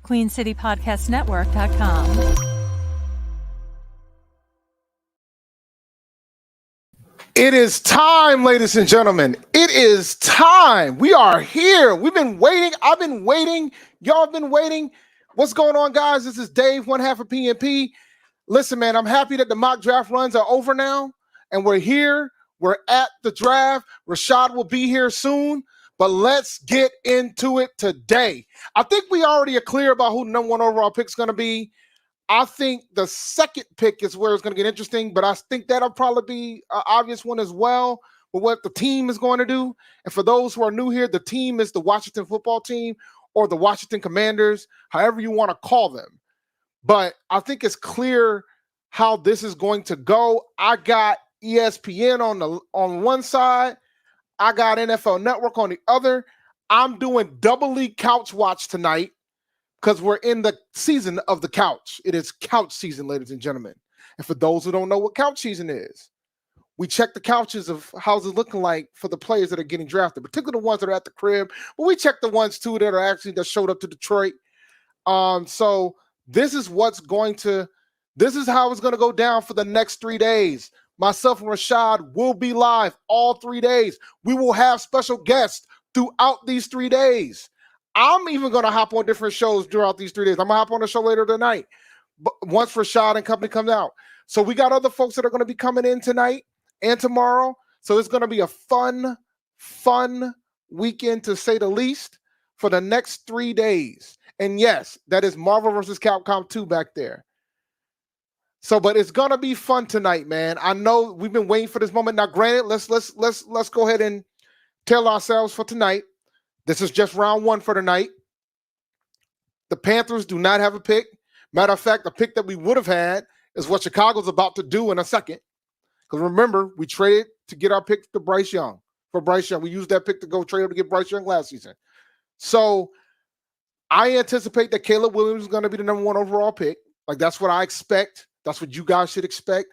QueenCityPodcastNetwork.com. It is time, ladies and gentlemen. It is time. We are here. We've been waiting. I've been waiting. Y'all have been waiting. What's going on, guys? This is Dave, one half of PNP. Listen, man, I'm happy that the mock draft runs are over now, and we're here. We're at the draft. Rashad will be here soon, but let's get into it today. I think we already are clear about who the number one overall pick is going to be. I think the second pick is where it's going to get interesting, but I think that'll probably be an obvious one as well with what the team is going to do. And for those who are new here, the team is the Washington football team or the Washington Commanders, however you want to call them. But I think it's clear how this is going to go. I got ESPN on one side. I got NFL Network on the other. I'm doing double league couch watch tonight, because we're in the season of the couch. It is couch season, ladies and gentlemen. And for those who don't know what couch season is, we check the couches of how's it looking like for the players that are getting drafted, particularly the ones that are at the crib. But we check the ones, too, that showed up to Detroit. So this is how it's going to go down for the next 3 days. Myself and Rashad will be live all 3 days. We will have special guests throughout these 3 days. I'm even going to hop on different shows throughout these 3 days. I'm going to hop on a show later tonight, but once Rashad and company comes out. So we got other folks that are going to be coming in tonight and tomorrow. So it's going to be a fun weekend, to say the least, for the next 3 days. And yes, that is Marvel vs. Capcom 2 back there. So, but it's going to be fun tonight, man. I know we've been waiting for this moment. Now, granted, let's go ahead and tell ourselves for tonight. This is just round one for tonight. The Panthers do not have a pick. Matter of fact, the pick that we would have had is what Chicago's about to do in a second. Because remember, we traded to get our pick to Bryce Young. For Bryce Young, we used that pick to go trade to get Bryce Young last season. So I anticipate that Caleb Williams is going to be the number one overall pick. Like, that's what I expect. That's what you guys should expect.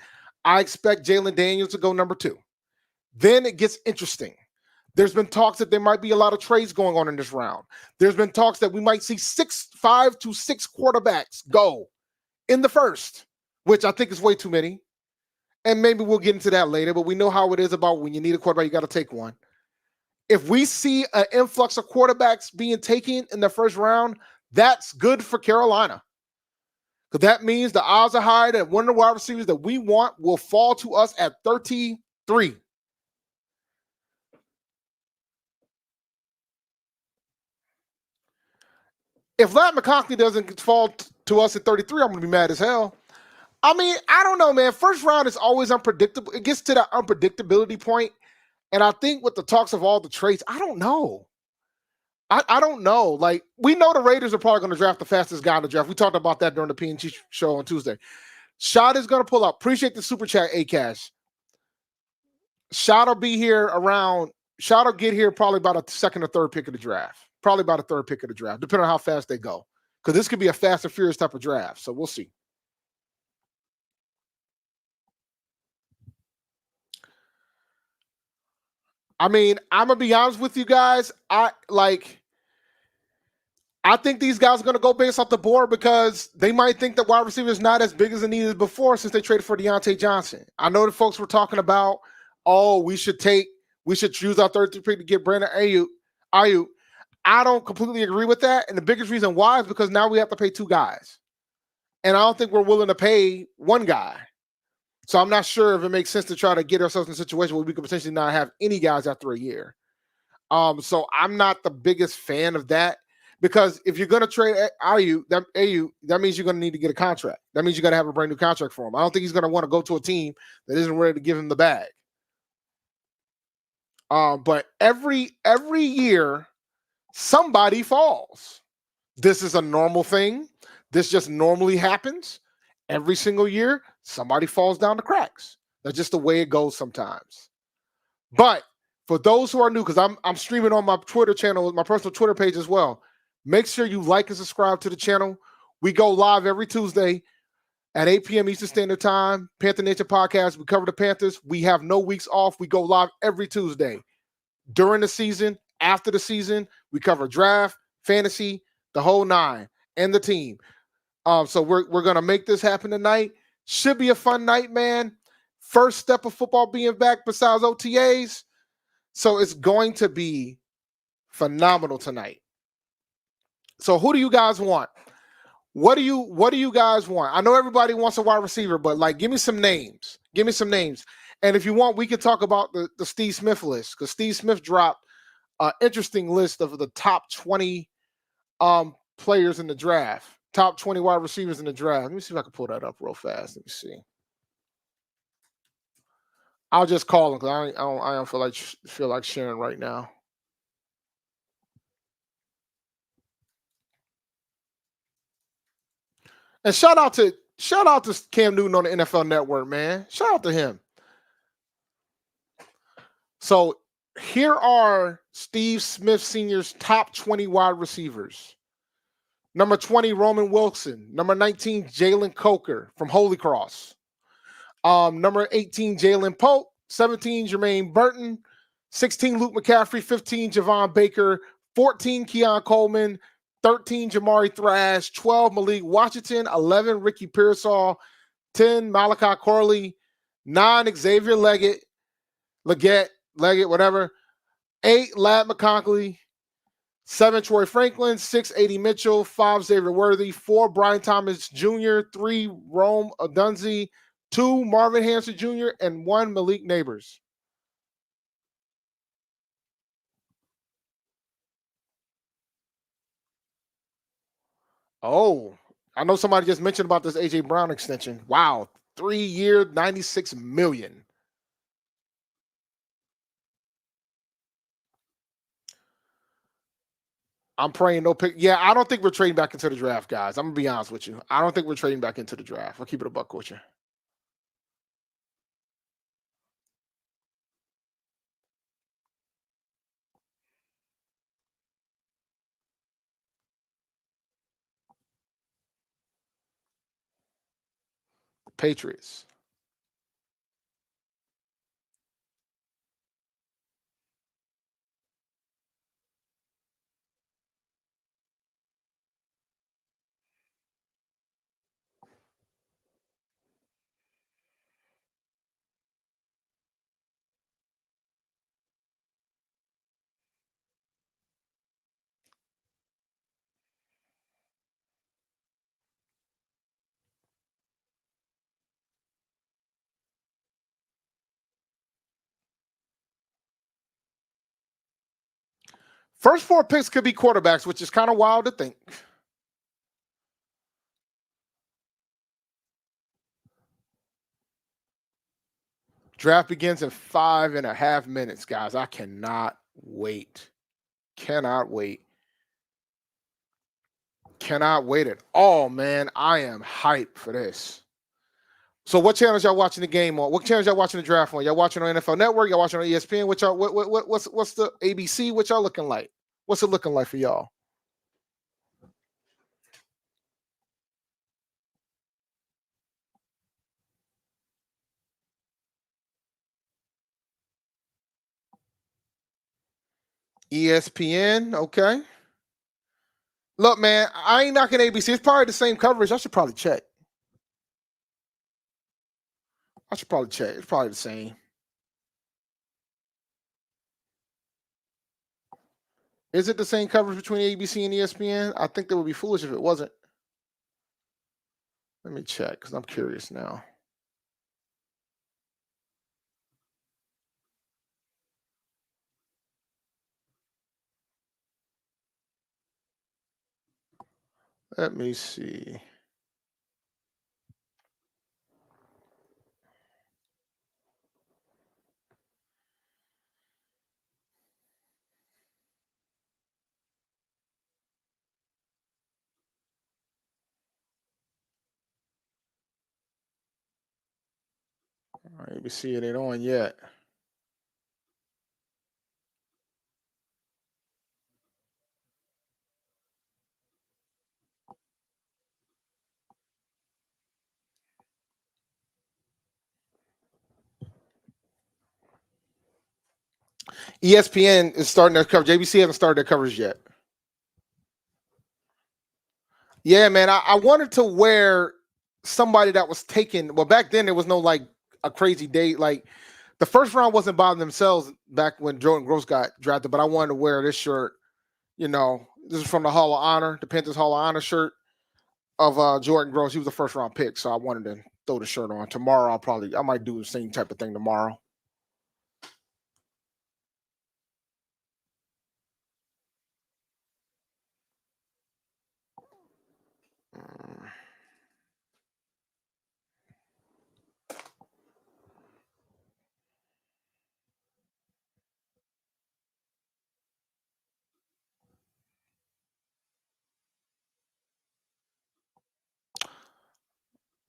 I expect Jalen Daniels to go number 2. Then it gets interesting. There's been talks that there might be a lot of trades going on in this round. There's been talks that we might see 5 to 6 quarterbacks go in the first, which I think is way too many. And maybe we'll get into that later, but we know how it is about when you need a quarterback, you got to take one. If we see an influx of quarterbacks being taken in the first round, that's good for Carolina. Because that means the odds are high that one of the wide receivers that we want will fall to us at 33. If Lat McConkey doesn't fall to us at 33, I'm going to be mad as hell. I mean, I don't know, man. First round is always unpredictable. It gets to that unpredictability point. And I think with the talks of all the trades, I don't know. I don't know. Like, we know the Raiders are probably going to draft the fastest guy in the draft. We talked about that during the PNP show on Tuesday. Shot is going to pull up. Appreciate the super chat, A-Cash. Shot will be here around. Shot will get here probably about a second or third pick of the draft. Probably about a third pick of the draft, depending on how fast they go. Because this could be a fast and furious type of draft. So we'll see. I mean, I'm going to be honest with you guys. I think these guys are going to go based off the board because they might think that wide receiver is not as big as it needed before since they traded for Deontay Johnson. I know the folks were talking about, we should choose our third pick to get Brandon Ayuk. I don't completely agree with that. And the biggest reason why is because now we have to pay 2 guys. And I don't think we're willing to pay 1 guy. So I'm not sure if it makes sense to try to get ourselves in a situation where we could potentially not have any guys after a year. So I'm not the biggest fan of that because if you're going to trade Ayuk, that means you're going to need to get a contract. That means you got to have a brand new contract for him. I don't think he's going to want to go to a team that isn't ready to give him the bag. But every year, somebody falls. This is a normal thing. This just normally happens. Every single year, somebody falls down the cracks. That's just the way it goes sometimes. But for those who are new, because I'm streaming on my Twitter channel, my personal Twitter page as well, make sure you like and subscribe to the channel. We go live every Tuesday at 8 p.m. Eastern Standard Time. Panther Nation Podcast. We cover the Panthers. We have no weeks off. We go live every Tuesday. During the season, after the season, we cover draft, fantasy, the whole 9. and the team. So we're gonna make this happen tonight. Should be a fun night, man. First step of football being back besides OTAs. So it's going to be phenomenal tonight. So who do you guys want? What do you guys want? I know everybody wants a wide receiver, but like give me some names. Give me some names. And if you want, we could talk about the Steve Smith list, because Steve Smith dropped an interesting list of the top 20 players in the draft, top 20 wide receivers in the draft. Let me see if I can pull that up real fast. Let me see. I'll just call him because I don't feel like sharing right now. And shout out to Cam Newton on the NFL Network, man. Shout out to him. So here are Steve Smith Sr.'s top 20 wide receivers. Number 20, Roman Wilson. Number 19, Jalen Coker from Holy Cross. Number 18, Jalen Pope. 17, Jermaine Burton. 16, Luke McCaffrey. 15, Javon Baker. 14, Keon Coleman. 13, Jamari Thrash. 12, Malik Washington. 11, Ricky Pearsall. 10, Malachi Corley. 9, Xavier Legette, whatever. 8, Lad McConkley. 7, Troy Franklin. 6, A.D. Mitchell. 5, Xavier Worthy. 4, Brian Thomas Jr. 3, Rome Odunze. 2, Marvin Harrison Jr. and 1, Malik Neighbors. Oh, I know somebody just mentioned about this A.J. Brown extension. Wow, 3-year, $96 million. I'm praying no pick. Yeah, I don't think we're trading back into the draft, guys. I'm gonna be honest with you. I don't think we're trading back into the draft. I'll keep it a buck with you. Patriots. First 4 picks could be quarterbacks, which is kind of wild to think. Draft begins in 5.5 minutes, guys. I cannot wait. Cannot wait. Cannot wait at all, man. I am hyped for this. So what channels y'all watching the game on? What channels y'all watching the draft on? Y'all watching on NFL Network? Y'all watching on ESPN? What's the ABC? What y'all looking like? What's it looking like for y'all? ESPN, okay. Look, man, I ain't knocking ABC. It's probably the same coverage. I should probably check. It's probably the same. Is it the same coverage between ABC and ESPN? I think that would be foolish if it wasn't. Let me check because I'm curious now. Let me see. All right, ABC, it ain't on yet. ESPN is starting their coverage. ABC hasn't started their coverage yet. Yeah, man. I wanted to wear somebody that was taken. Well, back then there was no like a crazy date. Like the first round wasn't by themselves back when Jordan Gross got drafted, but I wanted to wear this shirt. This is from the Hall of Honor, the Panthers Hall of Honor shirt of Jordan Gross. He was the first round pick, so I wanted to throw the shirt on. Tomorrow I might do the same type of thing tomorrow.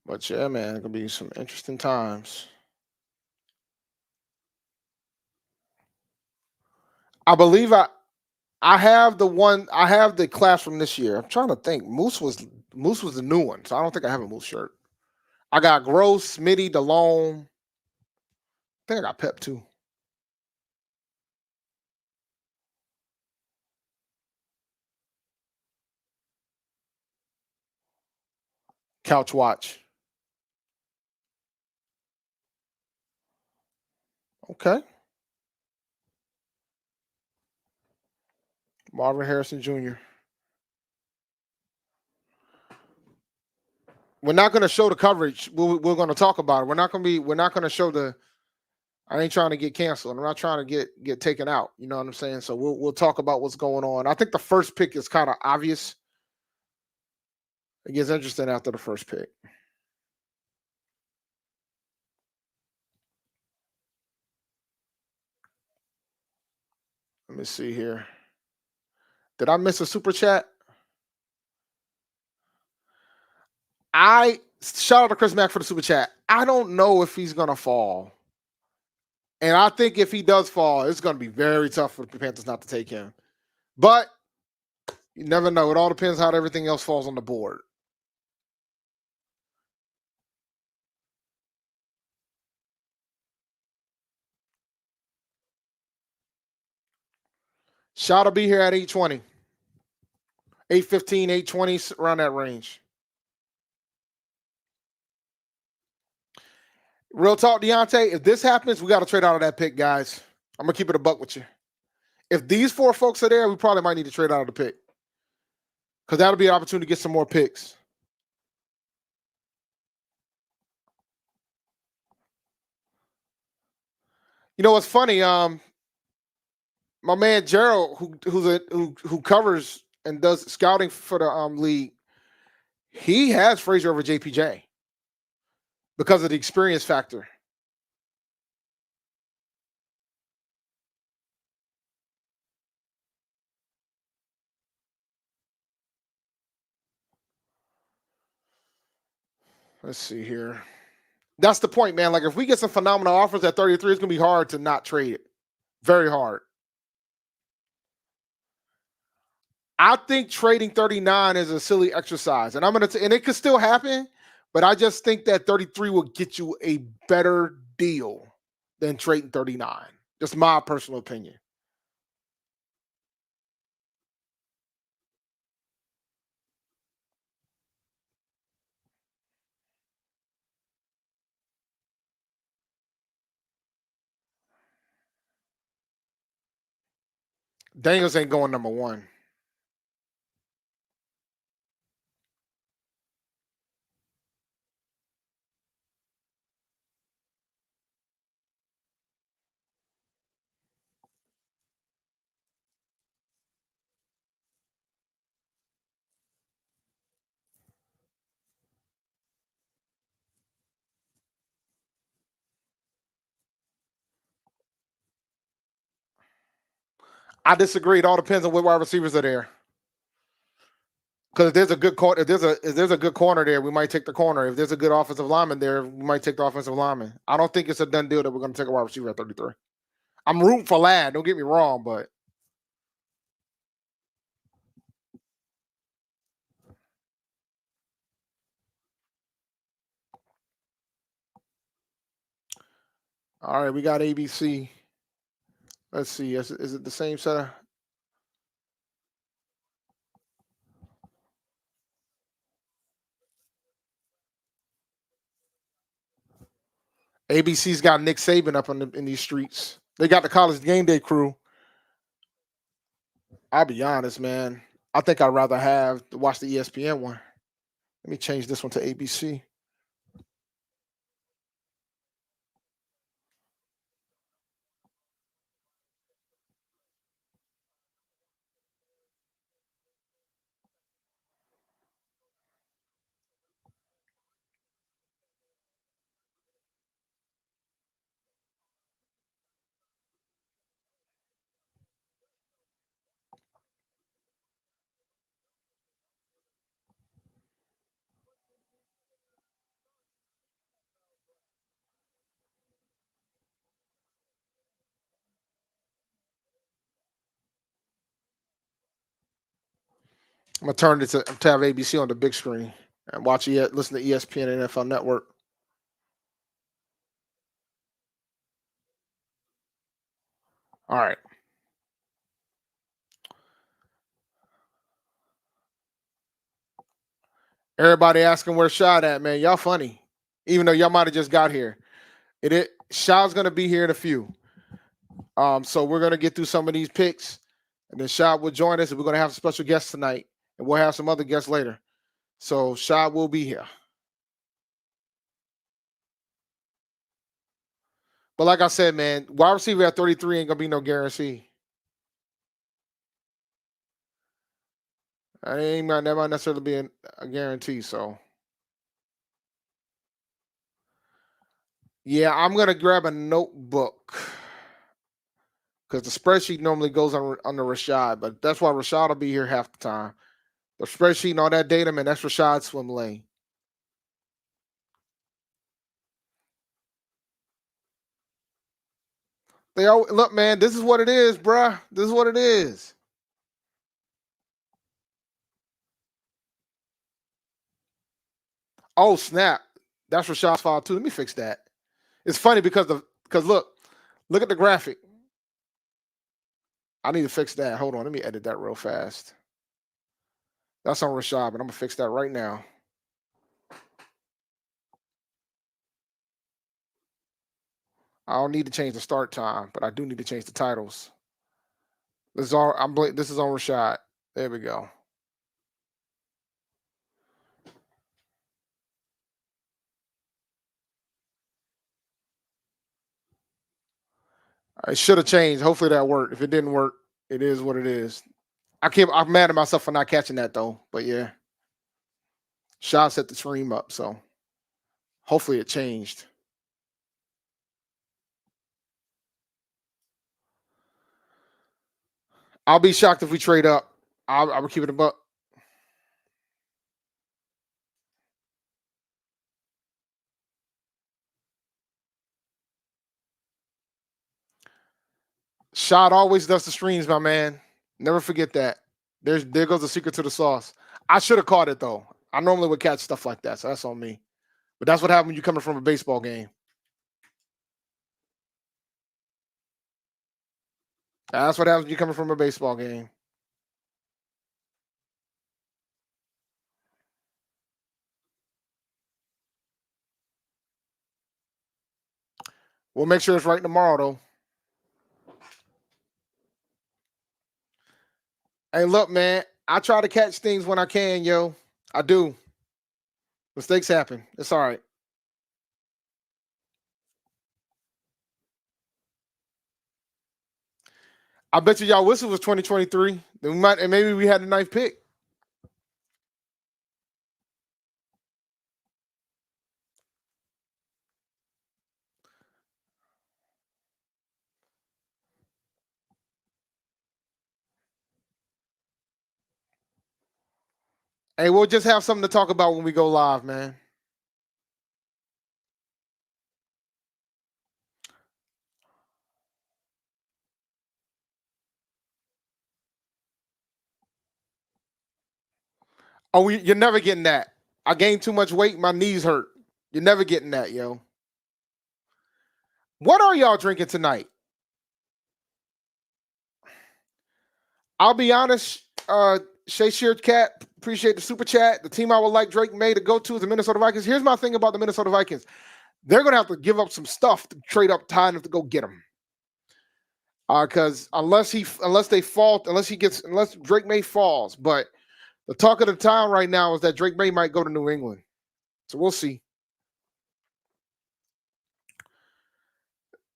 But yeah, man, it's gonna be some interesting times. I believe I have the one. I have the class from this year. I'm trying to think. Moose was the new one, so I don't think I have a Moose shirt. I got Gross, Smitty, DeLone. I think I got Pep too. Couch Watch. Okay. Marvin Harrison Jr. We're not going to show the coverage. We're going to talk about it. We're not going to be. We're not going to show the. I ain't trying to get canceled. I'm not trying to get taken out. You know what I'm saying? So we'll talk about what's going on. I think the first pick is kind of obvious. It gets interesting after the first pick. Let me see here. Did I miss a super chat? I shout out to Chris Mack for the super chat. I don't know if he's gonna fall, and I think if he does fall, it's gonna be very tough for the Panthers not to take him. But you never know. It all depends how everything else falls on the board. Shot will be here at 8:20, 8:15, 8:20, around that range. Real talk, Deontay. If this happens, we got to trade out of that pick, guys. I'm gonna keep it a buck with you. If these four folks are there, we probably might need to trade out of the pick because that'll be an opportunity to get some more picks. You know what's funny? My man Gerald, who covers and does scouting for the league, he has Frazier over JPJ because of the experience factor. Let's see here. That's the point, man. Like if we get some phenomenal offers at 33, it's gonna be hard to not trade it. Very hard. I think trading 39 is a silly exercise, and and it could still happen, but I just think that 33 will get you a better deal than trading 39. Just my personal opinion. Daniels ain't going number one. I disagree. It all depends on what wide receivers are there. Because if there's a good corner, if there's a good corner there, we might take the corner. If there's a good offensive lineman there, we might take the offensive lineman. I don't think it's a done deal that we're going to take a wide receiver at 33. I'm rooting for Ladd. Don't get me wrong, but all right, we got ABC. Let's see. Is it the same set of ABC's got Nick Saban up in these streets. They got the College Game Day crew. I'll be honest, man. I think I'd rather watch the ESPN one. Let me change this one to ABC. I'm gonna turn it to have ABC on the big screen and listen to ESPN and NFL Network. All right. Everybody asking where's Shad at, man. Y'all funny. Even though y'all might have just got here. Shad's gonna be here in a few. So we're gonna get through some of these picks, and then Shad will join us, and we're gonna have a special guest tonight, and we'll have some other guests later. So Shad will be here. But like I said, man, wide receiver at 33 ain't gonna be no guarantee. That might necessarily be a guarantee. So yeah, I'm gonna grab a notebook because the spreadsheet normally goes under Rashad, but that's why Rashad will be here half the time. The spreadsheet and all that data, man, that's Rashad's swim lane. Look, man, this is what it is, bruh. This is what it is. Oh, snap. That's Rashad's file too. Let me fix that. It's funny because look at the graphic. I need to fix that. Hold on, let me edit that real fast. That's on Rashad, but I'm gonna fix that right now. I don't need to change the start time, but I do need to change the titles. This is on Rashad. There we go. It should have changed. Hopefully that worked. If it didn't work, it is what it is. I'm mad at myself for not catching that though. But yeah, Shad set the stream up, so hopefully it changed. I'll be shocked if we trade up. I will keep it a buck. Shad always does the streams, my man. Never forget that. There goes the secret to the sauce. I should have caught it though. I normally would catch stuff like that, so that's on me. But that's what happens when you're coming from a baseball game. That's what happens when you're coming from a baseball game. We'll make sure it's right tomorrow, though. Hey, look, man, I try to catch things when I can, yo. I do. Mistakes happen. It's all right. I bet you y'all wish it was 2023. Then maybe we had the ninth pick. Hey, we'll just have something to talk about when we go live, man. Oh, you're never getting that. I gained too much weight. My knees hurt. You're never getting that, yo. What are y'all drinking tonight? I'll be honest. Shay Sheared Cat, appreciate the super chat. The team I would like Drake May to go to is the Minnesota Vikings. Here's my thing about the Minnesota Vikings. they're going to have to give up some stuff to trade up high enough to go get him. Because unless Drake May falls, but the talk of the town right now is that Drake May might go to New England. So we'll see.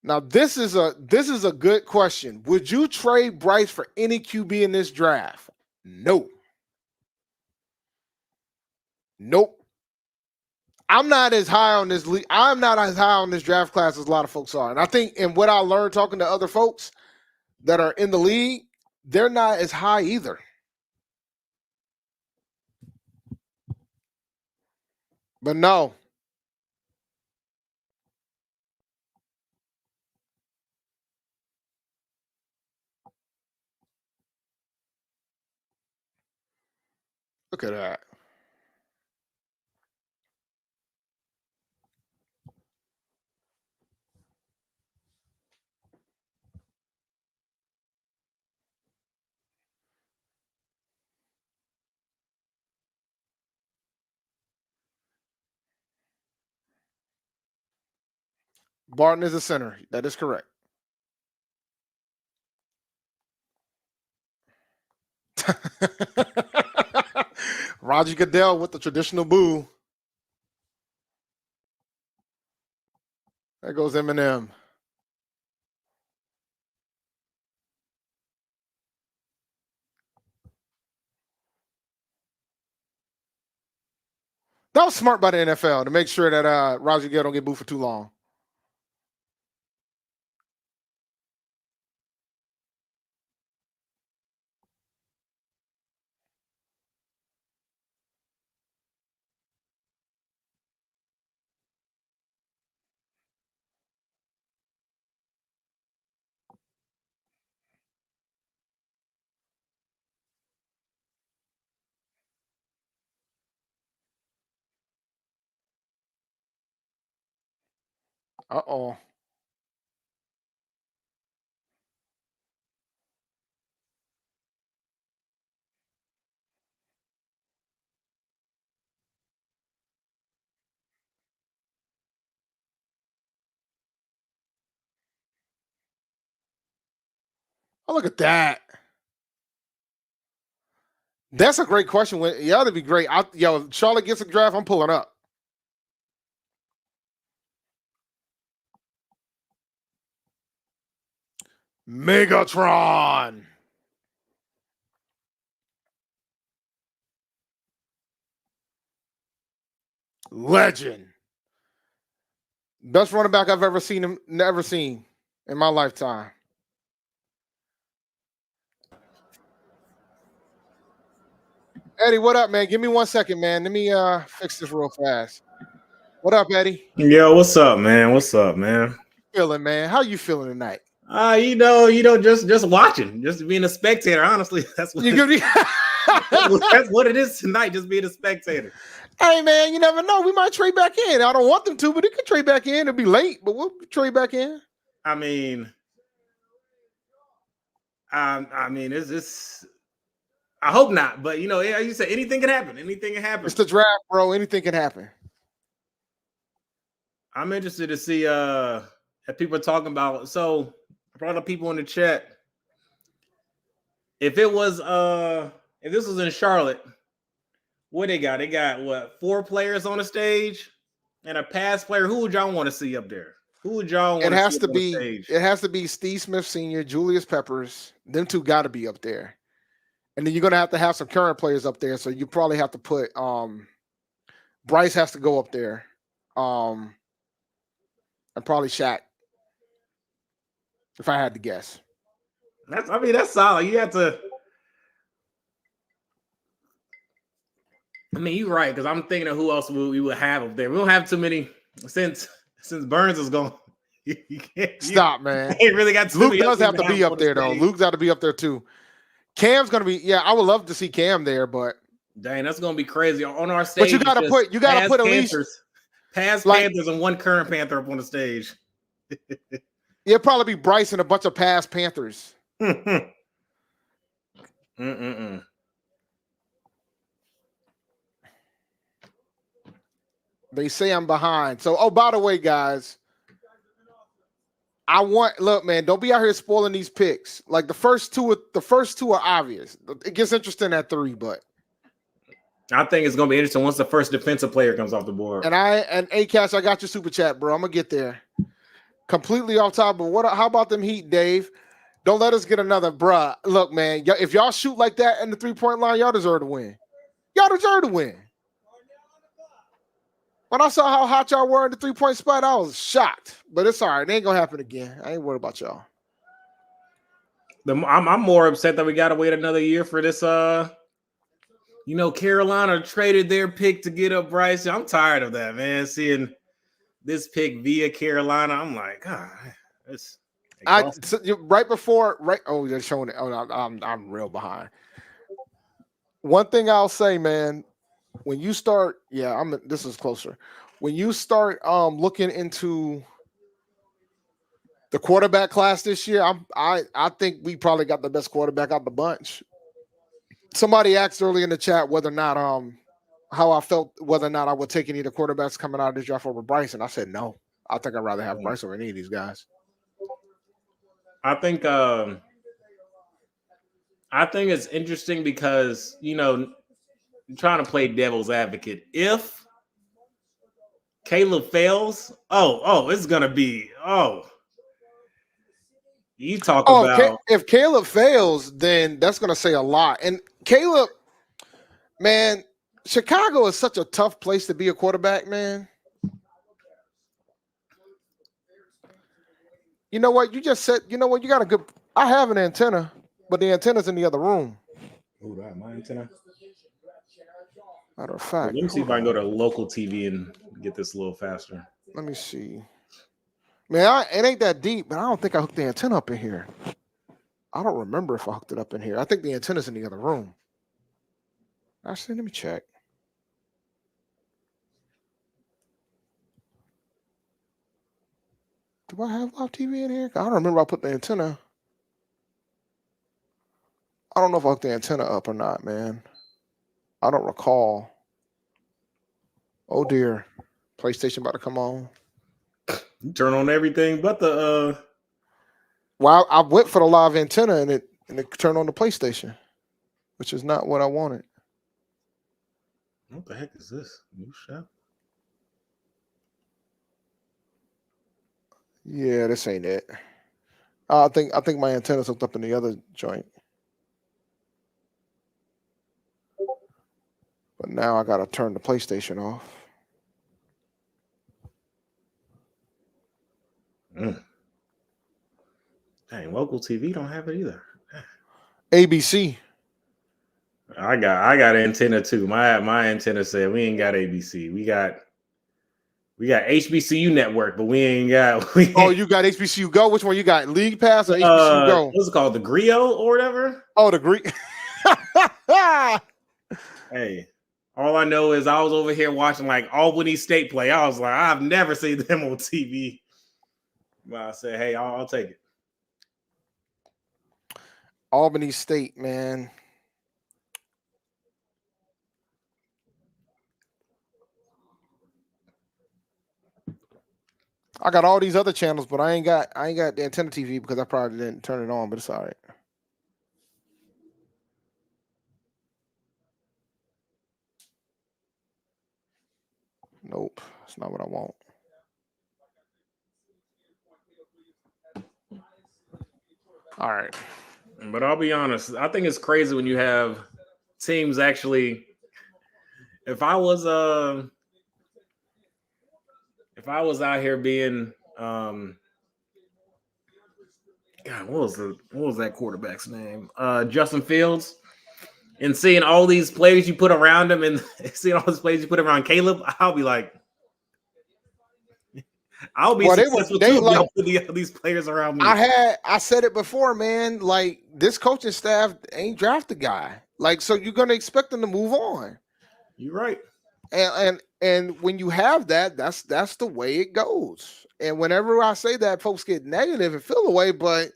Now this is a good question. Would you trade Bryce for any QB in this draft? No. Nope. I'm not as high on this league. I'm not as high on this draft class as a lot of folks are. And I think, and what I learned talking to other folks that are in the league, they're not as high either. But no. Look at that. Barton is a center. That is correct. Roger Goodell with the traditional boo. There goes Eminem. That was smart by the NFL to make sure that Roger Goodell don't get booed for too long. Uh-oh. Oh, look at that. That's a great question. Yeah, that'd be great. If Charlotte gets a draft, I'm pulling up. Megatron. Legend. Best running back I've ever seen in my lifetime. Eddie, what up, man? Give me 1 second, man. Let me fix this real fast. What up, Eddie? Yo, what's up, man? What's up, man? Feeling, man? How you feeling tonight? Just watching, just being a spectator. Honestly, that's what that's what it is tonight. Just being a spectator. Hey, man, you never know. We might trade back in. I don't want them to, but it could trade back in. It'll be late, but we'll trade back in. I mean, it's I hope not, but you say anything can happen. Anything can happen. It's the draft, bro. Anything can happen. I'm interested to see if people are talking about. So I brought up people in the chat. If this was in Charlotte, what they got? They got what, 4 players on the stage and a pass player. Who would y'all want to see up there? Who would y'all want to see up on the stage? It has to be Steve Smith Sr., Julius Peppers. Them two got to be up there. And then you're going to have some current players up there. So you probably have to put Bryce has to go up there. And probably Shaq. If I had to guess. That's solid. You have to. You're right, because I'm thinking of who else we would have up there. We don't have too many since Burns is gone. You can't stop, man. He really got too Luke many. Does have to be up there though. Luke's got to be up there too. Cam's gonna be. Yeah, I would love to see Cam there, but dang, that's gonna be crazy on our stage. But you gotta put at least past Panthers and one current Panther up on the stage. It'll probably be Bryce and a bunch of past Panthers. They say I'm behind. So, oh, by the way, guys, look, man, don't be out here spoiling these picks. Like the first two are obvious. It gets interesting at 3, but I think it's gonna be interesting once the first defensive player comes off the board. And Acash, I got your super chat, bro. I'm gonna get there. Completely off top, but how about them Heat, Dave? Don't let us get another, bruh. Look, man, if y'all shoot like that in the 3-point line, y'all deserve to win. Y'all deserve to win. When I saw how hot y'all were in the 3-point spot, I was shocked. But it's all right. It ain't gonna happen again. I ain't worried about y'all. I'm more upset that we gotta wait another year for this. Carolina traded their pick to get up Bryce. I'm tired of that, man. Seeing this pick via Carolina, I'm like, God, it's Oh, they're showing it. Oh, I'm real behind. One thing I'll say, man, when you start, this is closer. When you start looking into the quarterback class this year, I think we probably got the best quarterback out the bunch. Somebody asked earlier in the chat whether or not how I felt, whether or not I would take any of the quarterbacks coming out of this draft over Bryson. I said no. I think I'd rather have Bryce over any of these guys. I think it's interesting because trying to play devil's advocate. If Caleb fails, it's gonna be you talk about if Caleb fails, then that's gonna say a lot. And Caleb, man, Chicago is such a tough place to be a quarterback, man. You know what? You just said, you know what? You got a good. I have an antenna, but the antenna's in the other room. Oh, that my antenna. Matter of fact, let me see if I can go to local TV and get this a little faster. Let me see. Man, it ain't that deep, but I don't think I hooked the antenna up in here. I don't remember if I hooked it up in here. I think the antenna's in the other room. Actually, let me check. Do I have live TV in here? I don't remember I put the antenna. I don't know if I hooked the antenna up or not, man. I don't recall. Oh dear. PlayStation about to come on. Turn on everything but the Well, I went for the live antenna and it turned on the PlayStation, which is not what I wanted. What the heck is this? New shop? Yeah, this ain't it. I think my antenna's hooked up in the other joint. But now I gotta turn the PlayStation off. Dang, local TV don't have it either. ABC. I got antenna too. My antenna said we ain't got ABC. We got HBCU network, but we ain't got. Oh, you got HBCU Go? Which one you got? League Pass or HBCU Go? What's it called? The Griot or whatever? Oh, the Greek. Hey, all I know is I was over here watching like Albany State play. I was like, I've never seen them on TV. But I said, hey, I'll take it. Albany State, man. I got all these other channels, but I ain't got the antenna TV because I probably didn't turn it on, but it's all right. Nope, that's not what I want. All right. But I'll be honest, I think it's crazy when you have teams actually. If I was out here being God, what was that quarterback's name? Justin Fields, and seeing all these players you put around him and seeing all these players you put around Caleb, I'll be like, I'll be successful too if y'all put these players around me. I said it before, man. Like, this coaching staff ain't draft the guy. Like, so you're gonna expect them to move on. You're right. And when you have that, that's the way it goes. And whenever I say that, folks get negative and feel away, but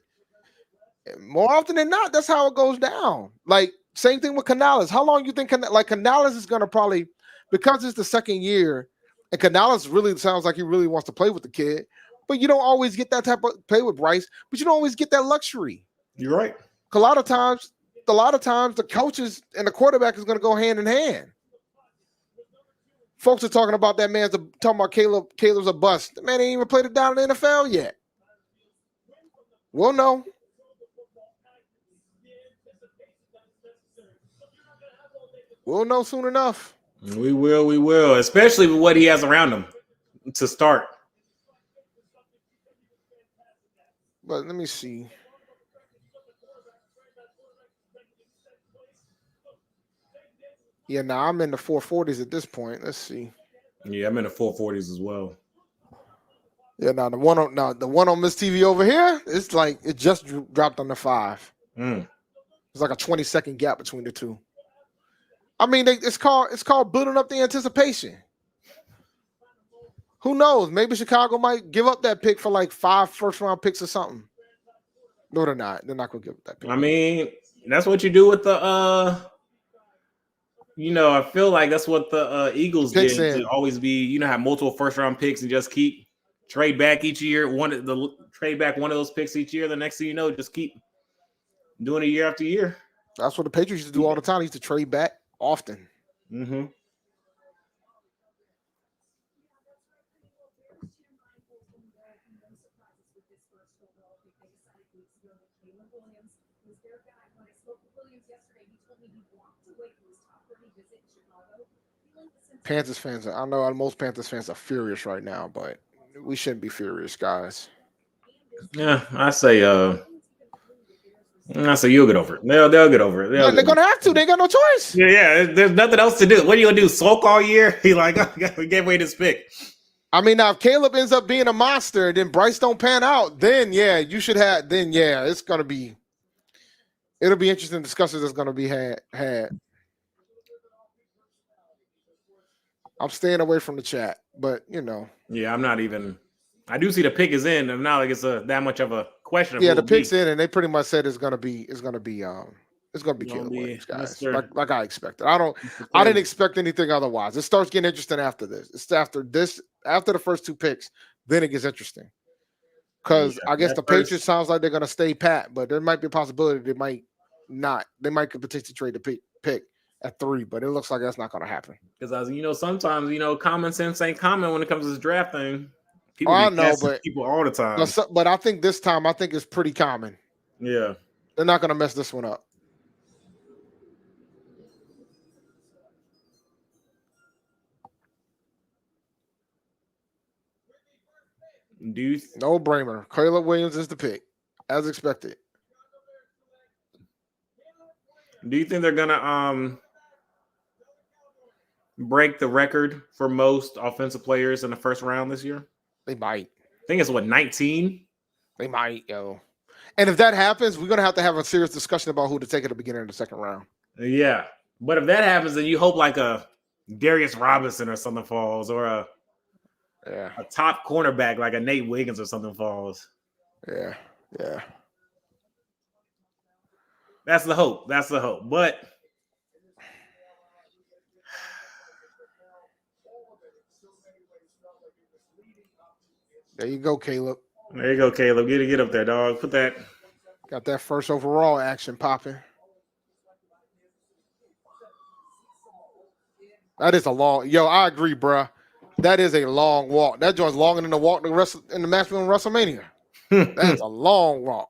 more often than not, that's how it goes down. Like, same thing with Canales. How long you think Canales is gonna probably, because it's the second year, And Canales really sounds like he really wants to play with the kid, but you don't always get that type of play with Bryce, but you don't always get that luxury. You're right. A lot of times the coaches and the quarterback is going to go hand in hand. Folks are talking about that man's talking about Caleb's a bust. The man ain't even played it down in the NFL yet. We'll know. We'll know soon enough. We will, especially with what he has around him to start. But let me see. Yeah, now I'm in the 440s at this point. Let's see. Yeah, I'm in the 440s as well. Yeah, now the one on Miss TV over here, it's like it just dropped on the 5. It's like a 20-second gap between the two. I mean, it's called building up the anticipation. Who knows? Maybe Chicago might give up that pick for like 5 first-round picks or something. No, they're not. They're not going to give up that pick. I mean, that's what you do with the I feel like that's what the Eagles did to always be, have multiple first-round picks and just keep trade back each year. Trade back one of those picks each year. The next thing you know, just keep doing it year after year. That's what the Patriots used to do all the time. They used to trade back often. Mm-hmm. Panthers fans, I know most Panthers fans are furious right now, but we shouldn't be furious, guys. Yeah, I say you'll get over it. They'll get over it. They're gonna have to. They got no choice. Yeah. There's nothing else to do. What are you gonna do? Sulk all year? He like, we gave away this pick. I mean, now if Caleb ends up being a monster, then Bryce don't pan out, then you should have. Then it's gonna be. It'll be interesting discussions that's gonna be had. I'm staying away from the chat, but Yeah, I'm not even. I do see the pick is in. I'm not like it's that much of a question. Yeah, the pick's in, and they pretty much said it's gonna be Caleb Williams, guys. Like I expected. I didn't expect anything otherwise. It starts getting interesting after this. It's after the first 2 picks, then it gets interesting. Because I guess the Patriots sounds like they're gonna stay pat, but there might be a possibility they might not. They might potentially trade the pick at 3, but it looks like that's not gonna happen. Because sometimes common sense ain't common when it comes to this draft thing. People I know, but people all the time. But I think this time, it's pretty common. Yeah, they're not gonna mess this one up. No brainer. Caleb Williams is the pick, as expected. Do you think they're gonna break the record for most offensive players in the first round this year? They might. I think it's 19? They might, yo. And if that happens, we're gonna have to have a serious discussion about who to take at the beginning of the second round. Yeah, but if that happens, then you hope like a Darius Robinson or something falls, or a top cornerback like a Nate Wiggins or something falls. Yeah. That's the hope. But there you go, Caleb. Get up there, dog. Put that. Got that first overall action popping. That is a long. Yo, I agree, bruh. That is a long walk. That joint's longer than the walk in the match in WrestleMania. That's a long walk.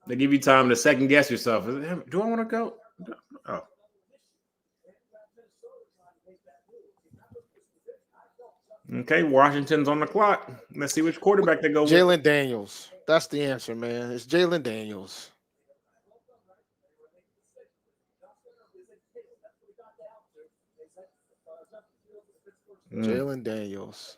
They give you time to second guess yourself. Do I want to go? Oh. Okay, Washington's on the clock. Let's see which quarterback they go with. Jalen Daniels. That's the answer, man. It's Jalen Daniels. Jalen Daniels.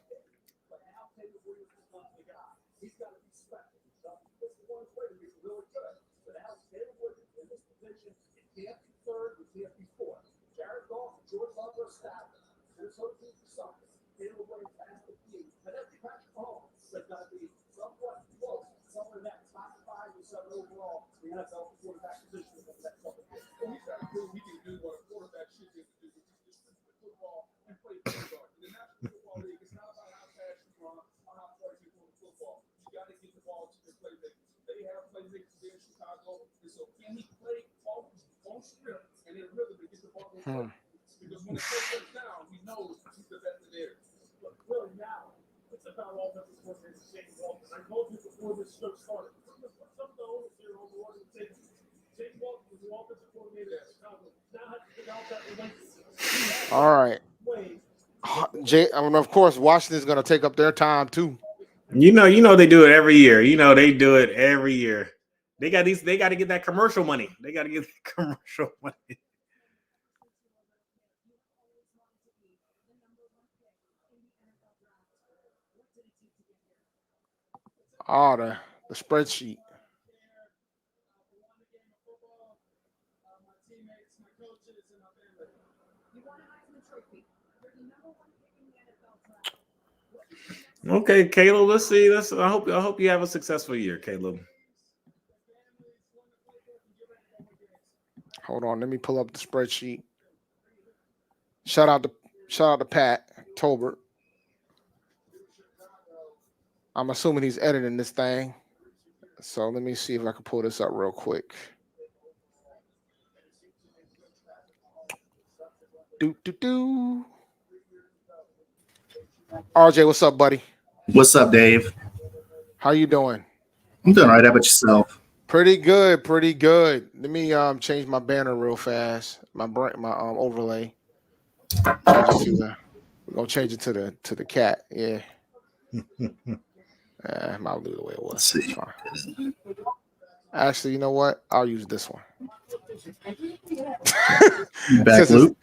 All right. And of course, Washington's going to take up their time too. You know they do it every year. They do it every year. They got to get that commercial money. They got to get that commercial money. Oh, the spreadsheet. Okay, Caleb. Let's see. I hope you have a successful year, Caleb. Hold on, let me pull up the spreadsheet. Shout out to Pat Tolbert. I'm assuming he's editing this thing. So let me see if I can pull this up real quick. RJ, what's up, buddy? What's up, Dave? How you doing? I'm doing all right. How about yourself? Pretty good. Let me change my banner real fast. My overlay. We're gonna change it to the cat. Yeah. I'll do it the way it was. Let's see. Fine. Actually, you know what? I'll use this one. Back loop.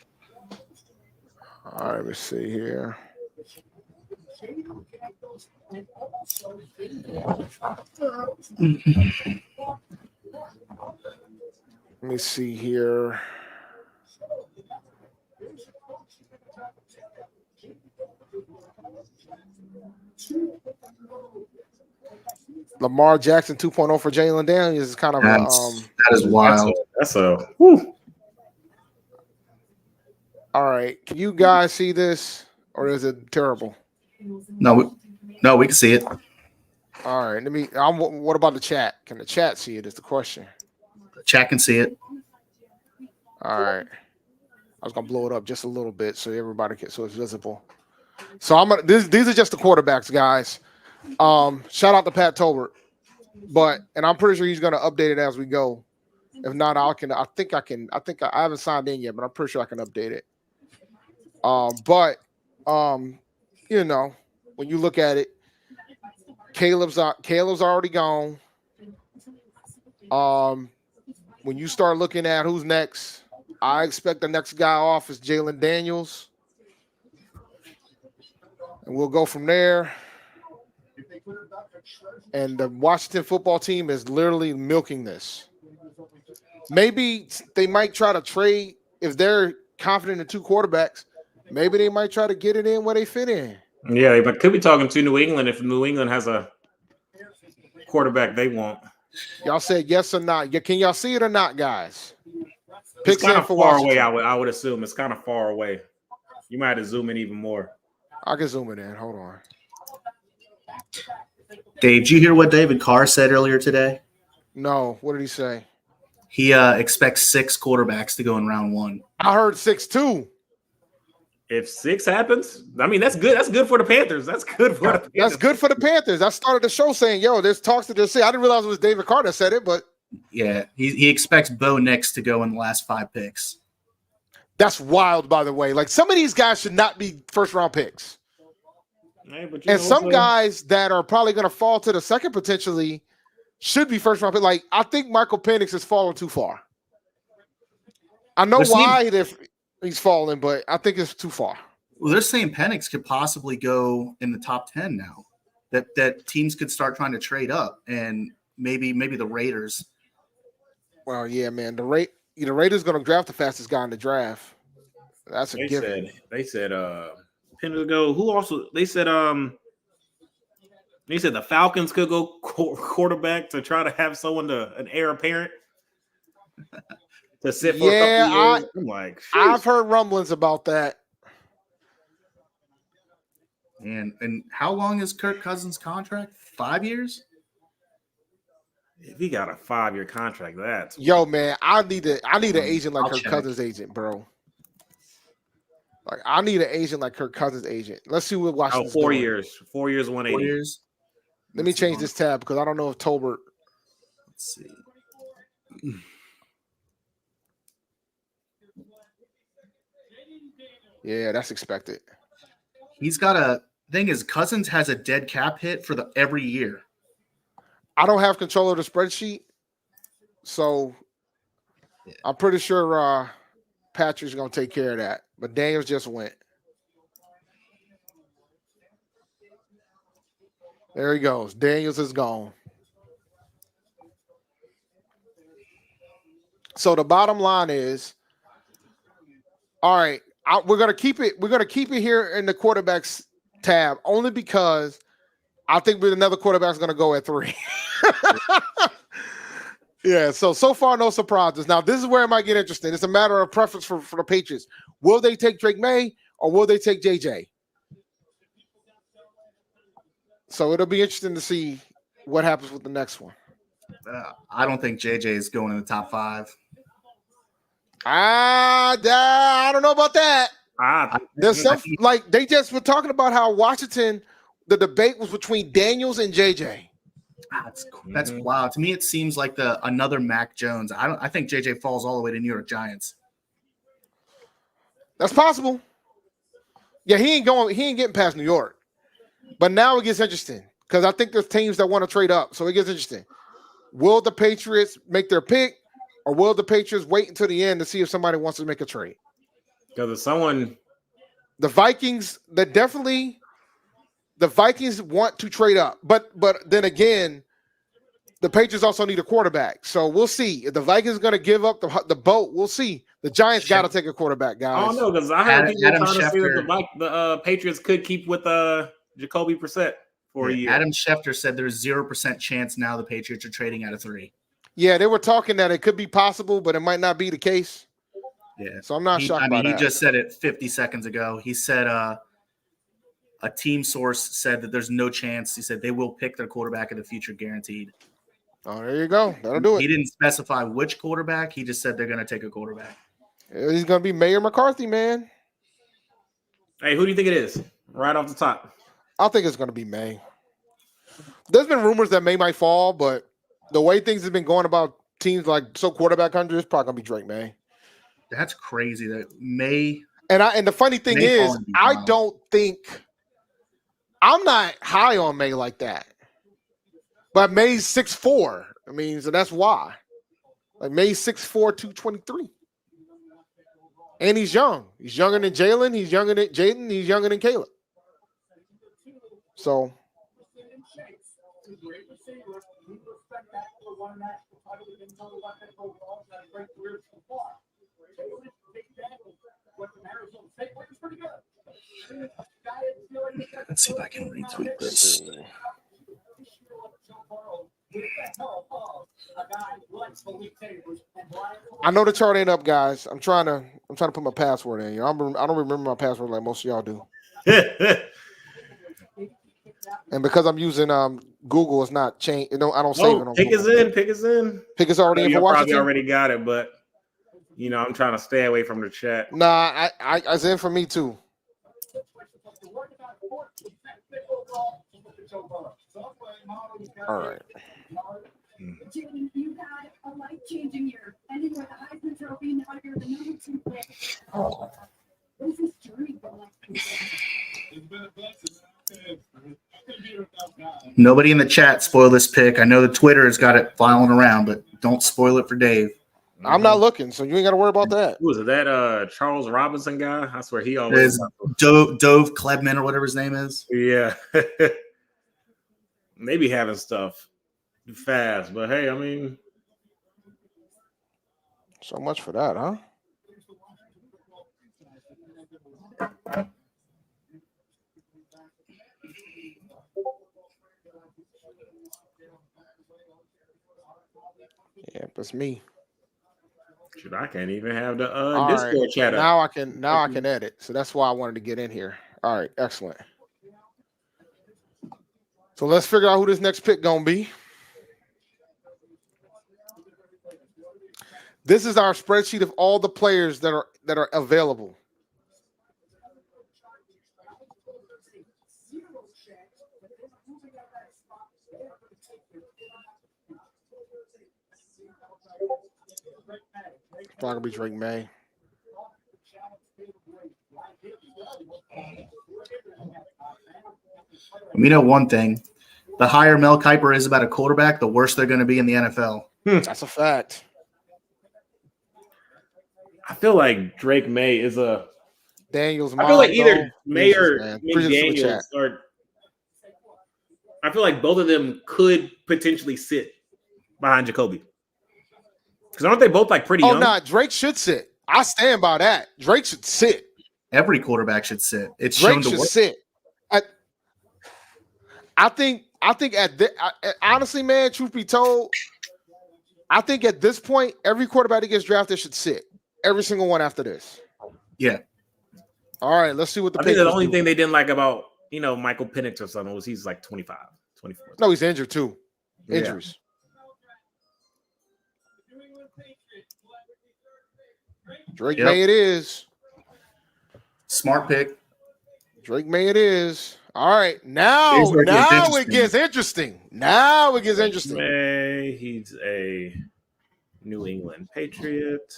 All right, let's see here. Let me see here. Lamar Jackson 2.0 for Jalen Daniels is kind of that is wild. That's a whew. All right. Can you guys see this, or is it terrible? No, we can see it. All right. What about the chat? Can the chat see it? Is the question. The chat can see it. All right. I was gonna blow it up just a little bit so everybody so it's visible. So these are just the quarterbacks, guys. Shout out to Pat Tolbert, and I'm pretty sure he's gonna update it as we go. If not, I haven't signed in yet, but I'm pretty sure I can update it. When you look at it, Caleb's already gone. When you start looking at who's next, I expect the next guy off is Jalen Daniels. And we'll go from there. And the Washington football team is literally milking this. Maybe they might try to trade if they're confident in two quarterbacks. Maybe they might try to get it in where they fit in. Yeah, but could be talking to New England if New England has a quarterback they want. Y'all said yes or not. Can y'all see it or not, guys? It's kind of far away. I would assume it's kind of far away. You might have to zoom in even more. I can zoom it in. Hold on. Dave, did you hear what David Carr said earlier today? No. What did he say? He expects 6 quarterbacks to go in round 1. I heard 6 too. If 6 happens, I mean, that's good. That's good for the Panthers. That's good for the Panthers. That's good for the Panthers. I started the show saying, yo, there's talks to this. I didn't realize it was David Carr that said it, but. Yeah, he expects Bo Nix to go in the last 5 picks. That's wild, by the way. Like, some of these guys should not be first-round picks. Hey, and some guys that are probably going to fall to the second potentially should be first-round picks. Like, I think Michael Penix has fallen too far. I know why he's falling, but I think it's too far. Well, they're saying Penix could possibly go in the top 10 now. That teams could start trying to trade up, and maybe the Raiders. Well, yeah, man. The Raiders going to draft the fastest guy in the draft. That's a given. They said Penix go. Who also? They said the Falcons could go quarterback to try to have someone an heir apparent. To sit for a couple years. I'm like, I've heard rumblings about that. And how long is Kirk Cousins' contract? 5 years? If he got a 5-year contract, that's man. I need an agent like Kirk Cousins' agent, bro. Like I need an agent like Kirk Cousins' agent. Let's see what Washington's 4 doing. years. 4 years, 180. 4 years. Let me change this tab because I don't know if Tolbert. Let's see. Yeah, that's expected. He's got a thing is Cousins has a dead cap hit for every year. I don't have control of the spreadsheet, so I'm pretty sure Patrick's gonna take care of that. But Daniels just went. There he goes. Daniels is gone. So the bottom line is, all right, we're gonna keep it. We're gonna keep it here in the quarterbacks tab only because I think another quarterback's gonna go at 3. Yeah. So far, no surprises. Now this is where it might get interesting. It's a matter of preference for the Patriots. Will they take Drake May or will they take JJ? So it'll be interesting to see what happens with the next one. I don't think JJ is going in the top 5. I don't know about that. There's some like they just were talking about how Washington, the debate was between Daniels and JJ. That's wild. To me, it seems like another Mac Jones. I think JJ falls all the way to New York Giants. That's possible. Yeah, he ain't getting past New York. But now it gets interesting because I think there's teams that want to trade up. So it gets interesting. Will the Patriots make their pick or will the Patriots wait until the end to see if somebody wants to make a trade? Because the Vikings, the Vikings want to trade up. But then again, the Patriots also need a quarterback. So we'll see. If the Vikings are going to give up the boat, we'll see. The Giants got to take a quarterback, guys. I don't know because I heard people trying to say that the Patriots could keep with Jacoby Brissett for a year. Adam Schefter said there's 0% chance now the Patriots are trading out of 3. Yeah, they were talking that it could be possible, but it might not be the case. Yeah. So I'm not shocked by that. He just said it 50 seconds ago. He said a team source said that there's no chance. He said they will pick their quarterback in the future guaranteed. Oh, there you go. That'll do it. He didn't specify which quarterback. He just said they're going to take a quarterback. He's going to be Mayor McCarthy, man. Hey, who do you think it is? Right off the top. I think it's going to be May. There's been rumors that May might fall, but the way things have been going about teams like quarterback country, it's probably going to be Drake May. That's crazy that May. And the funny thing is, I don't think I'm not high on May like that. But May's 6'4". I mean, so that's why. Like May's 6'4", 223. And he's young. He's younger than Jalen. He's younger than Jaden. He's younger than Caleb. So. Let's see if I can retweet this. I know the chart ain't up, guys. I'm trying to put my password in here. I don't remember my password like most of y'all do. And because I'm using Google, it's not changed. I don't save it on Pick Google. Pick is in. Pick is already in for Washington. Probably already got it, but I'm trying to stay away from the chat. Nah, I it's in for me too. All right. You had a life-changing year, ending with a Heisman Trophy. Now you're the number 2 pick. What is this journey been like? Nobody in the chat spoil this pick. I know the Twitter has got it filing around, but don't spoil it for Dave. I'm not looking, so you ain't got to worry about that. Who is it? That Charles Robinson guy? I swear he always is Dove Klebman or whatever his name is. Yeah. Maybe having stuff fast, but hey, I mean, so much for that, huh? Yeah, that's me. Shoot, I can't even have the Discord right. chat up. Now I can edit. So that's why I wanted to get in here. All right, excellent. So let's figure out who this next pick gonna be. This is our spreadsheet of all the players that are available. It's not gonna be Drake May. We know one thing: the higher Mel Kiper is about a quarterback, the worse they're going to be in the NFL. That's a fact. I feel like Drake May is a. Daniel's I feel like mom, either though, May or man. Appreciate the super McDaniels chat. or. I feel like both of them could potentially sit behind Jacoby. Because aren't they both like pretty young? Oh, nah, Drake should sit. I stand by that. Drake should sit. Every quarterback should sit. It's Drake shown to should work. sit. I think honestly, man, truth be told, I think at this point, every quarterback that gets drafted should sit. Every single one after this. Yeah. All right, let's see what the I think the Patriots only do. thing they didn't like about, Michael Penix or something was he's like 25, 24. No, he's injured too. Yeah. Injuries. Drake May it is. Smart pick. Drake May it is. All right, now it gets interesting. Now it gets interesting. May, he's a New England Patriot.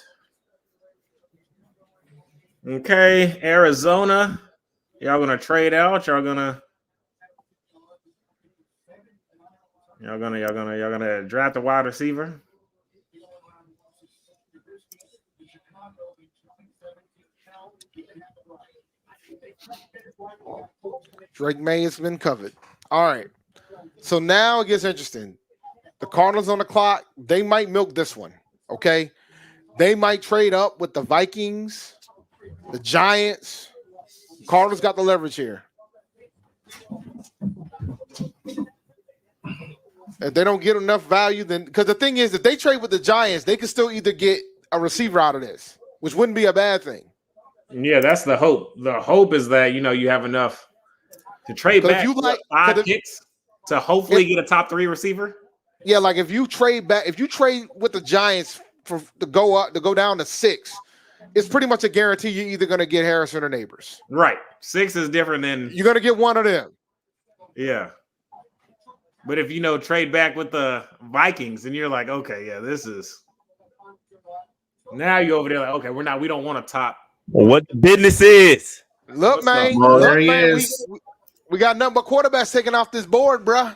Okay, Arizona. Y'all gonna trade out? Y'all gonna draft a wide receiver? Drake May has been covered. All right. So now it gets interesting. The Cardinals on the clock. They might milk this one. Okay. They might trade up with the Vikings, the Giants. Cardinals got the leverage here. If they don't get enough value, then because the thing is, if they trade with the Giants, they can still either get a receiver out of this, which wouldn't be a bad thing. Yeah, that's the hope. The hope is that you have enough to trade back five picks to hopefully get a top 3 receiver. Yeah, like if you trade with the Giants to go down to 6, it's pretty much a guarantee you're either going to get Harrison or Neighbors. Right, 6 is different than you're going to get one of them. Yeah, but if trade back with the Vikings, and you're like, okay, yeah, this is now you over there like, okay, we don't want a top. What the business is? Look, man. There he is. We got nothing but quarterbacks taking off this board, bruh.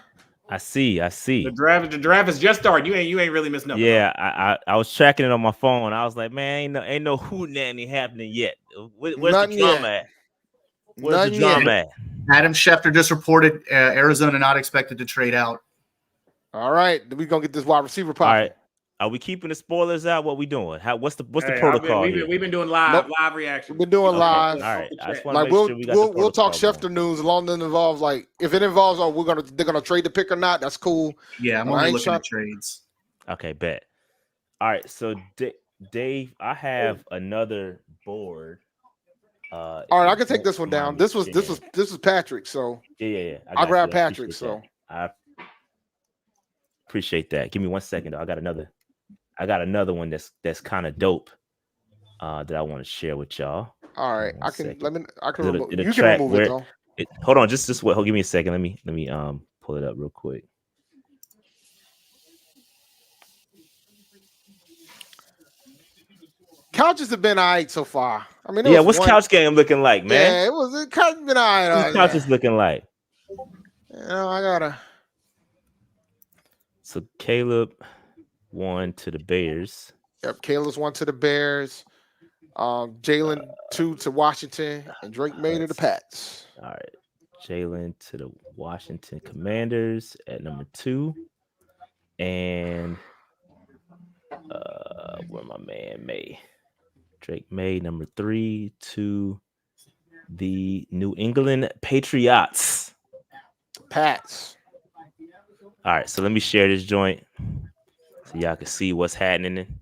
I see. The draft is just started. You ain't really missed nothing. Yeah, I was tracking it on my phone. I was like, man, ain't no hootenanny happening yet. Where's the drama at? Where's the drama at? Adam Schefter just reported Arizona not expected to trade out. All right, we're gonna get this wide receiver popping. All right. Are we keeping the spoilers out? What we doing? What's the protocol here? We've been doing live reaction. We've been doing live. All right. I just want to make sure we got we'll talk Schefter news as long as it involves if it involves they're gonna trade the pick or not. That's cool. Yeah, I'm only looking at trades. Okay, bet. All right, so Dave, I have another board. All right, I can take this one down. This was Patrick. So yeah. I'll grab Patrick. So I appreciate that. Give me 1 second, though. I got another one that's kind of dope that I want to share with y'all. All right, I can remove. You can remove it though. Hold on, just wait. Give me a second. Let me pull it up real quick. Couches have been all right so far. I mean, what's couch game looking like, man? Yeah, it couch been all right. What's couch is looking like? I gotta. So Caleb won to the Bears. Yep, Caleb's won to the Bears. Jalen 2 to Washington, and Drake May to the Pats. All right, Jalen to the Washington Commanders at number 2, and where my man May, Drake May number 3 to the New England Patriots. Pats. All right, so let me share this joint so y'all can see what's happening.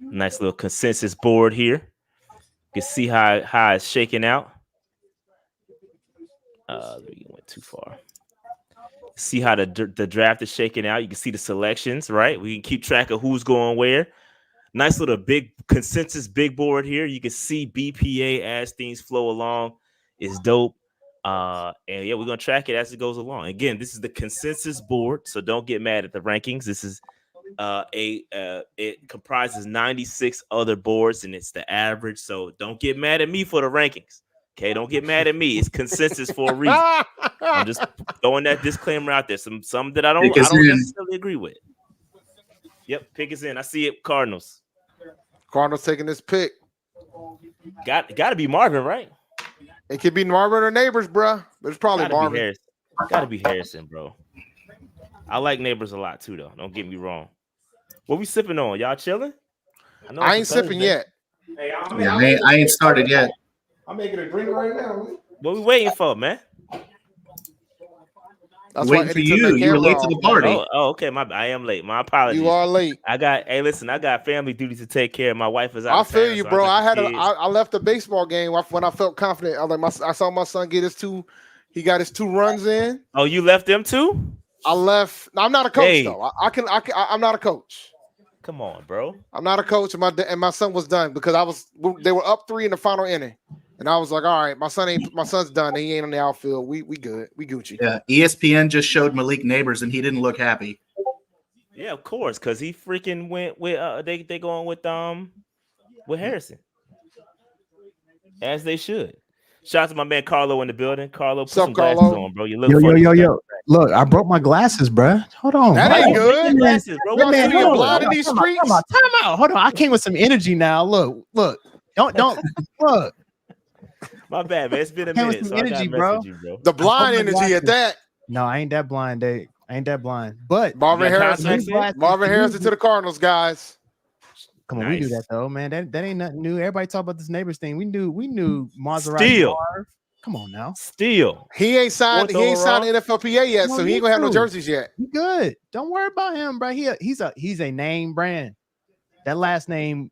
Nice little consensus board here. You can see how it's shaking out. You went too far. See how the draft is shaking out. You can see the selections, right? We can keep track of who's going where. Nice little big consensus big board here. You can see BPA as things flow along. It's dope. And yeah, we're gonna track it as it goes along. Again, this is the consensus board, so don't get mad at the rankings. This is it comprises 96 other boards, and it's the average. So don't get mad at me for the rankings. Okay, don't get mad at me. It's consensus for a reason. I'm just throwing that disclaimer out there. Some that I don't necessarily agree with. Yep, pick is in. I see it. Cardinals. Cardinals taking this pick. Got to be Marvin, right? It could be Marvin or Neighbors, bro. But it's probably Marvin. Got to be Harrison, bro. I like Neighbors a lot too, though. Don't get me wrong. What we sipping on? Y'all chilling? I ain't sipping yet. Hey, I ain't started yet. I'm making a drink right now. What we waiting for, man? That's waiting for you. You were late to the party. Oh, okay. I am late. My apologies. You are late. I got family duties to take care of. My wife is out. I feel you, bro. I left the baseball game when I felt confident. I saw my son get his two. He got his 2 runs in. Oh, you left them too? I left. I'm not a coach though. I'm not a coach. Come on, bro. I'm not a coach, and my son was done because they were up 3 in the final inning, and I was like, all right, my son's done. He ain't on the outfield. We good. We Gucci. Yeah. ESPN just showed Malik Neighbors, and he didn't look happy. Yeah, of course, because he freaking went with they going with Harrison, as they should. Shout out to my man Carlo in the building. Carlo, put some glasses on, bro. You look funny. Yo. Look, I broke my glasses, bro. Hold on. That ain't good. Glasses, bro. Man, you're blind in these streets. Time out. Hold on. I came with some energy now. Look. Don't look. My bad, man. It's been a minute. So energy, bro. The blind energy at that. No, I ain't that blind, Dave. I ain't that blind. But Marvin Harrison to the Cardinals, guys. Come on, we do that though, man. That ain't nothing new. Everybody talk about this Neighbors thing. We knew Maserati. Come on now. Still. He ain't signed the NFLPA yet, so he ain't gonna have no jerseys yet. He good. Don't worry about him, bro. He's a name brand. The last name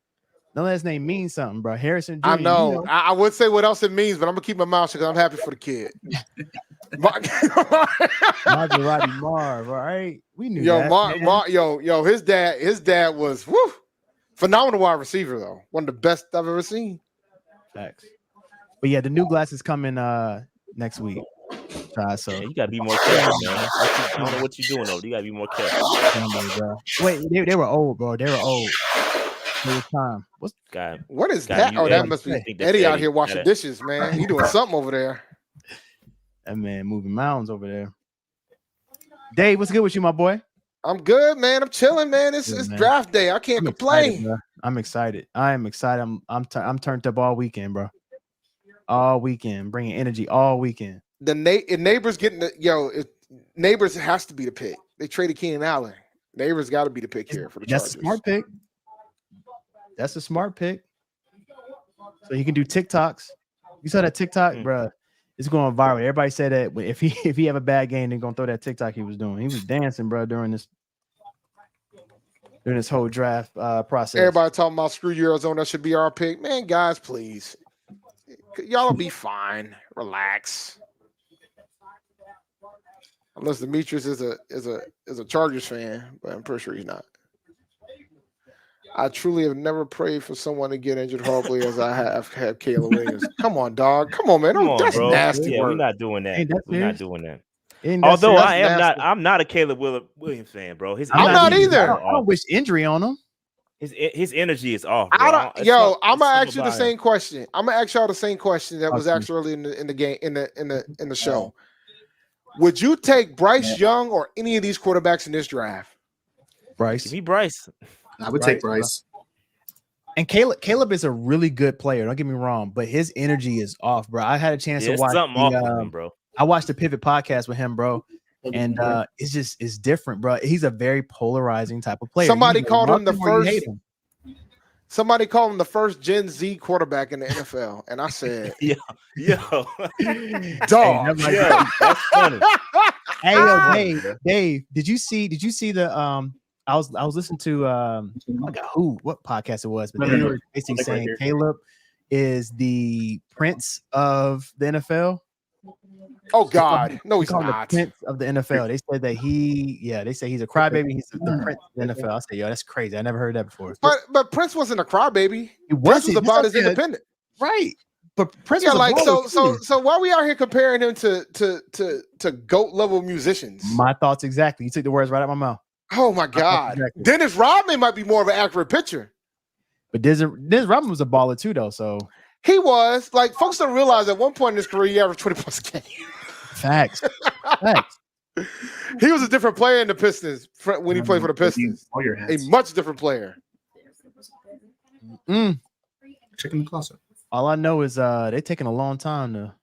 means something, bro. Harrison Jr. I know. I would say what else it means, but I'm gonna keep my mouth shut because I'm happy for the kid. Maserati Marv, all right? We knew that. His dad was phenomenal wide receiver, though. One of the best I've ever seen. Facts. But yeah, the new glasses coming next week. So you gotta be more careful, man. I don't know what you're doing though. You gotta be more careful. Wait, they were old, bro. They were old. It was time. What is that? That must be Eddie out here washing dishes, man. He doing something over there. That man moving mounds over there. Dave, what's good with you, my boy? I'm good, man. I'm chilling, man. It's draft day. I can't complain. Excited, I'm excited. I am excited. I'm turned up all weekend, bro. All weekend, bringing energy all weekend. The Neighbors getting Neighbors has to be the pick. They traded Keenan Allen. Neighbors got to be the pick here for the Chargers. That's a smart pick. That's a smart pick. So he can do TikToks. You saw that TikTok, bro? It's going viral. Everybody said that if he have a bad game, they're gonna throw that TikTok he was doing. He was dancing, bro, during this whole draft process. Everybody talking about screw you, Arizona should be our pick. Man, guys, please. Y'all will be fine. Relax. Unless Demetrius is a Chargers fan, but I'm pretty sure he's not. I truly have never prayed for someone to get injured horribly as I have had Caleb Williams. Come on, dog. Come on, man. That's bro. nasty. Yeah, we're not doing that. We're not doing that. Although I'm not a Caleb Williams fan, bro. I'm not either. I don't wish injury on him. His energy is off. Bro. I'm gonna ask you the same question. I'm gonna ask y'all the same question that was asked early in the game in the show. Would you take Bryce Young or any of these quarterbacks in this draft? Bryce. Give me Bryce. I would take Bryce. And Caleb is a really good player. Don't get me wrong, but his energy is off, bro. I had a chance to watch something off with him, bro. I watched the Pivot podcast with him, bro, and it's different, bro. He's a very polarizing type of player. Somebody called him the first. Somebody called him the first Gen Z quarterback in the NFL, and I said, "Yo, dog, that's funny." Hey, Dave, did you see the I was listening to I forgot what podcast it was, but they were basically saying Caleb is the prince of the NFL. Oh God, no, he's not. The prince of the NFL. They said that they say he's a crybaby. He's the prince of the NFL. I said, yo, that's crazy. I never heard that before. But Prince wasn't a crybaby. Prince was about as independent, right? But Prince was like so. Why are we out here comparing him to GOAT level musicians? My thoughts exactly. You took the words right out of my mouth. Oh my God. Dennis Rodman might be more of an accurate pitcher. But Dennis Rodman was a baller too, though. So he was. Like, folks don't realize at one point in his career, he averaged 20 points a game. Facts. He was a different player in the Pistons when he played for the Pistons. A much different player. Check in the closet. All I know is they're taking a long time to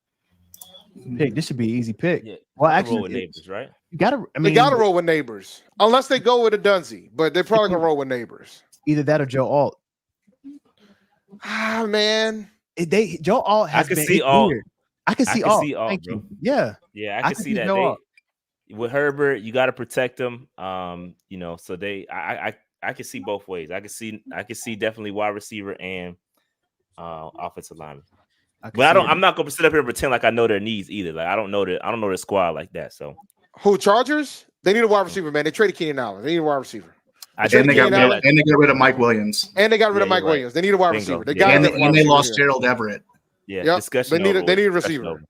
pick. This should be an easy pick. Yeah. Well, actually, roll with Neighbors, right? You gotta. I mean, they gotta roll with Neighbors, unless they go with a Dunzy. But they're probably gonna roll with Neighbors. Either that or Joe Alt. Ah, man. Joe Alt has been see Alt. I can see Alt. Thank you. Yeah. Yeah, I can see that. With Herbert, you got to protect him. You know, so I can see both ways. I can see definitely wide receiver and offensive lineman. But I'm not gonna sit up here and pretend like I know their needs either. Like I don't know their squad like that. So who Chargers? They need a wide receiver, man. They traded Keenan Allen. They need a wide receiver. And they got rid of Mike Williams. And they got rid of Mike Williams. They need a wide receiver. They got and they lost Gerald Everett. Yeah, discussion. They need a receiver.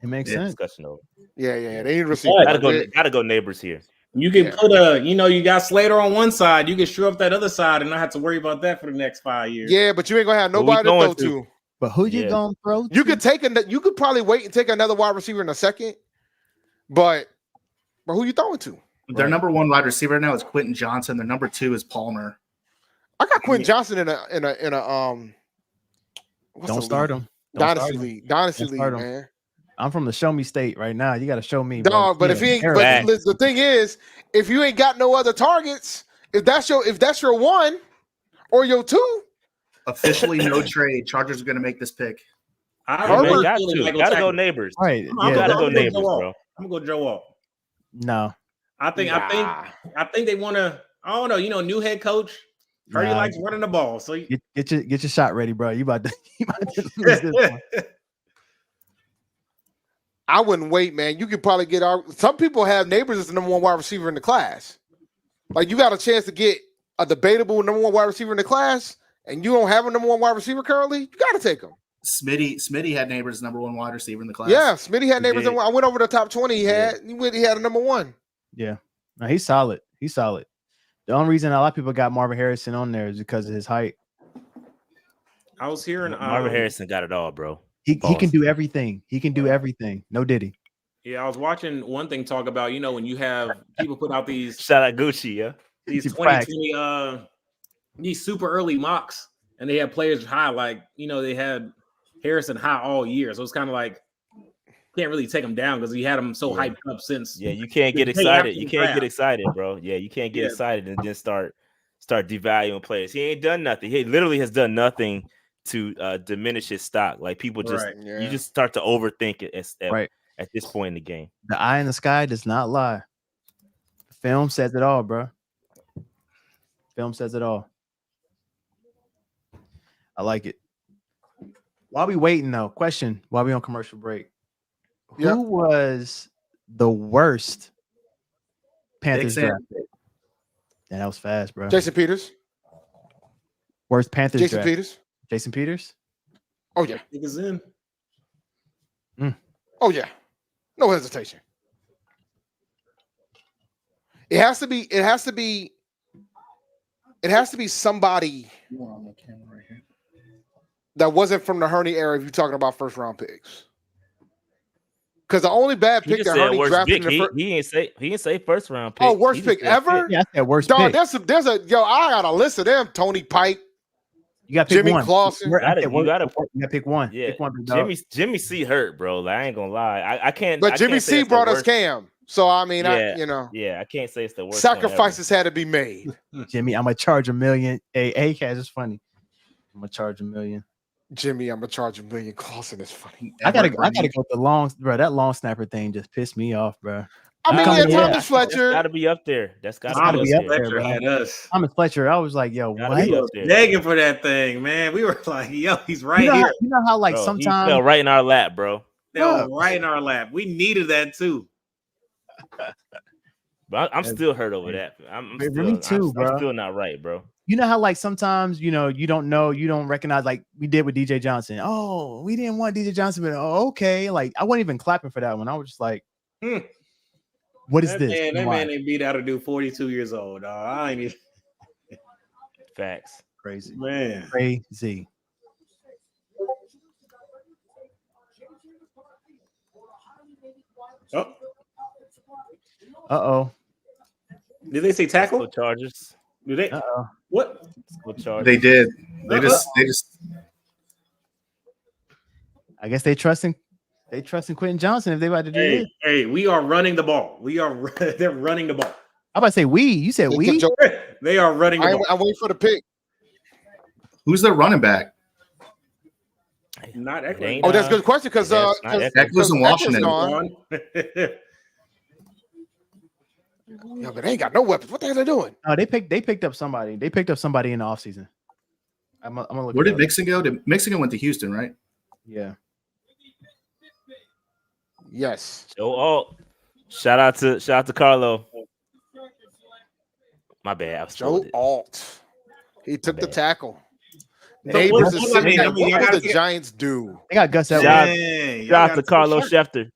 It makes sense. Discussion over. Yeah. They need a receiver. Gotta go Neighbors here. You can put you got Slater on one side. You can shore up that other side and not have to worry about that for the next 5 years. Yeah, but you ain't gonna have nobody to throw to. But who you gonna throw? You could you could probably wait and take another wide receiver in a second. But who you throwing to? Their number one wide receiver now is Quentin Johnson. Their number two is Palmer. I got Quentin Johnson in a Don't start him. Dynasty league, man. I'm from the show me state right now. You got to show me. No, but if he ain't, but the thing is, if you ain't got no other targets, if that's your one or your two, officially no trade. Chargers are going to make this pick. Gotta go Neighbors. Right, gotta go Neighbors, bro. I'm gonna go Joe Walt. No, I think they want to. I don't know. You know, new head coach. He likes running the ball. So get your shot ready, bro. You about to lose this one. I wouldn't wait, man. You could probably get some people have Neighbors as the number one wide receiver in the class. Like, you got a chance to get a debatable number one wide receiver in the class, and you don't have a number one wide receiver currently. You got to take him. Smitty had Neighbors number one wide receiver in the class. Yeah, Smitty had Neighbors. I went over the top 20. He had a number one. Yeah, no, he's solid. He's solid. The only reason a lot of people got Marvin Harrison on there is because of his height. I was hearing Marvin Harrison got it all, bro. He can do everything. He can do everything. No Diddy. Yeah, I was watching one thing talk about, when you have people put out these shout out Gucci, yeah, these 2020 these super early mocks, and they have players high, like they had Harrison high all year, so it's kind of like can't really take him down because he had him so hyped up since. Yeah, you can't get excited. You can't get excited, bro. Yeah, you can't get excited and then start devaluing players. He ain't done nothing. He literally has done nothing to diminish his stock. Like, people just you just start to overthink it at this point in the game. The eye in the sky does not lie. The film says it all, bro. Film says it all. I like it. While we waiting though, question while we on commercial break. Who was the worst Panthers draft pick? Yeah, that was fast, bro. Jason Peters. Worst Panthers Jason draft. Peters. Jason Peters? Oh yeah. Niggas in. Oh yeah. No hesitation. It has to be somebody that wasn't from the Hurney era if you're talking about first round picks. Because the only bad pick that Hurney drafted in the first, he didn't say first round pick. Oh, worst pick ever? Yeah, I said worst pick. There's I got a list of them. Tony Pike. You got to pick Jimmy one. Clausen. You got to pick one. Yeah, pick one, Jimmy C hurt, bro. Like, I ain't gonna lie. I can't. But Jimmy C brought us Cam. So I mean, I can't say it's the worst. Sacrifices had to be made. Jimmy, I'm gonna charge $1 million. Hey, Cash is funny. I'm gonna charge $1 million. Jimmy, I'm gonna charge $1 million. Clausen is funny. I gotta go with the long, bro. That long snapper thing just pissed me off, bro. I mean, Thomas Fletcher. That's gotta be up there. That's gotta be up there. Fletcher had us. Thomas Fletcher. I was like, yo, what? Begging for that thing, man. We were like, yo, he's right here. You know how, like, bro, sometimes he fell right in our lap, bro. Right in our lap. We needed that too. But I'm still hurt over that. I'm still not right, bro. You know how, like, sometimes, you don't recognize, like we did with DJ Johnson. Oh, we didn't want DJ Johnson, but okay. Like, I wasn't even clapping for that one. I was just like, What is that this? Man, that Why? man ain't beat out a dude 42 years old. I ain't even. Facts. Crazy. Man. Crazy. Oh, Uh-oh. did they say tackle? Go Chargers. Did they? Uh-oh. What? Go Chargers. They did. They just. I guess they trusting Quentin Johnson if they about to do this. Hey, we are running the ball. They're running the ball. I'm about to say we. You said we? They are running the ball. I'm waiting for the pick. Who's their running back? Not Eckler. Oh, that's a good question because Eckler's in Washington. Yeah, but they ain't got no weapons. What the hell are they doing? Oh, they picked up somebody. They picked up somebody in the offseason. I'm gonna look. Where did Mixon go? Mixon went to Houston, right? Yeah. Yes. Joe Alt. Shout out to Carlo. My bad. I was Joe told Alt. He took the tackle. So Neighbors is what sitting there. What did the get- Giants do? They got Gus Edwards. Shout out to Carlo Schefter.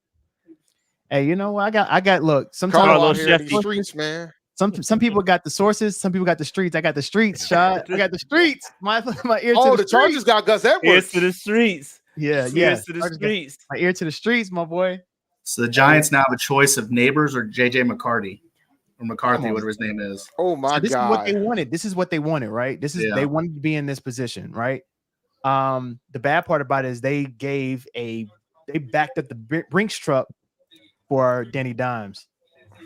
Hey, you know what? I got look, sometimes Carlo Carlos out here in these Sheffield. streets, man. some people got the sources, some people got the streets. I got the streets, shot. I got the streets. My ear Oh, to the the Chargers streets. got Gus Ears Edwards. to the streets. Yeah, Ears yeah. to the streets. My ear to the streets, my boy. So the Giants now have a choice of Neighbors or JJ McCarthy, or McCarthy, whatever his name is. Oh my So this is what they God. wanted. This is what they wanted, right? This is Yeah. they wanted to be in this position, right? The bad part about it is they backed up the Brinks truck for Danny Dimes.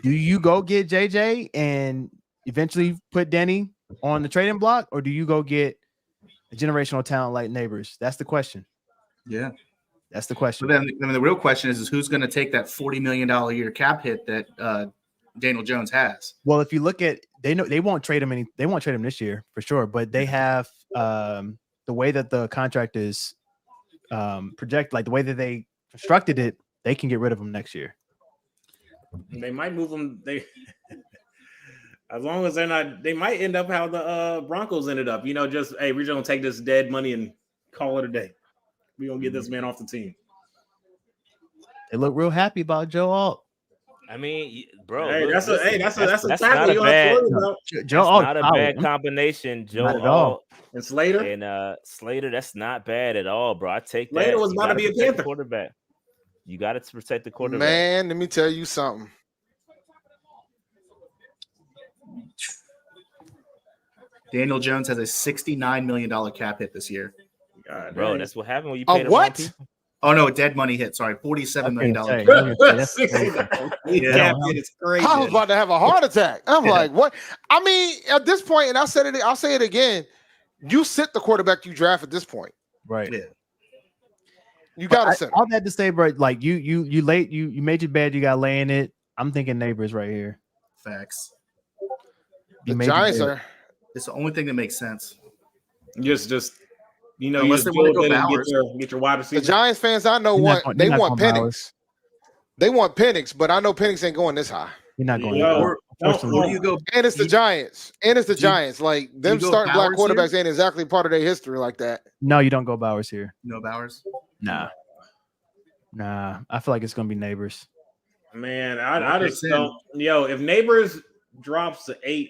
Do you go get JJ and eventually put Danny on the trading block, or do you go get a generational talent like Neighbors? That's the question. Yeah. That's the question. But then the real question is who's going to take that $40 million a year cap hit that Daniel Jones has? Well, if you look at, they know they won't trade him this year for sure, but they have the way that the contract is projected, like the way that they constructed it, they can get rid of him next year. They might move them. As long as they're not, they might end up how the Broncos ended up. Just hey, we're just gonna take this dead money and call it a day. We're gonna get this man off the team. They look real happy about Joe Alt. I mean, bro. Hey, look, that's a that's tackle. not You a don't have bad. to worry about. Joe That's Alt, not a bad combination. Joe Not at all. Alt And Slater. and Slater. That's not bad at all, bro. I take that. Slater was You about to gotta be a protect the Panther. quarterback. You got to protect the quarterback. Man, let me tell you something. Daniel Jones has a $69 million cap hit this year. God, Bro, dang. that's what happened when you A pay the wrong what? people. Oh, no, dead money hit. Sorry, $47 million. That's crazy. Yeah, it's crazy. I was about to have a heart attack. I'm like, what? I mean, at this point, and I'll say it again. You sit the quarterback you draft at this point. Right. Yeah. You gotta sit. All that to say, bro, like you made your bed, you got to lay in it. I'm thinking Neighbors right here. Facts. The made your Giants bed. are. It's the only thing that makes sense. Just you Unless just they wanna deal with go it and Bowers. get your wide The receiver. Giants fans I know They're not want going- they they're not want going Penix. Bowers. They want Penix, but I know Penix ain't going this high. You're not going. Yo, there. Unfortunately. Where do you go? And it's the Giants. Like them go starting black Bowers here? quarterbacks ain't exactly part of their history like that. No, you don't go Bowers here. No Bowers. Nah. I feel like it's gonna be Neighbors. Man, I Okay, just Sam. don't. Yo, if Neighbors drops to 8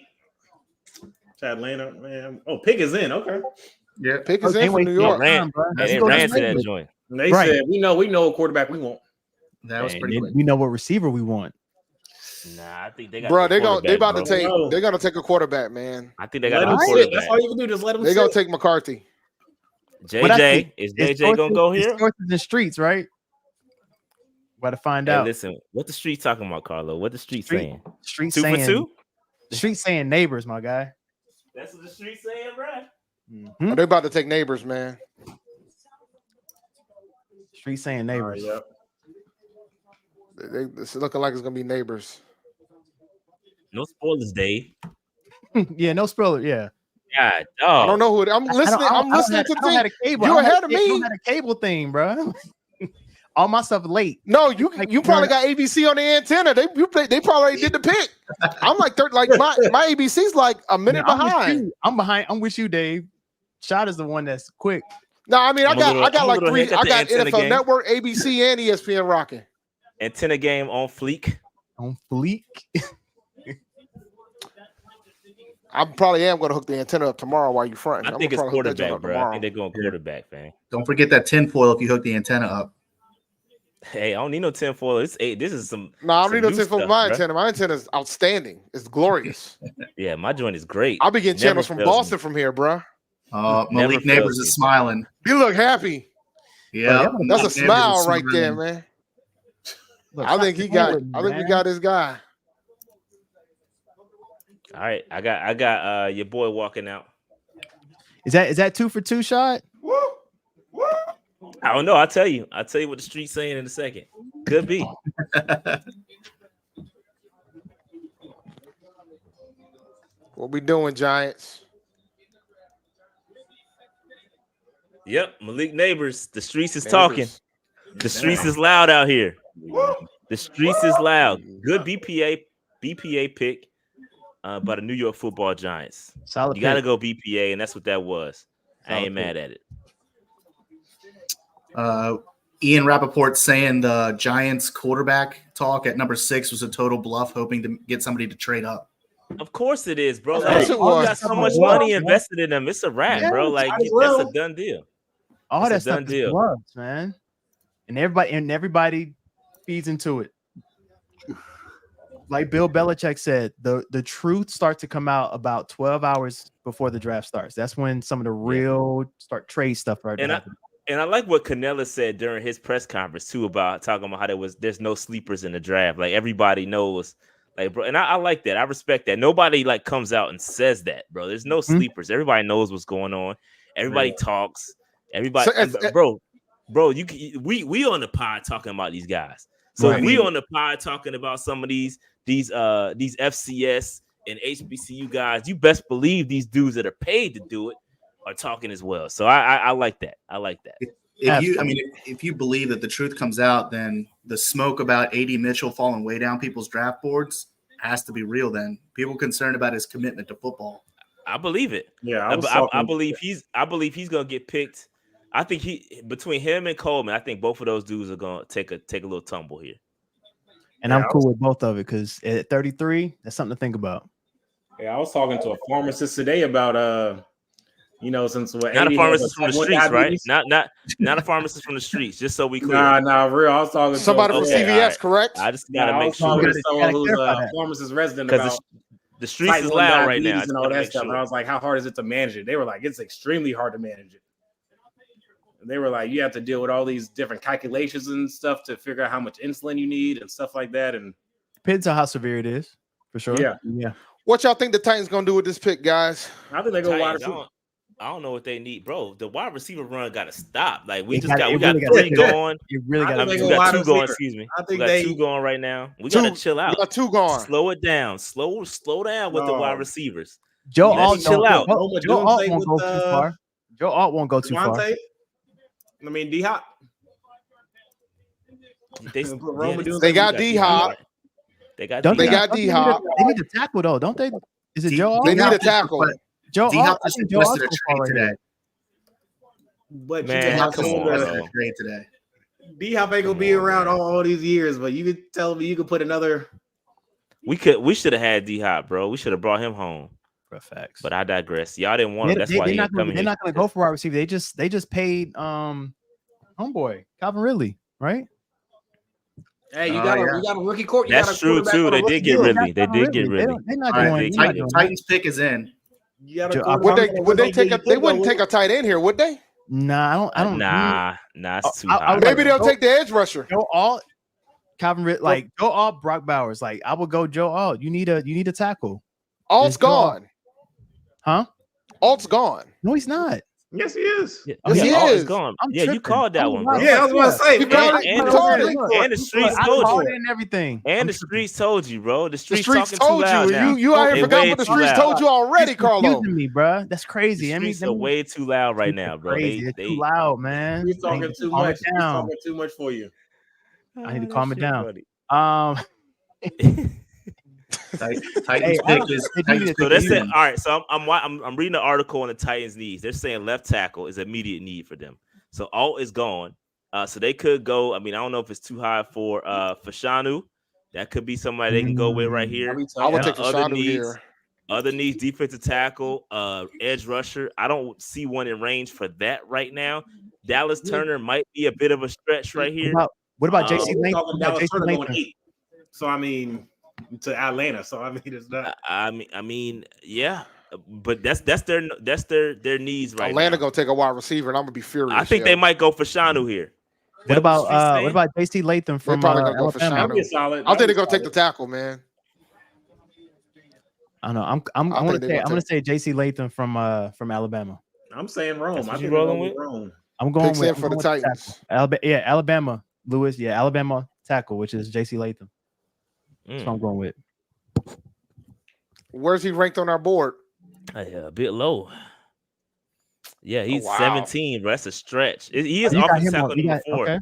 to Atlanta, man. Oh, Pick is in. Okay. Yeah. Pick is Can't in from wait New till York. ran. bro. And Let's they go ran this to that way. joint. And they Right. said we know a quarterback we want. That was Man, pretty quick. We know what receiver we want. Nah, I think they got. Bro, the they quarterback, about to bro. take Bro. they're gonna take a quarterback, man. I think they got Let a him good sit. quarterback. That's all you can do. Just let him They're sit. gonna take McCarthy. What I JJ think is It's JJ gonna go sources- here? it's sources in the streets, right? About to find Hey, out. listen, what the street talking about, Carlo? What the street Street- saying? Street 2 saying for 2? the street saying Neighbors, my guy. That's what the street saying, bro. Mhm. They're about to take Neighbors, man. Street saying Neighbors. Yep. It's looking like it's gonna be Neighbors. No spoilers, Dave. Yeah, no spoiler. Yeah, God, I don't dog. know who it, I'm listening. I'm listening to I don't have things. a cable. You I don't ahead have- of I don't me. have a cable thing, bro. All my stuff late. No, you Like, probably got ABC on the antenna. They probably did the pick. I'm like my ABC's like a minute Man, behind. I'm behind. I'm with you, Dave. Shot is the one that's quick. No, I mean I I'm a got little- I got I'm a like little three. hip at I the got antenna NFL game. Network, ABC, and ESPN rocking. Antenna game on fleek. on fleek. I probably am going to hook the antenna up tomorrow while you're fronting. I think it's quarterback, bro. I think they're going quarterback, man. Don't forget that tinfoil if you hook the antenna up. Hey, I don't need no tinfoil. This is some. No, I don't need no tinfoil for my bro. antenna. My antenna is outstanding. It's glorious. Yeah, my joint is great. I'll be getting channels from Boston from here, bro. Malik Neighbors is smiling. You look happy. Yeah, that's a smile right there, man. Look, I think we got this guy. All right, I got your boy walking out. Is that 2 for 2 shot? I don't know. I'll tell you what the street's saying in a second. Could be. What we doing, Giants? Yep, Malik Neighbors. The streets is talking. The streets is loud out here. The streets is loud. Good BPA pick by the New York Football Giants. Solid. You got to go BPA, and that's what that was. I ain't mad at it. Ian Rappaport saying the Giants quarterback talk at number 6 was a total bluff, hoping to get somebody to trade up. Of course it is, bro. Like, you got so much money invested in them. It's a wrap, bro. Like that's a done deal. All that stuff is bluffs, man. And everybody feeds into it. Like Bill Belichick said, the truth starts to come out about 12 hours before the draft starts. That's when some of the real trade stuff right now. And I like what Canella said during his press conference too about talking about how there's no sleepers in the draft. Like everybody knows, like bro, and I like that. I respect that. Nobody like comes out and says that, bro. There's no sleepers. Everybody knows what's going on. Everybody talks. Everybody, bro. We on the pod talking about these guys. So if we on the pod talking about some of these FCS and HBCU guys, you best believe these dudes that are paid to do it are talking as well. So I like that. I like that. If you believe that the truth comes out, then the smoke about A.D. Mitchell falling way down people's draft boards has to be real. Then people concerned about his commitment to football. I believe it. Yeah, I believe he's gonna get picked. I think between him and Coleman, I think both of those dudes are gonna take a little tumble here. And I'm cool with both of it because at 33, that's something to think about. Yeah, I was talking to a pharmacist today about since not a pharmacist from the streets, right? Not a pharmacist from the streets. Just so we clear. Nah, real. I was talking to somebody from CVS, right. Correct? I just gotta make sure. I was talking to someone who's a pharmacist resident about the streets is loud right now and all that stuff. And I was like, how hard is it to manage it? They were like, it's extremely hard to manage it. And they were like, you have to deal with all these different calculations and stuff to figure out how much insulin you need and stuff like that. And depends on how severe it is, for sure. Yeah. What y'all think the Titans gonna do with this pick, guys? I think they go wide receiver. I don't know what they need, bro. The wide receiver run got to stop. Like we got 3 going. You really got. We got 2 going. Excuse me. We got 2 going right now. We got to chill out. We got 2 going. Slow it down. Slow down with the wide receivers. Joe Alt chill out. Joe Alt won't go too far. Joe Alt won't go too far. I mean, D-Hop. They got D-Hop. They got D-Hop. They need to tackle though, don't they? Is it Joe Alt? They need a tackle. Joe D-Hop just requested a trade today. But man, come on, trade today. D-Hop ain't gonna be around all these years, but you could tell me you could put another. We should have had D-Hop, bro. We should have brought him home. For facts. But I digress. Y'all didn't want him. That's why they're not gonna go for wide receiver. They just paid homeboy Calvin Ridley, right? Hey, you got a rookie court. That's true too. They did get Ridley. They did get Ridley. They're not going. Titans pick is in. Would they take they wouldn't take a tight end here, would they? Nah, I don't. Nah, it's too high. Maybe they'll take the edge rusher. Joe Alt, Calvin Ridley, like Joe Alt, Brock Bowers. Like I would go Joe Alt. You need a tackle. Alt's gone. Huh? Alt's gone. No, he's not. Yes, he is. Yes, he is. Gone. I'm Yeah, you called that one, bro. Yeah, I was about to say. And the streets told you. And everything. And the streets told you, bro. The streets told you. You already forgot what the streets told you already, Carlo. Me, bro. That's crazy. The streets are way too loud right now, bro. They too loud, man. You're talking too much. You're talking too much for you. I need to calm it down. Titans pick is. So that's it. All right. So I'm reading the article on the Titans' needs. They're saying left tackle is immediate need for them. So Alt is gone. So they could go. I mean, I don't know if it's too high for Fashanu. That could be somebody they can go with right here. I would take Fashanu here. Other needs, defensive tackle, edge rusher. I don't see one in range for that right now. Dallas Turner might be a bit of a stretch right here. What about JC Latham? Dallas Turner going 8. So I mean, to Atlanta. So I mean, it's not. I mean, yeah, but that's their needs right Atlanta now. gonna take a wide receiver, and I'm gonna be furious. I think they might go for Shanu here. What about JC Latham from Alabama? I think they're gonna take the tackle, man. I don't know. I'm gonna say JC Latham from Alabama. I'm saying Rome. You rolling with Rome. I'm going with for the Titans. Alabama. Lewis, Alabama tackle, which is JC Latham. That's what I'm going with. Where's he ranked on our board? A bit low. Yeah, he's 17, bro. That's a stretch. He is offensive tackle number 4.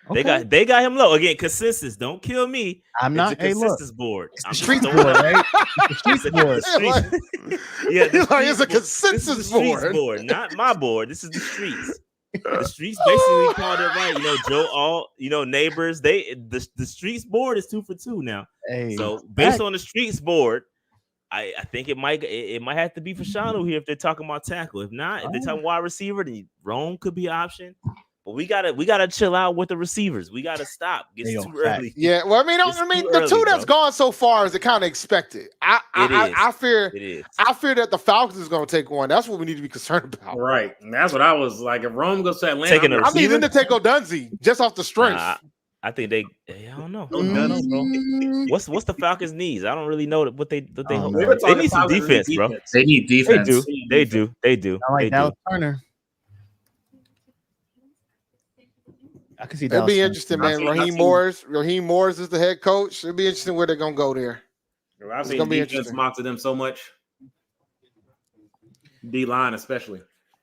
Okay. They got him low. Again, consensus. Don't kill me. I'm not a consensus board. It's the streets board, right? It's the streets board. Yeah, it's a consensus board. Not my board. This is the streets. The streets basically called it right. Joe Alt, neighbors. The streets board is 2 for 2 now. Hey, so based on the streets board, I think it might have to be for Fashanu here if they're talking about tackle. If not, if they're talking wide receiver, then Rome could be an option. But we gotta chill out with the receivers. We gotta stop. It's too early. Yeah, well, I mean, the two that's gone so far is kind of expected. I fear that the Falcons is gonna take one. That's what we need to be concerned about. Right, and that's what I was like. If Rome goes to Atlanta, I mean, then to take Odunze just off the strength. I think I don't know. What's the Falcons' needs? I don't really know what they hope. They need some defense, bro. They need defense. They do. I like Dallas Turner. I can see It'll be interesting, man. Raheem Morris is the head coach. It'll be interesting where they're gonna go there. I've seen defense mock to them so much. D-line especially.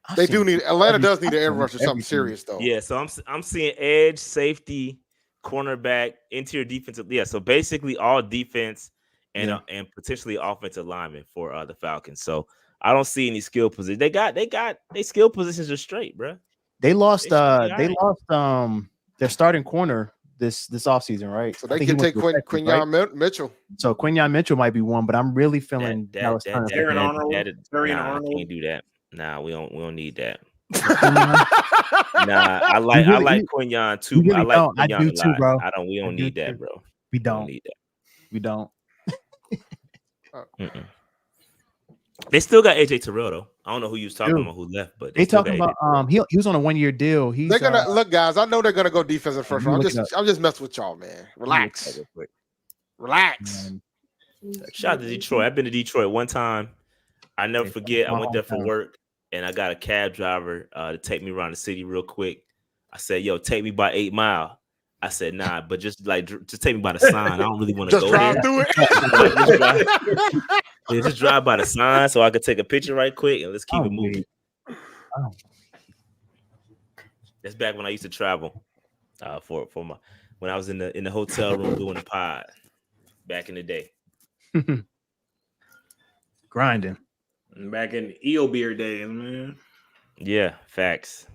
Atlanta does need an edge rusher, something serious though. Yeah, so I'm seeing edge, safety, cornerback, interior defensive. Yeah, so basically all defense and potentially offensive linemen for the Falcons. So I don't see any skill positions. They got their skill positions are straight, bro. They lost their starting corner this offseason, right? So they can take Quinyon Mitchell. So Quinyon Mitchell might be one, but I'm really feeling Dallas Turner. Darren Arnold. Can't do that. Nah, we don't need that. I like Quinyon too. Really I like Quinyon I do too, bro. We don't need that, bro. We don't need that. We don't. They still got AJ Terrell though. I don't know who you was talking about, who left, but they talking about he was on a 1-year deal. They're gonna look, guys. I know they're gonna go defensive first round. I'm just messing with y'all, man. Relax. Shout out to Detroit. I've been to Detroit one time. I never forget. I went there for work, and I got a cab driver to take me around the city real quick. I said, "Yo, take me by 8 Mile." I said, "Nah, but just take me by the sign. I don't really want to go drive there. Through it. Just drive by the sign so I could take a picture right quick and let's keep it moving." That's back when I used to travel for when I was in the hotel room doing the pod back in the day. Grinding. Back in EO beer days, man. Yeah, facts.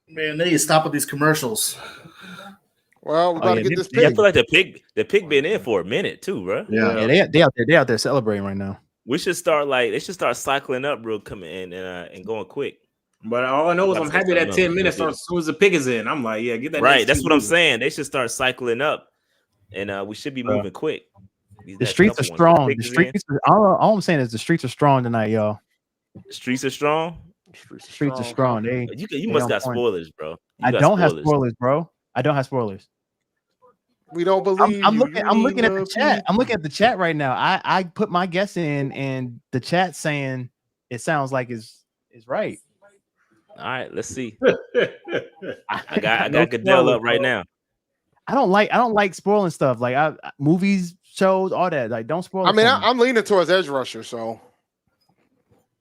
Man, they need to stop with these commercials. Well, we gotta get this pig. I feel like the pig been in for a minute too, bro. Yeah, they out there celebrating right now. We should start they should start cycling up real coming in and going quick. But all I know is I'm happy that 10 minutes starts as soon as the pig is in. I'm like, yeah, get that. Right, that's what I'm saying. They should start cycling up, and we should be moving quick. The streets are strong. The streets. All I'm saying is the streets are strong tonight, y'all. The streets are strong. Streets are strong. You must got spoilers, bro. I don't have spoilers, bro. I don't have spoilers. We don't believe. I'm looking at the chat. I'm looking at the chat right now. I put my guess in, and the chat saying it sounds like is right. All right, let's see. I got Goodell up right now. I don't like spoiling stuff like movies, shows, all that. Like, don't spoil. I mean, I'm leaning towards edge rusher. So,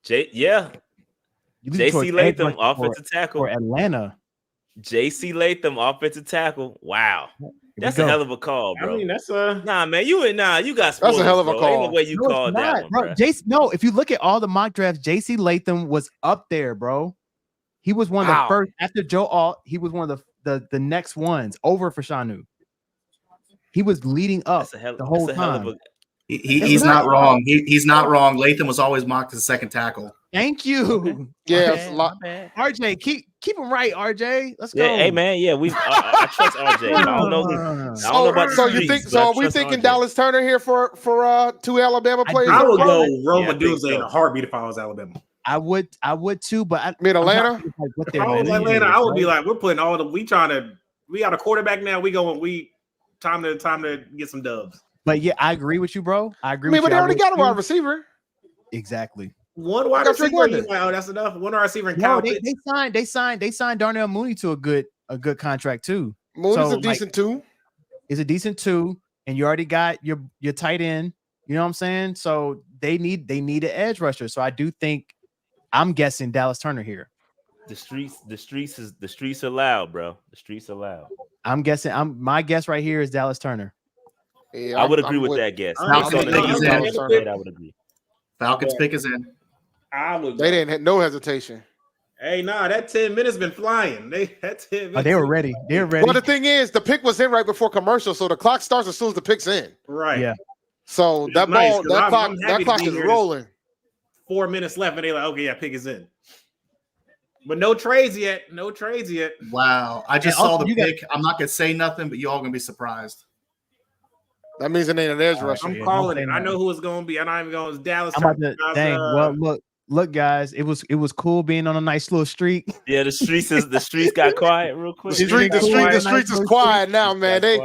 JC Latham, offensive tackle for Atlanta. JC Latham, offensive tackle. Wow, that's a hell of a call, bro. I mean, that's man. You got spoilers, that's a hell of a call. Ain't no way you called that one, bro. No, if you look at all the mock drafts, JC Latham was up there, bro. He was one of the first after Joe Alt. He was one of the next ones over for Fashanu. He was leading up the whole time. He's not wrong. He's not wrong. Latham was always mocked as a second tackle. Thank you. Yeah, it's a lot. RJ, keep him right, RJ. Let's go. Yeah, hey man, yeah, I trust RJ. I don't know about the So streets, you think? but So I are we trust thinking RJ. Dallas Turner here for 2 Alabama players? I would go Rome Yeah, I think Odunze in so. a heartbeat if I was Alabama. I would too, but I Mid Atlanta. If I was Atlanta, I would be like, we're putting all the we got a quarterback now. We time to get some dubs. But yeah, I agree with you, bro. I agree. I mean, with but you. they already got a would wide too. receiver. Exactly. One wide Got Drake receiver. London. He's like, oh, that's enough. One wide receiver. And No, Kyle Pitts. they signed Darnell Mooney to a good contract too. Mooney's So, a decent two. It's a decent 2, and you already got your tight end. You know what I'm saying? So they need an edge rusher. So I do think I'm guessing Dallas Turner here. The streets are loud, bro. The streets are loud. I'm guessing. My guess right here is Dallas Turner. Yeah, I would agree with that guess. Falcons pick is in. I would agree. Falcons pick is in. I would. They didn't have no hesitation. Hey, nah, that 10 minutes been flying. That 10 minutes. Oh, they were ready. They're ready. Well, the thing is, the pick was in right before commercial, so the clock starts as soon as the pick's in. Right. Yeah. So Which that is nice, ball, 'cause that I'm clock happy to be is here. rolling. 4 minutes left, and they're like, okay, yeah, pick is in. But no trades yet. Wow. I just And saw also, the you got- pick. I'm not going to say nothing, but you all going to be surprised. That means it ain't an edge rusher. I'm Yeah, calling don't it. say I know who it's going to be. I'm not even going. It's Dallas. I'm about to, Turner. dang. Well, look, guys. It was cool being on a nice little streak. Yeah, the streets got quiet real quick. The streets is quiet now, man. They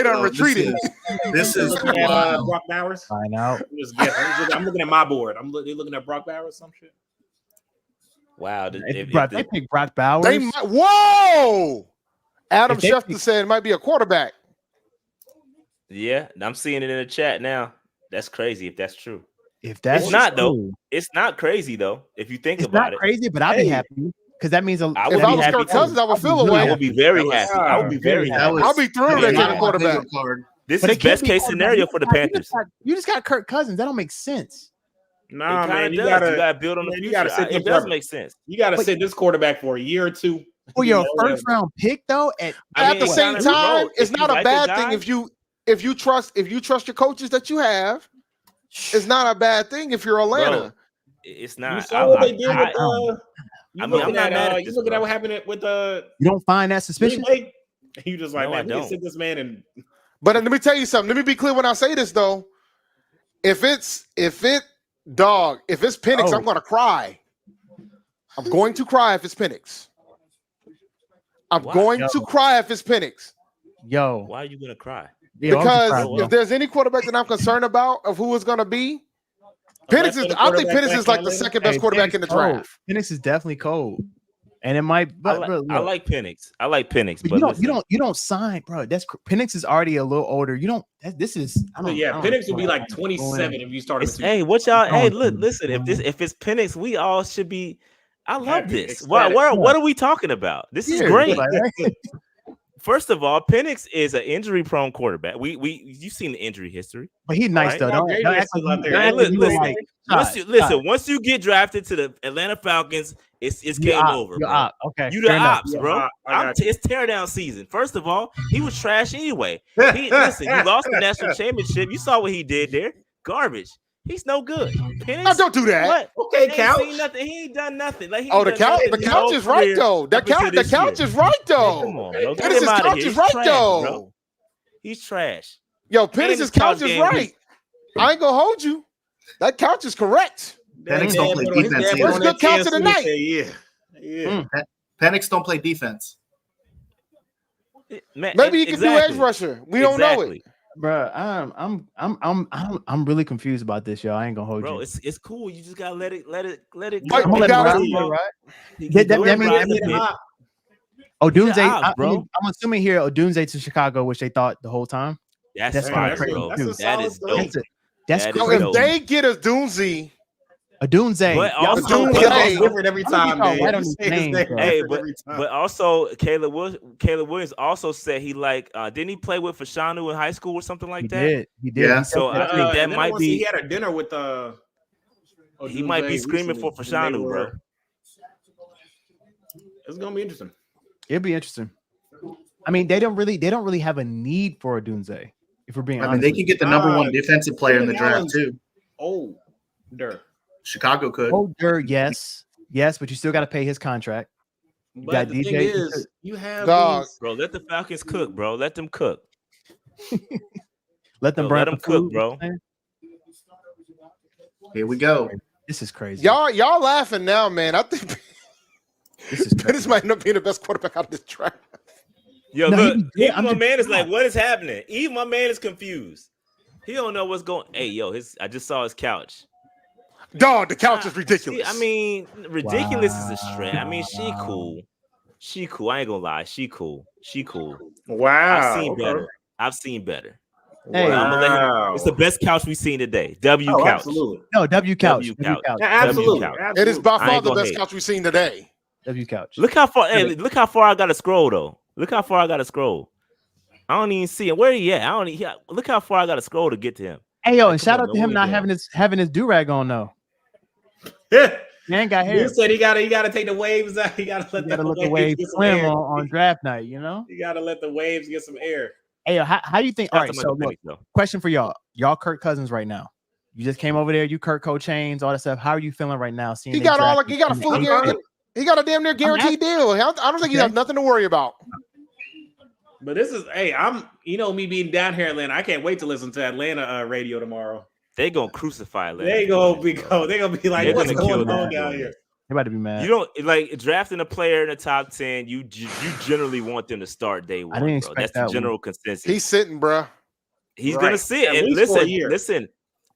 done Oh, retreated. This is Looking at wild. Brock Bowers. Find out. I'm looking at my board. They're looking at Brock Bowers. Some shit. Wow. They picked Brock Bowers. They might, whoa! Adam If they Schefter pick- said it might be a quarterback. Yeah, I'm seeing it in the chat now. That's crazy if that's true. If that's It's not, though. true, It's not crazy though. If you think it's about not it, crazy, but I'll be Hey. happy because that means I would If be I was happy Kirk too. Cousins, I would feel I away. would be very happy. I would be very That happy. was- I'll be thrilled Yeah, they get a my quarterback. favorite card. This But is it can't best be case quarterback. scenario for the Panthers. You just got Kirk Cousins. That don't make sense. Nah, It man, kinda you does. gotta You gotta build on the man, you future. gotta sit It there does forever. make sense. You got to But- sit this quarterback for a year or two. For your You know, first round pick, though, I At mean, the same kinda time, wrote, it's if not you a like bad guy, thing if you trust your coaches that you have. It's not a bad thing if you're Atlanta. Bro, it's You not. saw what they did I- with I- you I'm looking not at mad at you this, looking at bro. what happened with you don't find that Green suspicious. Bay. You just like, No, man, I we can don't. sit this man and But let me tell you something. Let me be clear when I say this though. If it's Penix, Oh. I'm gonna cry. I'm going to cry if it's Penix. I'm Why? going to cry if it's Penix. Yo, Why are you gonna cry? yeah, I'm Because surprised, bro. if there's any quarterback that I'm concerned about of who it's gonna be, Penix is. I think Penix is like the second best Hey, quarterback Penix in the cold. draft. Penix is definitely cold, and it might. But I like Penix. I like Penix, But but you don't sign, bro. Penix is already a little older. You don't. This is. I don't, yeah, I don't Penix would be know. like 27 if you started. Hey, what y'all? Hey, Oh, look, listen. If it's Penix, we all should be. I love Happy, this. ecstatic. What are we talking about? This is Yeah, great. like, First of all, Penix is an injury-prone quarterback. You've seen the injury history. but he's nice Right. though. Don't Gabe act is still like out there. don't act Hey, like you listen, like, Once you get drafted to the Atlanta Falcons, it's you game op, over. you bro. op. Okay, You the fair enough. ops, Yeah, bro. I got you. It's tear down season. First of all, he was trash anyway. Listen, you lost the national championship. You saw what he did there. Garbage. He's no good. Penix, No, don't do that. what? Okay, He ain't couch. seen nothing. He ain't done nothing. Like, he Oh, ain't the done couch. nothing The his couch whole is right career though. The up until couch. The this couch year. is right Come though. on, bro. Get Penix's him out of couch here. is He's right trash, though. bro. He's trash. Yo, And Penix's his couch couch is game right. I ain't gonna hold you. That couch is correct. Penix don't play defense either. What's good couch of the night? Yeah. Penix don't play defense. Man, Maybe he can do edge exactly. rusher. We don't know it. Bro, I'm really confused about this, y'all. I ain't gonna hold Bro, you. it's cool. You just gotta let it go. But I'm you gonna let it gotta- ride, He right? can That do it means- right that means- a bit. Odunze, He's ops, bro. I'm assuming here Odunze to Chicago, which they thought the whole time. That's kinda fire, crazy, bro. too. That is dope. That's That is So crazy. if they get a Doozy, Odunze, But y'all also- know- Odunze- It's different every I'm gonna time, get y'all Dave. right on You these say his names, name bro. Hey, different every time. but also Caleb Williams also said he didn't he play with Fashanu in high school or something like he that? did. He did. Yeah. He So said I think that and then might once he be had a dinner with he might be Odunze screaming for recently, and they Fashanu, bro. were- It's gonna be interesting. it'd be interesting. I mean, they don't really have a need for Odunze. If we're being I mean, honest, they can get the number one defensive player in the draft too. Older. Chicago could. older, yes, but you still got to pay his contract. But got the DJ. thing is, you have Dog. these. Bro, let the Falcons cook, bro. Let them cook. Let them Yo, burn let the them cook, food, bro. man. Here we go. This is crazy. Y'all laughing now, man. I think This is Penix might end up being the best quarterback out of this draft. Yo, No, look, he- even I'm my just- man is like, what is happening? Even my man is confused. He don't know what's going. Hey, yo, I just saw his couch. Dog, the couch is ridiculous. I mean, ridiculous is a Wow. stretch. I mean, she cool. She cool. I ain't gonna lie. She cool. She cool. Wow. I've seen better. I've seen better. Hey, But I'm gonna let him. Wow. It's the best couch we've seen today. W Oh, couch. absolutely. No, W couch. W W couch. couch. Yeah, absolutely. couch. it is by I far ain't the gonna best hate. couch we've seen today. W couch. Look how far. Hey, look how far I gotta scroll though. Look how far I gotta scroll. I don't even see him. Where he at? I don't. Look how far I gotta scroll to get to him. Hey yo, Like, and come shout on, out to man, him what not we doing? having his do rag on though. Yeah. Man got hair. You said he gotta take the waves out. He gotta let You gotta the let the waves waves get some swim air. on draft night. You know. You gotta let the waves get some air. Hey yo, how do you think? Shout All out right, to so Michael look, Penix, though. question for y'all. Y'all Kirk Cousins right now. You just came over there. You Kirk Cochains, all that stuff. How are you feeling right now? Seeing He they got all drafted he got a in the full eighth guarantee. pick? He got a damn near guaranteed deal. I don't think he Okay. has nothing to worry about. But this is, hey, me being down here in Atlanta. I can't wait to listen to Atlanta radio tomorrow. They gonna crucify Atlanta. They gonna be like, They're what's gonna kill going on them. down here? They about to be mad. You don't like drafting a player in the top 10. You generally want them to start day one. didn't Bro. expect That's that the general consensus. He's sitting, bruh. He's Right. gonna sit. At And least for a year. listen.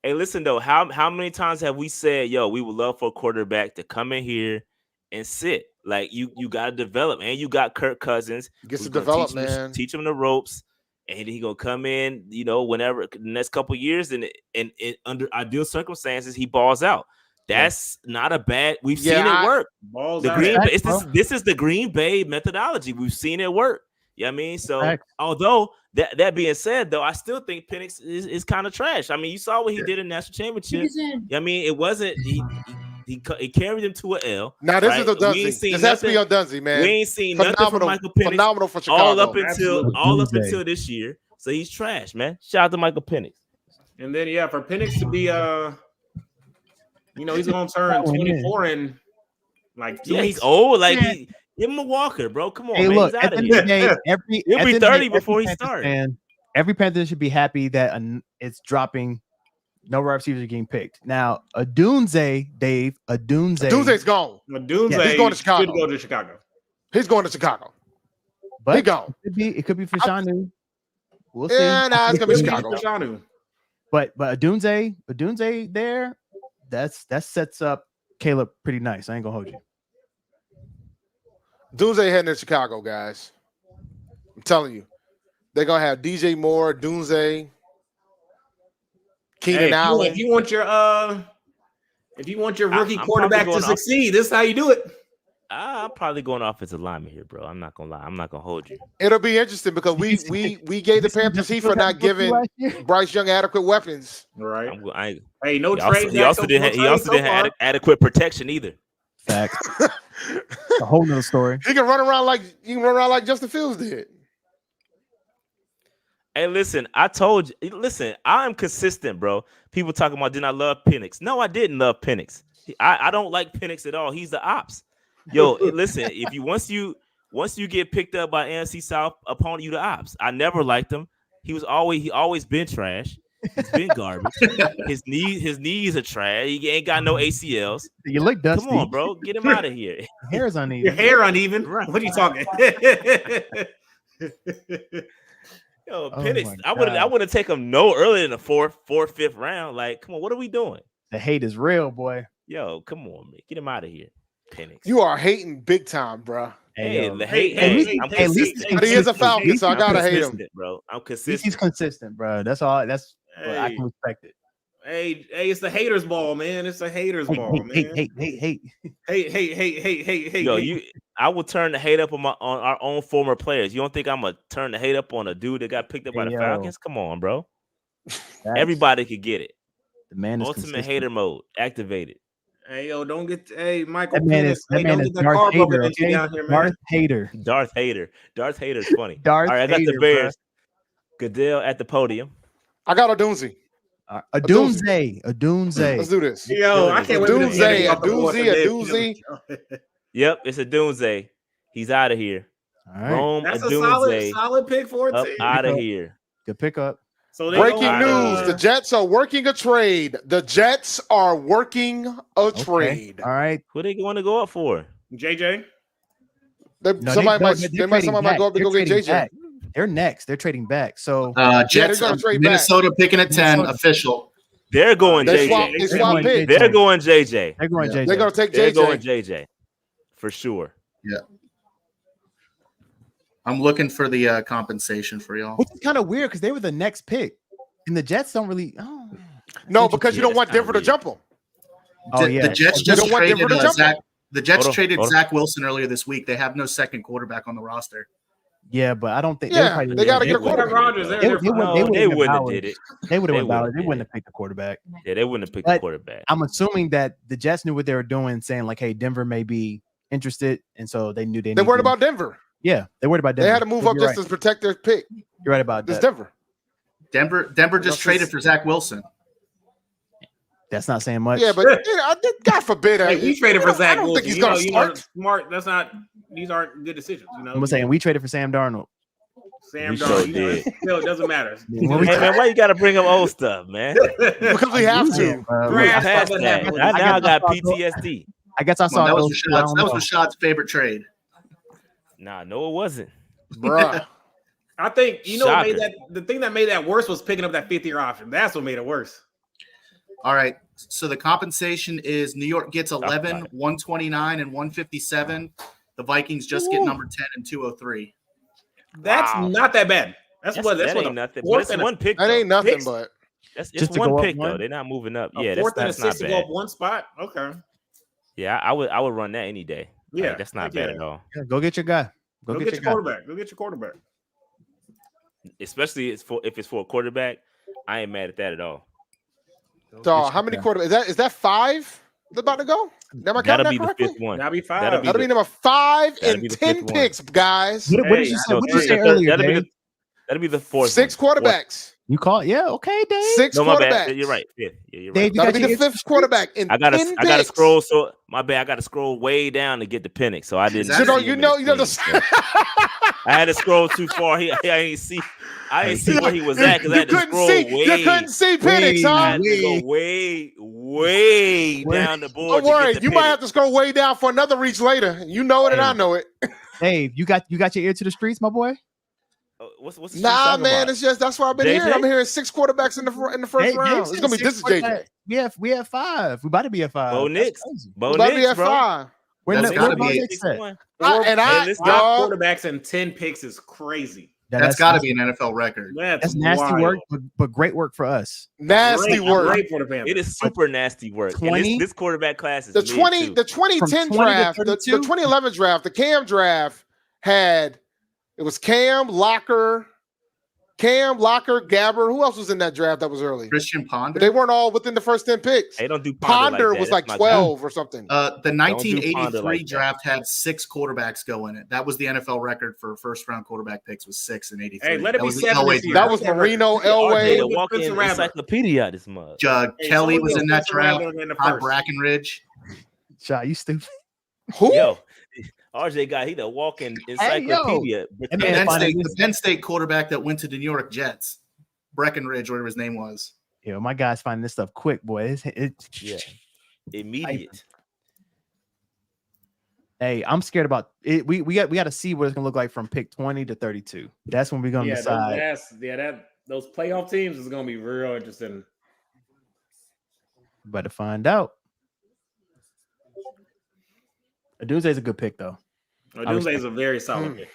Hey, listen though. How many times have we said, "Yo, we would love for a quarterback to come in here and sit"? Like you got to develop, and you got Kirk Cousins. Gets who's to gonna develop, man. Teach him the ropes, and he gonna come in. Whenever the next couple years, and under ideal circumstances, he balls out. That's not a bad. We've seen it work. Balls The out. Green Bay. bro. This is the Green Bay methodology. We've seen it work. You know what I mean? So Facts. although that being said, though, I still think Penix is kind of trash. I mean, you saw what he did in national championship. I mean, it wasn't he carried him to an L. Now this right? is the We ain't Dunsey. seen This has to be nothing- on Dunsey, man. We ain't seen nothing from Michael Penix Phenomenal for Chicago. all up Absolutely. until this year. So he's trash, man. Shout out to Michael Penix. And then for Penix to be he's gonna turn 24 in like 2 Yeah, weeks. he's old. Like give him a walker, bro. Come on, Hey, man. look, He's at out the of end of the here. day, He'll at be the end of the 30 day, before he every Panthers starts. fan- Every Panther should be happy that it's dropping. No wide receivers are getting picked. Now, Adunze, Dave, Dunze's gone. Medunze Yeah, he's going to Chicago. should go to Chicago. He's going to Chicago. but He gone. it could be for Shanu. We'll see. Yeah, nah, it's gonna be Should Chicago. for Shanu. But Adunze there, that sets up Caleb pretty nice. I ain't gonna hold you. Dunze heading to Chicago, guys. I'm telling you. They're gonna have DJ Moore, Dunze, Keenan Hey, Allen. if you want your rookie I'm quarterback probably to going off- succeed, this is how you do it. I'm probably going offensive lineman here, bro. I'm not gonna lie. I'm not gonna hold you. It'll be interesting because we gave the Panthers heat for not giving Bryce Young adequate weapons. Right. I Hey, no he also, trade. he also didn't have adequate protection either. Facts. A whole nother story. He can run around like Justin Fields did. Hey, listen, I told you. Listen, I'm consistent, bro. People talking about didn't I love Penix? No, I didn't love Penix. I don't like Penix at all. He's the ops. Yo, listen, if you once you get picked up by NFC South opponent, you the ops. I never liked him. He always been trash. He's been garbage. His knees are trash. He ain't got no ACLs. You look dusty. Come on, bro. Get him out of here. Hair is uneven. Your hair uneven. Right. What are you talking? Yo, Oh Penix, my I God. would have taken him no earlier than the fourth, fifth round. Like, come on, what are we doing? The hate is real, boy. Yo, come on, man. Get him out of here. Penix. You are hating big time, bro. Hey, yo. the hate. Hey, Hey, hey, I'm hey, consistent. But he is a Falcon, so I gotta hate him. consistent, bro. I'm He's consistent. consistent, bro. That's all. That's what I Hey, can respect it. hey, it's the haters ball, man. It's the haters ball, man. Hate. Hey. Yo, I will turn the hate up on our own former players. You don't think I'm gonna turn the hate up on a dude that got picked up by the Hey, yo. Falcons? Come on, bro. That's- Everybody could get it. The man is Ultimate consistent. hater mode activated. Hey, yo, don't get. Hey, Michael. That man Penix, is hey, don't Darth get that car bumping Hater. into you Okay, down here, man. Darth Hater. Darth Hater. Darth Hater's funny. Darth All right, I got Hater, the Bears. Goodell at the podium. I got a Doozy. A Doomsday. Let's do this. Yo, I can't wait. Doomsday, a doozy. Yep, it's a doomsday. He's out of here. All right. Rome, That's a a doomsday. solid pick for a Up team. out of here. Good pickup. So breaking news: the Jets are working a trade. The Jets are working a trade. All right. Who they going to go up for? JJ. Somebody might go up to go get JJ. Back. They're next. They're trading back. So Jets, Minnesota picking at 10, official. They're going JJ. They're going JJ. They're going JJ. They're going JJ. They're going to take JJ. They're going JJ for sure. Yeah. I'm looking for the compensation for y'all. Which is kind of weird because they were the next pick, and the Jets don't really. Oh. No, because you don't want Denver to jump them. Oh yeah. The Jets just traded Zach. The Jets traded hold on. Zach Wilson earlier this week. They have no second quarterback on the roster. Yeah, but I don't think. Yeah, they got to get a quarterback. Rodgers, they wouldn't have did it. They would have went. They wouldn't have picked the quarterback. Yeah, they wouldn't have picked the quarterback. I'm assuming that the Jets knew what they were doing, saying like, "Hey, Denver may be interested," and so they knew they. They worried about Denver. Yeah, they worried about Denver. They had to move up just to protect their pick. You're right about this. Denver. Denver just traded for Zach Wilson. That's not saying much. Yeah, but God forbid. Hey, we traded for Zach Wilson. I don't think he's going to start. Smart. That's not. These aren't good decisions. You know. I'm saying we traded for Sam Darnold. Sam Darnold. Still, it doesn't matter. Hey man, why you got to bring up old stuff, man? Because we have to. Past that. I got PTSD. I guess I saw that was Rashad's favorite trade. Nah, no, it wasn't. Bruh. I think what made that the thing that made that worse was picking up that 5th-year option. That's what made it worse. All right. So the compensation is New York gets 11, 129, and 157. The Vikings just get number 10 and 203. That's not that bad. That's what ain't nothing. But it's one pick. That ain't nothing, but that's just one pick though. They're not moving up. Yeah, that's not bad. To go up one spot. Okay. Yeah, I would run that any day. Yeah, like, that's not bad at all. Yeah, go get your guy. Go get your quarterback. Go get your quarterback. Especially if it's for a quarterback, I ain't mad at that at all. So how many quarterbacks? Is that 5? About to go? That'll be the 5th one. That'll be 5. That'll be number 5 and 10 picks, guys. What did you say? What did you say earlier? That'll be the 4th. 6 quarterbacks. You call it? Yeah, okay, Dave. 6 quarterbacks. You're right. Yeah, you're right. Dave, that'll be the 5th quarterback. I gotta scroll. So my bad. I gotta scroll way down to get the Penix. So I didn't. I had to scroll too far. I didn't see where he was at because I had to scroll way. You couldn't see Penix, huh? I had to go way down the board. Don't worry, you might have to scroll way down for another reach later. You know it, and I know it. Dave, you got your ear to the streets, my boy. What's nah, man. about? It's just that's why I've been hearing. I'm hearing 6 quarterbacks in the first round. It's gonna be this is JJ. We have 5. We about to be at 5. Bo Nix. Bo Nix, be at 5. Where Bo Nix at? Quarterbacks and 10 picks is crazy. That's got to be an NFL record. That's nasty work, but great work for us. Nasty work. Great for the Panthers. It is super nasty work. And this quarterback class is the 2010 draft, the 2011 draft, the Cam draft had it was Cam, Locker, Gabbard. Who else was in that draft that was early? Christian Ponder. But they weren't all within the first 10 picks. They don't do Ponder was like 12 or something. The 1983 draft had 6 quarterbacks go in it. That was the NFL record for first round quarterback picks was 6 in 83. Hey, let it be 7 this year. That was Marino, Elway. The walk-in encyclopedia this month. Kelly was in that draft. Todd Brackenridge. Shot, you stupid. Who? Yo, RJ got the walk-in encyclopedia. The Penn State quarterback that went to the New York Jets, Breckenridge, whatever his name was. Yo, my guy's finding this stuff quick, boy. Immediate. Hey, I'm scared about it. We got to see what it's gonna look like from pick 20 to 32. That's when we're gonna decide. Those playoff teams is gonna be real interesting. Better find out. Doomsday's a good pick, though. Doomsday's a very solid pick.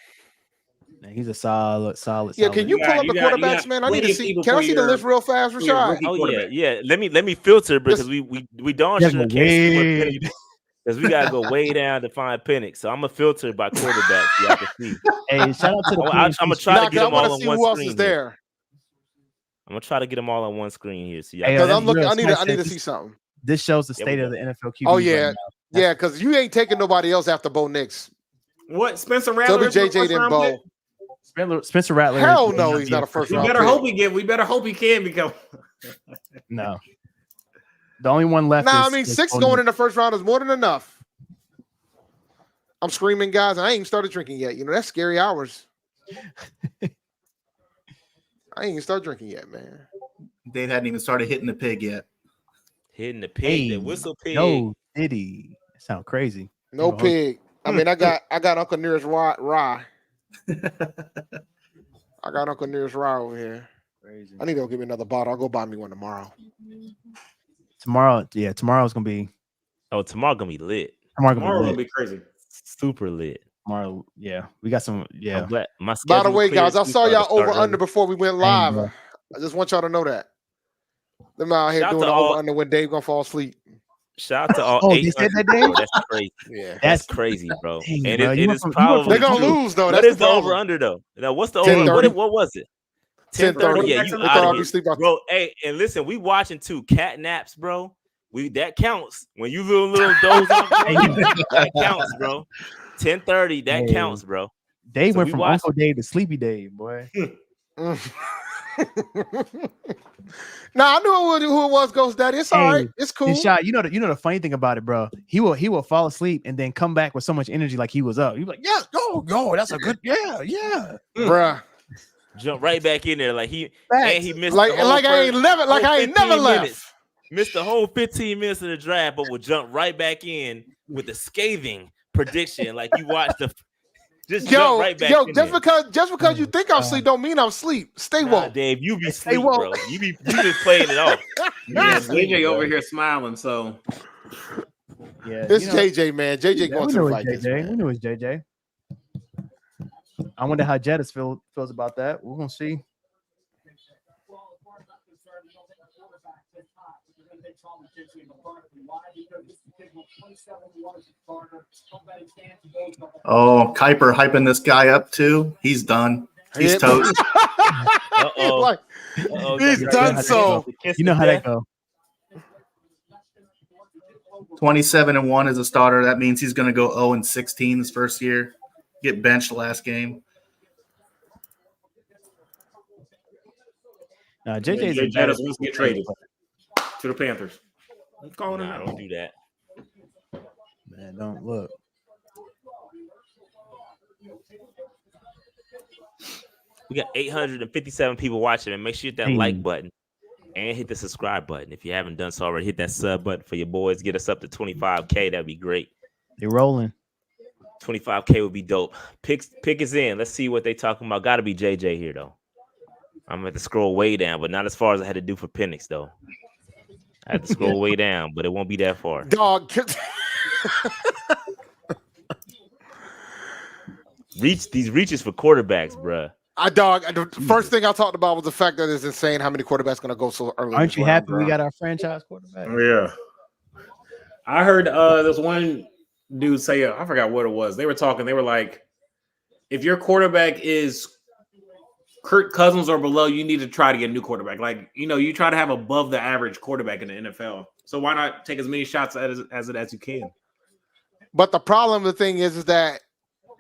Man, he's a solid. Yeah, can you pull up the quarterbacks, man? I need to see. Can I see the list real fast, Rashad? Oh yeah. Let me filter because we darn sure can't see because we gotta go way down to find Penix. So I'm gonna filter by quarterbacks. So y'all can see. Hey, shout out to the. I'm gonna try to get them all on one screen. Who else is there? I'm gonna try to get them all on one screen here. So because I'm looking, I need to see something. This shows the state of the NFL QB. Oh yeah, yeah, because you ain't taking nobody else after Bo Nix. What Spencer Rattler? So be JJ then Bo. Spencer Rattler. Hell no, he's not a first round. We better hope he can become. No. The only one left. Nah, I mean 6 going in the first round is more than enough. I'm screaming, guys. I ain't even started drinking yet. You know, that's scary hours. I ain't even started drinking yet, man. Dave hadn't even started hitting the pig yet. Hitting the pig, the whistle pig. No, did he? That sound crazy. No pig. I mean, I got Uncle Nearest rye. I got Uncle Nearest rye over here. Crazy. I need to go give me another bottle. I'll go buy me one tomorrow. Tomorrow's gonna be. Oh, tomorrow gonna be lit. Tomorrow gonna be crazy. Super lit. Tomorrow, yeah, we got some. Yeah. By the way, guys, I saw y'all over under before we went live. Dang, I just want y'all to know that. Them out here doing the over under when Dave gonna fall asleep. Shout out to all. They said that, Dave? That's crazy. Yeah, that's crazy, bro. Dang, and bro. it is probably they're gonna lose though. What is the over under though? Now, what's the over? What was it? 10:30. Yeah, you out of here, bro. Hey, and listen, we watching too. Cat naps, bro. That counts when you little doze off. That counts, bro. 10:30. That counts, bro. Dave went from Uncle Dave to Sleepy Dave, boy. Nah, I knew who it was, Ghost Daddy. It's all right. It's cool. Shot, you know the funny thing about it, bro. He will fall asleep and then come back with so much energy like he was up. He's like, yeah, go, that's a good, yeah, bruh. Jump right back in there like he missed I ain't never left. Missed the whole 15 minutes of the draft, but will jump right back in with a scathing prediction. Like you watched the jump right back in just because you think I'm asleep don't mean I'm asleep. Stay woke. Dave, you be sleep, bro. You just playing it off. Yeah, JJ over here smiling, so yeah, it's JJ, man. JJ going to the Vikings. We knew it was JJ. I wonder how Jettis feels about that. We're gonna see. Oh, Kuiper hyping this guy up too. He's done. He's toast. He's done. So you know how that go. 27-1 as a starter. That means he's going to go 0-16 this first year. Get benched last game. JJ Jettis wants to get traded to the Panthers. I'm calling him out. Don't do that. Man, don't look. We got 857 people watching, and make sure you hit that like button and hit the subscribe button. If you haven't done so already, hit that sub button for your boys. Get us up to 25K. That'd be great. They're rolling. 25K would be dope. Pick is in. Let's see what they talking about. Got to be JJ here, though. I'm going to scroll way down, but not as far as I had to do for Penix, though. I had to scroll way down, but it won't be that far. Dog. These reaches for quarterbacks, bruh. The first thing I talked about was the fact that it's insane how many quarterbacks going to go so early. Aren't you happy we got our franchise quarterback? Yeah. I heard this one dude say, I forgot what it was. They were talking. They were like, if your quarterback is Kirk Cousins or below, you need to try to get a new quarterback. Like, you try to have above the average quarterback in the NFL. So why not take as many shots as you can? But the problem, the thing is that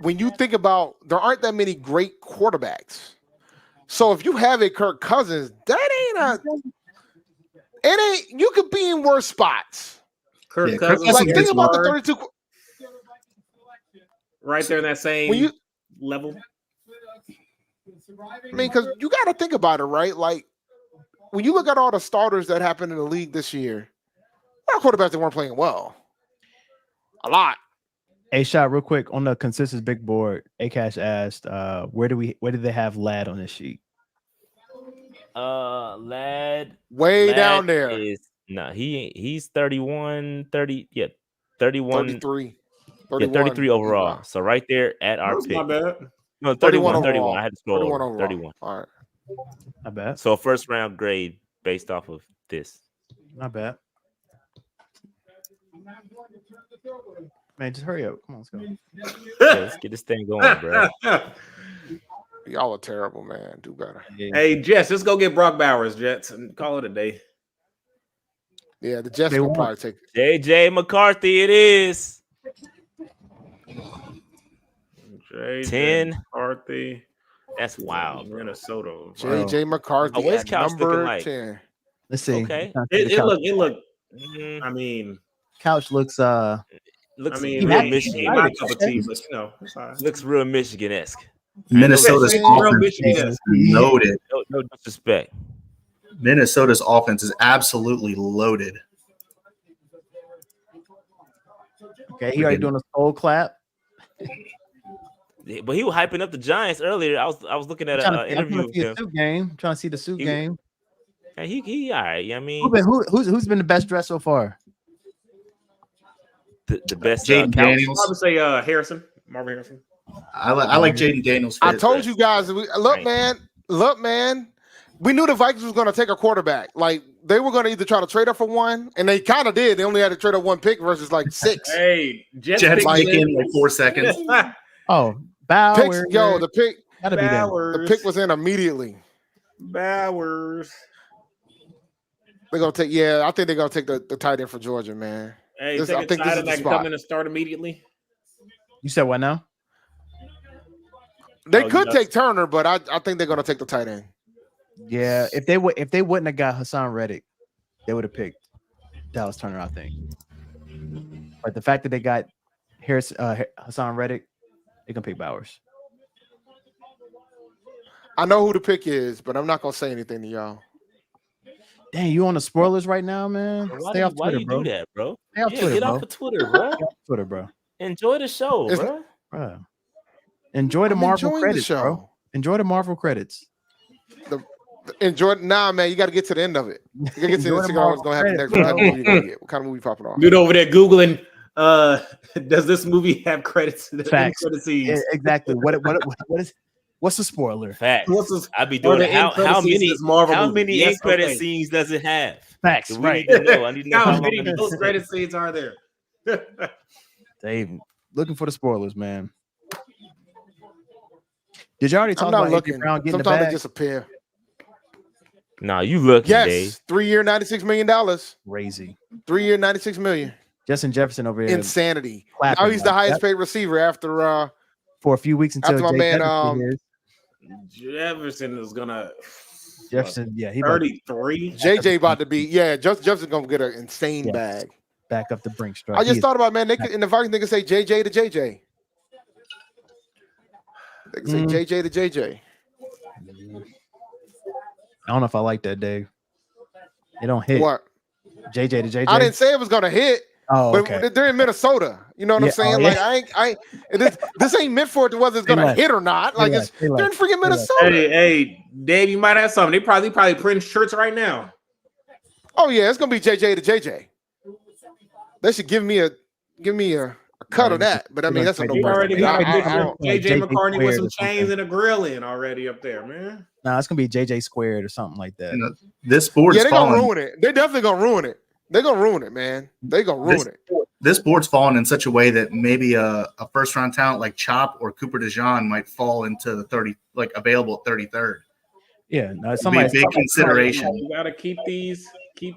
when you think about, there aren't that many great quarterbacks. So if you have a Kirk Cousins, you could be in worse spots. Kirk Cousins, like think about the 32. Right there in that same level. I mean, because you got to think about it, right? Like when you look at all the starters that happened in the league this year, a lot of quarterbacks that weren't playing well. A lot. A shot real quick on the consensus big board. Akash asked, where did they have Lad on this sheet? Lad way down there. He's 31, 30, 31, 33. 33 overall. Yeah. So right there at our pick. Not bad. No, 31. I had to scroll 31. All right. Not bad. So first round grade based off of this. Not bad. Man, just hurry up. Come on, let's go. Let's get this thing going, bro. Y'all are terrible, man. Do better. Yeah. Hey, Jets, let's go get Brock Bowers, Jets, and call it a day. Yeah, the Jets will probably take it. JJ McCarthy, it is. JJ 10. McCarthy. That's wild, bro. Minnesota. JJ McCarthy Oh, what's at Couch looking number like? 10. Let's see. Okay. It looked. I mean, Couch looks Looks real Michigan. my cup of tea, but it's all right. Looks real Michigan-esque. Minnesota's Real offense Michigan. is loaded. No disrespect. Minnesota's offense is absolutely loaded. okay. He already doing a skull clap. But he was hyping up the Giants earlier. I was looking at an interview with him. Suit game. Trying to see the suit game. And he all right. I mean, who's been the best dressed so far? The best Jaden Daniels. I would say Marvin Harrison. I like Jaden Daniels. I told you guys, look, man. We knew the Vikings was going to take a quarterback. Like, they were going to either try to trade up for one, and they kind of did. They only had to trade up one pick versus like 6. Hey, Jets pick in like 4 seconds. Oh, Bowers. The pick was in immediately. Bowers. They're going to take, I think they're going to take the tight end for Georgia, man. Hey, I think this is the spot. Come in and start immediately. You said what now? They could take Turner, but I think they're going to take the tight end. Yeah, if they wouldn't have got Hassan Reddick, they would have picked Dallas Turner, I think. But the fact that they got Hassan Reddick, they can pick Bowers. I know who the pick is, but I'm not going to say anything to y'all. Dang, you on the spoilers right now, man? Stay off Twitter, bro. Why you do that, bro? Stay off Twitter, get bro. off of Twitter, bro. Stay off Twitter, bro. Enjoy the show, bro. Enjoy the Marvel credits, show. bro. Enjoy the Marvel credits. Enjoy it. Nah, man, you got to get to the end of it. You got to get to the end of what's going to happen next. What kind of movie you gonna get? What kind of movie popping off? Dude over there Googling, does this movie have credits? Facts. Yeah, exactly. What's the spoiler? Facts. I'd be doing it. How many end credit scenes does it have? Facts. Right. I need to know how many post credit scenes are there? Dave, looking for the spoilers, man. Did you already talk about AJ Brown getting Sometimes the bag? they disappear. No, you looking, Dave. 3-year, $96 million. Crazy. 3-year, $96 million. Justin Jefferson over here. Insanity. Now he's the highest paid receiver after for a few weeks until after my man Jefferson is gonna Jefferson, he 33. JJ about to be Jefferson gonna get an insane bag. Back up the brink strike. I just thought about, man, they could in the Vikings they could say JJ to JJ. They can say JJ to JJ. I don't know if I like that, Dave. It don't hit. What? JJ to JJ. I didn't say it was gonna hit. Oh, but okay. They're in Minnesota. You know what I'm saying? Like this ain't meant for it to whether it's gonna hit or not. Like they're in freaking Minnesota. Hey, Dave, you might have something. They probably print shirts right now. Oh yeah, it's gonna be JJ to JJ. They should give me a cut of that. But I mean that's a You already got JJ McCartney with some chains something. and a grill in already up there, man. Nah, it's gonna be JJ squared or something like that. This sport's they're gonna ruin it. They're definitely gonna ruin it. They're gonna ruin it, man. They're gonna ruin it. This board's fallen in such a way that maybe a first round talent like Chop or Cooper DeJean might fall into the 30, like available at 33rd. Yeah, no, be a big consideration. You gotta keep these. We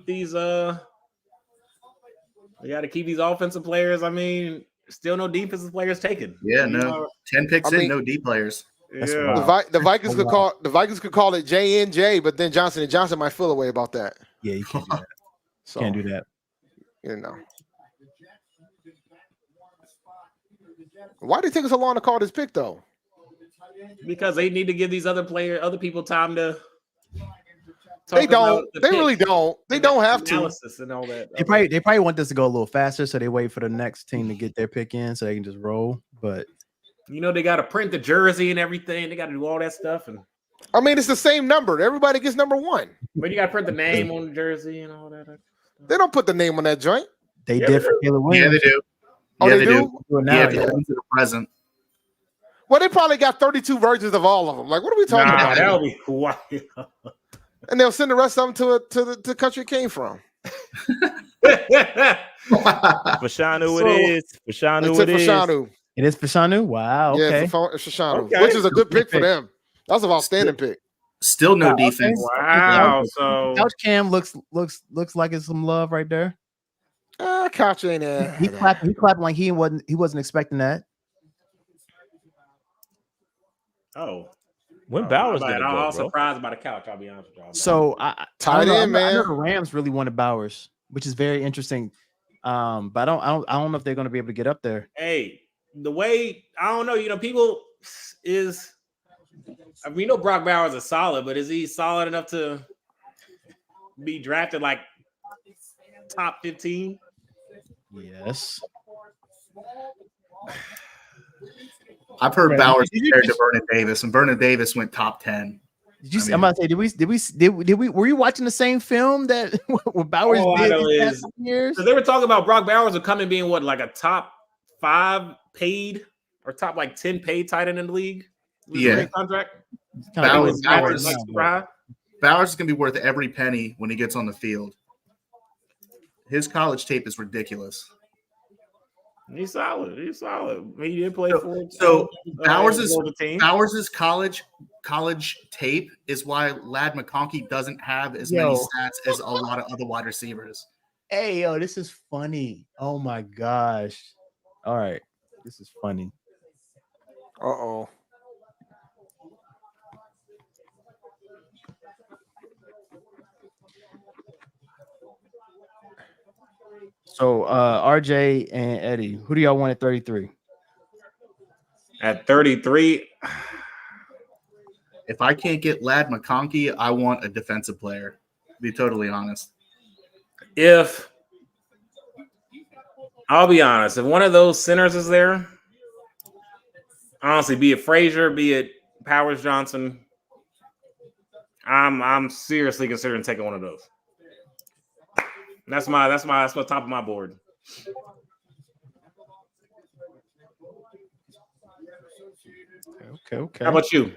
gotta keep these offensive players. I mean, still no defensive players taken. Yeah, no, 10 picks in, no D players. Yeah, the Vikings could call it JNJ, but then Johnson and Johnson might feel a way about that. Yeah, you can't do that. So, Can't do that. You know. Why did it take us so long to call this pick though? Because they need to give these other people time to. They don't. They really don't. They don't have to. And all that. They probably want this to go a little faster, so they wait for the next team to get their pick in, so they can just roll. But they got to print the jersey and everything. They got to do all that stuff, and I mean it's the same number. Everybody gets number 1. But you got to print the name on the jersey and all that. They don't put the name on that joint. They did for Caleb Williams. Yeah, they do. Oh, yeah, they do? Yeah, to the present. Well, they probably got 32 versions of all of them. Like, what are we talking about? That'll be wild. And they'll send the rest of them to the country it came from. Fashanu it is. Fashanu it is. Fashanu. It is Fashanu? Wow. Okay. Yeah, it's Fashanu, which is a good pick for them. That's an outstanding pick. Still no defense. Wow. So Couch Cam looks like it's some love right there. Couch ain't there. He clapped like he wasn't expecting that. Oh. When Bowers gonna I go, was bro? surprised by the couch. I'll be honest with y'all. So Tight end, man. I know the Rams really wanted Bowers, which is very interesting. But I don't know if they're going to be able to get up there. Hey, the way I don't know, you know, people is. I mean, you know, Brock Bowers is solid, but is he solid enough to be drafted like top 15? Yes. I've heard Bowers compared to Vernon Davis, and Vernon Davis went top 10. Did you? I'm about to say, did we? Were you watching the same film that what Bowers did these past years? So they were talking about Brock Bowers would come in being what, like a top 5 paid or top like 10 paid tight end in the league. Yeah, contract. Bowers is like going to be worth every penny when he gets on the field. His college tape is ridiculous. He's solid. He's solid. He did play for it. So Bowers' college tape is why Ladd McConkey doesn't have as many stats as a lot of other wide receivers. Hey, this is funny. Oh my gosh. All right. This is funny. Uh-oh. So RJ and Eddie, who do y'all want at 33? At 33, if I can't get Ladd McConkey, I want a defensive player, to be totally honest. I'll be honest, if one of those centers is there, honestly, be it Frazier, be it Powers Johnson, I'm seriously considering taking one of those. That's top of my board. Okay. How about you?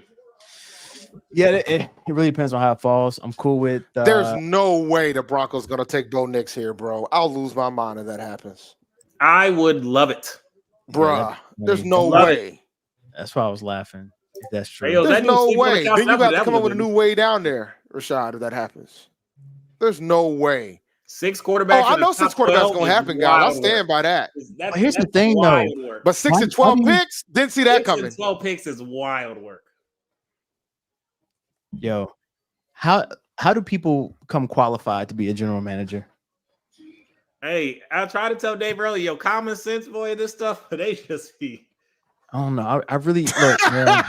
Yeah, it really depends on how it falls. I'm cool with. There's no way the Broncos gonna take Bo Nix here, bro. I'll lose my mind if that happens. I would love it, bruh. There's no way. That's why I was laughing. If that's true. Hey, there's no way. Then you got to come up with a new way down there, Rashad. If that happens, there's no way. 6 quarterbacks. Oh, I know 6 quarterbacks gonna happen, guys. I'll stand by that. But here's the thing, though. But 6 and 12 picks, didn't see that coming. 6 and 12 picks is wild work. Yo, how do people become qualified to be a general manager? Hey, I tried to tell Dave earlier, yo, common sense, boy, this stuff, they just be. I don't know. I really look, man.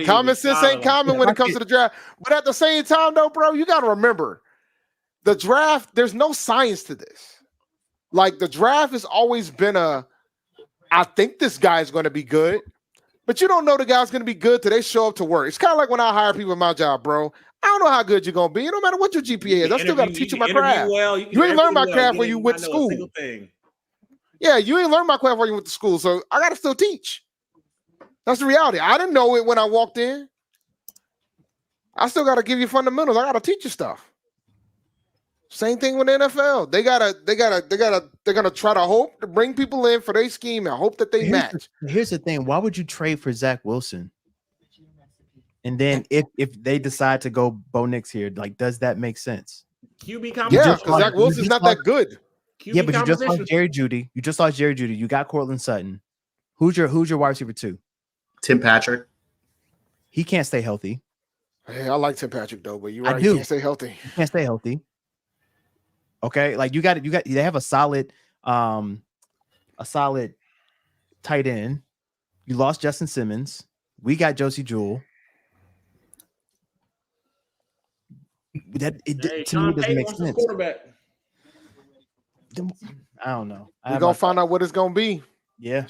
Common sense ain't common when it comes to the draft. But at the same time, though, bro, you got to remember the draft. There's no science to this. Like the draft has always been I think this guy is going to be good, but you don't know the guy's going to be good till they show up to work. It's kind of like when I hire people in my job, bro. I don't know how good you're going to be. No matter what your GPA is, I still got to teach you my craft. Well, you ain't learned my craft when you went to school. Yeah, you ain't learned my craft when you went to school, so I got to still teach. That's the reality. I didn't know it when I walked in. I still got to give you fundamentals. I got to teach you stuff. Same thing with the NFL. They're gonna try to hope to bring people in for their scheme and hope that they match. Here's the thing: why would you trade for Zach Wilson? And then if they decide to go Bo Nix here, like, does that make sense? QB competition. Yeah, because Zach Wilson's not that good. QB but you just lost Jerry Jeudy. You just lost Jerry Jeudy. You got Cortland Sutton. Who's your wide receiver 2? Tim Patrick. He can't stay healthy. Hey, I like Tim Patrick though, but you're right. He can't stay healthy. He can't stay healthy. Okay, like they have a solid tight end. You lost Justin Simmons. We got Josie Jewell. To me doesn't make sense. I don't know. We're gonna find out what it's gonna be. Yeah.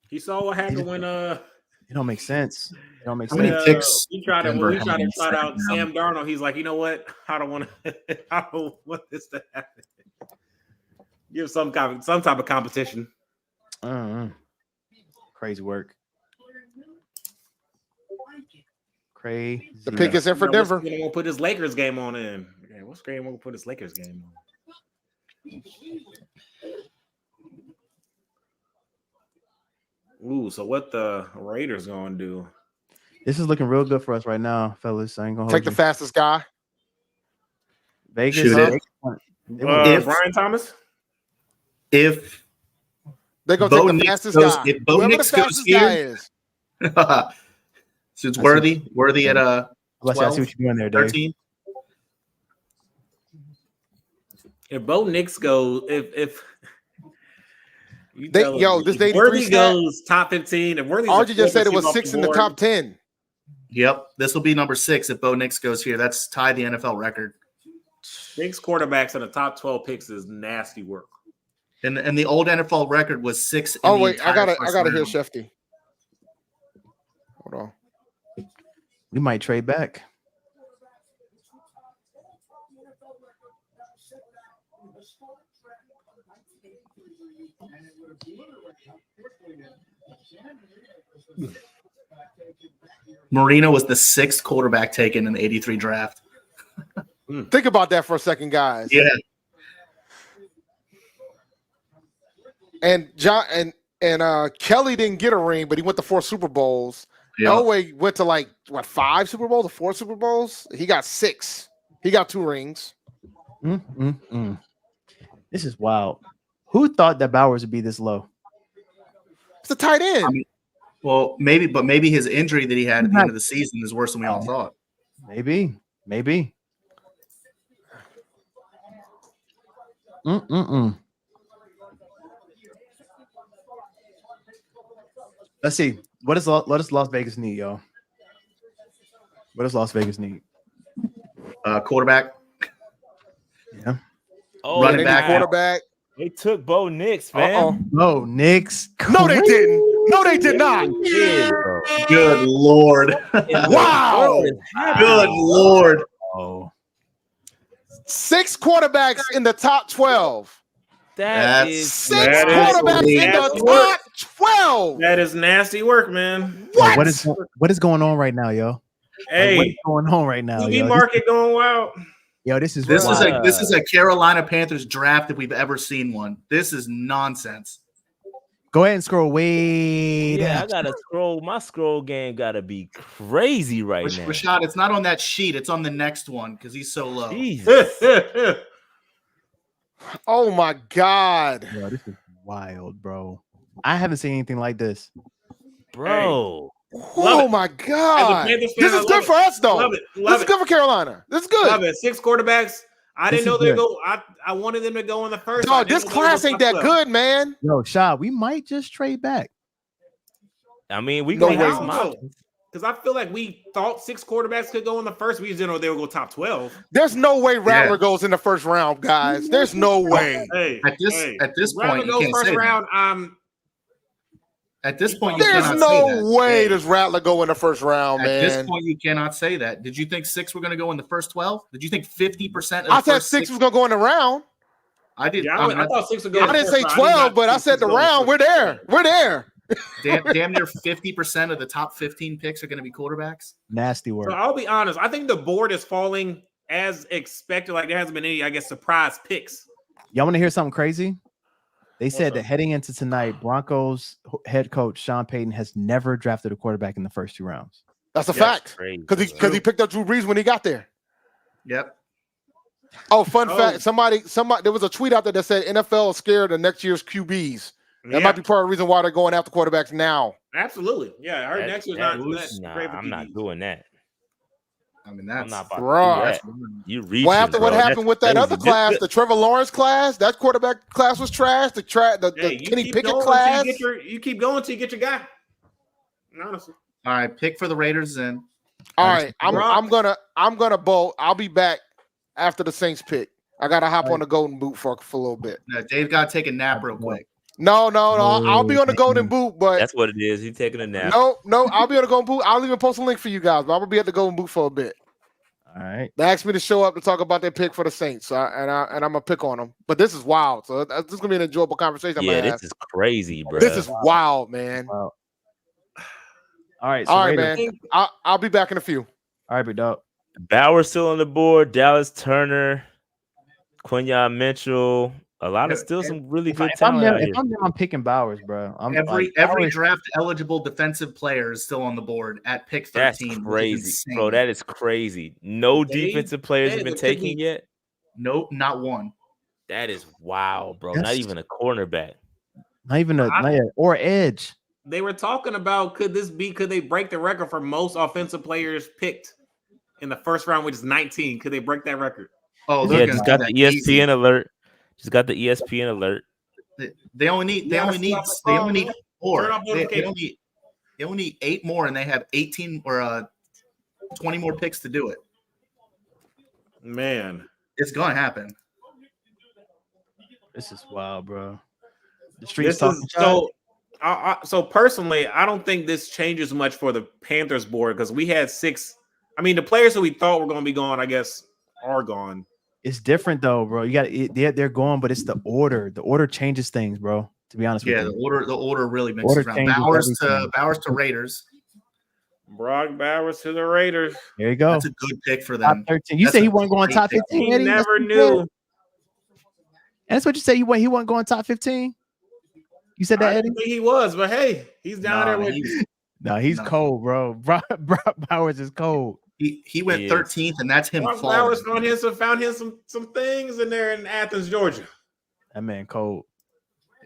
He saw what happened when it don't make sense. It don't make How sense. many picks? We tried to try out Sam Darnold. He's like, you know what? I don't want this to happen. Give some type of competition. Crazy work. Crazy. The pick is in for Denver. We're gonna put this Lakers game on in. Okay, what's game we're gonna put this Lakers game on? Ooh, so what the Raiders gonna do? This is looking real good for us right now, fellas. I ain't gonna take the fastest guy. Vegas. Brian Thomas. If they're gonna take the fastest guy, if Bo Nix goes here, So it's worthy at I see 12, what you're doing there, Dave. 13. If Bo Nix goes, if this 83 Worthy stat, goes top 15, and Worthy RJ just said it was 6 in the top 10. Yep, this will be number 6 if Bo Nix goes here. That's tied the NFL record. 6 quarterbacks in the top 12 picks is nasty work. And the old NFL record was 6. Oh wait, I gotta hear Shefty. Hold on. We might trade back. Marino was the 6th quarterback taken in the 83 draft. Think about that for a second, guys. Yeah. And John and Kelly didn't get a ring, but he went to 4 Super Bowls. Yeah. Elway went to 5 Super Bowls or 4 Super Bowls. He got 6. He got 2 rings. This is wild. Who thought that Bowers would be this low? It's a tight end. I mean, well, maybe his injury that he had at the end of the season is worse than we all thought. Maybe. Let's see. What does Las Vegas need, y'all? What does Las Vegas need? Quarterback. Yeah. Oh, Running They back. need quarterback. They took Bo Nix, man. Uh-oh. No, Knicks. No, they didn't. No, they did not. Yeah, bro. Good Lord. Wow. Good Lord. Oh, 6 quarterbacks in the top 12. That's 6 that is quarterbacks in nasty the work. top 12. That is nasty work, man. What? what is going on right now, yo? Hey, What is going on right now, TV yo? market going wild. This is This wild. is a Carolina Panthers draft if we've ever seen one. This is nonsense. Go ahead and scroll way Yeah, down. I gotta scroll. My scroll game gotta be crazy right now. Rashad, it's not on that sheet. It's on the next one because he's so low. Jesus. Oh my God. Yo, this is wild, bro. I haven't seen anything like this. Bro. Oh it. my God. Panthers fan, This I is love good it. for us, though. Love it. This Love is it. good for Carolina. This is good. Love it. 6 quarterbacks. I This didn't know is they'd good. go. I wanted them to go in the first. No, this class ain't that good, man. Yo, Shah, we might just trade back. I mean, we No gonna way. have some options. Because I feel like we thought 6 quarterbacks could go in the first. We just didn't know they would go top 12. There's no way Rattler goes in the first round, guys. There's no way. Hey, At this Rattler point, you goes can't first say round. At this point, you There's cannot say no that. way does Rattler go in the first round, At this man. point, you cannot say that. Did you think 6 were going to go in the first 12? Did you think 50% of I the said first 6 was going to go in the round. I did. Yeah, I thought 6 would go. I in the didn't first say round. 12, but I think said six the would go in round. We're first there. round. We're there. damn near 50% of the top 15 picks are going to be quarterbacks. Nasty work. So I'll be honest. I think the board is falling as expected. Like there hasn't been any, I guess, surprise picks. Y'all want to hear something crazy? They said up? that heading into tonight, Broncos head coach Sean Payton has never drafted a quarterback in the first 2 rounds. That's a Yeah, fact. Crazy, Because bro. he picked up Drew Brees when he got there. Yep. Oh, fun fact. Somebody, there was a tweet out there that said NFL is scared of next year's QBs. That might be part of the reason why they're going after quarterbacks now. Absolutely. Yeah, I heard next year's not great for I'm not QBs. doing that. I mean, I'm that's not about Bruh. to do that. You reach. Well, after what happened with that other class, the Trevor Lawrence class, that quarterback class was trash. The Hey, you Kenny keep Pickett going class. until you keep going until you get your guy. Honestly. all right. Pick for the Raiders then. All right, I'm gonna bowl. I'll be back after the Saints pick. I gotta hop on the golden boot for a little bit. Now, Dave got to take a nap real quick. No. I'll be on the golden boot, but That's what it is. He's taking a nap. no. I'll be on the golden boot. I'll even post a link for you guys. But I'm gonna be at the golden boot for a bit. All right. They asked me to show up to talk about their pick for the Saints, and I'm gonna pick on them. But this is wild. So this is gonna be an enjoyable conversation. Yeah, this is crazy, bro. This is wild, man. Wow. All right. So All right, Raiders. man. I'll be back in a few. All right, big dog. Bauer still on the board. Dallas Turner, Quinyon Mitchell. A lot of still some really good If I'm talent out there, here. I'm picking Bowers, bro. Every Bowers- draft eligible defensive player is still on the board at pick 13. That's which is crazy, insane. bro. That is crazy. No They- defensive players have they- been there could taken be- yet. Nope, not one. That is wild, bro. Not That's- even a cornerback. not even or edge. they were talking about could they break the record for most offensive players picked in the first round, which is 19? Could they break that record? Oh, yeah, just got the ESPN easy. alert. Just got the ESPN alert. They only need 4. They only need 8 more, and they have 18 or 20 more picks to do it. Man, it's gonna happen. This is wild, bro. The streets talking. So personally, I don't think this changes much for the Panthers board because we had 6. I mean, the players who we thought were going to be gone, I guess, are gone. It's different though, bro. You got they're going, but it's the order. The order changes things, bro. To be honest with you, the order really mixes around. Bowers to Raiders. Brock Bowers to the Raiders. There you go. That's a good pick for them. Top 13. You say he wasn't going top 15. He never knew. And that's what you say. He wasn't going top 15. You said that, I Eddie? think he was, but hey, he's down there with. He's cold, bro. Brock Bowers is cold. He went 13th, and that's him. Brock Bowers found him some things in there in Athens, Georgia. That man cold.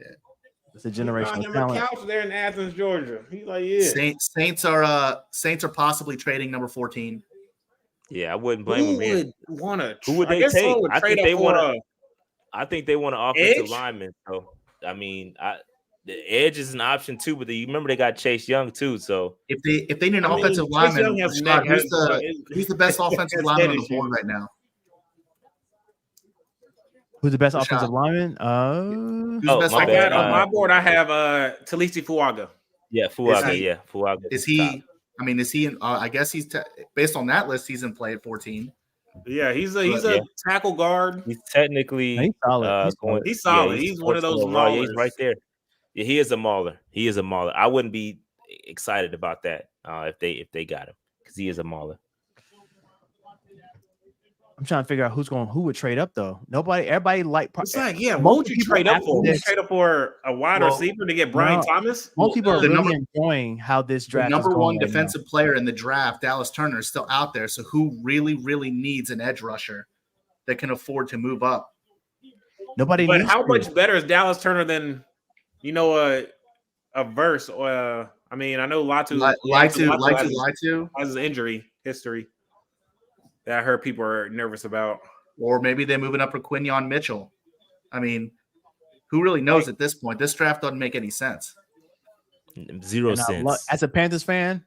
Yeah. It's a generational him talent. a couch there in Athens, Georgia. He's like, yeah. Saints are possibly trading number 14. Yeah, I wouldn't blame him. Who would they take? I think they want an offensive lineman. So I mean, the edge is an option too, but you remember they got Chase Young too. So if they need an offensive lineman, he's the best offensive lineman on the board right now. Who's the best offensive lineman? On my board, I have Talisi Fuaga. Yeah, Fuaga. Is he? Top. I mean, is he? I guess he's based on that list. He's in play at 14. Yeah, he's a tackle guard. He's technically he's solid. He's solid. He's one of those maulers. Yeah, he's right there. Yeah, he is a mauler. I wouldn't be excited about that if they got him because he is a mauler. I'm trying to figure out who would trade up though. Everybody what would you trade up for? Would you trade up for a wide receiver to get Brian Thomas? Most people are really enjoying how this draft. The number one defensive player in the draft, Dallas Turner, is still out there. So who really, really needs an edge rusher that can afford to move up? Nobody. But how much better is Dallas Turner than a verse? I mean, I know Latu has his injury history that I heard people are nervous about. Or maybe they're moving up for Quinyon Mitchell. I mean, who really knows at this point? This draft doesn't make any sense. Zero sense. As a Panthers fan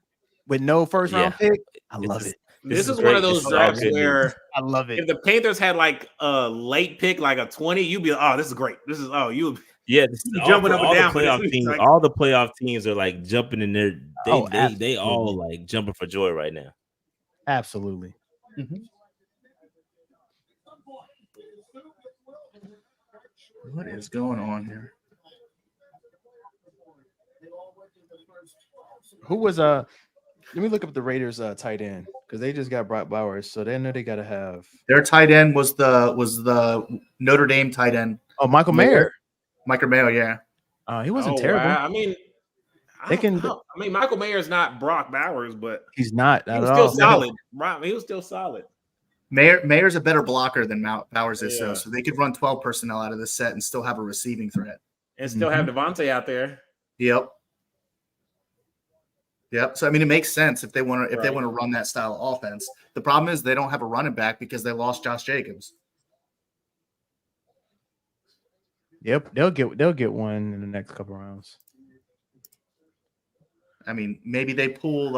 with no first round pick, I love it. This is one of those drafts where I love it. If the Panthers had like a late pick, like a 20, you'd be like, oh, this is great. This is jumping up and down. Playoff teams, all the playoff teams are like jumping in there. They all like jumping for joy right now. Absolutely. Mm-hmm. What is going on here? Who was let me look up the Raiders tight end because they just got Brock Bowers, so they know they got to have their tight end was the Notre Dame tight end. Oh, Michael Mayer. Michael Mayer, yeah. He wasn't terrible. Wow. I mean, Michael Mayer's not Brock Bowers, but he's not. He was still solid. He was still solid. Mayer's a better blocker than Bowers is, so they could run 12 personnel out of the set and still have a receiving threat. And still have Devontae out there. Yep. So I mean, it makes sense if they want to run that style of offense. The problem is they don't have a running back because they lost Josh Jacobs. Yep, they'll get one in the next couple rounds. I mean, maybe they pull.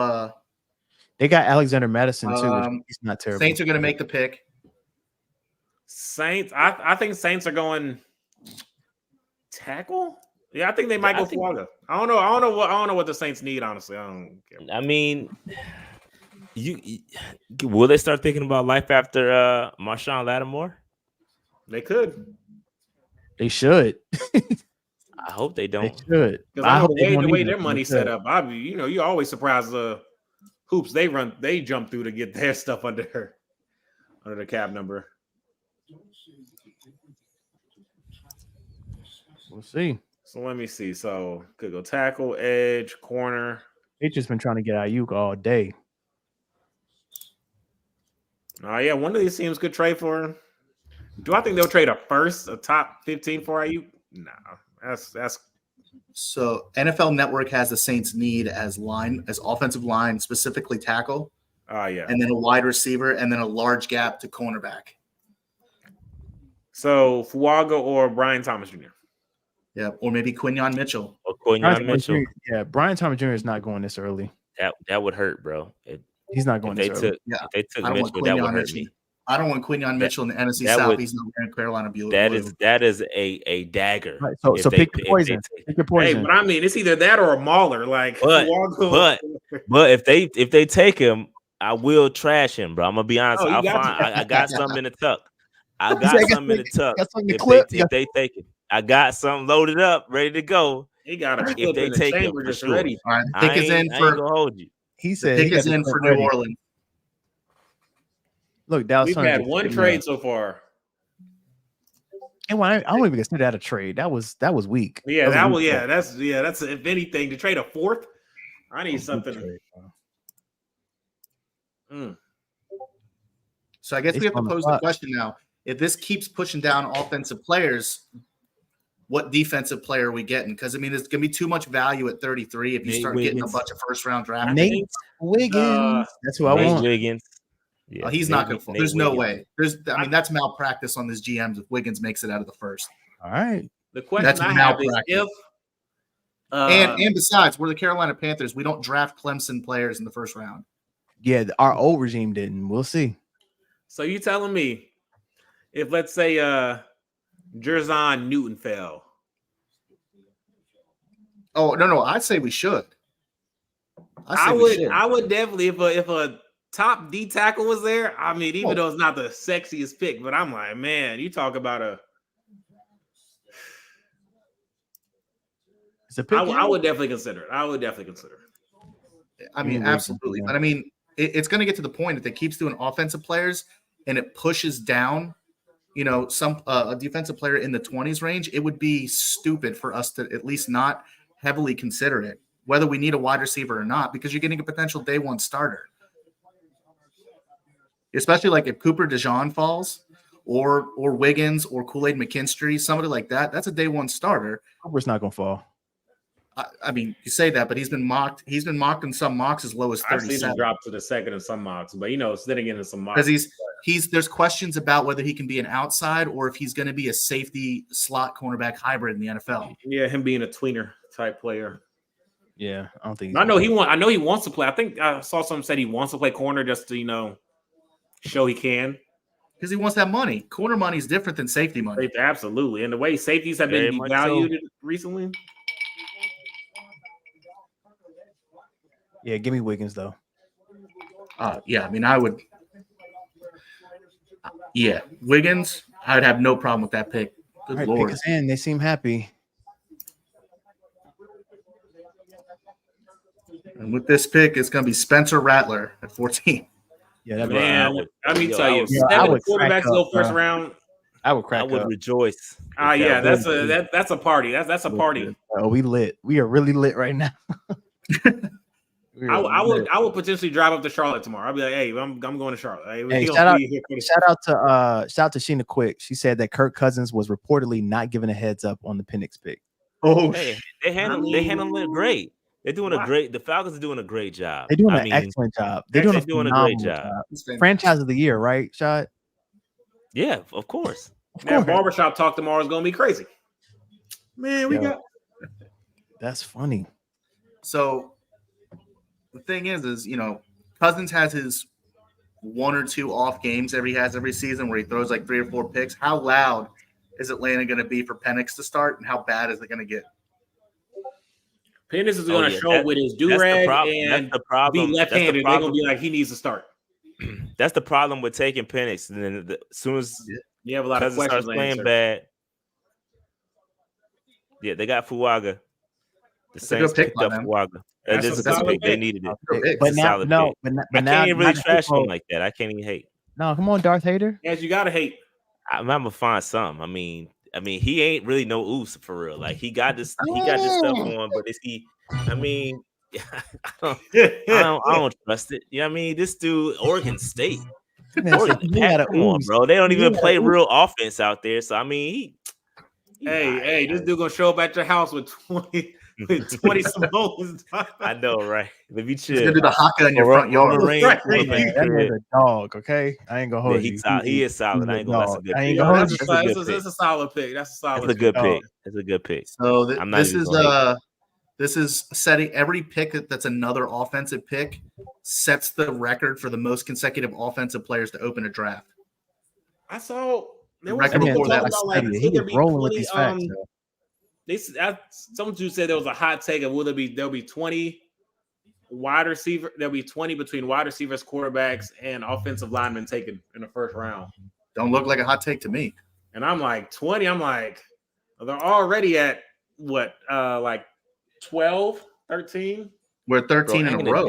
They got Alexander Madison too. Which he's not terrible. Saints are going to make the pick. Saints, I think Saints are going tackle. Yeah, I think they might go Fuaga. I don't know what the Saints need. Honestly, I don't care. I mean, will they start thinking about life after Marshawn Lattimore? They could. They should. I hope they don't. They should. Because I know the way their money's set up. You're always surprised the hoops they jump through to get their stuff under the cap number. We'll see. So let me see. So could go tackle, edge, corner. They just been trying to get Ayuk all day. Yeah, one of these teams could trade for him. Do I think they'll trade a top 15 for Ayuk? No, that's So NFL Network has the Saints need as offensive line, specifically tackle. Oh, yeah. And then a wide receiver, and then a large gap to cornerback. So Fuaga or Brian Thomas Jr. Yeah, or maybe Quinyon Mitchell. Or Quinyon Mitchell. Yeah, Brian Thomas Jr. is not going this early. That would hurt, bro. He's not going this early. If they took Mitchell, that would hurt me. I don't want Quinyon Mitchell in the NFC South. He's not wearing Carolina blue. That is a dagger. Right, so pick your poison. Pick your poison. Hey, but I mean, it's either that or a Mauler. Like, but if they take him, I will trash him, bro. I'm gonna be honest. I got something in the tuck. I got something in the tuck. If they take it, I got something loaded up, ready to go. He got a if they take him for sure. Ready. All right, pick is in for. Hold you. He said pick is in for New Orleans. Look, Dallas. We've had one trade so far. And I don't even consider that a trade. That was weak. Yeah, that's if anything to trade a fourth. I need something. So I guess we have to pose the question now: if this keeps pushing down offensive players, what defensive player are we getting? Because I mean, there's gonna be too much value at 33 if you start getting a bunch of first-round draft. Nate Wiggins. That's who I want. Wiggins. Yeah, he's not going to. There's no way. I mean, that's malpractice on this GM if Wiggins makes it out of the first. All right. The question I have is if. And besides, we're the Carolina Panthers. We don't draft Clemson players in the first round. Yeah, our old regime didn't. We'll see. So you telling me if let's say Jerzon Newton fell? Oh no! I'd say we should. I would definitely if a top D tackle was there. I mean, even though it's not the sexiest pick, but I'm like, man, you talk about I would definitely consider it. I mean, absolutely. But I mean, it's going to get to the point if it keeps doing offensive players and it pushes down, some a defensive player in the 20s range, it would be stupid for us to at least not heavily consider it, whether we need a wide receiver or not, because you're getting a potential day one starter. Especially like if Cooper DeJean falls or Wiggins or Kool-Aid McKinstry, somebody like that, that's a day one starter. Cooper's not going to fall. I mean, you say that, but he's been mocked. He's been mocked in some mocks as low as 37. I've seen him drop to the second in some mocks, but sitting in some mocks. Because there's questions about whether he can be an outside or if he's going to be a safety slot cornerback hybrid in the NFL. Yeah, him being a tweener type player. Yeah, I don't think. I know he wants to play. I think I saw someone said he wants to play corner just to show he can. Because he wants that money. Corner money is different than safety money. Absolutely, and the way safeties have been devalued recently. Yeah, give me Wiggins though. Yeah, I mean, I would. Yeah, Wiggins, I would have no problem with that pick. Good Lord. Pick us in. They seem happy. And with this pick, it's going to be Spencer Rattler at 14. Yeah, man. Let me tell you, 7 quarterbacks go first round. I would crack. I would rejoice. Yeah, that's a party. That's a party. Oh, we lit. We are really lit right now. I would potentially drive up to Charlotte tomorrow. I'll be like, hey, I'm going to Charlotte. Hey, shout out to Sheena Quick. She said that Kirk Cousins was reportedly not given a heads up on the Penix pick. Oh, hey, they handled it great. They're doing the Falcons are doing a great job. They're doing an excellent job. They're doing a great job. Franchise of the year, right, Shad? Yeah, of course. That barbershop talk tomorrow is going to be crazy. Man, we got. That's funny. So the thing is, Cousins has his 1 or 2 off games every season where he throws like 3 or 4 picks. How loud is Atlanta going to be for Penix to start, and how bad is it going to get? Penix is going to show up with his do-rag and be left-handed. They're going to be like, he needs to start. That's the problem with taking Penix. And then as soon as you have a lot of questions playing bad, yeah, they got Fuaga. The Saints picked up Fuaga. That's a good pick. They needed it. But now, I can't even really trash him like that. I can't even hate. No, come on, Darth Hater. Yes, you gotta hate. I'm gonna find something. I mean, he ain't really no oos for real. Like he got this stuff on, but is he? I mean, I don't trust it. You know what I mean? This dude, Oregon State. Come on, bro. They don't even play real offense out there. So I mean, Hey, this dude gonna show up at your house with 20 smokes. I know, right? Let me chill. He's gonna do the haka in your front yard. Right. That man's a dog, okay? I ain't gonna hold you. He is solid. I ain't gonna. That's a good pick. That's a solid pick. That's a good pick. That's a good pick. So this is setting every pick that's another offensive pick sets the record for the most consecutive offensive players to open a draft. I saw the record before that was he was rolling with these facts. Someone who said there was a hot take of there'll be 20 wide receiver. There'll be 20 between wide receivers, quarterbacks, and offensive linemen taken in the first round. Don't look like a hot take to me. And I'm like 20. I'm like, they're already at what? Like 12, 13. We're 13 in a row.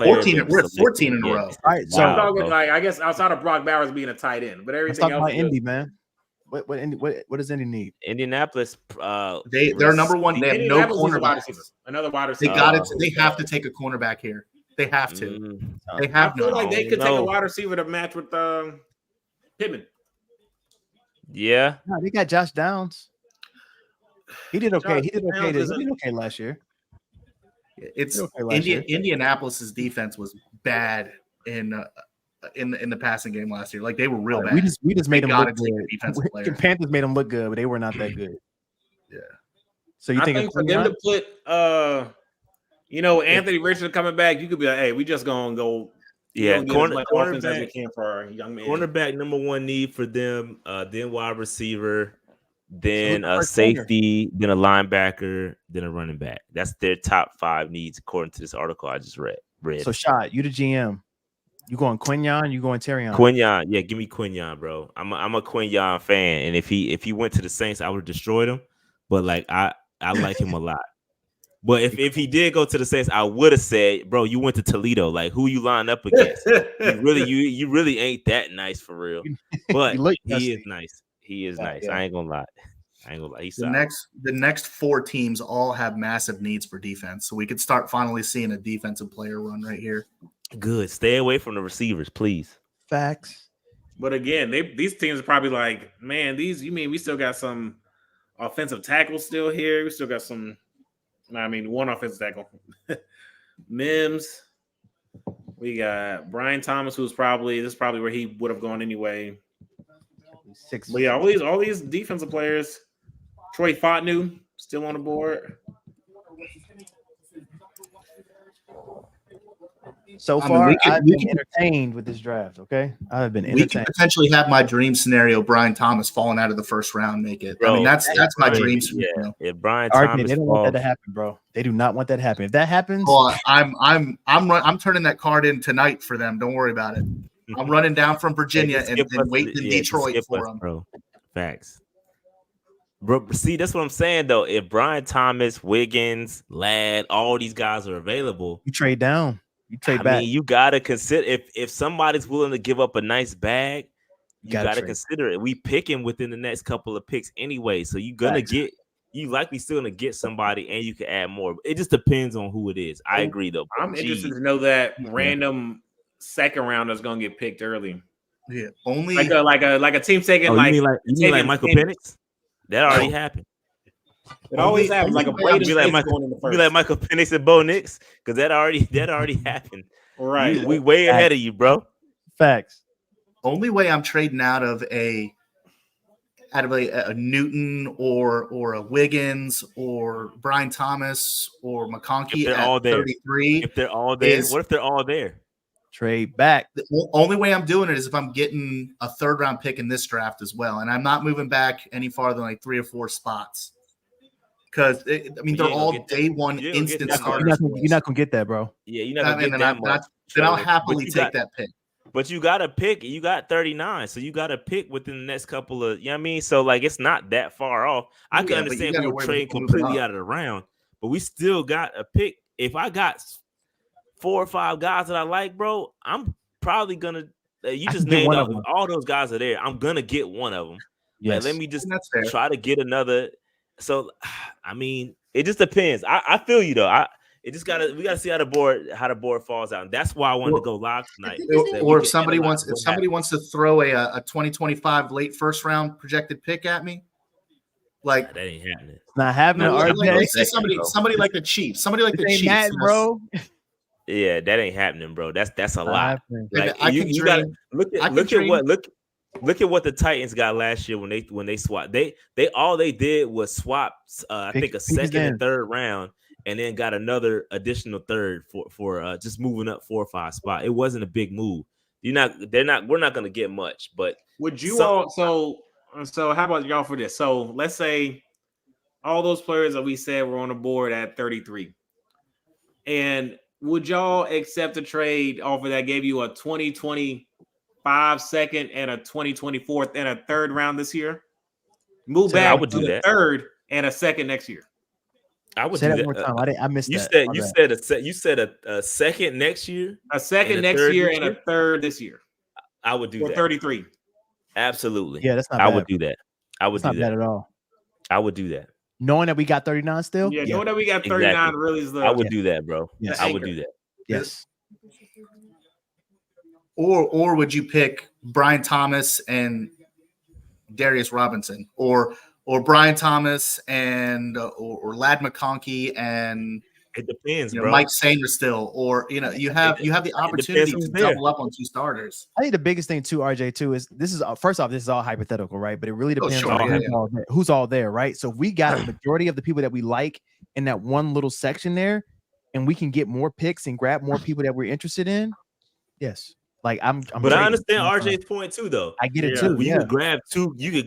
14. We're at 14 in a row. All right, so I'm talking like I guess outside of Brock Bowers being a tight end, but everything else. About Indy, man. What does Indy need? Indianapolis. They're number one. They have no cornerback. Another wide receiver. They got it. They have to take a cornerback here. They have to. They have I feel like they could take a wide receiver to match with Pittman. Yeah. No, they got Josh Downs. He did okay. He did okay last year. It's Indianapolis's defense was bad in the passing game last year. Like they were real bad. We just made them look good. The Panthers made them look good, but they were not that good. Yeah. So you think for them to put Anthony Richardson coming back, you could be like, hey, we just gonna go. Yeah, cornerback as we can for our young man. Cornerback number one need for them. Then wide receiver. Then a safety, then a linebacker, then a running back. That's their top 5 needs according to this article I just read. So, Shot, you the GM. You going Quinyon? You going Terrion? Quinyon, yeah, give me Quinyon, bro. I'm a Quinyon fan, and if he went to the Saints, I would have destroyed him. But like I like him a lot. But if he did go to the Saints, I would have said, bro, you went to Toledo. Like who you line up against? you really ain't that nice for real. But he is nice. He is nice. Yeah. I ain't gonna lie. He's the next 4 teams all have massive needs for defense, so we could start finally seeing a defensive player run right here. Good. Stay away from the receivers, please. Facts. But again, these teams are probably like, man, we still got some offensive tackles still here. We still got some. One offensive tackle. Mims. We got Brian Thomas, this is probably where he would have gone anyway. But yeah, all these defensive players. Troy Fatnu still on the board. So far, I've been entertained with this draft. Okay, I've been entertained. We can potentially have my dream scenario: Brian Thomas falling out of the first round, make it. Bro, that's my dream scenario. Yeah, Brian Thomas. They don't want that to happen, bro. They do not want that to happen. If that happens, I'm turning that card in tonight for them. Don't worry about it. I'm running down from Virginia and waiting in Detroit for them, bro. Facts. Bro, see, that's what I'm saying though. If Brian Thomas, Wiggins, Ladd, all these guys are available, you trade down. You trade back. You gotta consider if somebody's willing to give up a nice bag, you gotta consider it. We pick him within the next couple of picks anyway, so you're gonna you likely still gonna get somebody, and you can add more. It just depends on who it is. I agree though. I'm interested to know that random second round is gonna get picked early. Yeah, only like a team taking you mean like Michael Penix? That already happened. It always happens. Like a Braden going in the first. Be like Michael Penix and Bo Nix, because that already happened. Right. We way ahead of you, bro. Facts. Only way I'm trading out of a Newton or a Wiggins or Brian Thomas or McConkey at 33. If they're all there, what if they're all there? Trade back. The only way I'm doing it is if I'm getting a 3rd round pick in this draft as well, and I'm not moving back any farther than like 3 or 4 spots. Because they're all day one instant starters. You're not gonna get that, bro. Yeah, you're not gonna get that much. Then I'll happily take that pick. But you got to pick. You got 39, so you got to pick within the next couple of. You know what I mean? So like, it's not that far off. I can understand we were trading completely out of the round, but we still got a pick. If I got 4 or 5 guys that I like, bro, I'm probably gonna. You just named all those guys are there. I'm gonna get one of them. Yes. Like, let me just try to get another. So, it just depends. I feel you though. We gotta see how the board falls out. And that's why I wanted to go live tonight. Or if somebody wants to throw a 2025 late first round projected pick at me, Like that ain't happening. It's not happening. like, RJ. let's say somebody like the Chiefs, somebody like the Ain't Chiefs, Madden, bro. Yeah, that ain't happening, bro. That's a lot. Like I you can got dream. look at what the Titans got last year when they swapped. They all they did was swap. I think a second and third round, and then got another additional third for just moving up 4 or 5 spot. It wasn't a big move. We're not going to get much. But would you all? So how about y'all for this? So let's say all those players that we said were on the board at 33, and would y'all accept a trade offer that gave you a 2025 second and a 2024 and a third round this year? Move back I would do that. Third and a second next year. I would say do that more time. I missed you that. You said a second next year, a second next year, and a third this year. I would do that. 33. Absolutely. Yeah, that's not bad. I would do that. I would do that. Not bad at all. I would do that. Knowing that we got 39 still? Yeah, knowing that we got 39 exactly. really is the. I would do that, bro. Yes. I would do that. Yes. Or would you pick Brian Thomas and Darius Robinson, or Brian Thomas and or Ladd McConkey and it depends, bro. Mike Sainer still, or you have the opportunity to double up on 2 starters. I think the biggest thing too, RJ, too, is first off, this is all hypothetical, right? But it really depends on who's all there, right? So if we got a majority of the people that we like in that one little section there, and we can get more picks and grab more people that we're interested in. Yes. Like I'm but I understand RJ's point too, though. I get it too. You could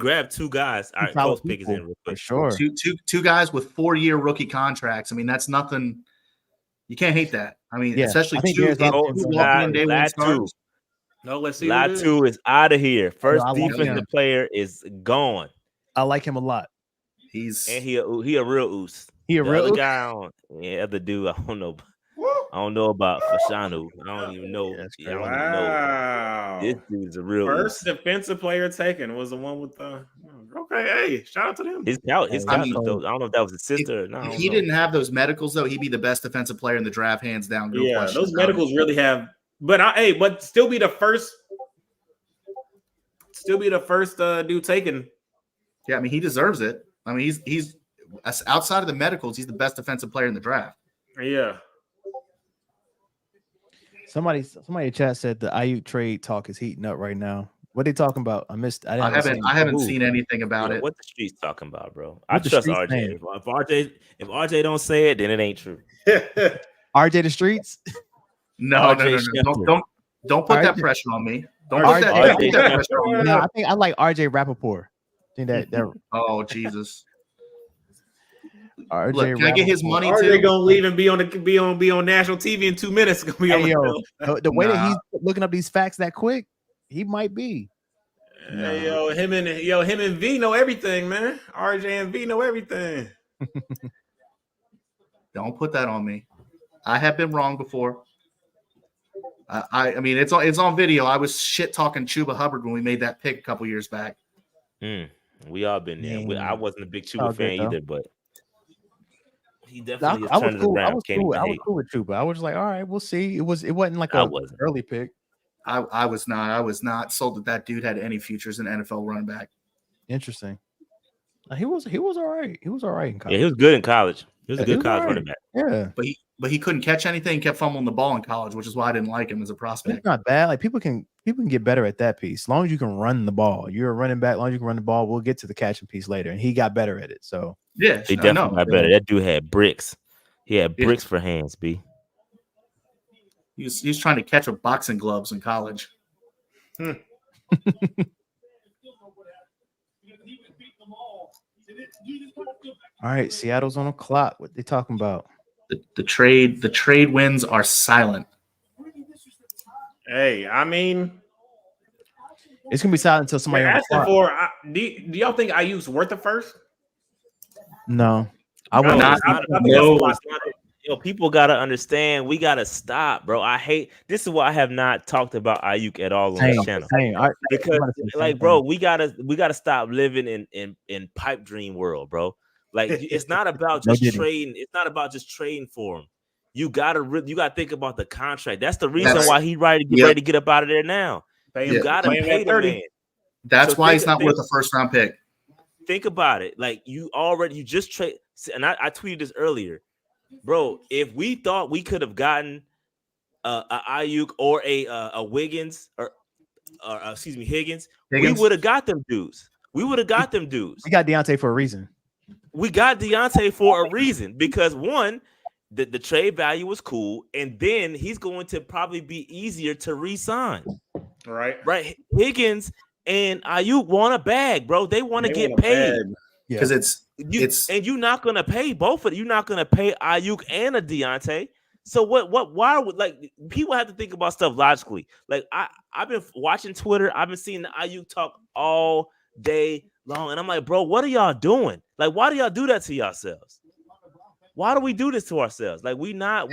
grab 2 guys. All right, close pick is in real quick. For sure. Two guys with 4-year rookie contracts. I mean, that's nothing. You can't hate that. I mean, especially 2 walking in day one starters. No, let's see. Latu is out of here. First defensive player is gone. I like him a lot. He a real oos. He a real guy on. Yeah, other dude. I don't know. I don't know about Fashanu. I don't even know. I don't even know. This dude's a real first defensive player taken was the one with the. Okay, hey, shout out to them. His couch, I don't know if that was his sister. If he didn't have those medicals, though, he'd be the best defensive player in the draft, hands down. Yeah, those medicals really have. But still be the first. Still be the first dude taken. Yeah, I mean he deserves it. I mean he's outside of the medicals, he's the best defensive player in the draft. Yeah. Somebody in chat said the Ayuk trade talk is heating up right now. What are they talking about? I haven't seen anything about it. What the streets talking about, bro? I trust RJ. If RJ don't say it, then it ain't true. RJ the streets? No. Don't put that pressure on me. Don't put that pressure on me. No, I think I like RJ Rappaport. I think that oh Jesus. RJ, look, can I get his money too? RJ gonna leave and be on national TV in 2 minutes. Gonna be the way that he's looking up these facts that quick, he might be. Hey, him and V know everything, man. RJ and V know everything. Don't put that on me. I have been wrong before. I mean, it's on video. I was shit talking Chuba Hubbard when we made that pick a couple years back. We all been there. I wasn't a big Chuba fan either, but he definitely I was cool. I was cool with Chuba. I was like, all right, we'll see. It wasn't like an early pick. I was not sold that dude had any futures in NFL running back. Interesting. He was all right. He was all right in college. Yeah, he was good in college. He was a good college running back. Yeah, but he couldn't catch anything. He kept fumbling the ball in college, which is why I didn't like him as a prospect. It's not bad. Like people can get better at that piece as long as you can run the ball. You're a running back. As long as you can run the ball, we'll get to the catching piece later. And he got better at it. So yeah, he definitely got better. That dude had bricks. He had bricks for hands. B. He was trying to catch with boxing gloves in college. All right, Seattle's on the clock. What they talking about? The trade winds are silent. Hey, I mean, it's gonna be silent until somebody asking for. Do y'all think Ayuk's worth it first? No, I would not. People gotta understand. We gotta stop, bro. I hate this. Is why I have not talked about Ayuk at all on this channel because, like, bro, we gotta stop living in pipe dream world, bro. Like, it's not about just trading. It's not about just trading for him. You gotta think about the contract. That's the reason why he's ready to get up out of there now. You gotta pay the man. That's why he's not worth a first round pick. think about it. Like you just trade, and I tweeted this earlier, bro. If we thought we could have gotten a Ayuk or a Wiggins or excuse me Higgins, we would have got them dudes. We got Deontay for a reason. We got Deontay for a reason because one, the trade value was cool, and then he's going to probably be easier to re-sign. Right. Higgins and Ayuk want a bag, bro. They want to get paid because and you're not gonna pay both of them. You're not gonna pay Ayuk and a Deontay. So why would like people have to think about stuff logically? Like I've been watching Twitter, I've been seeing the Ayuk talk all day long, and I'm like, bro, what are y'all doing? Like, why do y'all do that to yourselves? Why do we do this to ourselves? Like, we not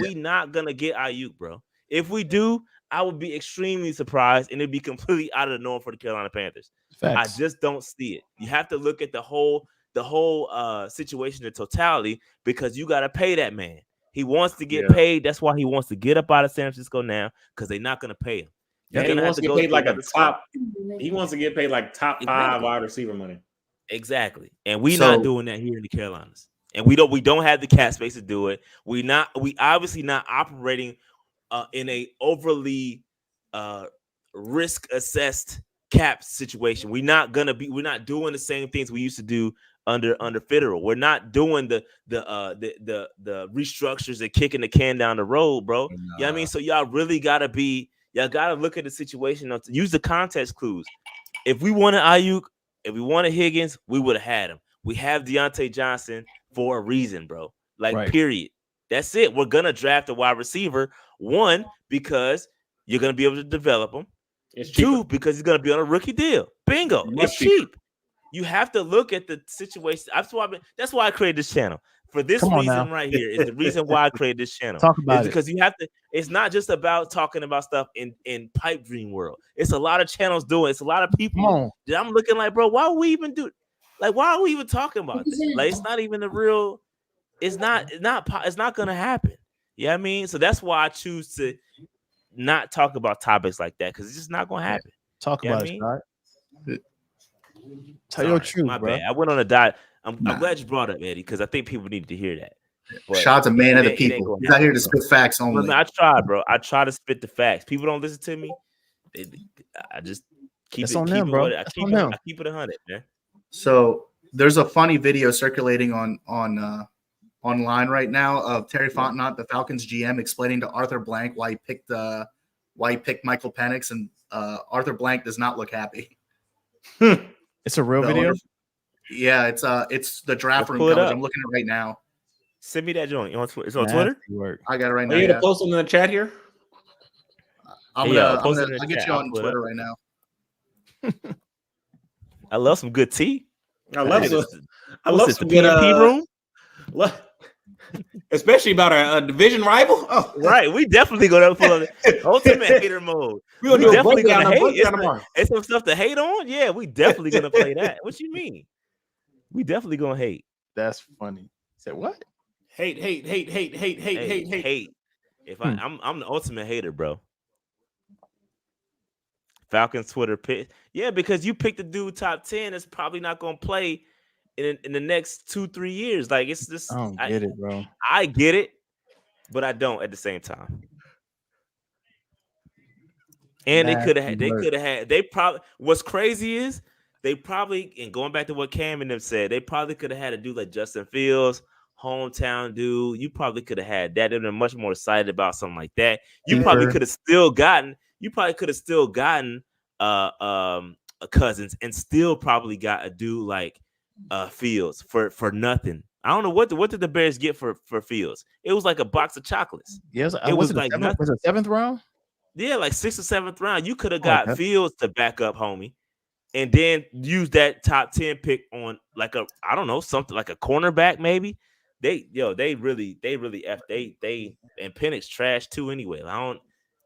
gonna get Ayuk, bro. If we do, I would be extremely surprised, and it'd be completely out of the norm for the Carolina Panthers. Facts. I just don't see it. You have to look at the whole situation in totality because you got to pay that man. He wants to get paid. That's why he wants to get up out of San Francisco now because they're not going to pay him. He wants to get paid like a top. He wants to get paid like top 5 wide receiver money. Exactly, and we're not doing that here in the Carolinas, and we don't have the cap space to do it. We obviously not operating in a overly risk assessed cap situation. We're not doing the same things we used to do under Federal. We're not doing the restructures and kicking the can down the road, bro. You know what I mean? So y'all gotta look at the situation. Use the context clues. If we wanted Ayuk, if we wanted Higgins, we would have had him. We have Deontay Johnson for a reason, bro. Like, period. That's it. We're gonna draft a wide receiver. 1, because you're gonna be able to develop him. 2, because he's gonna be on a rookie deal. Bingo. It's cheap. You have to look at the situation. That's why I created this channel. For this reason right here is the reason why I created this channel. Talk about it. Because you have to. It's not just about talking about stuff in pipe dream world. It's a lot of channels doing. It's a lot of people that I'm looking like, bro. Why would we even do? Like, why are we even talking about this? Like, it's not even a real. It's not gonna happen. You know what I mean? So that's why I choose to not talk about topics like that because it's just not gonna happen. Talk about it, Scott. Tell your truth, my bro. bad. I went on a diet. I'm glad you brought up Eddie because I think people needed to hear that. Shot's a man of the people. He's not here to spit facts only. I try, bro. I try to spit the facts. People don't listen to me. I just keep it on them, bro. I keep it 100, man. So there's a funny video circulating on online right now of Terry Fontenot, the Falcons GM, explaining to Arthur Blank why he picked Michael Penix, and Arthur Blank does not look happy. It's a real video. Yeah, it's the draft room coverage. I'm looking at it right now. Send me that joint. It's on Twitter. I got it right now. Are you gonna post them in the chat here? I'll get you on Twitter right now. I love some good tea. I love some good PNP room. Especially about a division rival. Oh, right. We definitely gonna pull up ultimate hater mode. We definitely gonna hate. It's some stuff to hate on. Yeah, we definitely gonna play that. What you mean? We definitely gonna hate. That's funny. Say what? Hate. If I'm the ultimate hater, bro. Falcons Twitter pick. Yeah, because you picked the dude top 10 that's probably not gonna play in the next 2-3 years. Like, it's just I don't get it, bro. I get it, but I don't at the same time. And they could have what's crazy is they probably, and going back to what Cam and them said, they probably could have had a dude like Justin Fields, hometown dude. You probably could have had that. They'd been much more excited about something like that. You probably could have still gotten a Cousins and still probably got a dude like Fields for nothing. I don't know what did the Bears get for Fields. It was like a box of chocolates. Yeah, it was like nothing. Was it 7th round? Yeah, like 6th or 7th round. You could have got Fields to back up, homie, and then use that top 10 pick on like something like a cornerback maybe. They really and Penix trash too anyway. I don't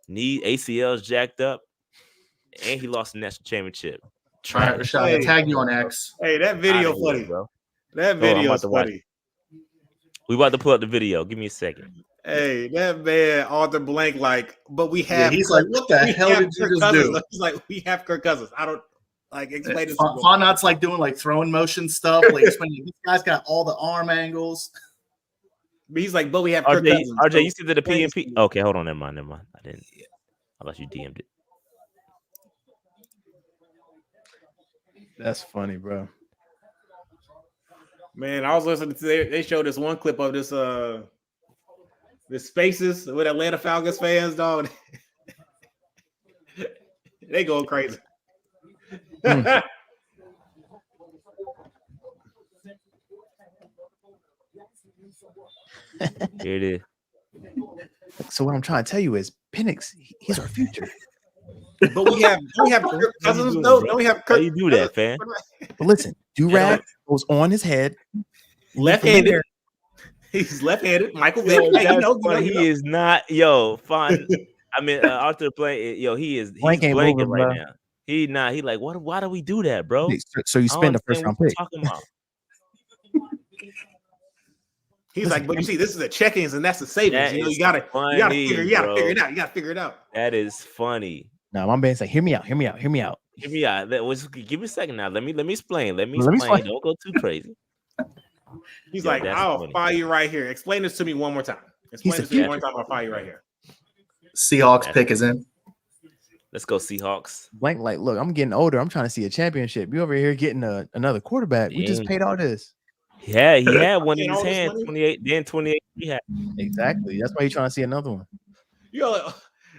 need ACLs jacked up, and he lost the national championship. All right, Rashad, tag you on X. Hey, that video funny, bro. That video is funny. We about to pull up the video. Give me a second. Hey, that man, Arthur Blank, like, but we have. Yeah, he's like, what the hell did you just do? He's like, we have Kirk Cousins. I don't. Like, explain it. Fawnot's like doing like throwing motion stuff. Like, explaining this guy's got all the arm angles. But he's like, but we have RJ, you see the PNP? Okay, hold on. Never mind. I didn't. I thought you DM'd it. That's funny, bro. Man, I was listening to they showed this one clip of this Spaces with Atlanta Falcons fans, dog. They going crazy. Here it is. So what I'm trying to tell you is Penix, he's our future. But we have Kirk Cousins. Don't we have Kirk? How you do that, fam? But listen, do-rag goes on his head. Left-handed. He's left-handed. Michael Vick. He is not. Fine. I mean, Arthur playing. He's blanking right now. He not. He like, what? Why do we do that, bro? So you spend a first round pick. Talking about. He's like, but you see, this is the check-ins and that's the savings. You gotta figure it out. You gotta figure it out. That is funny. No, my man's like, hear me out. Give me a second now. Let me explain. Let me explain. Don't go too crazy. He's like, I'll fire you right here. Explain this to me one more time. I'll fire you right here. Seahawks pick is in. Let's go Seahawks. Blank, like, look, I'm getting older. I'm trying to see a championship. You over here getting another quarterback. We just paid all this. Yeah, he had one in his hand. 28. Then 28. He had exactly. That's why you're trying to see another one.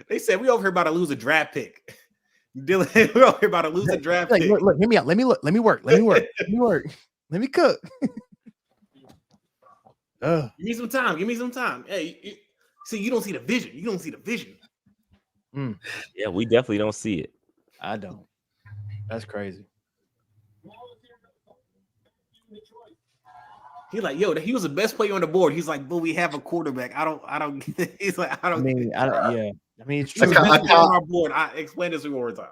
They said we over here about to lose a draft pick. Dylan, we're over here about to lose a draft pick. Look, hear me out. Let me work. Let me cook. Give me some time. Hey, see, you don't see the vision. Yeah, we definitely don't see it. I don't. That's crazy. He's like, he was the best player on the board. He's like, but we have a quarterback. I don't. He's like, I don't. Yeah. I mean, it's true. On our board. I explain this one more time.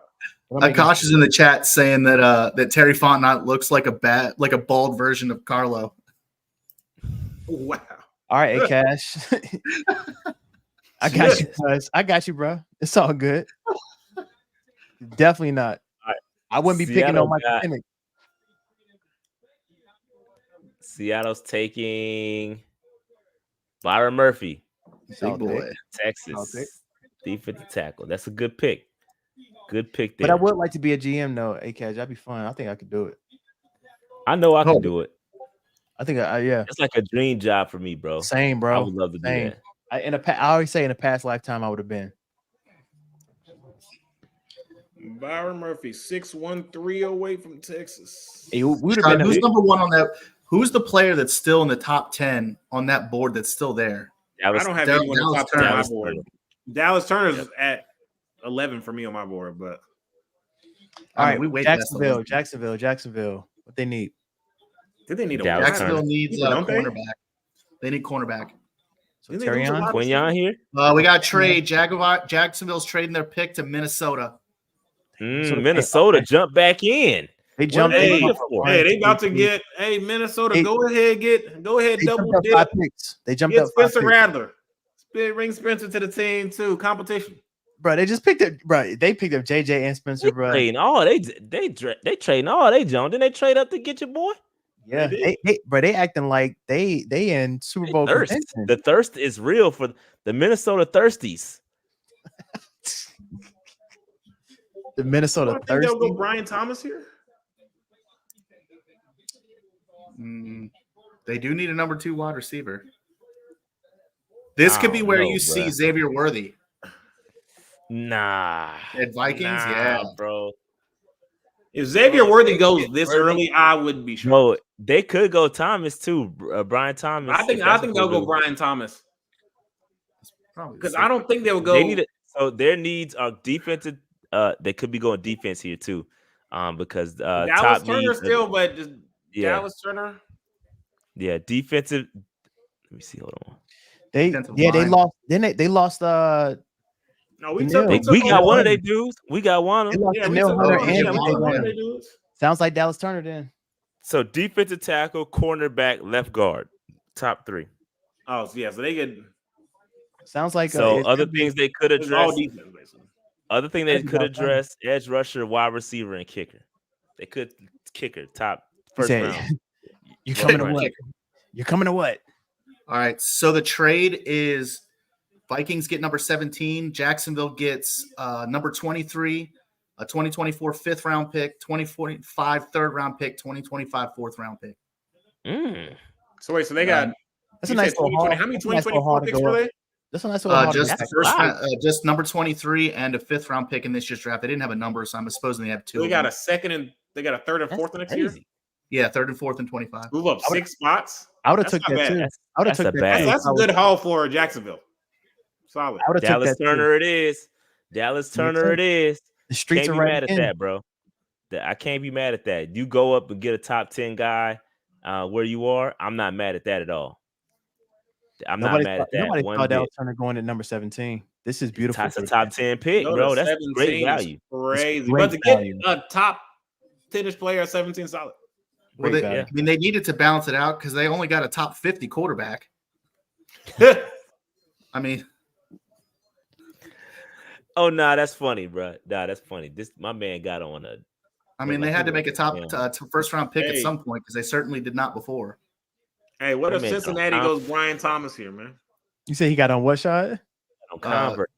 Akash is in the chat saying that Terry Fontenot looks like a bald version of Carlo. Wow. All right, Akash. I got you, bro. It's all good. Definitely not. Right. I wouldn't be picking on my Penix. Seattle's taking Byron Murphy. Big boy. Texas. Defensive tackle. That's a good pick. Good pick there. But I would like to be a GM, though, Akash. That'd be fun. I think I could do it. I know I can do it. I think yeah. It's like a dream job for me, bro. Same, bro. I would love to do that. I always say in a past lifetime I would have been. Byron Murphy, 6'1", away from Texas. Hey, who's number one on that? Who's the player that's still in the top 10 on that board that's still there? I don't have anyone in the top 10 on my board. Dallas Turner's at 11 for me on my board, but all right, Jacksonville. What they need? Did they need Jacksonville needs a cornerback. They need cornerback. So Quinyon here? We got trade. Jacksonville's trading their pick to Minnesota. Minnesota jumped back in. They jumped in. They about to get. Hey, Minnesota, go ahead, double dip. They jumped up Spencer Rattler. Bring Spencer to the team too. Competition. Bro, they just picked up. Bro, they picked up JJ and Spencer. Bro, they trading all they jumped. Didn't they trade up to get your boy? Yeah, they acting like they in Super Bowl contention. The thirst is real for the Minnesota Thirsties. The Minnesota Thirsties. They'll go Brian Thomas here. They do need a number 2 wide receiver. This could be where you see Xavier Worthy. Nah. At Vikings, bro. If Xavier Worthy goes this early, I would be sure. No, they could go Thomas too. Brian Thomas. I think they'll go Brian Thomas. Because I don't think they'll go. So their needs are defensive. They could be going defense here too. Because Dallas Turner still, but just Dallas Turner. Yeah, defensive. Let me see. Hold on. They lost. Then they lost. No, we got one of their dudes. We got one. Sounds like Dallas Turner then. So defensive tackle, cornerback, left guard, top 3. Oh, yeah. So they get. Sounds like other things they could address. Other thing they could address: edge rusher, wide receiver, and kicker. They could kicker top He first said, round. "You First coming to round. what? You're coming to what?" All right. So the trade is Vikings get number 17. Jacksonville gets number 23, a 2024 fifth round pick, 2045 third round pick, 2025 fourth round pick. So wait, so they got That's a nice little haul. how many That's a nice little 2024 haul to picks go were up. they? That's a nice little haul. Just to the go first up. just number 23 and a fifth round pick in this year's draft. They didn't have a number, so I'm supposing they have two. So they of got them. a second and they got a third and fourth next year. Yeah, third and fourth and 25. Move up 6 spots. I would have That's took not that bad. too. I would have took that. That's a good haul for Jacksonville. Solid. I would have took Dallas that Turner, too. it is. Dallas Turner, it is. The streets Can't are be right mad at that, bro. I can't be mad at that. You go up and get a top 10 guy where you are. I'm not mad at that at all. I'm not mad at that. Nobody thought Dallas Turner going at number 17. This is beautiful. That's a top 10 pick, bro. That's great value. Crazy. But to get a top 10ish player at 17 solid. Well, I mean, they needed to balance it out because they only got a top 50 quarterback. I mean, oh no, that's funny, bro. Nah, that's funny. My man got on a. I mean, they had to make a top first round pick at some point because they certainly did not before. Hey, what if Cincinnati goes Brian Thomas here, man? You say he got on what shot? On Convert.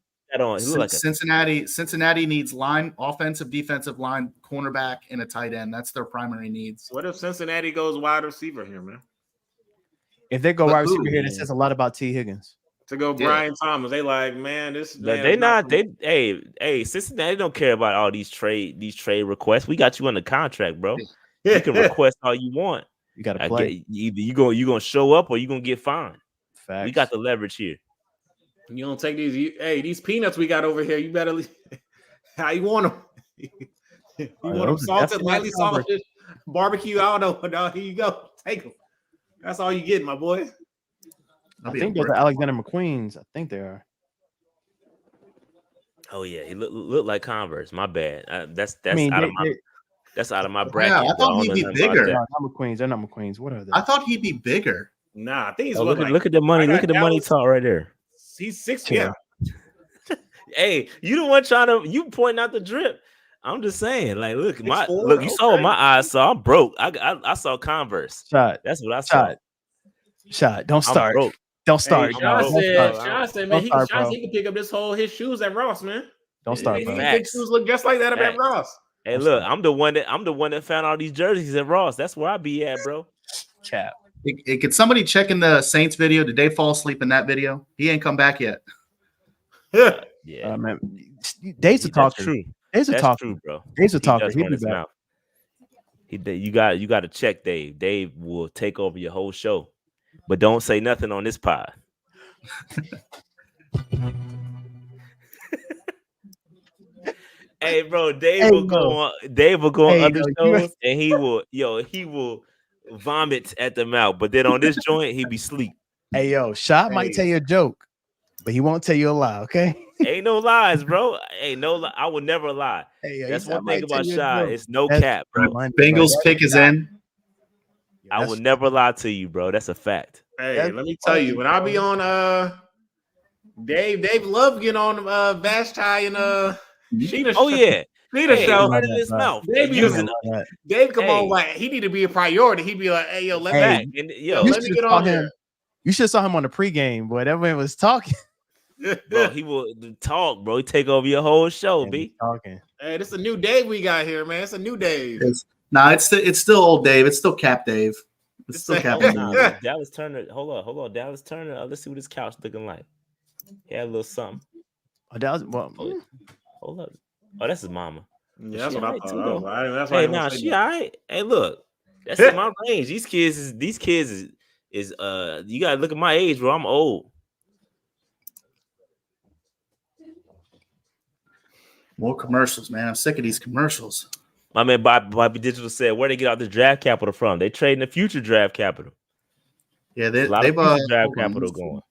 Cincinnati needs line, offensive, defensive line, cornerback, and a tight end. That's their primary needs. What if Cincinnati goes wide receiver here, man? If they go wide receiver here, that says a lot about T. Higgins. To go Brian Thomas, they like, man, this. Cincinnati don't care about all these trade requests. We got you under contract, bro. You can request all you want. You got to play. Either you gonna show up or you gonna get fined. Facts. We got the leverage here. You don't take these. These peanuts we got over here. You better. How you want them? You want them salted, lightly salted, barbecue? I don't know. No, here you go. Take them. That's all you get, my boy. I think those are Alexander McQueen's. I think they are. Oh yeah, he look like Converse. My bad. That's out of my bracket. Yeah, I thought he'd be bigger. No, not McQueen's. They're not McQueen's. What are they? I thought he'd be bigger. Nah, I think he's look at the money. Look at the money talk right there. He's 6'2". Yeah. Hey, you the one trying to pointing out the drip. I'm just saying, like, look, you saw what my eyes saw. I'm broke. I saw Converse. Shot. That's what I saw. Shot. Don't start. Don't start. John said, man, he can pick up his shoes at Ross, man. Don't start, bro. His shoes look just like that at Ross. Hey, look, I'm the one that found all these jerseys at Ross. That's where I be at, bro. Cap. Could somebody check in the Saints video? Did Dave fall asleep in that video? He ain't come back yet. Yeah, man. Dave's a talker. True. Dave's a talker, true, bro. Dave's a talker. He'll be back. You got to check Dave. Dave will take over your whole show, but don't say nothing on this pod. Hey, bro, Dave will go on other shows, and he will vomit at the mouth. But then on this joint, he be sleep. Hey, yo, Shot might tell you a joke, but he won't tell you a lie. Okay? Ain't no lies, bro. Ain't no lie. I would never lie. Hey, that's one thing about Shot. It's no cap, bro. Bengals pick is in. I would never lie to you, bro. That's a fact. Hey, let me tell you, when I be on Dave love getting on Vashti and Sheena. Oh yeah. Sheena show right in his mouth. Dave come on like he need to be a priority. He'd be like, hey, yo, let me get on there. You should have saw him on the pregame, boy. That man was talking. Bro, he will talk, bro. He take over your whole show, B. Talking. Hey, this is a new Dave we got here, man. It's a new Dave. It's still old Dave. It's still Cap Dave. It's still Cap Dave. Dallas Turner. Hold on. Dallas Turner. Let's see what his couch looking like. He had a little something. Oh, Dallas. Well, hold up. Oh, that's his mama. Yeah, that's what I thought. That's why she all right. Hey, look, that's in my range. These kids is you gotta look at my age, bro. I'm old. More commercials, man. I'm sick of these commercials. My man Bobby Digital said, where they get all the draft capital from? They trading the future draft capital. Yeah, they've draft capital going.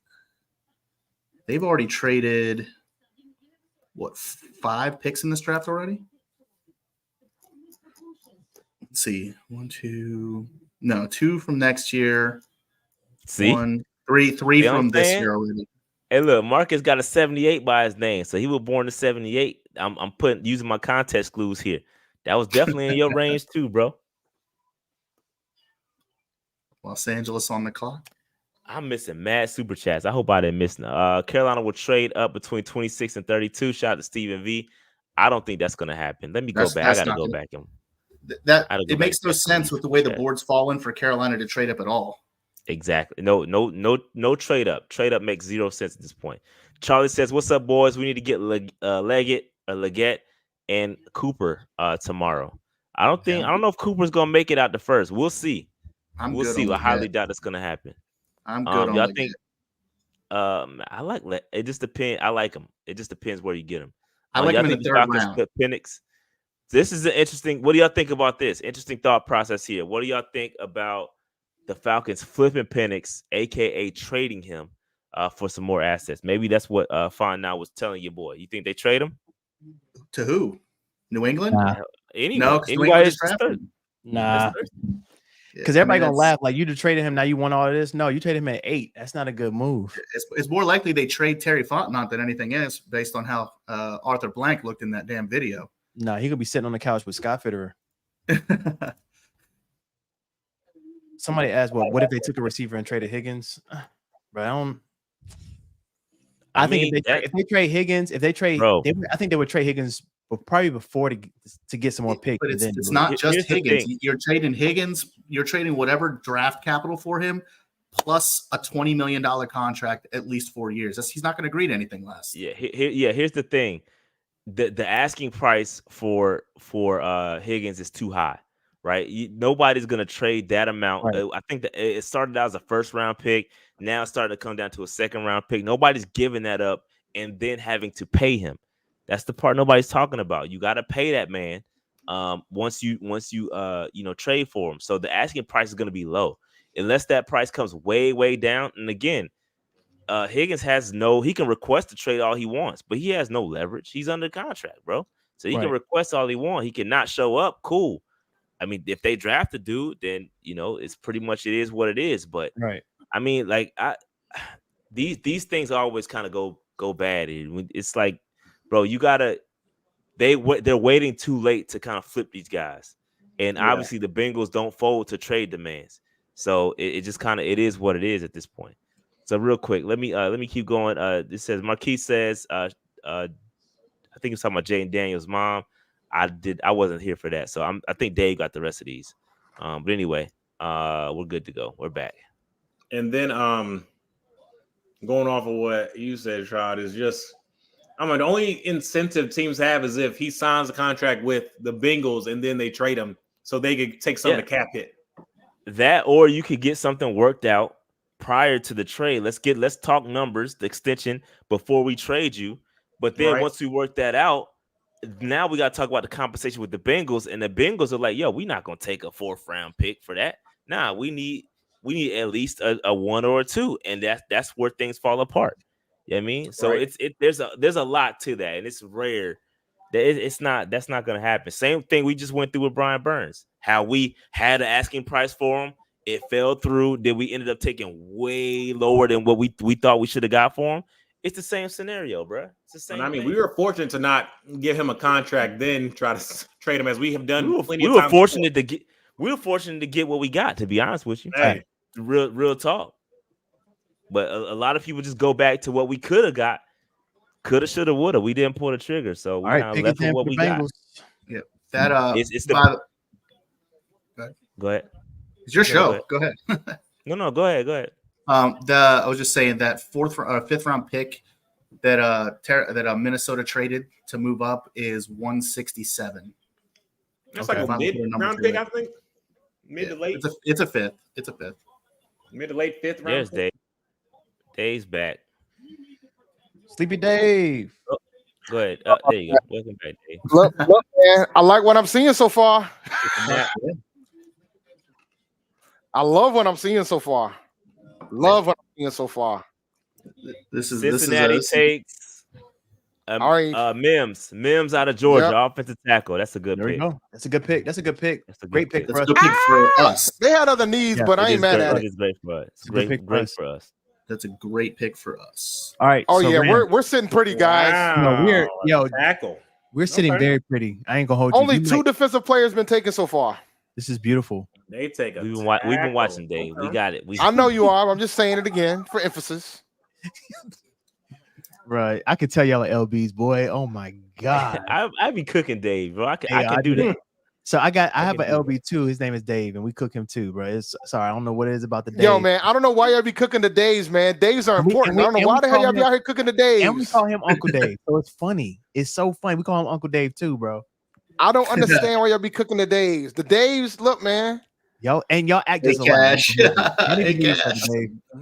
They've already traded 5 picks in this draft already? Let's see. 2 from next year. See? 3 from this year already. Hey, look, Marcus got a 78 by his name, so he was born in 78. I'm using my context clues here. That was definitely in your range too, bro. Los Angeles on the clock. I'm missing mad super chats. I hope I didn't miss none. Carolina will trade up between 26 and 32. Shout out to Stephen V. I don't think that's gonna happen. Let me go back. I gotta go back and it makes no sense with the way the board's fallen for Carolina to trade up at all. Exactly. No trade up. Trade up makes 0 sense at this point. Charlie says, "What's up, boys? We need to get Legette and Cooper tomorrow." I don't know if Cooper's gonna make it out the first. We'll see. We'll see. I highly doubt that's gonna happen. I'm good on y'all Legette. think I like it. Just depends. I like him. It just depends where you get him. I like him in the third round. Penix. This is an interesting. What do y'all think about this? Interesting thought process here. What do y'all think about the Falcons flipping Penix, aka trading him for some more assets? Maybe that's what Fine Now was telling your boy. You think they trade him to who? New England? Nah. No, anybody nah. Because everybody gonna laugh like you just traded him. Now you want all of this? No, you traded him at 8. That's not a good move. It's more likely they trade Terry Fontenot than anything else, based on how Arthur Blank looked in that damn video. No, he could be sitting on the couch with Scott Fitterer. Somebody asked, "Well, what if they took a receiver and traded Higgins?" But I think if they trade Higgins, I think they would trade Higgins probably before to get some more picks. But it's not just Higgins. You're trading Higgins. You're trading whatever draft capital for him, plus a $20 million contract, at least 4 years. He's not going to agree to anything less. Yeah, here's the thing: the asking price for Higgins is too high, right? Nobody's going to trade that amount. Right. I think that it started out as a first round pick. Now it's starting to come down to a second round pick. Nobody's giving that up and then having to pay him. That's the part nobody's talking about. You got to pay that man once you trade for him. So the asking price is going to be low unless that price comes way down. And again, Higgins he can request to trade all he wants, but he has no leverage. He's under contract, bro. So he can request all he wants. He cannot show up. Cool. I mean, if they draft a dude, then it's pretty much it is what it is. But I mean, like these things always kind of go bad. It's like, bro, they're waiting too late to kind of flip these guys. And obviously the Bengals don't fold to trade demands. So it just kind of, it is what it is at this point. So real quick, let me keep going. This says, Marquis says, I think it's talking about Jaden Daniels' mom. I wasn't here for that. So I think Dave got the rest of these. But anyway, we're good to go. We're back. And then going off of what you said, Rashad, is just, the only incentive teams have is if he signs a contract with the Bengals and then they trade him so they could take some of the cap hit. That, or you could get something worked out prior to the trade. Let's talk numbers, the extension before we trade you. But then once we work that out, now we got to talk about the compensation with the Bengals, and the Bengals are like, yo, we're not going to take a 4th round pick for that. Nah, we need at least a 1 or a 2, and that's where things fall apart. You know what I mean? So there's a lot to that, and it's rare that that's not going to happen. Same thing we just went through with Brian Burns. How we had an asking price for him, it fell through. Then we ended up taking way lower than what we thought we should have got for him. It's the same scenario, bro. It's the same. We were fortunate to not give him a contract, then try to trade him, as we have done. We were fortunate to get what we got. To be honest with you, hey. real talk. But a lot of people just go back to what we could have got. Coulda, shoulda, woulda. We didn't pull the trigger, so we kind of left with what we got. Yeah, that it's the. Go ahead. It's your show. Go ahead. No, go ahead. I was just saying that 5th round pick that Minnesota traded to move up is 167. That's like a mid-round pick, I think. Mid to late. It's a fifth. It's a fifth. Mid to late 5th round. There's Dave. Dave's back. Sleepy Dave. Oh, go ahead. There you go. Welcome back, Dave. Look, man. I like what I'm seeing so far. I love what I'm seeing so far. This is Cincinnati takes Mims out of Georgia, offensive tackle. That's a good pick. That's a good pick. That's a great pick for us. Good pick for us. They had other needs, but I ain't mad at it. It's great for us. It's great for us. That's a great pick for us. All right. Oh, so we're sitting pretty, guys. Wow. Tackle. We're sitting very pretty. I ain't gonna hold Only you. two defensive players been taken so far. This is beautiful. They take a We've been watching, Dave. We got it. I know you are. I'm just saying it again for emphasis. Right. I could tell y'all are LBs, boy. Oh my God. I be cooking Dave, bro. I can do that. So I have an LB too. His name is Dave, and we cook him too, bro. Sorry, I don't know what it is about the Dave. Yo, man, I don't know why y'all be cooking the Daves, man. Daves are important. I don't know why the hell y'all be out here cooking the Daves. And we call him Uncle Dave, so it's funny. It's so funny. We call him Uncle Dave too, bro. I don't understand why y'all be cooking the Daves. The Daves, look, man. Y'all act just Cash.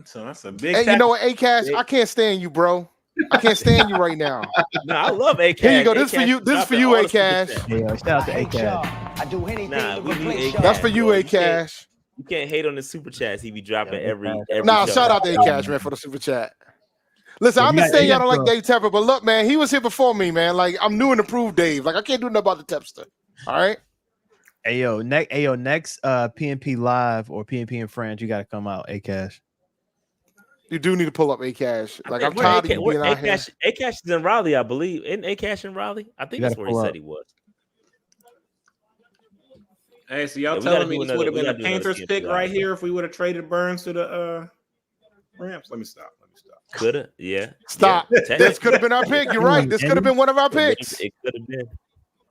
So that's a big. Hey, you know what, A-Cash? I can't stand you, bro. I can't stand you right now. No, I love A-Cash. Here you go. This for you. This is for you, A-Cash. Yeah, shout out to A-Cash. I do anything. We need A-Cash. That's for you, A-Cash. You can't hate on the super chats. He be dropping every Nah, show. shout out to A-Cash, man, for the super chat. Listen, I understand y'all don't like Dave Tepper, but look, man, he was here before me, man. Like, I'm new and improved Dave. Like, I can't do nothing about the Tepster. All right? Next PNP Live or PNP in France, you got to come out, A-Cash. You do need to pull up A-Cash. Like, I'm tired of you being out here. A-Cash is in Raleigh, I believe. Isn't A-Cash in Raleigh? I think that's where he said he was. Hey, so y'all telling me this would have been a Panthers pick right here if we would have traded Burns to the Rams? Let me stop. Coulda, yeah. Stop. Yeah. This could have been our pick. You're right. This could have been one of our picks. It could have been.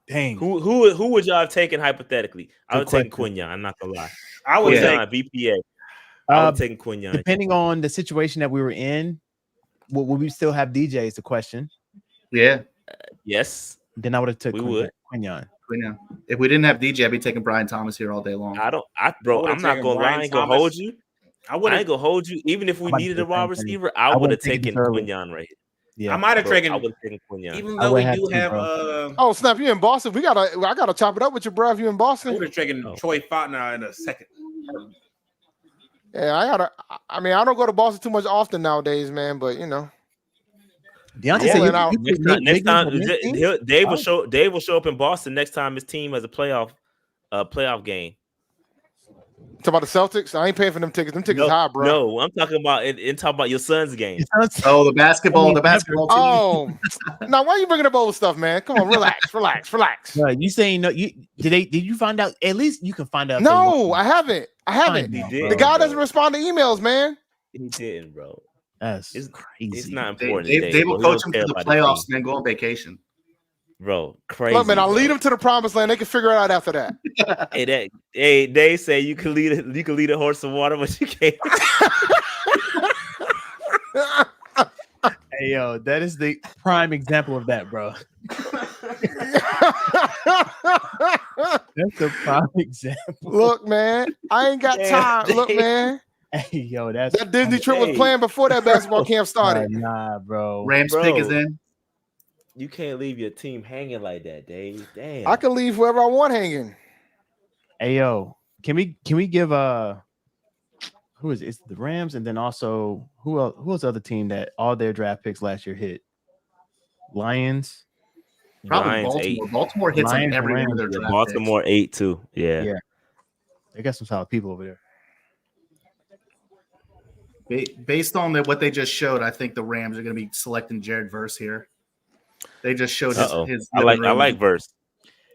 Dang. Who would y'all have taken hypothetically? I would take Quinyon. I'm not gonna lie. I would take BPA. I would take Quinyon. Depending on the situation that we were in, would we still have DJ is the question. Yeah. Yes. Then I would have took Quinyon. Quinyon. If we didn't have DJ, I'd be taking Brian Thomas here all day long. I'm not gonna lie. I ain't gonna hold you. I ain't gonna hold you. Even if we needed a wide receiver, I would have taken Quinyon right here. Yeah, I might have taken. I would have taken Quinyon. Even though we do have. Oh snap! You in Boston? I gotta chop it up with you, bro. If you in Boston, I would have taken Troy Fautner in a second. Yeah, I don't go to Boston too much often nowadays, man. But you know, Deontay said next time Dave will show up in Boston next time his team has a playoff game. Talk about the Celtics. I ain't paying for them tickets. Them tickets high, bro. No, I'm talking about your son's game. Oh, the basketball team. Oh, now why are you bringing up old stuff, man? Come on, relax. You saying no? Did you find out? At least you can find out. No, I haven't. The guy doesn't respond to emails, man. He didn't, bro. That's crazy. It's not They important. will coach him to the playoffs and then go on vacation. Bro, crazy. Look, man, I'll lead them to the promised land. They can figure it out after that. They say you can lead a horse to water, but you can't. Hey, yo, that is the prime example of that, bro. That's the prime example. Look, man, I ain't got time. Look, man. Hey, yo, that Disney trip was planned before that basketball camp started. Nah, bro. Rams pick is in. You can't leave your team hanging like that, Dave. Damn. I can leave whoever I want hanging. Hey, yo, can we give who is it? It's the Rams, and then also who was the other team that all their draft picks last year hit? Lions. Probably Lions, Baltimore. 8. Baltimore hits Lions, on every one of their draft Baltimore picks. 8 too. Yeah. They got some solid people over there. Based on what they just showed, I think the Rams are going to be selecting Jared Verse here. They just showed his I like Verse.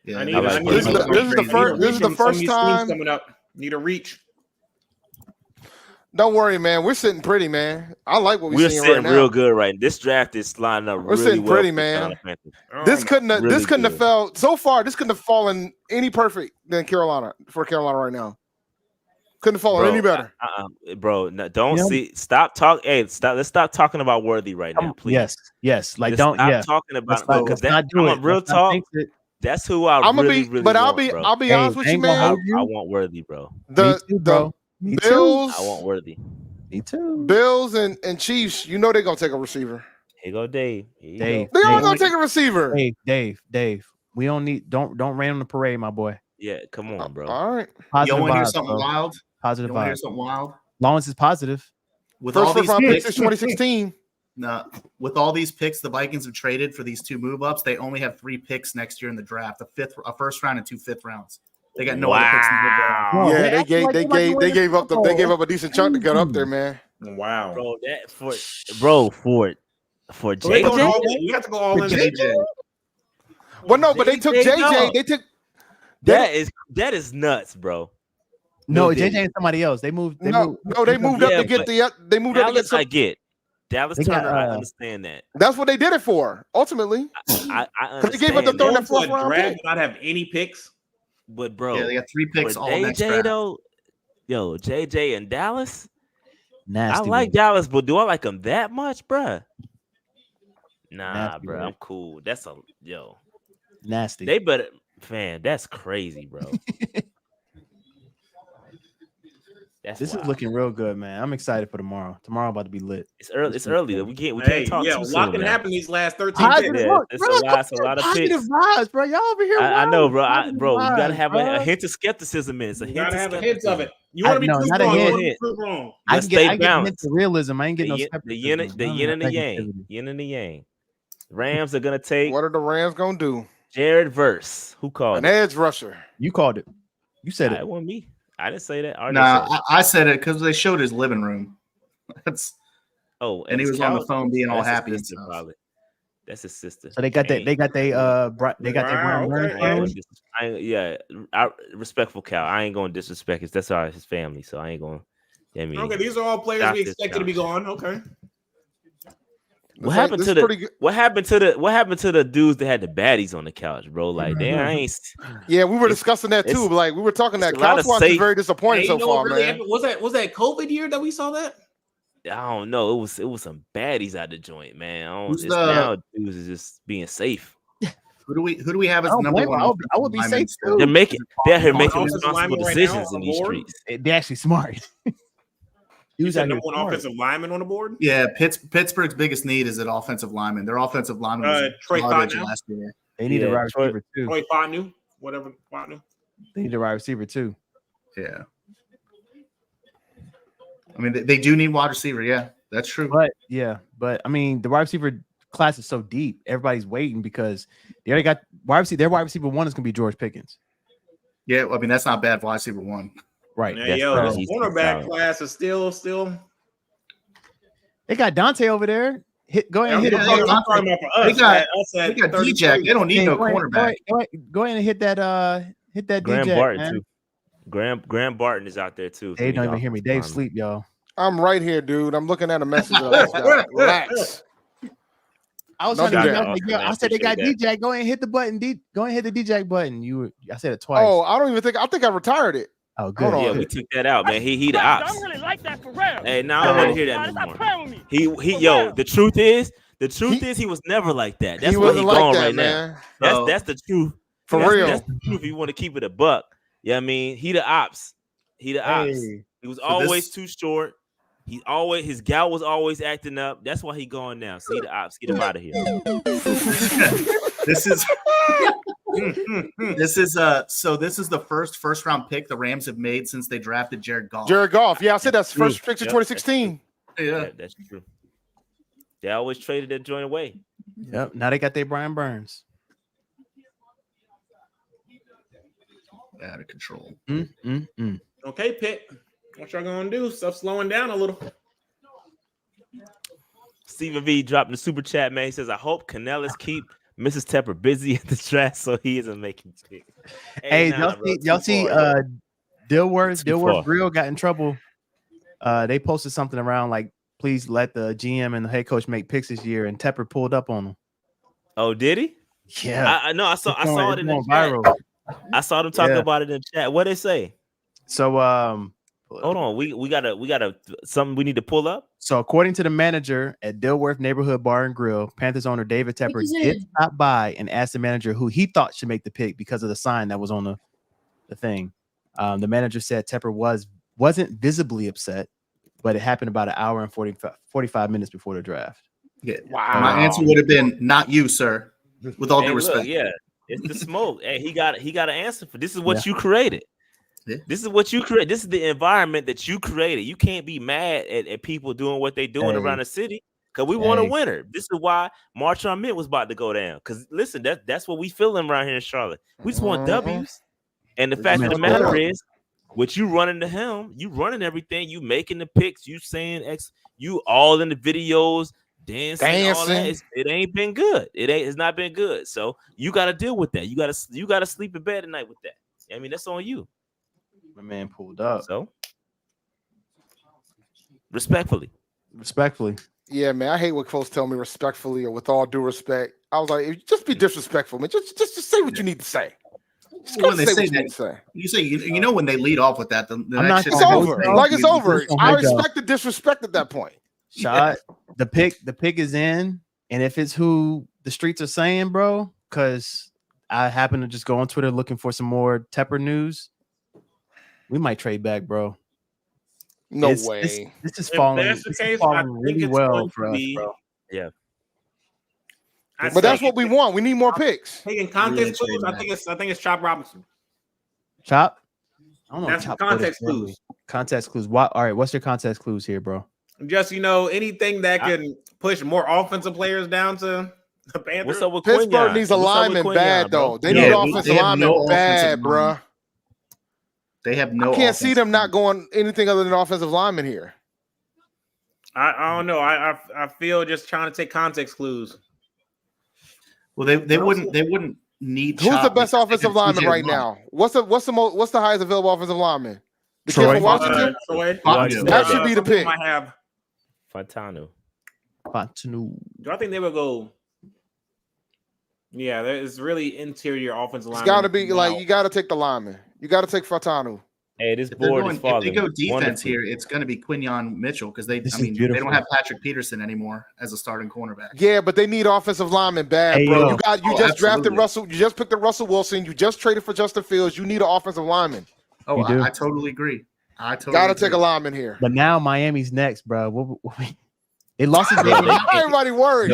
Yeah, This is the first time coming up. Need a reach. Don't worry, man. We're sitting pretty, man. I like what We're seeing sitting right now. real good right now. This draft is lining up We're really sitting well. pretty, man. This couldn't have felt so far. This couldn't have fallen any perfect than Carolina right now. Couldn't have fallen any better. Bro, stop talking. Hey, let's stop talking about Worthy right now, please. Yes. Like, stop talking about because real talk. That's who I'm gonna really, be. really But want, I'll be honest with you, man. I want Worthy, bro. Me too, bro. Me Bills. I want Worthy. Me too. Bills and Chiefs. You know they're gonna take a receiver. Here go Dave. They all gonna take a receiver. Dave. We don't rain on the parade, my boy. Yeah, come on, bro. All right. You want to hear something wild? Positive you want to hear something wild? Long as it's positive. With First all these round picks since 2016. No, with all these picks the Vikings have traded for these 2 move ups, they only have 3 picks next year in the draft: a first round and 2 5th rounds. They got no other picks in the draft. Yeah, they gave up a decent chunk to get up there, man. Wow, bro, for JJ, we have to go all in. JJ. Well, no, but they took JJ. dog. They took that is nuts, bro. No, JJ and somebody else. They moved. They moved up to get the. They moved up to get. I get Dallas Turner. I understand that. That's what they did it for. Ultimately, I understand. They gave up the third and fourth round draft. pick. Not have any picks. But bro, yeah, they got 3 picks all next JJ draft. though, JJ and Dallas. Nasty. I like Dallas, but do I like them that much, bruh? Nah, Nasty, bro, bro. I'm cool. That's Nasty. They better, man. That's crazy, bro. This is looking real good, man. I'm excited for tomorrow. Tomorrow about to be lit. It's early. It's early. We can't talk too soon. A lot can happen these last 13 Positive, picks. look, It's bro, a lot of positive picks. vibes, bro. Y'all over here. I know, bro. Positive You gotta vibes, have bro. a hint of skepticism in it. You gotta have a hint of it. You want to be No, too not a wrong. You hint. want to be too wrong. I Let's can get stay balanced. into realism. I ain't getting no The skepticism. yin and the yang. Yin and the yang. Rams are gonna take. What are the Rams gonna do? Jared Verse. Who called An it? edge rusher. You called it. You said It it. wasn't me. I didn't say that. I said it because they showed his living room. That's and he was on the phone being all happy and stuff. Probably. That's his sister. So they got their Brian Burns. Respectful Cal. I ain't going to disrespect it. That's all his family. So I ain't going. Okay, these are all players we expected to be gone. Okay. What happened to the dudes that had the baddies on the couch, bro? Like, damn, I ain't. Yeah, we were discussing that too. Like, we were talking that couch watch is very disappointing so far, man. Was that COVID year that we saw that? I don't know. It was some baddies out the joint, man. Now dudes is just being safe. Who do we have as number one? I would be safe too. They're here making responsible decisions in these streets. They're actually smart. You said number one offensive lineman on the board? Yeah, Pittsburgh's biggest need is an offensive lineman. Their offensive lineman was Troy garbage last year. They need a wide receiver too. Troy Fanu, whatever Fanu. They need a wide receiver too. Yeah. I mean, they do need wide receiver. Yeah, that's true. But I mean, the wide receiver class is so deep. Everybody's waiting because they already got wide receiver. Their wide receiver one is going to be George Pickens. Yeah, I mean that's not bad for wide receiver one. Right. Yeah, this cornerback class is still. They got Dante over there. Go ahead and hit They got D-Jack. They don't need no cornerback. Go ahead and hit that Graham D-Jack, Barton man. too. Graham Barton is out there too. Dave don't even hear me. Dave sleep, y'all. I'm right here, dude. I'm looking at a message. Relax. I was trying to. I said they got D-Jack. Go ahead and hit the button. Go ahead and hit the D-Jack button. I said it twice. Oh, I don't even think. I think I retired it. Oh, good. Yeah, we took that out, man. He the ops. I don't really like that for real. Hey, now I don't want to hear that anymore. The truth is he was never like that. That's where he's going right now. That's the truth. For real. That's the truth. If you want to keep it a buck. Yeah, I mean, he the ops. He was always too short. His gal was always acting up. That's why he going now. See the ops. Get him out of here. This is the first round pick the Rams have made since they drafted Jared Goff. Yeah, I said that's first pick in 2016. Yeah, that's true. They always traded that joint away. Yep. Now they got their Brian Burns. Out of control. Okay, Pitt. What y'all gonna do? Stuff slowing down a little. Stephen V dropping the super chat, man. He says, I hope Canellis keep Mrs. Tepper busy at the draft so he isn't making picks. Y'all see Dilworth Grill got in trouble. They posted something around like, please let the GM and the head coach make picks this year, and Tepper pulled up on him. Oh, did he? Yeah. I know. I saw it in the chat. Viral. I saw them talking about it in the chat. What they say? So hold on, we gotta something we need to pull up. So according to the manager at Dilworth Neighborhood Bar and Grill, Panthers owner David Tepper did stop by and asked the manager who he thought should make the pick because of the sign that was on the thing. The manager said Tepper wasn't visibly upset, but it happened about an hour and 45 minutes before the draft. Yeah. Wow. My answer would have been not you, sir. With all due respect. Look, yeah, it's the smoke. Hey, he got an answer for this. Is what you created. Yeah. This is what you create. This is the environment that you created. You can't be mad at people doing what they're doing around the city because we want a winner. This is why March on Mint was about to go down. Because listen, that's what we feeling around here in Charlotte. We just want W's. And the fact of the matter is, what you running the helm, you running everything, you making the picks, you saying you all in the videos, dancing, all that. It ain't been good. It's not been good. So you got to deal with that. You got to sleep in bed at night with that. I mean, that's on you. My man pulled up. So respectfully. Yeah, man. I hate when folks tell me respectfully or with all due respect. I was like, just be disrespectful, man. Just say what you need to say. When they say that, you say you know when they lead off with that, it's over. It's over. I respect the disrespect at that point. Shot. The pick is in, and if it's who the streets are saying, bro, because I happen to just go on Twitter looking for some more Tepper news, we might trade back, bro. No way. This is falling. If that's the case, really well for us, bro. Yeah. But that's what we want. We need more picks. Taking context clues, I think it's Chop Robinson. Chop? I don't know. That's context clues. Context clues. What? All right. What's your context clues here, bro? Just anything that can push more offensive players down to the Panthers. What's up with Pittsburgh Quinyon? needs a lineman bad though. They need offensive lineman bad, bro. They have no. I can't see them not going anything other than offensive lineman here. I don't know. I feel just trying to take context clues. Well, they wouldn't need. Who's the best offensive lineman right now? What's the highest available offensive lineman? The kid from Washington. That should be the pick. I have Fontanu. Do I think they would go? Yeah, there's really interior offensive lineman. It's got to be like you got to take the lineman. You got to take Fontanu. Hey, this board is falling. If they go defense here, it's going to be Quinyon Mitchell because they don't have Patrick Peterson anymore as a starting cornerback. Yeah, but they need offensive linemen bad, bro. You just drafted Russell. You just picked up Russell Wilson. You just traded for Justin Fields. You need an offensive lineman. Oh, I totally agree. Gotta take a lineman here. But now Miami's next, bro. They lost Xavier. Everybody worried.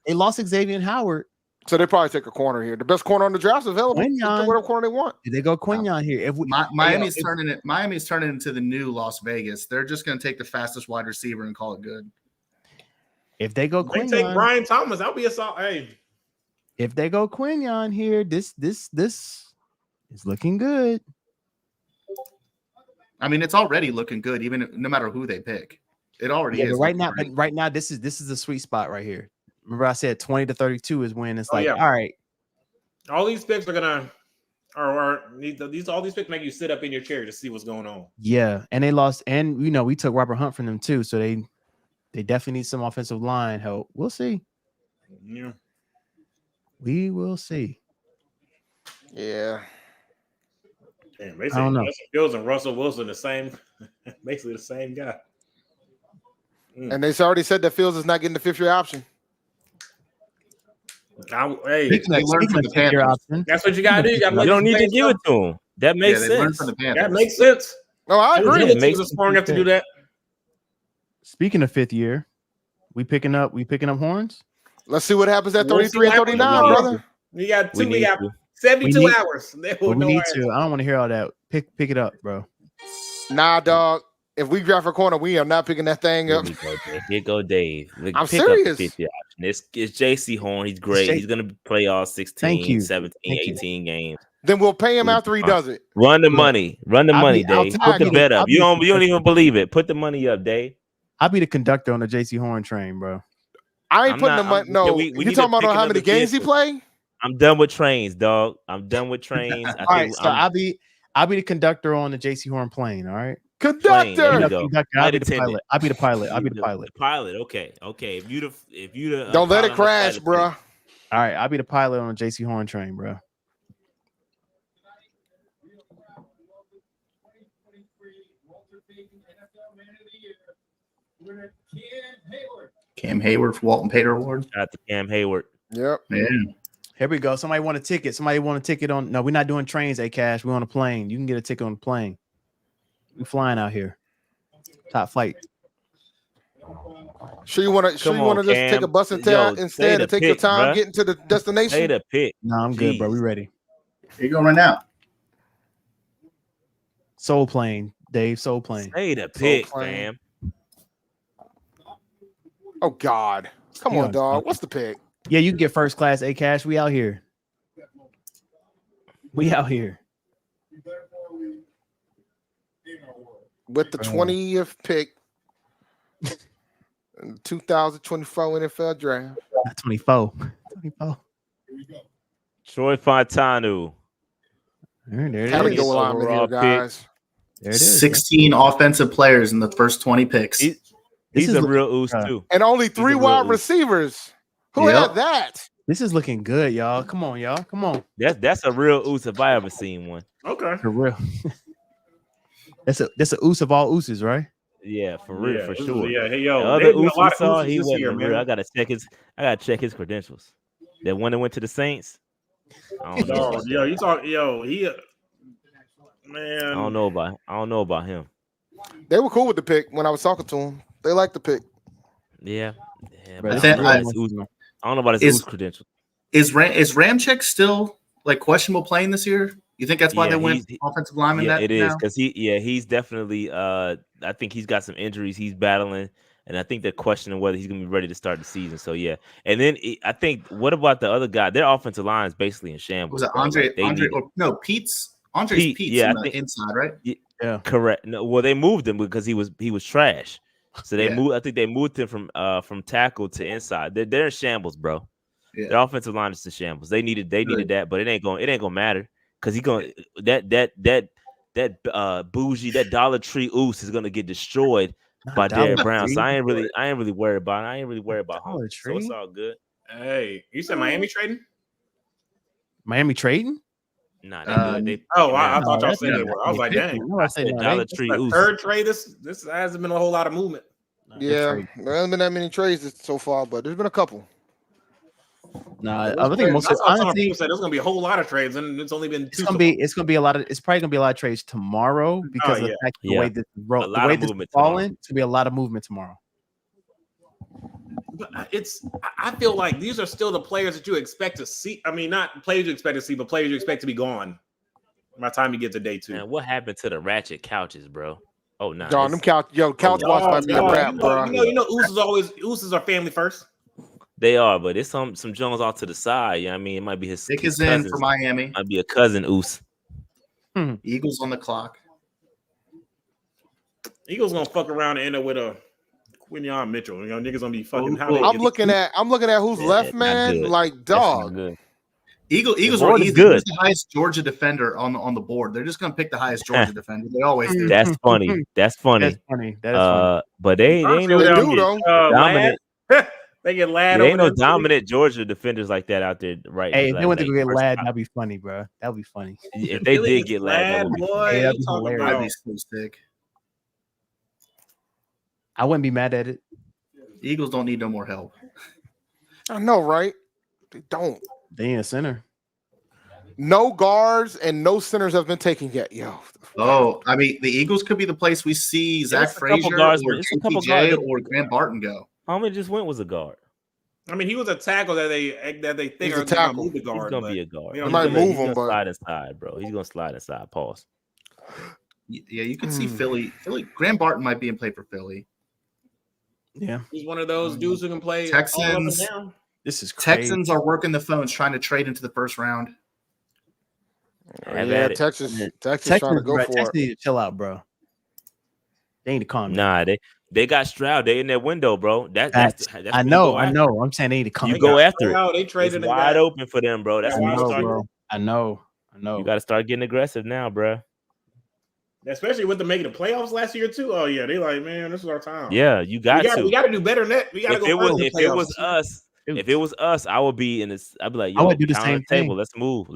They lost Xavier Howard. So they probably take a corner here. The best corner on the draft is available. Whatever corner they want. They go Quinyon here. Miami's turning into the new Las Vegas. They're just going to take the fastest wide receiver and call it good. If they go Quinyon, take Brian Thomas. That'll be a solid. Hey, if they go Quinyon here, this is looking good. I mean, it's already looking good, even no matter who they pick. It already is. But right now, this is the sweet spot right here. Remember, I said 20 to 32 is when it's all right. All these picks are gonna, all these picks make you sit up in your chair to see what's going on. Yeah, and they lost, and we took Robert Hunt from them too, so they definitely need some offensive line help. We'll see. Yeah, we will see. Yeah. Damn, basically, I don't know. Justin Fields and Russell Wilson basically the same guy. And they already said that Fields is not getting the fifth-year option. Hey, that's what you gotta do. You don't need to give it to him. That makes sense. That makes sense. No, I agree. It makes smart enough to do that. Speaking of fifth year, we picking up horns. Let's see what happens at 33 and 39, brother. We got 72 hours. We need to. I don't want to hear all that. Pick it up, bro. Nah, dog. If we draft a corner, we are not picking that thing up. Here go Dave. I'm serious. It's JC Horn. He's great. He's going to play all 16, 17, 18 games. Then we'll pay him after he does it. Run the money. Dave. Put the bet up. You don't even believe it. Put the money up, Dave. I'll be the conductor on the JC Horn train, bro. I ain't putting the money. No, you talking about how many games he play? I'm done with trains, dog. I'm done with trains. All right, so I'll be the conductor on the JC Horn plane. All right. Conductor. I'll be the pilot. I'll be the pilot. The pilot. Okay. If you the don't let it crash, bro. All right, I'll be the pilot on the JC Horn train, bro. Cam Hayward for Walton Pater Award. Shout out to Cam Hayward. Yep. Man. Here we go. Somebody want a ticket. On. No, we're not doing trains, Cash. We're on a plane. You can get a ticket on the plane. We flying out here. Top flight. Sure you want to just take a bus and instead and take your time getting to the destination? Say the pick. No, I'm good, bro. We ready. Here you go right now. Soul plane, Dave. Soul plane. Say the pick, fam. Oh God. Come on, dog. What's the pick? Yeah, you can get first class, Cash. We out here. With the 20th pick 2024 NFL draft. Not 24. 24. Troy Fontanu. There it Had a is. good alignment here, guys. There it is. 16 offensive players in the first 20 picks. He's a real ooze too. And only 3 wide receivers. Who had that? This is looking good, y'all. Come on, y'all. Come on. That's a real ooze if I ever seen one. Okay. For real. that's a ooze of all oozes, right? Yeah, for real, for sure. Yeah, hey yo, the other ooze we saw, he wasn't real. I gotta check his credentials. That one that went to the Saints. I don't know. Man. I don't know about him. They were cool with the pick when I was talking to him. They liked the pick. Yeah. But I don't know about his ooze credentials. Is Ramczyk still like questionable playing this year? You think that's why they went offensive lineman? Yeah, that it is because he's definitely. I think he's got some injuries he's battling, and I think they're questioning whether he's gonna be ready to start the season. So yeah, and then I think what about the other guy? Their offensive line is basically in shambles. Was it Andre? Pete's on the inside, right? Yeah, correct. No, well, they moved him because he was trash. So they moved. I think they moved him from tackle to inside. They're in shambles, bro. Yeah. Their offensive line is in shambles. They needed that, but it ain't gonna matter because he gonna that bougie, that Dollar Tree ooze is gonna get destroyed by Derrick Brown. So I ain't really worried about it. I ain't really worried about him. So it's all good. Hey, you said Miami trading? Miami trading? Nah, I thought y'all said they were. I was like, dang. No, I said Dollar Tree ooze. Third trade. This hasn't been a whole lot of movement. Yeah, there hasn't been that many trades so far, but there's been a couple. Nah, I think most of people said there's gonna be a whole lot of trades, and it's only been two. It's gonna be a lot of. It's probably gonna be a lot of trades tomorrow because of the way this is falling. It's gonna be a lot of movement tomorrow. But I feel like these are still the players that you expect to see. I mean, not players you expect to see, but players you expect to be gone by the time you get to day 2. Man, what happened to the ratchet couches, bro? Oh no, John, them couch watch might be a wrap, bro. Oozes are family first. They are, but it's some Jones off to the side. You know what I mean? It might be his in for Miami. Might be a cousin Oos. Eagles on the clock. Eagles gonna fuck around and end up with a Quinion Mitchell. You know, niggas gonna be fucking. I'm looking at who's left, man. Like, dog. Eagles are easy. Who's the highest Georgia defender on the board? They're just gonna pick the highest Georgia defender. They always do. That's funny. That's funny. That is funny. But they ain't no dominant. They get Ladd. There ain't no dominant Georgia defenders like that out there, right? Hey, if they went to go get Ladd, that'd be funny, bro. That'd be funny. If they did get Ladd, that'd be hilarious. That'd be so sick. I wouldn't be mad at it. Eagles don't need no more help. I know, right? They don't. They ain't a center. No guards and no centers have been taken yet, yo. Oh, I mean, the Eagles could be the place we see Zach Frazier or Grant Barton go. How many just went was a guard? I mean, he was a tackle that they think are going to move the guard. He's gonna be a guard. He might move him, but slide inside, bro. He's gonna slide inside. Pause. Yeah, you could see Philly. Grant Barton might be in play for Philly. Yeah, he's one of those dudes who can play Texans. This is crazy. Texans are working the phones trying to trade into the first round. Yeah, Texas trying to go for Texas it. Need to chill out, bro. They need to calm down. Nah, they got Stroud. They in that window, bro. That's I know. I'm saying they need to calm down. You go after it. They traded it's wide open for them, bro. That's I know. You got to start getting aggressive now, bro. Especially with them making the playoffs last year too. Oh yeah, they like, man, this is our time. Yeah, we got to do better than that. We got to go. If it was us, I would be in this. I'd be like, yo, I would do the same thing. Let's move.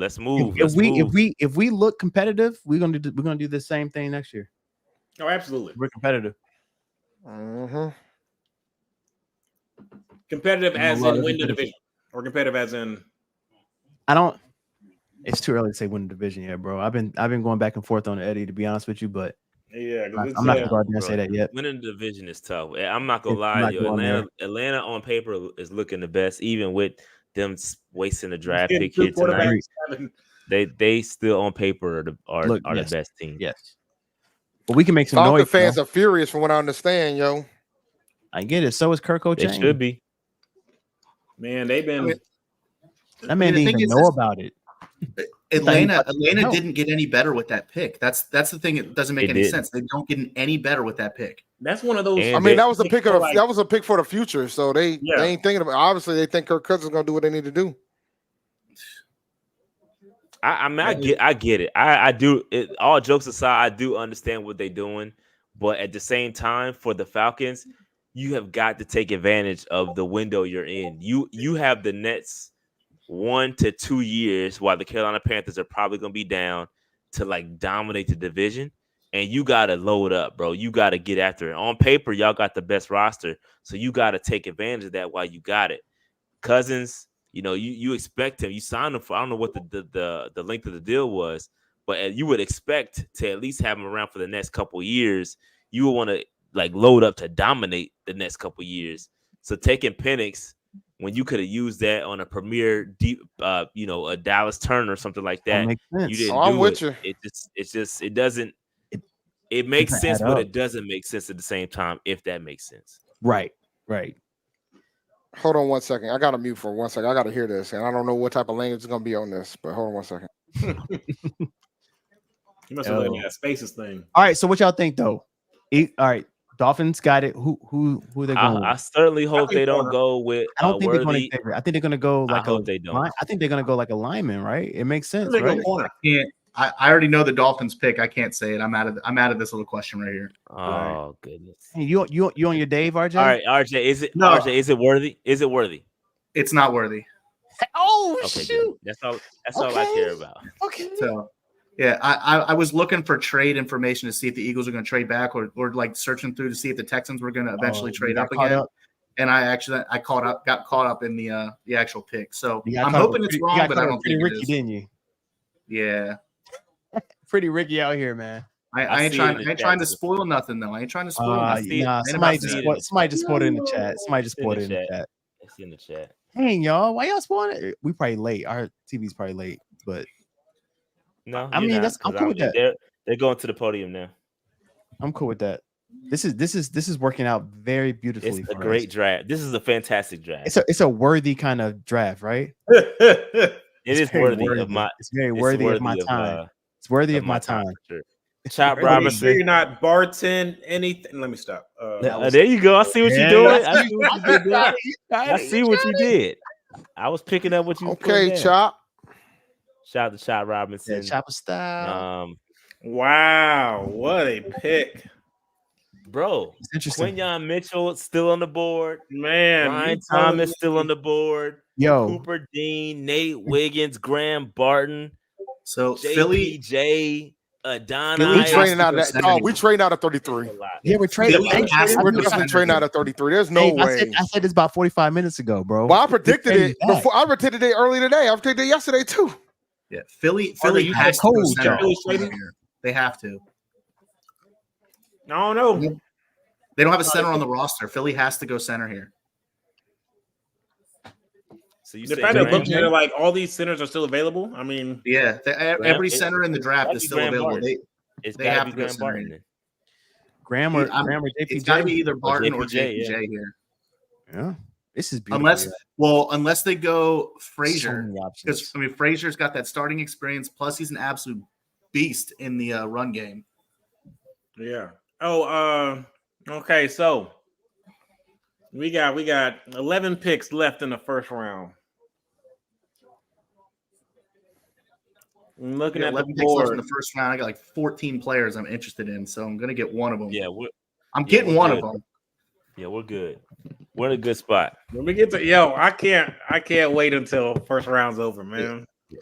If we look competitive, we're gonna do the same thing next year. Oh, absolutely. We're competitive. Competitive as in win the division, or competitive as in. I don't. It's too early to say win the division yet, bro. I've been going back and forth on Eddie, to be honest with you, but yeah, I'm not gonna go out there and say that yet. Winning the division is tough. I'm not gonna lie, yo. Atlanta on paper is looking the best, even with them wasting the draft pick here tonight. They still on paper are the best team. Yes, but we can make some Falcons noise. Fans are furious from what I understand, yo. I get it. So is Kirk O'Chain. They should be. Man, they've been. That man didn't even know about it. Atlanta didn't get any better with that pick. That's the thing. It doesn't make any sense. They don't get any better with that pick. That's one of those. I mean, that was a pick that was a pick for the future. So they ain't thinking about. Obviously, they think Kirk Cousins is gonna do what they need to do. I get it. I do. All jokes aside, I do understand what they're doing, but at the same time, for the Falcons, you have got to take advantage of the window you're in. You have the next 1 to 2 years while the Carolina Panthers are probably going to be down to like dominate the division, and you got to load up, bro. You got to get after it. On paper, y'all got the best roster, so you got to take advantage of that while you got it. Cousins, you expect him. You signed him for, I don't know what the length of the deal was, but you would expect to at least have him around for the next couple of years. You would want to like load up to dominate the next couple of years. So taking Penix when you could have used that on a premier deep, a Dallas Turner or something like that, you didn't I'm do with it. you. It doesn't. It makes sense, but it doesn't make sense at the same time. If that makes sense, right. Hold on 1 second. I got to mute for 1 second. I got to hear this, and I don't know what type of language is going to be on this, but hold on 1 second. You must have let me that spaces thing. All right, so what y'all think though? All right, Dolphins got it. Who they going? I certainly hope they don't go with. I don't think they're going to. I think they're going to go like I hope they don't. I think they're going to go like a lineman, right? It makes sense, right? I already know the Dolphins pick. I can't say it. I'm out of this little question right here. Oh goodness. Hey, you on your Dave, RJ? All right, RJ. Is it worthy? Is it worthy? It's not worthy. Oh okay, shoot! Good. That's all I care about. Okay. So yeah, I was looking for trade information to see if the Eagles are going to trade back or like searching through to see if the Texans were going to eventually trade up again. And I got caught up in the actual pick. So I'm hoping it's wrong, but I don't think Ricky, it is. didn't you? Yeah. Pretty Ricky out here, man. I ain't trying to spoil nothing though. I ain't trying to spoil nothing. Somebody just put it in the chat. Somebody just put it in the chat. It's in the chat. Dang, y'all, why y'all spoiling it? We probably late. Our TV's probably late, but no, I mean I'm cool with that. They're going to the podium now. I'm cool with that. This is working out very beautifully. It's a great draft. This is a fantastic draft. It's a worthy kind of draft, right? It's worthy of my. It's very worthy of my time. It's worthy of my time. Sure. Chop Robinson. Robinson. You're not bartend anything. Let me stop. There you go. I see what you're doing. I see what you did. I was picking up what you. Okay, Chop. Shout out to Chop Robinson. Yeah, Chopper style. Wow, what a pick, bro! Quinyon Mitchell still on the board. Man, Ryan Thomas still on the board. Yo, Cooper Dean, Nate Wiggins, Graham Barton. So JPJ, Adonai. We trading out of we trading out of 33. Yeah, we're trading. We're definitely trading out of 33. There's no way. I said this about 45 minutes ago, bro. Well, I predicted it before. I predicted it early today. I predicted it yesterday too. Yeah, Philly has to go center. They have to. I don't know. They don't have a center on the roster. Philly has to go center here. So you the fact that looking at it like all these centers are still available. I mean, yeah, every center in the draft is still available. They have to go center here. Graham or JPJ. It's got to be either Barton or JPJ here. Yeah, this is beautiful. Unless they go Frazier, because Frazier's got that starting experience. Plus, he's an absolute beast in the run game. Yeah. Oh, okay. So we got 11 picks left in the first round. I'm looking at the board in the first round. I got like 14 players I'm interested in, so I'm gonna get one of them. Yeah, I'm getting one of them. Yeah, we're good. We're in a good spot. When we get to I can't wait until first round's over, man. Yeah.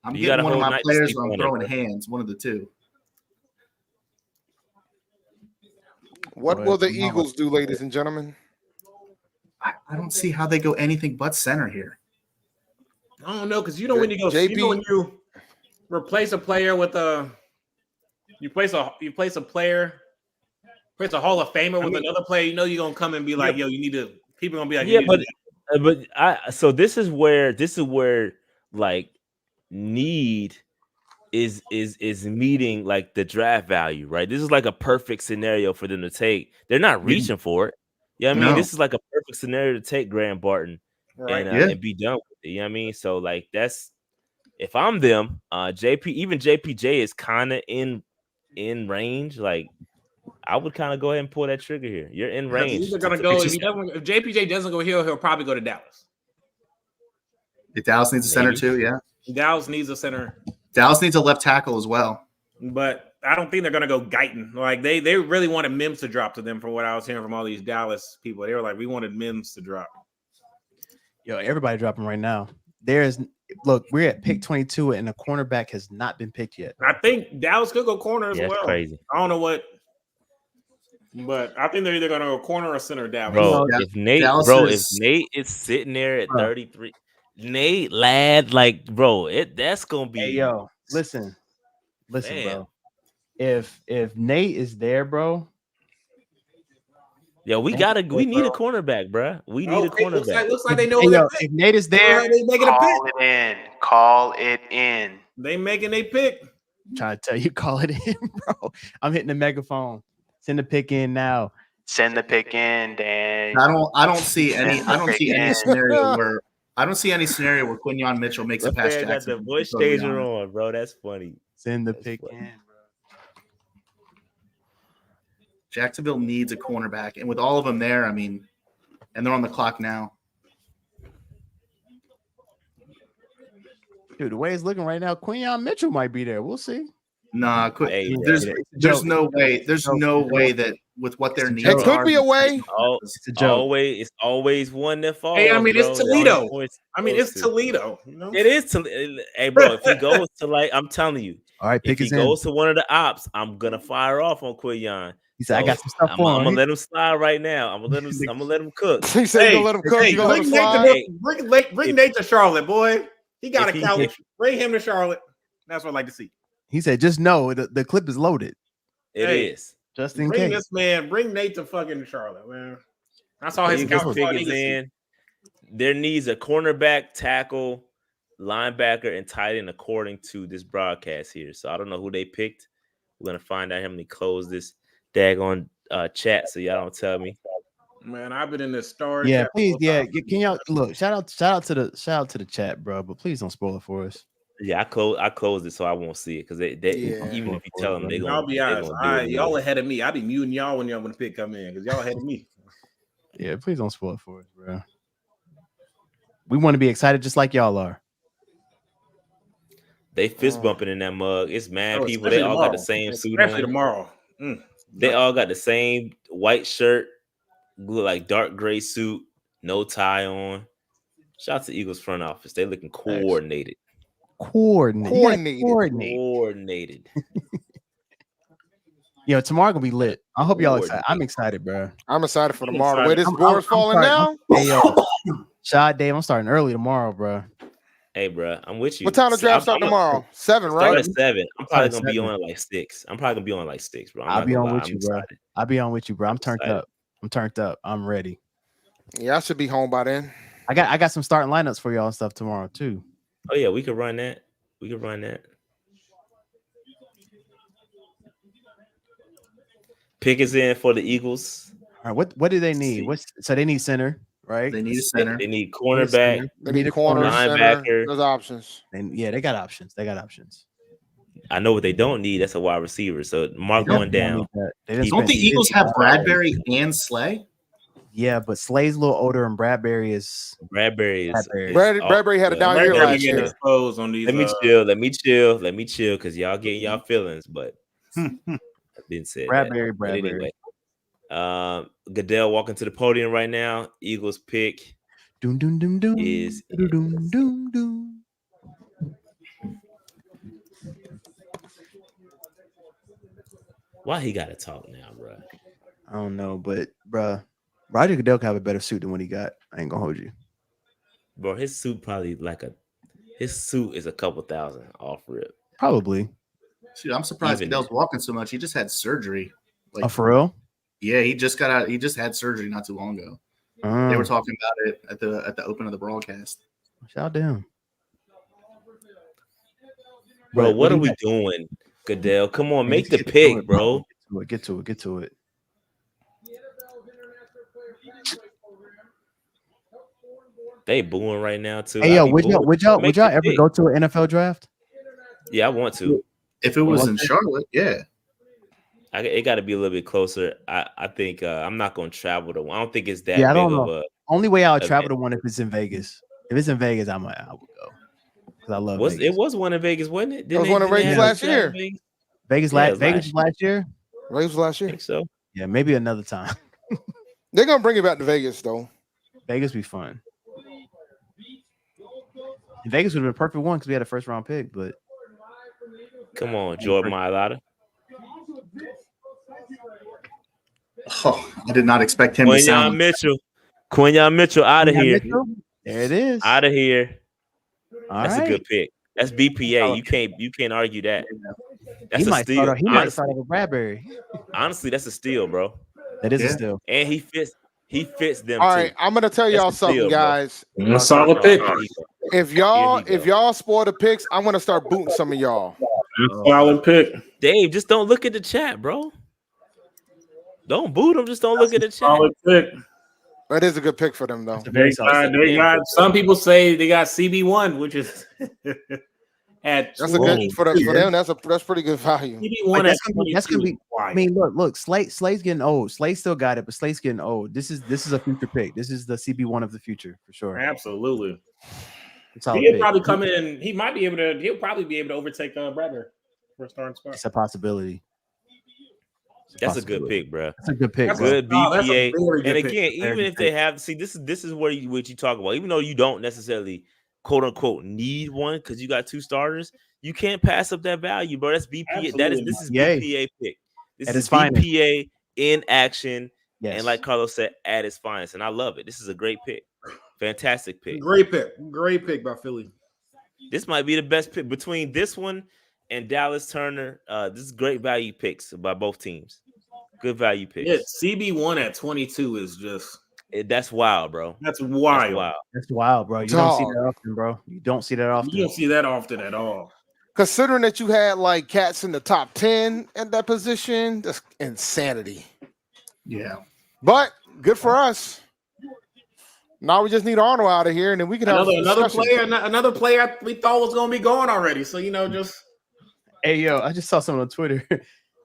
I'm getting one of my players. I'm throwing hands. One of the two. What will the Eagles do, ladies and gentlemen? I don't see how they go anything but center here. I don't know, because when you go, when you replace a player with you place a player, place a Hall of Famer with another player, you're gonna come and be like, yo, you need to. People are gonna be like, so this is where like need is meeting like the draft value, right? This is like a perfect scenario for them to take. They're not reaching for it. Yeah, I mean, this is like a perfect scenario to take Graham Barton and be done with it. You know what I mean? So like if I'm them, even JPJ is kind of in range. Like, I would kind of go ahead and pull that trigger here. You're in range. He's gonna go. If JPJ doesn't go here, he'll probably go to Dallas. If Dallas needs a center too, yeah. Dallas needs a center. Dallas needs a left tackle as well. But I don't think they're gonna go Guyton. Like they really wanted Mims to drop to them, from what I was hearing from all these Dallas people. They were like, we wanted Mims to drop. Yo, everybody dropping right now. Look, we're at pick 22, and a cornerback has not been picked yet. I think Dallas could go corner as well. That's crazy. I don't know what, but I think they're either gonna go corner or center. Dallas. Bro, if Nate is sitting there at 33, Nate Ladd, like, bro, that's gonna be. Hey, yo, listen, bro. If Nate is there, bro. Yo, we need a cornerback, bro. We need a cornerback. Looks like they know. If Nate is there, they making a pick. Call it in. They making a pick. I'm trying to tell you, call it in, bro. I'm hitting the megaphone. Send the pick in now. Send the pick in, Dan. I don't see any scenario where Quinyon Mitchell makes a pass. Got the voice changer on, bro. That's funny. Send the pick in, bro. Jacksonville needs a cornerback, and with all of them there, I mean, and they're on the clock now. Dude, the way it's looking right now, Quinyon Mitchell might be there. We'll see. Nah, there's no way. There's no way that with what their needs are. It could be a way. It's a joke. It's always one that falls. Hey, I mean, bro. it's Toledo. It's Toledo. You know? It is Toledo. Hey, bro, if he goes to, like, I'm telling you, all right, if he goes to one of the ops, I'm gonna fire off on Quinyon. He said, I got some stuff for him. I'm gonna let him slide right now. I'm gonna let him cook. He said, "You gonna let him cook? You gonna let him slide?" Bring Nate to Charlotte, boy. He got a couch. Bring him to Charlotte. That's what I'd like to see. He said, "Just know the clip is loaded. It is. Just in case." Bring Nate to fucking Charlotte, man. I saw his couch in. There needs a cornerback, tackle, linebacker, and tight end according to this broadcast here. So I don't know who they picked. We're gonna find out how many close this daggone chat, so y'all don't tell me. Man, I've been in this story. Yeah, please, yeah. Can y'all look? Shout out to the chat, bro. But please don't spoil it for us. Yeah, I closed it so I won't see it because they even if you tell them, they're gonna. I'll be honest. Y'all ahead of me. I be muting y'all when the pick come in because y'all ahead of me. Yeah, please don't spoil it for us, bro. We want to be excited just like y'all are. They fist bumping in that mug. It's mad people. They all got the same suit on. Especially tomorrow. They all got the same white shirt, look like dark gray suit, no tie on. Shout out to Eagles front office. They looking coordinated. Coordinated. Yo, tomorrow gonna be lit. I hope y'all excited. I'm excited, bro. I'm excited for tomorrow. The way this board's falling down. Hey, yo, Rashad Dave, I'm starting early tomorrow, bro. Hey, bro, I'm with you. What time the draft start tomorrow? 7, right? Start at 7. I'm probably gonna be on at like 6. Bro. I'll be on with you, bro. I'll be on with you, bro. I'm turned up. I'm ready. Yeah, I should be home by then. I got some starting lineups for y'all and stuff tomorrow too. Oh yeah, we could run that. Pick is in for the Eagles. All right, what do they need? So they need center, right? They need a center. They need cornerback. They need a corner, linebacker. There's options. They got options. I know what they don't need. That's a wide receiver. So Mark going down. Don't the Eagles have Bradbury and Slay? Yeah, but Slay's a little older, and Bradbury had a down year last year. Let me chill, because y'all getting y'all feelings. But I've been said Bradbury. Anyway, Goodell walking to the podium right now. Eagles pick is. Why he got to talk now, bro? I don't know, but bro, Roger Goodell could have a better suit than what he got. I ain't gonna hold you, bro. His suit probably his suit is a couple thousand off rip. Probably. Dude, I'm surprised Goodell's walking so much. He just had surgery. Like, for real? Yeah, he just got out. He just had surgery not too long ago. They were talking about it at the open of the broadcast. Shout out to him, bro. What are we doing, Goodell? Come on, make the pick, bro. Get to it. They booing right now too. Hey, yo, I be would booing. y'all Make ever the pick. go to an NFL draft? Yeah, I want to. If it was in Charlotte, yeah. It got to be a little bit closer. I think I'm not going to travel to one. I don't think it's that Yeah, I big don't of know. a. Only way I would event. travel to one if it's in Vegas. If it's in Vegas, I would go because I love Vegas. It was one in Vegas, wasn't it? It was one in Vegas last year. Vegas was last year. Vegas was last year. I think so. Yeah, maybe another time. They're gonna bring it back to Vegas though. Vegas be fun. And Vegas would have been a perfect one because we had a first round pick, but come on, Jordan Mailata. Oh, I did not expect him to sound. Quinyon Mitchell out of here. There it is. Out of here. That's a good pick. That's BPA. You can't argue that. That's a steal. He might start over Bradbury. Honestly, that's a steal, bro. That is a steal. And he fits them. All right, I'm gonna tell y'all something, guys. Solid pick. If y'all spoil the picks, I'm gonna start booting some of y'all. Solid pick. Dave, just don't look at the chat, bro. Don't boot them. Just don't look at the chat. Solid pick. That is a good pick for them, though. They got some people say they got CB1, which is that's a good for them. That's pretty good value. CB1 that's gonna be. I mean, look, Slate's getting old. Slate still got it, but Slate's getting old. This is a future pick. This is the CB1 of the future for sure. Absolutely. He'll probably come in. He might be able to. He'll probably be able to overtake Bradbury for a starting spot. It's a possibility. That's a good pick, bro. That's a good pick. Good BPA. And again, even if they have, this is what you talk about. Even though you don't necessarily quote unquote need one because you got two starters, you can't pass up that value, bro. That's BPA. This is BPA pick. This is BPA in action, and like Carlos said, at its finest. And I love it. This is a great pick. Fantastic pick. Great pick by Philly. This might be the best pick between this one and Dallas Turner. This is great value picks by both teams. Good value picks. Yeah, CB1 at 22 is just that's wild, bro. That's wild. That's wild, bro. You don't see that often, bro. You don't see that often. You don't see that often at all. Considering that you had like cats in the top 10 at that position, that's insanity. Yeah. But good for us. Now we just need Arnold out of here, and then we can have another player we thought was going to be gone already. So just. Hey, yo, I just saw something on Twitter.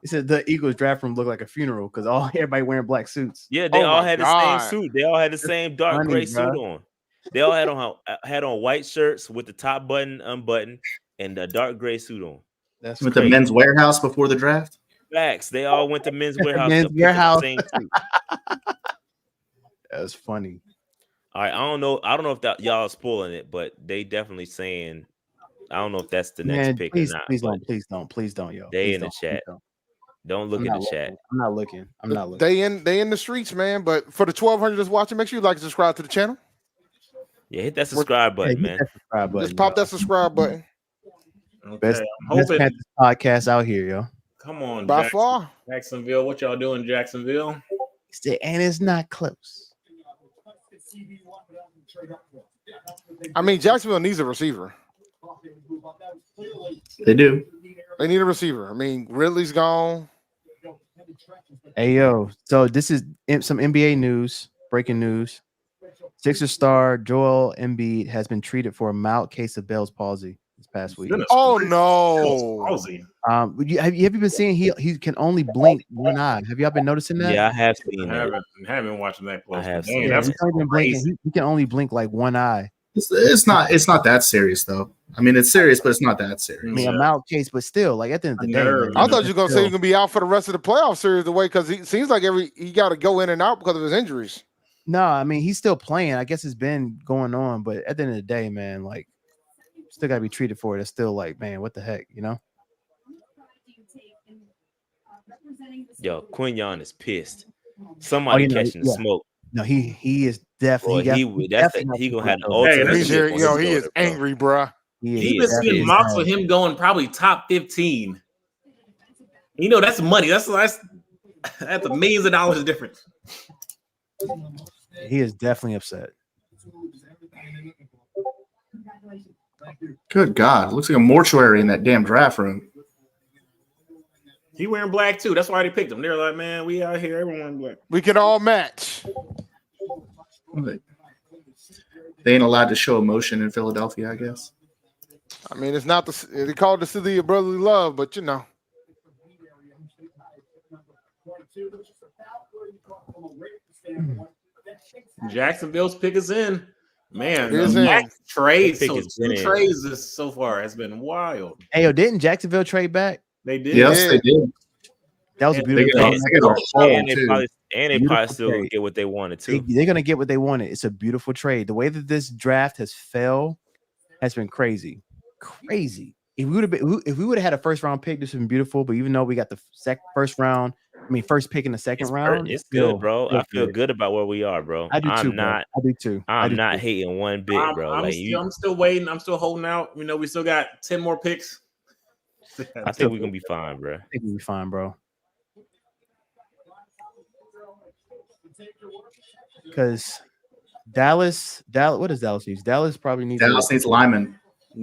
It said the Eagles draft room looked like a funeral because everybody wearing black suits. Yeah, they all had the same suit. They all had the same dark gray suit on. They all had on white shirts with the top button unbuttoned and the dark gray suit on. That's with the Men's Warehouse before the draft. Facts. They all went to Men's Warehouse. Men's Warehouse. That's funny. All right, I don't know if that y'all are spoiling it, but they definitely saying I don't know if that's the next pick or not. Please don't, yo. They in the chat. Don't look in the chat. I'm not looking. They in the streets, man. But for the 1,200 that's watching, make sure you like and subscribe to the channel. Yeah, hit that subscribe button, man. Just pop that subscribe button. Okay. Best Panthers podcast out here, yo. Come on, by far. Jacksonville. What y'all doing, Jacksonville? And it's not close. I mean, Jacksonville needs a receiver. They do. They need a receiver. I mean, Ridley's gone. Hey, yo. So this is some NBA news, breaking news. Sixers star Joel Embiid has been treated for a mild case of Bell's palsy this past week. Oh, no. Have you been seeing he can only blink one eye? Have y'all been noticing that? Yeah, I have seen that. I haven't been watching that close. I have seen that. He can only blink like one eye. It's not that serious though. I mean, it's serious, but it's not that serious. I mean, a mild case, but still, like at the end of the day, I thought you were gonna say you're gonna be out for the rest of the playoff series the way because he seems like he got to go in and out because of his injuries. No, I mean he's still playing. I guess it's been going on, but at the end of the day, man, like still gotta be treated for it. It's still like, man, what the heck, you know? Yo, Quinyon is pissed. Somebody catching the smoke. No, he is definitely. He gonna have the ultimate. He is angry, bro. He been seeing mocks for him going probably top 15. You know that's money. That's millions of dollars difference. He is definitely upset. Good God, it looks like a mortuary in that damn draft room. He wearing black too. That's why they picked him. They're like, man, we out here, everyone wearing black. We can all match. they ain't allowed to show emotion in Philadelphia, I guess. I mean, it's not they call it the city of brotherly love, but you know. Jacksonville's pick is in. Man, It is the in. trades. Pick So has 2 been in. trades so far has been wild. Hey, yo, didn't Jacksonville trade back? They did. Yes, Yeah. they did. That was a And beautiful They trade. got a haul, And they too. probably Beautiful still gonna trade. get what they wanted too. They're gonna get what they wanted. It's a beautiful trade. The way that this draft has fell has been crazy. Crazy. If we would have had a first round pick, this would have been beautiful. But even though we got the first pick in the second round, It's still- good, bro. still I feel good about where we are, bro. I do too. I'm not. I do too. I'm not hating one bit, bro. I'm still waiting. I'm still holding out. You know, we still got 10 more picks. I think we're gonna be fine, bro. I think we'll be fine, bro. Because Dallas, what does Dallas use? Dallas probably needs. Dallas needs linemen.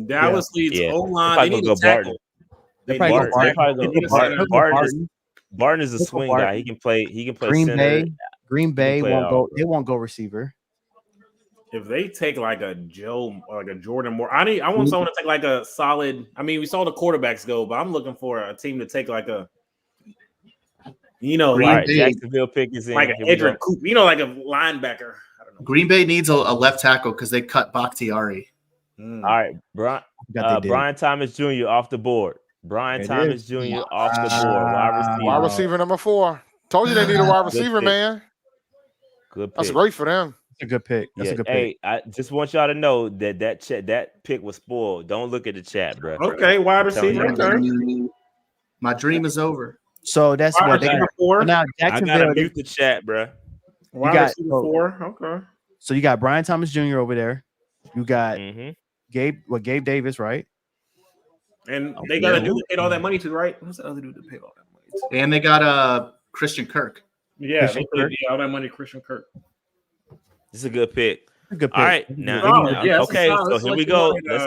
Dallas needs Yeah. O-line. They're They need probably a gonna go tackle. They're probably Barton, gonna they're probably They need a gonna center. Barton is a Look for swing Barton. guy. He can play. He can play Green center. Green Bay play won't all, go. bro. They won't go receiver. If they take like a Joe or like a Jordan Moore, I want someone to take like a solid. I mean, we saw the quarterbacks go, but I'm looking for a team to take like a, you know, All Green right, Bay. Jacksonville pick is in. like an Here we go. Edric Cooper, you know, like a linebacker. I don't know. Green Bay needs a left tackle because they cut Bakhtiari. All right, They did. Brian Thomas Jr. off the board. Brian It Thomas is. Jr. off the board. Wide Wide receiver. receiver number 4. Told you they need a wide receiver, pick. man. Good pick. That's great for them. That's a good pick. That's a good pick. Hey, I just want y'all to know that pick was spoiled. Don't look at the chat, bro. Okay, wide I'm telling receiver. you. Okay. My dream is over. So that's Wide what they receiver got. 4. Now I gotta Jacksonville. mute the chat, bro. Wide got- receiver so- 4. Okay. So you got Brian Thomas Jr. over there. You got Mm-hmm. Gabe Davis, right? And they got a dude that paid all that money to, right? Who's the other dude that paid all that money to? And they got Christian Kirk. Yeah, Christian they Kirk. paid all that money to Christian Kirk. This is a good pick. A good pick. All right, That's a now good solid. pick. Yeah, that's okay, solid. so That's here what we you go. wanted,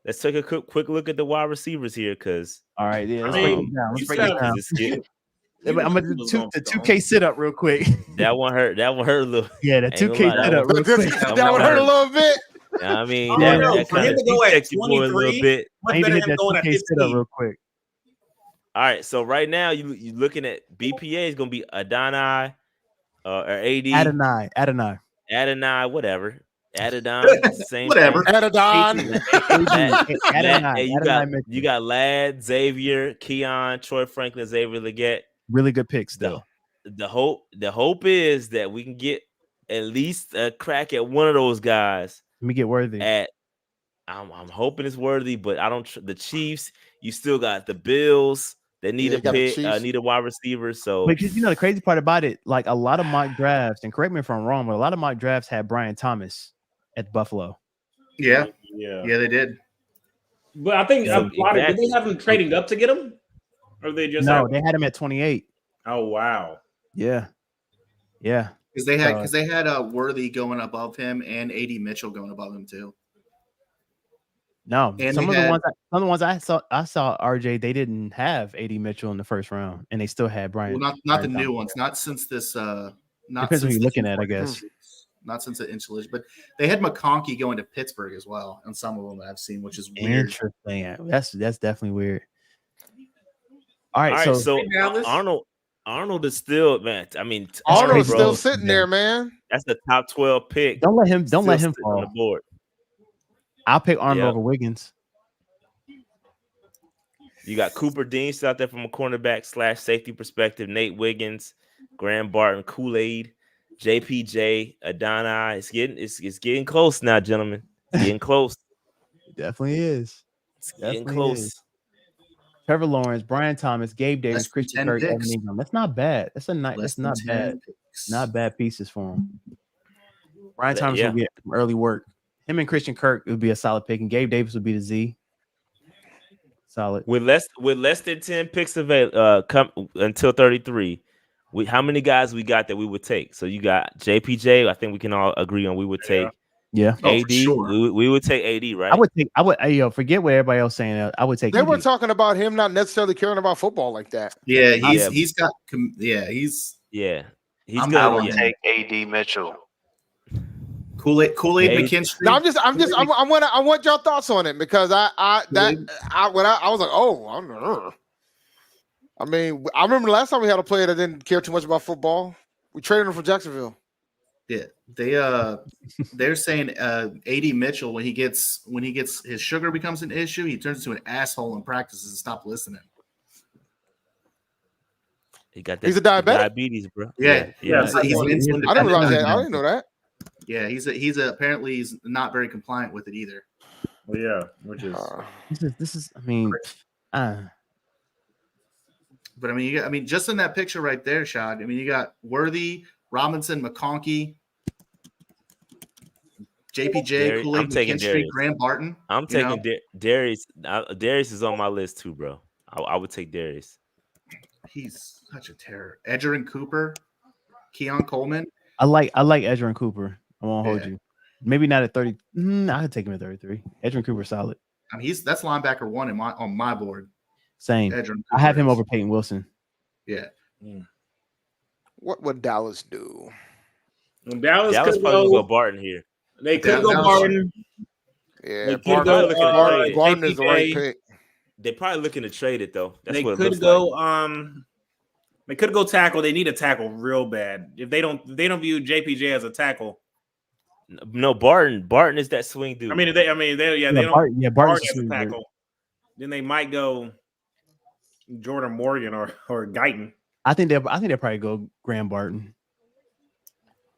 Let's take a quick look at the wide receivers here, because All right, yeah. Let's I break mean, it down. Let's you break said- it down. You I'm gonna knew do was gonna the stone. 2K sit up real quick. that one hurt. That one hurt a little. Yeah, the Ain't 2K gonna lie, sit up real quick. That would hurt a little bit. I mean, Oh, that, no, that for kind him of to go at defect your boy a little 23, bit. Much I need to better hit than that going at 2K sit up 15. real quick. All right, so right now you looking at BPA is gonna be Adonai or AD Adonai, whatever. Adonai, same Whatever. thing. Adadon. You got Ladd, Xavier, Keon, Troy Franklin, Xavier Legette. Really good picks, though. The hope is that we can get at least a crack at one of those guys. Let me get Worthy. I'm hoping it's Worthy, but I don't. The Chiefs, you still got the Bills. They need Yeah, a you got the pick, Chiefs. need a wide receiver. So Because the crazy part about it, like a lot of mock drafts, and correct me if I'm wrong, but a lot of mock drafts had Brian Thomas at Buffalo. Yeah, Yeah. they did. But I think Yeah, a lot of, did exactly. they have him trading up to get him? Or they just No, they had him at 28. Oh wow. Yeah. Because they had Worthy going above him and AD Mitchell going above him too. No, And some of they the ones I saw RJ, they didn't have AD Mitchell in the first round, and they still had Brian. Well, not the new ones, not since this. Not Depends what since you're the looking at, I guess. Not since the insulation, but they had McConkey going to Pittsburgh as well, and some of them I've seen, which is weird. Interesting. That's definitely weird. All right, so Hey, Dallas. Arnold is still, man. I mean, Arnold's bro, still sitting there, man. That's the top 12 pick. don't let him Still fall. sitting on the board. I'll pick Arnold Yeah. over Wiggins. You got Cooper Dean still out there from a cornerback / safety perspective. Nate Wiggins, Graham Barton, Kool-Aid, JPJ, Adonai. It's getting close now, gentlemen. It's getting close. It definitely is. It's getting Definitely close. is. Trevor Lawrence, Brian Thomas, Gabe Davis, Less than Christian 10 Kirk, Evan picks. Ingram. That's not bad. That's not 10 bad. picks. Not bad pieces for him. Brian Thomas Yeah. will get some early work. Him and Christian Kirk would be a solid pick, and Gabe Davis would be the Z. Solid. With less than 10 picks available until 33. How many guys we got that we would take? So you got JPJ. I think we can all agree on we would take Yeah. Oh, AD. for sure. We would take AD, right? Forget what everybody else saying. I would take. They were ED. talking about him not necessarily caring about football like that. Yeah, Yeah. he's got. He's Yeah, he's I'm good. I would Yeah. take AD Mitchell. Kool-Aid McKinstry. No, I want your thoughts on it because I was like, oh, I don't know. I mean, I remember the last time we had a player that didn't care too much about football. We traded him from Jacksonville. Yeah, they're saying AD Mitchell when he gets his sugar becomes an issue, he turns into an asshole in practices and stop listening. He got that. He's a diabetic? Diabetes, bro. Yeah. He's insulin I didn't realize that. I didn't know that. Yeah, he's apparently he's not very compliant with it either. Well, yeah, which is this is. I mean, But I mean, just in that picture right there, Shad. I mean, you got Worthy, Robinson, McConkey, JPJ, Kool-Aid McKinstry, Graham Barton. I'm taking Darius. Darius is on my list too, bro. I would take Darius. He's such a terror. Edgerrin Cooper, Keon Coleman. I like Edgerrin Cooper. I won't hold you. Maybe not at 30. I could take him at 33. Edgerrin Cooper solid. I mean, that's linebacker 1 on my board. Same. I have him over Peyton Wilson. Yeah. What would Dallas do? Dallas could probably go Barton here. They could go Barton. Yeah, Barton is the right pick. They're probably looking to trade it though. That's they what it could looks go. like. They could go tackle. They need a tackle real bad. If they don't view JPJ as a tackle. No, Barton is that swing dude. They don't. Barton's as a tackle. Then they might go Jordan Morgan or Guyton. I think they'll probably go Graham Barton.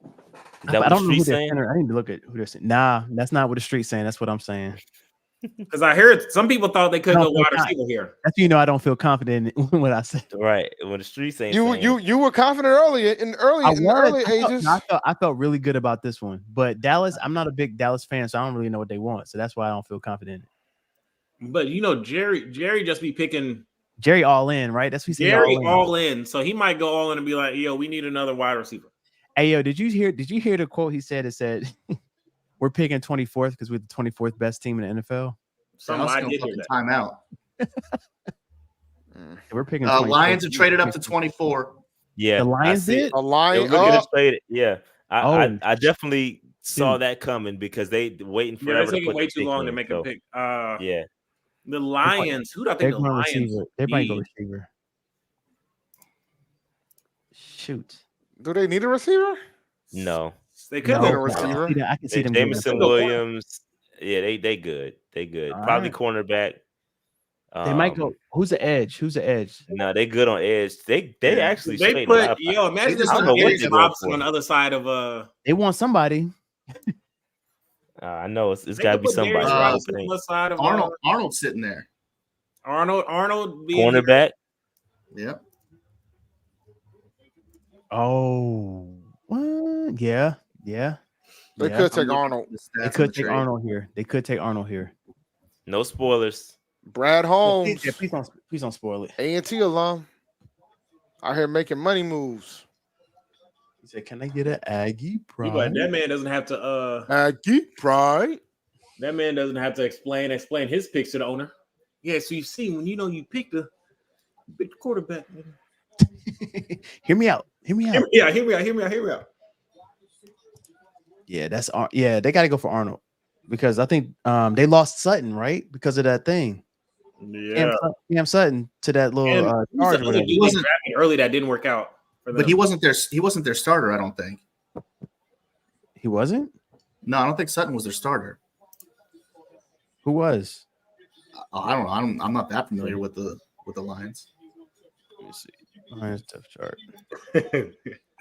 Is that I don't know who street's they're saying? I need to look at who they're saying. Nah, that's not what the street's saying. That's what I'm saying. Because I heard some people thought they could go wide receiver here. That's I don't feel confident in what I said. Right. When the streets ain't you were confident early in the early ages. I felt really good about this one. But Dallas, I'm not a big Dallas fan, so I don't really know what they want. So that's why I don't feel confident. But Jerry just be picking Jerry all in, right? That's what he said. Jerry all in. So he might go all in and be like, yo, we need another wide receiver. Hey, yo, did you hear the quote he said? It said, we're picking 24th because we're the 24th best team in the NFL. I did hear that. Timeout. We're picking Lions have traded up to 24. Yeah. The Lions did? A Lion. Yeah. I definitely saw that coming because they waiting forever. They're taking way too long to make a pick. Yeah. The Lions. Who do I think the Lions? They might go receiver. Shoot. Do they need a receiver? No. They could need a receiver. I can see them. Jameson Williams. Yeah, they good. They good. Probably cornerback. They might go. Who's the edge? No, they good on edge. They actually they put imagine this on the other side of They want somebody. I know it's got to be somebody. Arnold's sitting there. Arnold cornerback. Yep. Oh, yeah. They could take Arnold. They could take Arnold here. No spoilers. Brad Holmes. Please don't spoil it. A&T alum. Out here making money moves. He said, "Can I get an Aggie pride?" That man doesn't have to. Aggie pride. That man doesn't have to explain his picks to the owner. Yeah, so you see when you pick the quarterback. Hear me out. Hear me out. Yeah, they got to go for Arnold because I think they lost Sutton, right? Because of that thing. Yeah, Cam Sutton to that little charge. He wasn't early that didn't work out. But he wasn't their starter. I don't think he wasn't. No, I don't think Sutton was their starter. Who was? I don't know. I'm not that familiar with the Lions. Let me see. Lions depth chart.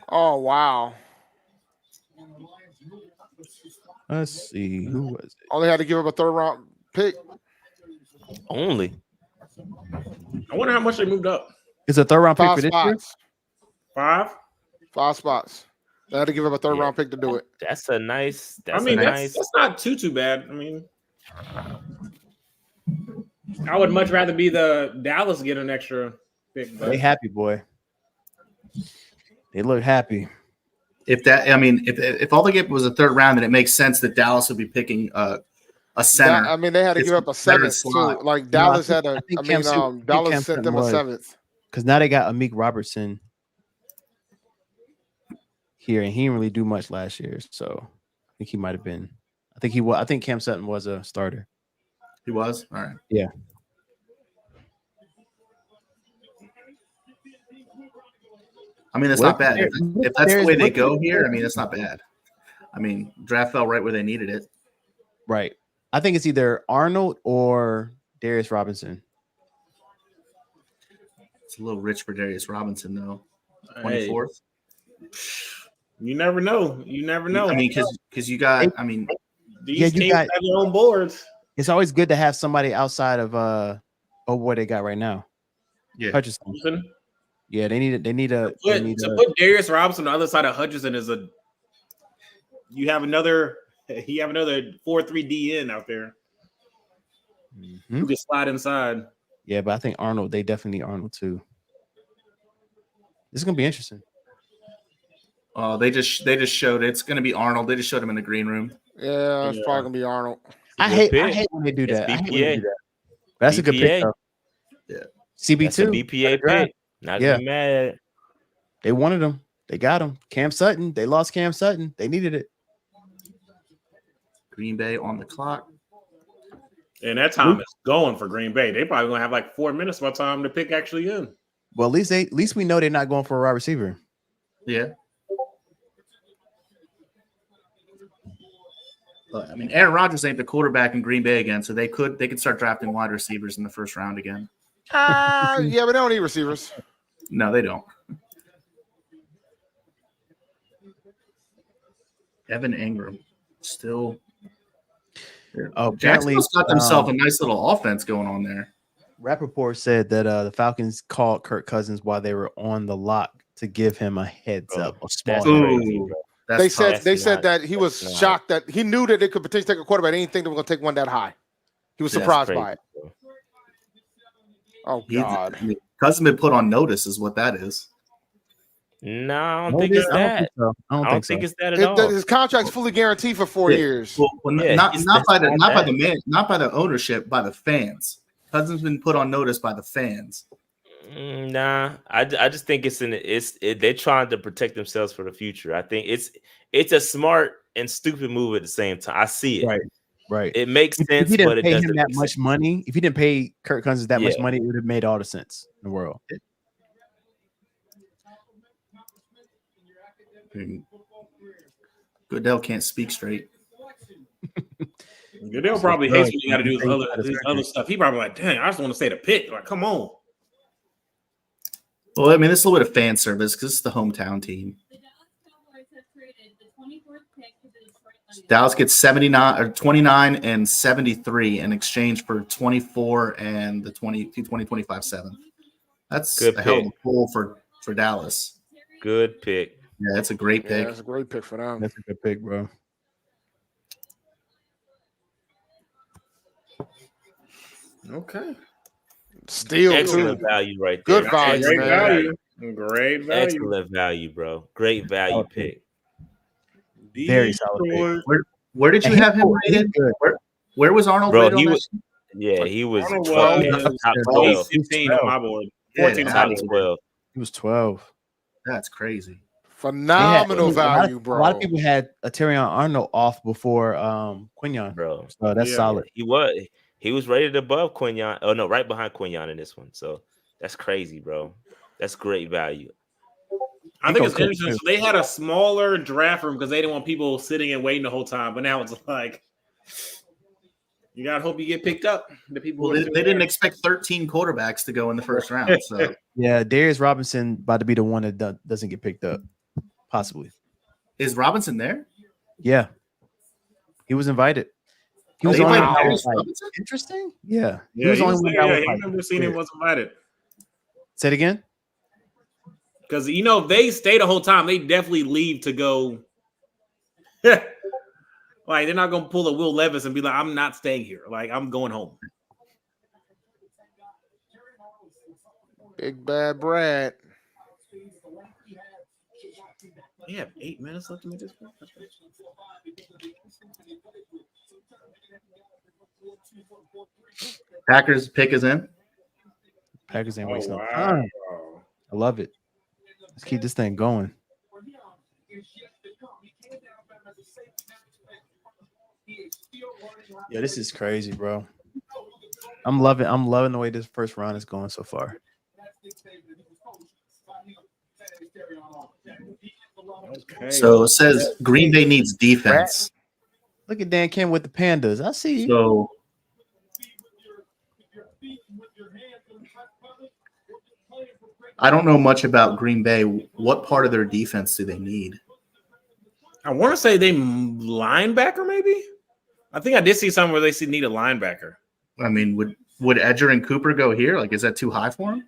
Oh wow. Let's see. Who was it? Only had to give up a 3rd round pick. Only. I wonder how much they moved up. It's a 3rd round pick 5 for this year? Five? 5 spots. They had to give up a 3rd round pick to do it. That's a nice. That's not too bad. I mean, I would much rather be the Dallas get an extra pick. They happy, boy. They look happy. If all they get was a 3rd round, then it makes sense that Dallas would be picking a center. They had to give up a 7th too. Like Dallas had a. Dallas sent them a 7th because now they got Amik Robertson here, and he didn't really do much last year. So think he might have been. I think he was. I think Cam Sutton was a starter. He was? All right. Yeah. I mean, that's not bad. If that's the way they go here, I mean, that's not bad. I mean, draft fell right where they needed it. Right. I think it's either Arnold or Darius Robinson. It's a little rich for Darius Robinson, though. 24th. You never know. You never know. I mean, because you got. I mean, these teams have their own boards. It's always good to have somebody outside of what they got right now. Yeah, Hutchinson. Yeah, they need to put Darius Robinson on the other side of Hutchinson is a. You have another 4-3 DN out there. Mm-hmm. Who can slide inside. Yeah, but I think Arnold. They definitely need Arnold too. This is gonna be interesting. Oh, they just showed it's gonna be Arnold. They just showed him in the green room. Yeah, it's probably gonna be Arnold. I hate when they do that. That's BPA. A good pick. Though. Yeah, CB2 BPA pick. Not gonna be mad. They wanted him. They got him. Cam Sutton. They lost Cam Sutton. They needed it. Green Bay on the clock. And that time is going for Green Bay. They probably gonna have like 4 minutes by the time the pick actually in. Well, at least we know they're not going for a wide receiver. Yeah. But, I mean, Aaron Rodgers ain't the quarterback in Green Bay again, so they could start drafting wide receivers in the first round again. Yeah, but they don't need receivers. No, they don't. Evan Ingram still. Jacksonville's got themselves a nice little offense going on there. Rappaport said that the Falcons called Kirk Cousins while they were on the lock to give him a heads up. They said that he was shocked that he knew that they could potentially take a quarterback. They didn't think they were going to take one that high. He was surprised by it. Oh, God. Cousins been put on notice is what that is. No, I don't think it's that. I don't think it's that at all. His contract's fully guaranteed for 4 years. Well, not by the ownership, by the fans. Cousins been put on notice by the fans. Nah, I just think they're trying to protect themselves for the future. I think it's a smart and stupid move at the same time. I see it. Right. It makes sense. If he didn't but pay it him that much money, if he didn't pay Kirk Cousins that much money, it would have made all the sense in the world. Goodell can't speak straight. Goodell probably hates what you got to do his other stuff. He probably like, dang, I just want to say the pick. Like, come on. Well, I mean, this is a little bit of fan service because it's the hometown team. Dallas gets 29 and 73 in exchange for 24 and the 2025 7th. That's a hell of a pull for Dallas. Good pick. Yeah, that's a great pick. Yeah, that's a great pick for them. That's a good pick, bro. Okay. Steal excellent value right there. Good value. Great value. Great value. Excellent value, bro. Great value pick. Very solid pick. Where did you have him rated? Where was Arnold rated on this? Yeah, he was 12. Top 12. 15 on my board. 14 top 12. He was 12. That's crazy. Phenomenal value, bro. A lot of people had Terrion Arnold off before Quinyon, bro. So that's solid. He was rated above Quinyon. Oh no, right behind Quinyon in this one. So that's crazy, bro. That's great value. I think it's interesting. So they had a smaller draft room because they didn't want people sitting and waiting the whole time. But now it's like you gotta hope you get picked up. The people they didn't expect 13 quarterbacks to go in the first round. So yeah, Darius Robinson about to be the one that doesn't get picked up. Possibly. Is Robinson there? Yeah. He was invited. He was only interesting. Yeah. He was only one. I've never seen him was invited. Say it again. Because if they stay the whole time, they definitely leave to go. Like they're not gonna pull a Will Levis and be like, I'm not staying here. Like I'm going home. Big bad Brad. We have 8 minutes left to make this. Packers pick is in. Packers ain't wasting no time. I love it. Let's keep this thing going. Yeah, this is crazy, bro. I'm loving the way this first round is going so far. Okay. So it says Green Bay needs defense. Look at Dan Kim with the Pandas. I see you. So I don't know much about Green Bay. What part of their defense do they need? I want to say they linebacker, maybe. I think I did see something where they need a linebacker. I mean, would Edger and Cooper go here? Like, is that too high for him?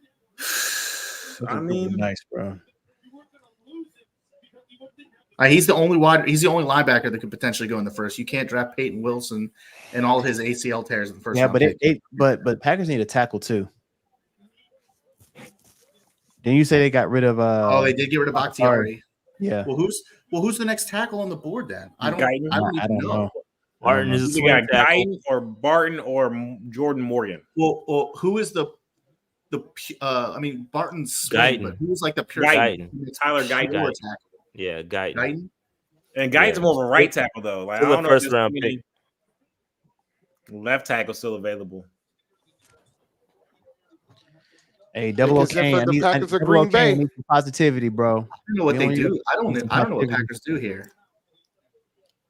I mean, nice, bro. He's the only linebacker that could potentially go in the first. You can't draft Peyton Wilson and all his ACL tears in the first. Yeah, round but Packers need a tackle too. Didn't you say they got rid of? They did get rid of Bakhtiari. Yeah. Well, who's the next tackle on the board then? I don't know. Barton is a you swing got tackle. Guyton or Barton or Jordan Morgan. Well, who is the Barton's swing, but who's like the pure Guyton. Tyler Guyton. Tackle? Yeah, Guyton. And Guyton's more of a right tackle though. Like I don't know if first round pick. Left tackle still available. Hey, double OK. The Packers are Green Bay. Positivity, bro. I don't know what they do. I don't know what Packers do here.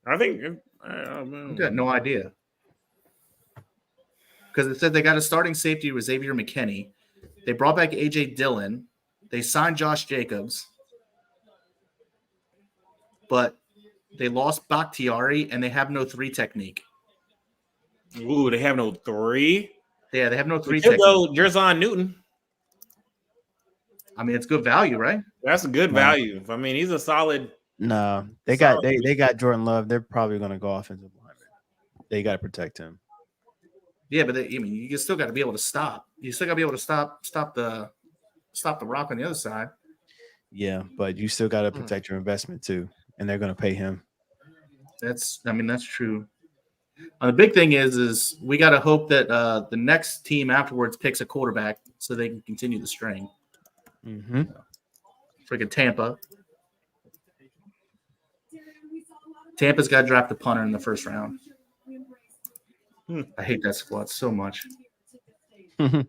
I think I've got no idea. Because it said they got a starting safety with Xavier McKinney. They brought back A.J. Dillon. They signed Josh Jacobs. But they lost Bakhtiari, and they have no 3 technique. Ooh, they have no 3? Yeah, they have no 3 technique. technique. Go Jerzon Newton. I mean, it's good value, right? That's a good value. I mean, he's a solid. No, they got Jordan Love. They're probably going to go offensive lineman. They got to protect him. Yeah, but you still got to be able to stop. You still got to be able to stop the rock on the other side. Yeah, but you still got to protect your investment too, and they're going to pay him. That's true. The big thing is we got to hope that the next team afterwards picks a quarterback so they can continue the string. Mm-hmm. Freaking Tampa. Tampa's got to draft a punter in the first round. I hate that squad so much. I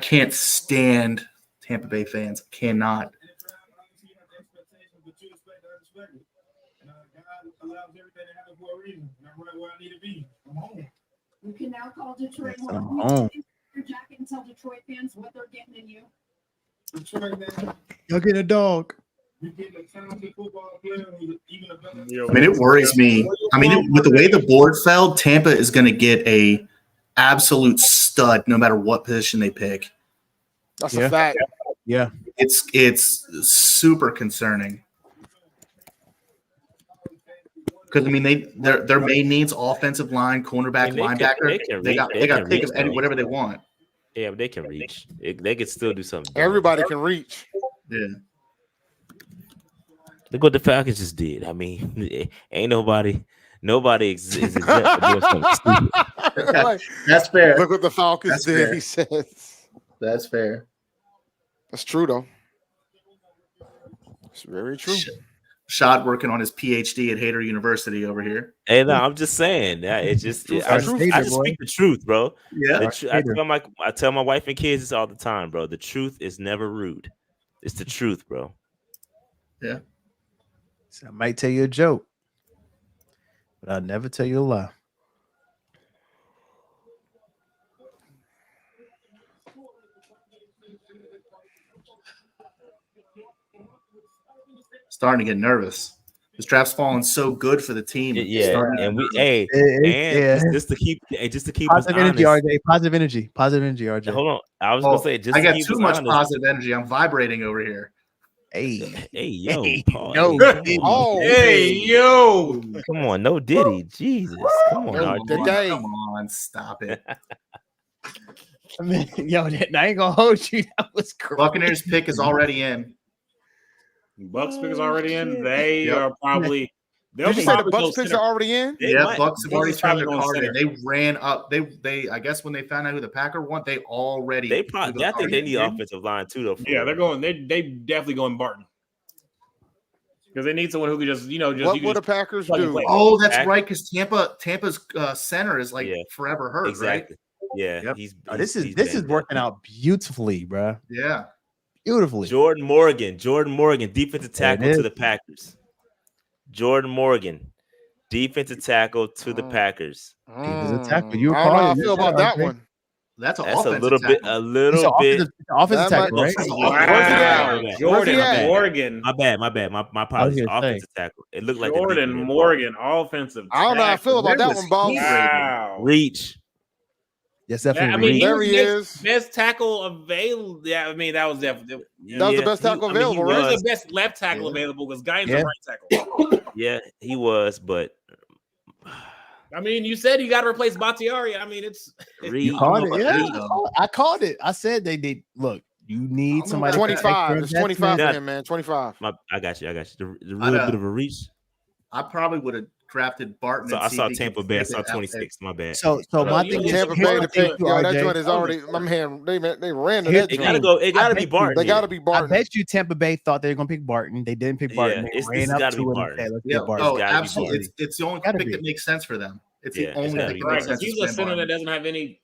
can't stand Tampa Bay fans. I cannot. You can now call Detroit home. Your jacket and tell Detroit fans what they're getting in you. You're getting a dog. I mean, it worries me. I mean, with the way the board fell, Tampa is going to get a absolute stud no matter what position they pick. That's a fact. Yeah, it's super concerning because I mean their main needs offensive line, cornerback, linebacker. They got pick of whatever they want. Yeah, but they can reach. They can still do something. Everybody can reach. Yeah. Look what the Falcons just did. I mean, ain't nobody is exempt for doing something stupid. That's fair. Look what the Falcons did, fair. he says. That's fair. That's true, though. It's very true. Shad working on his PhD at Hader University over here. Hey, no, I'm just saying that I just speak the truth, bro. Yeah, I tell my wife and kids this all the time, bro. The truth is never rude. It's the truth, bro. Yeah. So I might tell you a joke, but I'll never tell you a lie. Starting to get nervous. This draft's falling so good for the team. Yeah, and just to keep positive energy, RJ. Positive energy, RJ. Hold on, I was gonna say I got too much positive energy. I'm vibrating over here. Hey, yo, Paul. Hey, yo. Come on, no Diddy. Jesus. Come on, Come on, stop it. I mean, yo, I ain't gonna hold you. That was crazy. Buccaneers pick is already in. Bucks pick is already in. They are probably. Did you say the Bucks picks are already in? Bucks have already turned their card in. They ran up. They I guess when they found out who the Packer want, they already. I think they need offensive line too, though. Yeah, they're going. They definitely going Barton. because they need someone who can just What would the Packers do? Oh, that's right, because Tampa's center is like forever hurt, exactly. Right? Yeah, Yep. he's this is working out beautifully, bro. Yeah, beautifully. Jordan Morgan, defensive tackle to the Packers. Jordan Morgan, defensive tackle to the Packers. Defensive tackle. I don't know how I feel about that one. That's a little bit. Offensive tackle, right? Wow, Jordan Morgan. My bad. My apologies. Offensive tackle. It looked like Jordan Morgan, offensive. I don't know how I feel about that one, Bo. Wow. Reach. Yes, definitely. I mean, there he is. Best tackle available. Yeah, I mean that was definitely that was the best tackle available. He right? was the best left tackle available because Guy's a right tackle. Yeah, he was, but I mean, you said you got to replace Bakhtiari. I mean, it's you called it. Yeah, I called it. I said they did. Look, you need somebody. 25. It's 25 for him, man. 25. I got you. The little bit of a reach. I probably would have drafted Barton. So I saw Tampa Bay. I saw 26. My bad. So my thing is Tampa Bay to pick. Yo, that joint is already. My man, they ran to that joint. It gotta be Barton. They gotta be Barton. I bet you Tampa Bay thought they were gonna pick Barton. They didn't pick Barton. Yeah, they ran up to it and said, let's get Barton. Oh, absolutely. It's the only pick that makes sense for them. It's the only pick that makes sense. He's a center that doesn't have any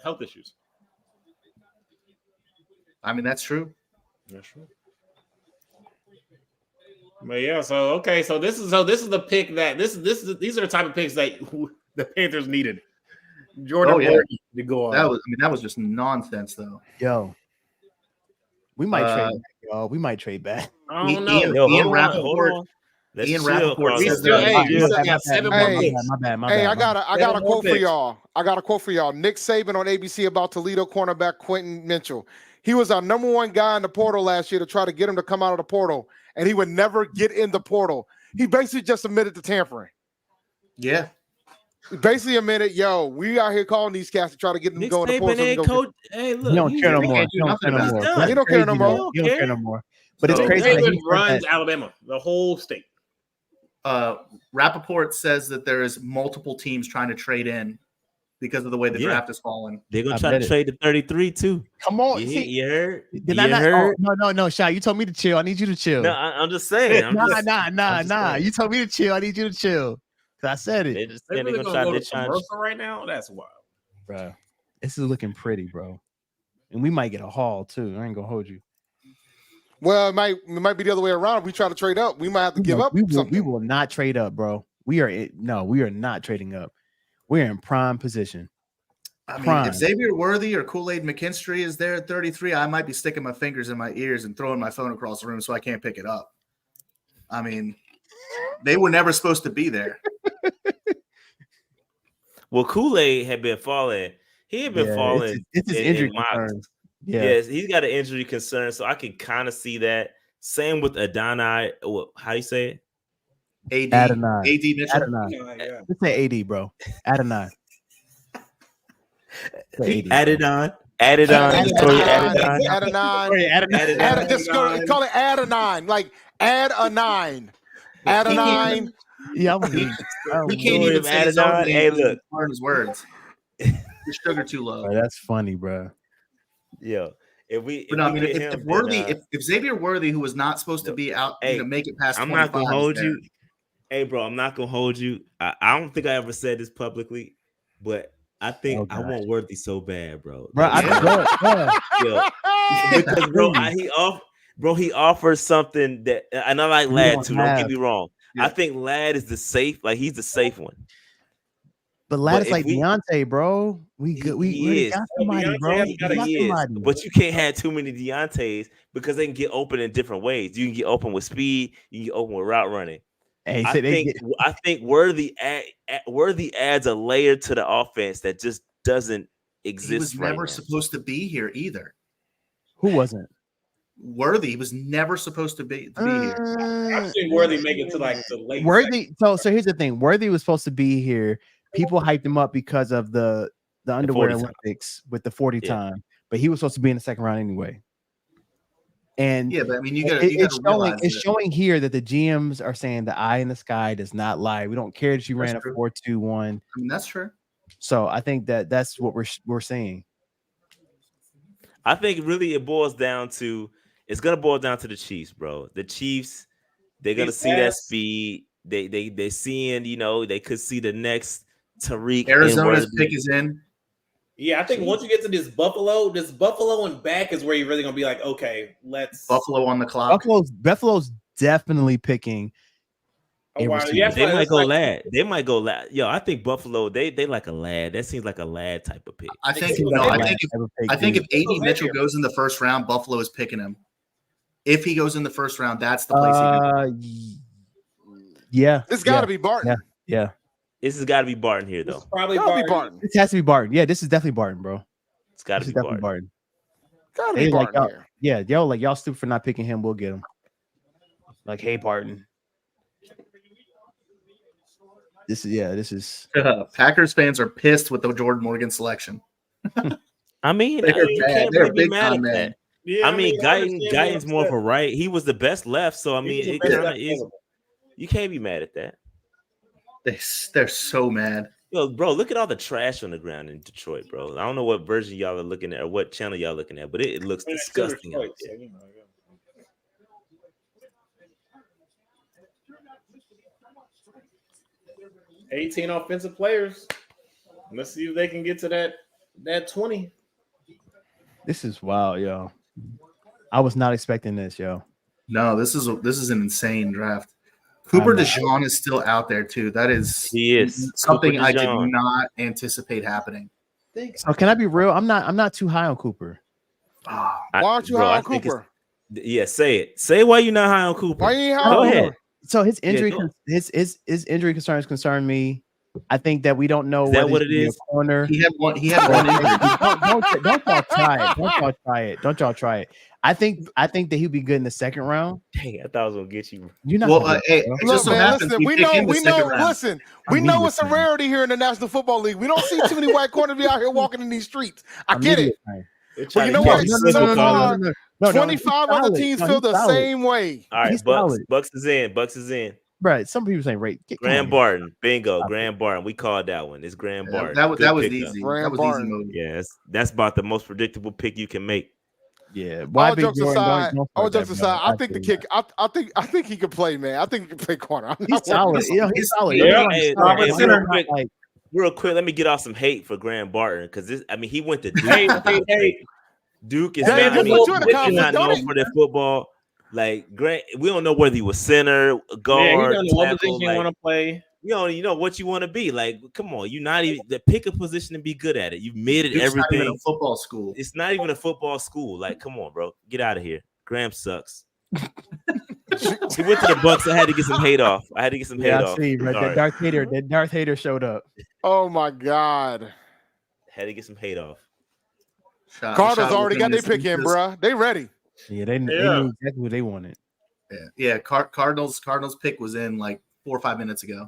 health issues. I mean, that's true. That's true. But yeah, so this is the pick that these are the type of picks that the Panthers needed. Jordan Morgan to go on. That was just nonsense, though. Yo, we might trade back, y'all. We might trade back. I don't know. Ian Rappaport. Ian Rappaport says got 7 more picks. My bad. I got a quote for y'all. Nick Saban on ABC about Toledo cornerback Quentin Mitchell. He was our number one guy in the portal last year to try to get him to come out of the portal, and he would never get in the portal. He basically just admitted to tampering. Yeah. He basically admitted, yo, we out here calling these cats to try to get them to go in the portal. Hey, look, he don't care no more. He don't care no more. But it's crazy. Saban runs Alabama, the whole state. Rappaport says that there is multiple teams trying to trade in because of the way the draft is falling. They're gonna try to trade the 33 too. Come on, you heard? Did I not? Heard? Oh, no, Shy. You told me to chill. I need you to chill. No, I'm just saying. Nah. You told me to chill. I need you to chill. Cause I said it. They're gonna try to commercial right now. That's wild, bro. This is looking pretty, bro. And we might get a haul too. I ain't gonna hold you. Well, it might be the other way around. If we try to trade up, we might have to give up something. We will not trade up, bro. We are not trading up. We're in prime position. I mean, if Xavier Worthy or Kool-Aid McKinstry is there at 33, I might be sticking my fingers in my ears and throwing my phone across the room so I can't pick it up. I mean, they were never supposed to be there. Well, Kool-Aid had been falling. He had been falling. It's his injury concern. Yes, he's got an injury concern, so I can kind of see that. Same with Adonai. How do you say it? Adonai. AD Mitchell. Adonai. Let's say AD, bro. Adonai. Added on. Just call it add a 9. Like add a 9. Add a 9. Yeah, we can't even say his own name. Hey, look, learn his words. Your sugar too low. Bro, that's funny, bro. Yo, if Xavier Worthy, who was not supposed to be out, make it past, I'm not gonna hold you. Hey, bro, I'm not gonna hold you. I don't think I ever said this publicly, but I think I want Worthy so bad, bro. Because he offers something that, and I like Ladd too. Don't get me wrong. Yeah. I think Ladd is the safe, like he's the safe one. But Ladd is like Deontay, bro. We got somebody, bro. But you can't have too many Deontays because they can get open in different ways. You can get open with speed, you can get open with route running. Hey, I think Worthy adds a layer to the offense that just doesn't exist. He was never supposed to be here either. Who wasn't? Worthy. He was never supposed to be here. I've seen Worthy make it to like the late. Worthy. So here's the thing. Worthy was supposed to be here. People hyped him up because of the underwear Olympics with the 40 time, but he was supposed to be in the second round anyway. And yeah, but I mean, it's showing here that the GMs are saying the eye in the sky does not lie. We don't care that you ran a 4.21. I mean, that's true. So I think that's what we're seeing. I think really it's gonna boil down to the Chiefs, bro. The Chiefs, They're gonna see that speed. They seeing, you know, they could see the next Tariq. Arizona's pick is in. Yeah, I think once you get to this Buffalo and back is where you're really gonna be like, okay, let's Buffalo on the clock. Buffalo's definitely picking. They might go lad. They might go lad. Yo, I think Buffalo. They like a lad. That seems like a lad type of pick. I think if AD Mitchell goes in the first round, Buffalo is picking him. If he goes in the first round, that's the place. Yeah, it's got to be Barton. Yeah. This has got to be Barton here, though. Probably Barton. This has to be Barton. Yeah, this is definitely Barton, bro. It's got to be Barton. Gotta be Barton like, here. Yeah, y'all stupid for not picking him. We'll get him. Like, hey, Barton. This is Packers fans are pissed with the Jordan Morgan selection. I mean, you can't really be mad at that. Yeah, I mean, Guyton's more of a right. He was the best left, so I mean, it kind of is. You can't be mad at that. They're so mad. Yo, bro, look at all the trash on the ground in Detroit, bro. I don't know what version y'all are looking at or what channel y'all looking at, but it looks disgusting out there. 18 offensive players. Let's see if they can get to that 20. This is wild, yo. I was not expecting this, yo. No, this is an insane draft. Cooper DeJean is still out there too. He is something I did not anticipate happening. So can I be real? I'm not too high on Cooper. Why aren't you high on Cooper? Yeah, say it. Say why you're not high on Cooper. Why you ain't high Go on ahead. Cooper? So his injury, his injury concerns concern me. I think that we don't know. Is that what it is? Corner. He had one injury. Don't y'all try it. Don't y'all try it. Don't y'all try it. I think that he'd be good in the second round. Dang, I thought I was gonna get you. You're not. Well, hey, look, man, listen. We know. Listen, we know it's a rarity here in the National Football League. We don't see too many white corners be out here walking in these streets. I get it. But you know what? So far, 25 other teams feel the same way. All right, Bucks is in. Bucks is in. Right. Some people saying rate. Graham Barton. Bingo. Graham Barton. We called that one. It's Graham Barton. That was easy. That was easy move. Yeah, that's about the most predictable pick you can make. Yeah. All jokes aside, I think the kick. I think he could play, man. I think he can play corner. He's solid. He's solid. Real quick, let me get off some hate for Graham Barton because he went to Duke. Duke is not known for their football. Like Grant, we don't know whether he was center, guard, what position you want to play. You don't know what you want to be. Like, come on, you're not even to pick a position and be good at it. You've made it everything. Not even a football school. It's not even a football school. Like, come on, bro, get out of here. Graham sucks. He went to the Bucks. I had to get some hate off. I see, right? That Darth Hater showed up. Oh my God. Had to get some hate off. Cardinals already got their pick in, bro. They ready. Yeah, they knew exactly what they wanted. Yeah. Cardinals pick was in like 4 or 5 minutes ago.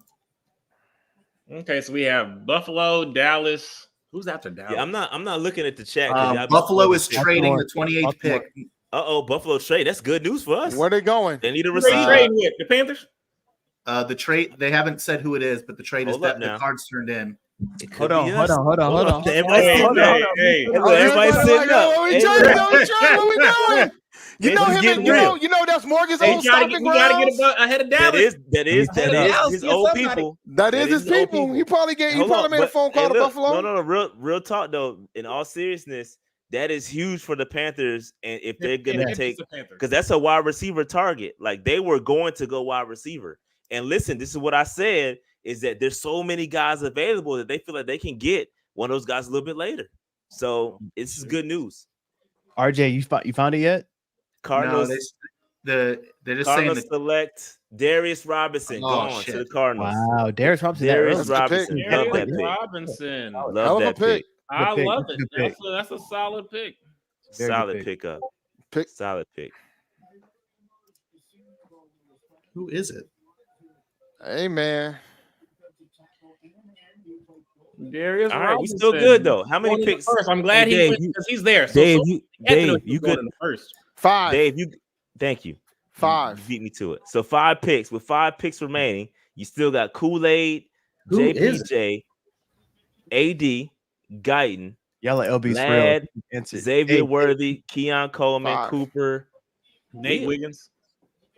Okay, so we have Buffalo, Dallas. Who's after Dallas? Yeah, I'm not looking at the chat. Buffalo is trading the 28th pick. Buffalo trade. That's good news for us. Where are they going? They need a receiver. Trade with the Panthers. The trade. They haven't said who it is, but the trade is that the cards turned in. Hold on. Everybody's sitting up. What we doing? You know him. You know that's Morgan's old stomping grounds. We gotta get ahead of Dallas. That is his old people. That is his people. He probably made a phone call to Buffalo. No. Real talk though. In all seriousness, that is huge for the Panthers, and if they're gonna take, because that's a wide receiver target. Like they were going to go wide receiver. And listen, this is what I said. Is that there's so many guys available that they feel like they can get one of those guys a little bit later. So this is good news. RJ, you found it yet? Cardinals. No, they're just Cardinals saying select Darius Robinson gone to the Cardinals. Wow, Darius Robinson. Love that pick. Robinson. Love that pick. I love it. That's a solid pick. Solid pickup. Solid pick. Who is it? Hey man. Darius all right, we still good though. How many picks? I'm glad because he's there. Dave, you good in the first. 5. Dave, thank you. 5. You beat me to it. So 5 picks. With 5 picks remaining, you still got Kool-Aid, JPJ, AD, Guyton, y'all like LB's Lad, Xavier Worthy, Keon Coleman, Cooper, Nate Wiggins.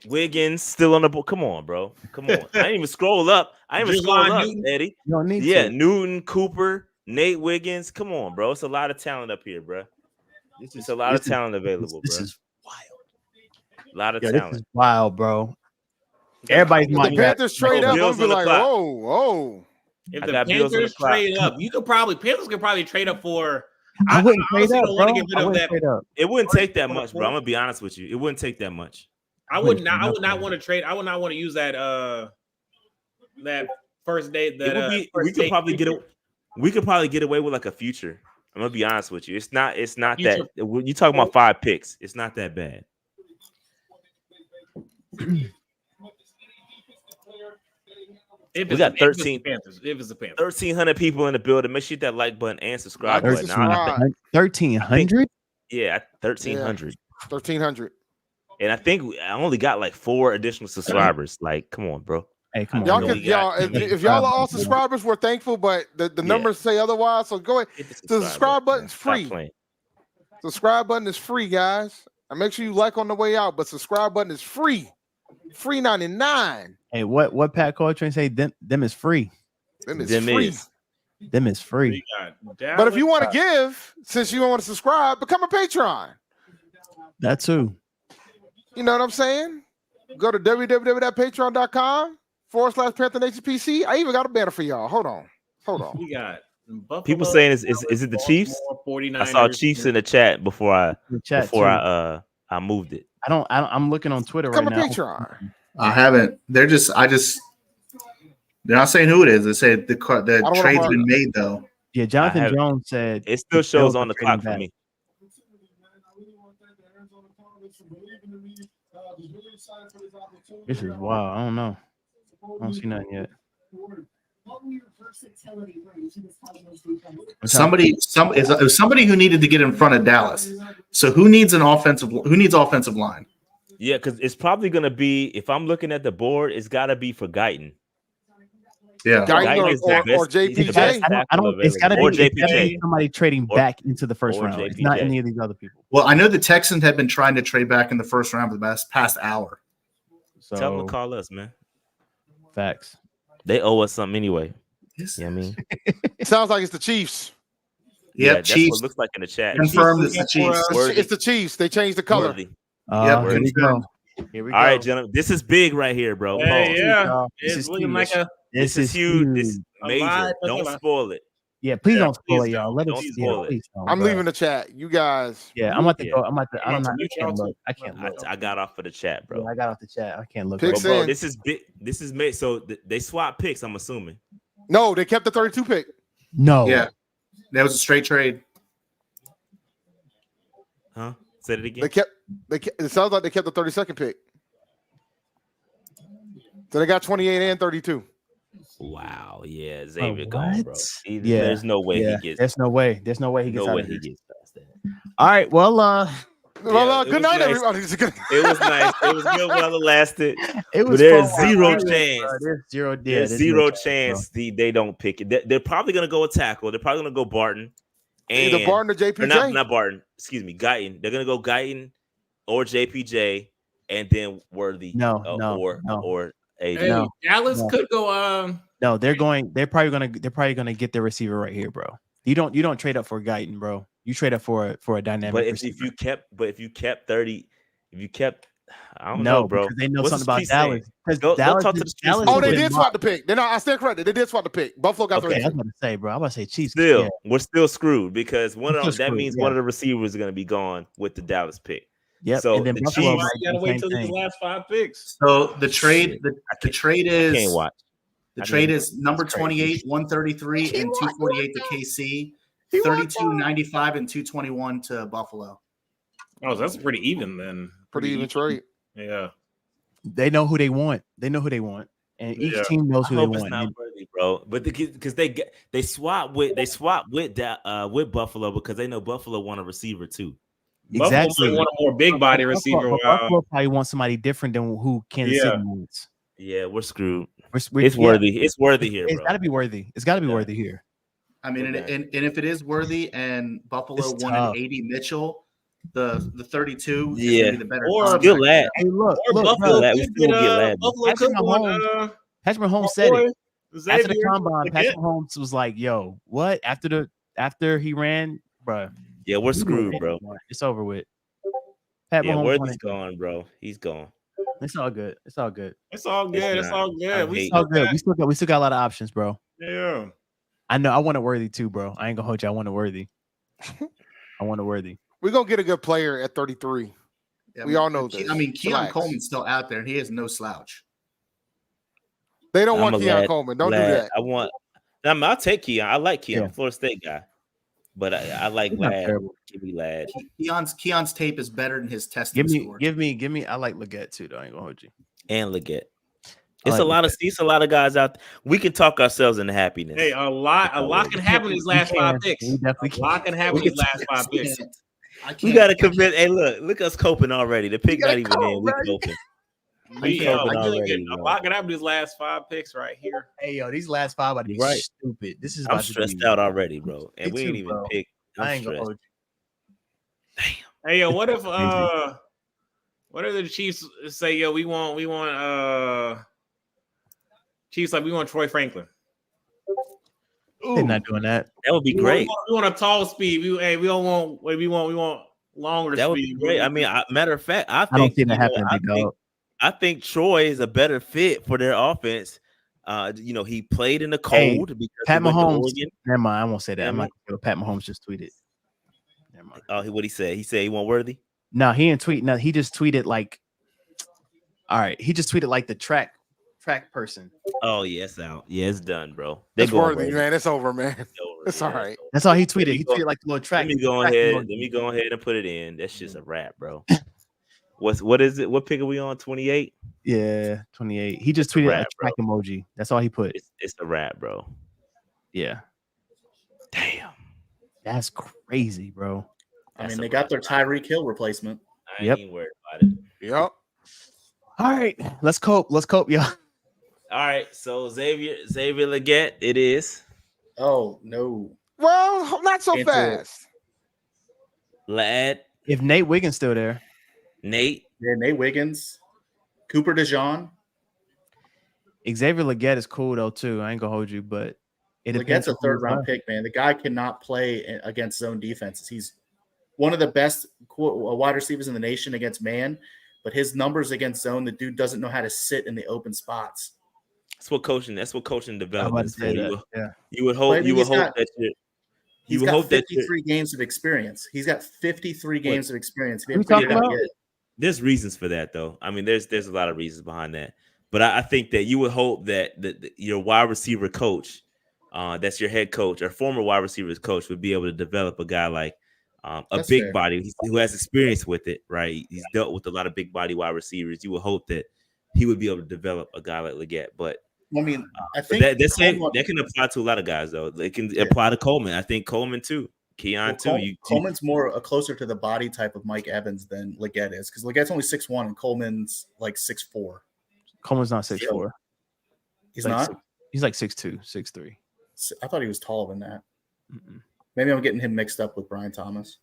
Wiggins still on the board. Come on, bro. Come on. I didn't even scroll up. Newton. Eddie. You don't need Yeah, to. Newton, Cooper, Nate Wiggins. Come on, bro. It's a lot of talent up here, bro. It's a lot of talent available, This bro. is wild. A lot of This talent. is wild, bro. Everybody's If the mind. Panthers trade up, I'm Bills gonna be on the like, clock. whoa. If I the got Bills on the Panthers clock. trade up, Panthers could probably trade up for. I wouldn't trade honestly up, don't bro. want to get rid I of wouldn't that. trade up. It wouldn't take that much, bro. I'm gonna be honest with you. It wouldn't take that much. I would not want to trade. I would not want to use that that first day. That It would be, we could probably get away with like a future. I'm gonna be honest with you. It's not Future. that when you talking about 5 picks. It's not that bad. If We got 13 Panthers. If it's the Panthers. 1,300 people in the building. Make sure you hit that like button and subscribe Like, button. subscribe. 1,300? Yeah, 1,300. 1,300. And I think I only got like 4 additional subscribers. Like, come on, bro. Hey, come on. Y'all know can we got- if y'all are all subscribers, we're thankful, but the numbers say otherwise. So go ahead. Hit The subscribe button's Stop free. playing. Subscribe button is free, guys. And make sure you like on the way out, but subscribe button is free. Free 99. Hey, what Pat Coltrane say? Them is free. Them is Them free. is. Them is free. But if you want to give, since you don't want to subscribe, become a Patreon. That too. You know what I'm saying? Go to www.patreon.com/Panther Nation PC. I even got a banner for y'all. Hold on. We got Buffalo, People saying is it the Chiefs? I saw Chiefs in the chat before I moved it. I'm looking on Twitter Become right a now. Patreon. I haven't. They're not saying who it is. They said the trade's been made though. Yeah, Jonathan Jones said it still shows Bills on are the trading clock for back. me. This is wild. I don't know. I don't see nothing yet. Somebody who needed to get in front of Dallas. So who needs offensive line? Yeah, because it's probably gonna be, if I'm looking at the board, it's gotta be for Guyton. Yeah, Guyton or JPJ. I don't. It's got to Or be JPJ. somebody trading back into the first or round. It's JPJ. not any of these other people. Well, I know the Texans have been trying to trade back in the first round for the past hour. So Tell them to call us, man. facts. They owe us something anyway. Yes. You know what I mean? Sounds like it's the Chiefs. Yep, That's what Chiefs it looks like in the chat. confirmed it's the Chiefs. Worthy. It's the Chiefs. They changed the color. Worthy. Yep, Here we go. Here we go. All right, gentlemen. This is big right here, bro. Hey, Pause. yeah, This it's is looking huge. like a. This is huge. This is A major. lot. Don't spoil it. Yeah, please Yeah, don't spoil please it, y'all. Let don't us spoil it. please don't, I'm bro. leaving the chat. You guys. Yeah, I'm about to Yeah. go. I'm about to. I don't know. mute I can't y'all look. I can't look. I got off for the chat, bro. Yeah, I got off the chat. I can't look. Picks Bro, in. this is big. This is made. So they swap picks, I'm assuming. No, they kept the 32 pick. No. Yeah, that was a straight trade. Huh? Say it again. They kept. It sounds like they kept the 32nd pick. So they got 28 and 32. Wow. Yeah. Xavier What? gone, bro. Yeah. There's no way Yeah. he gets. There's no way. There's no way he gets No out way of he here. gets past that. All right. Well, Well, it good was night, nice. everybody. It was nice. It was good while it lasted. it But was. there's fun. zero There's chance. zero. Yeah, There's zero chance they don't pick it. They're probably gonna go a tackle. They're probably gonna go Barton. And Either Barton or or JPJ. not Barton. Excuse me, Guyton. They're gonna go Guyton or JPJ, and then Worthy. Or AD. Hey, No, Dallas no. could go. No, they're going. They're probably gonna get their receiver right here, bro. You don't trade up for Guyton, bro. You trade up for a dynamic. But if receiver. you kept 30, I don't no, know, bro. because they know What's something the about street Dallas. saying? Because Go Dallas, talk to the street Dallas saying. Oh, they is did swap the pick. I stand corrected. They did swap the pick. Buffalo got Okay. I 32. was about to say, bro. I was about to say Chiefs. Still, Yeah. we're still screwed because We're still that screwed, means yeah. one of the receivers is going to be gone with the Dallas pick. Yep. So and then the Buffalo Chiefs- might You gotta do the wait same till these thing. last 5 picks. So the trade, the trade I can't is watch. the I trade mean, is number that's crazy. 28, 133, and 248 to KC, 32, 95, and 221 to Buffalo. Oh, that's pretty even then. Pretty even trade. Yeah. They know who they want. They know who they want, and each Yeah. team knows I who they hope it's want. not Worthy, bro. But because they swap with Buffalo because they know Buffalo want a receiver too. Exactly. Buffalo might want a more big body receiver. Buffalo probably wants somebody different than who Kansas City wants. Yeah, we're screwed. It's Worthy. It's Worthy here, It's bro. got to be worthy. It's got to be Yeah. worthy here. I mean, Okay. and if it is Worthy and Buffalo It's wanted tough. 80 Mitchell, the 32 is Yeah. gonna be the better Or contract. Still lad. Hey, look, Or look, Buffalo bro. could We still get get lad. Buffalo Patrick could want Patrick Mahomes my said boy, it after the Xavier. combine. Patrick Legette. Mahomes was like, "Yo, what?" After he ran, bro. Yeah, we're screwed, bro. It's over with. Pat Yeah, Mahomes won Worthy's it. gone, bro. He's gone. It's all good. It's all good. It's all good. It's not. all good. I'm We hating. It's all still good. got, We still got a lot of options, bro. yeah. I know. I want it Worthy too, bro. I ain't gonna hold you. I want it Worthy. I want it Worthy. We're gonna get a good player at 33. Yeah, We all know this. I mean, Keon Relax. Coleman's still out there, and he is no slouch. They don't want I'm a Keon lad- Coleman. Don't lad. do that. I'll take Keon. I like Keon, Yeah. Florida State guy. But I like He's not lad. terrible. Give me lad. Keon's tape is better than his testing scores. Give me. I like Legette too, though. I ain't gonna hold you. And Legette. I It's like a lot of guys out there. We can talk ourselves into happiness. Hey, a lot can happen these last 5 picks. We definitely A lot can happen these last 5 picks. We gotta convince. Hey, look us coping already. The pick not even in. We coping. We coping can already, get a bro. lot can happen these last 5 picks right here. Hey, yo, these last 5 about to be Right. stupid. This is I'm about to stressed be, out already, bro. And Me we ain't too, even bro. pick. I I'm ain't gonna stressed. hold you. Hey, yo, what if the Chiefs say, yo, we want Chiefs like we want Troy Franklin. They're not doing that. That would be great. We want a tall speed. We don't want we want longer That would speed. be great. I mean, matter of fact, I I don't think see that happening, big dog. I think Troy is a better fit for their offense. He played in the cold because Pat he went to Mahomes. Oregon. Never mind. I won't say that. Yeah, I'm not gonna. Pat Mahomes just tweeted. Never mind. Oh, what he said? He said he want Worthy. No, he didn't tweet. No, he just tweeted like. All right, he just tweeted like the track person. Oh yeah, it's out. Yeah, it's done, bro. They It's going Worthy, man. It's over, man. It's all right. That's all he tweeted. me He go- tweeted like the little track. Let me go track ahead. emoji. Let me go ahead and put it in. That's just a wrap, bro. What is it? What pick are we on? 28. Yeah, 28. He just tweeted Rap, a track emoji. That's all he put. It's a wrap, bro. Yeah, Damn. that's crazy, bro. I mean, they got their Tyreek Hill replacement. I Yep. ain't worried about it. Yep. All right, let's cope. Let's cope, y'all. All right, so Xavier Legette, it is. Oh no, Well, not so Can't do it. fast. Lad, If Nate Wiggins still there, Nate, yeah, Nate Wiggins, Cooper DeJean. Xavier Legette is cool though too. I ain't gonna hold you, but it depends. Legette's a on who's third round left. pick, man. The guy cannot play against zone defenses. He's one of the best wide receivers in the nation against man, but his numbers against zone, the dude doesn't know how to sit in the open spots. That's what coaching I'm development about to is for. say that. Yeah. You would But I hope mean, you would he's hope got- that you He's would got hope that 53 games of experience. He's got 53 games of experience. He Who hasn't you figured it talking out about? yet. there's reasons for that though. I mean, there's a lot of reasons behind that. But I think that you would hope that your wide receiver coach, that's your head coach or former wide receivers coach, would be able to develop a guy like a That's big fair. body who has experience with it, right? He's dealt with a lot of big body wide receivers. You would hope that he would be able to develop a guy like Legette. But I mean, I but think that can apply to a lot of guys though. It can apply to Coleman. I think Coleman too. Keon too. Coleman's more closer to the body type of Mike Evans than Legette is, because Legette's only 6'1" and Coleman's like 6'4". Coleman's not 6'4". He's Like not. He's like 6'2", 6'3". I thought he was taller than that. Mm-mm. Maybe I'm getting him mixed up with Brian Thomas.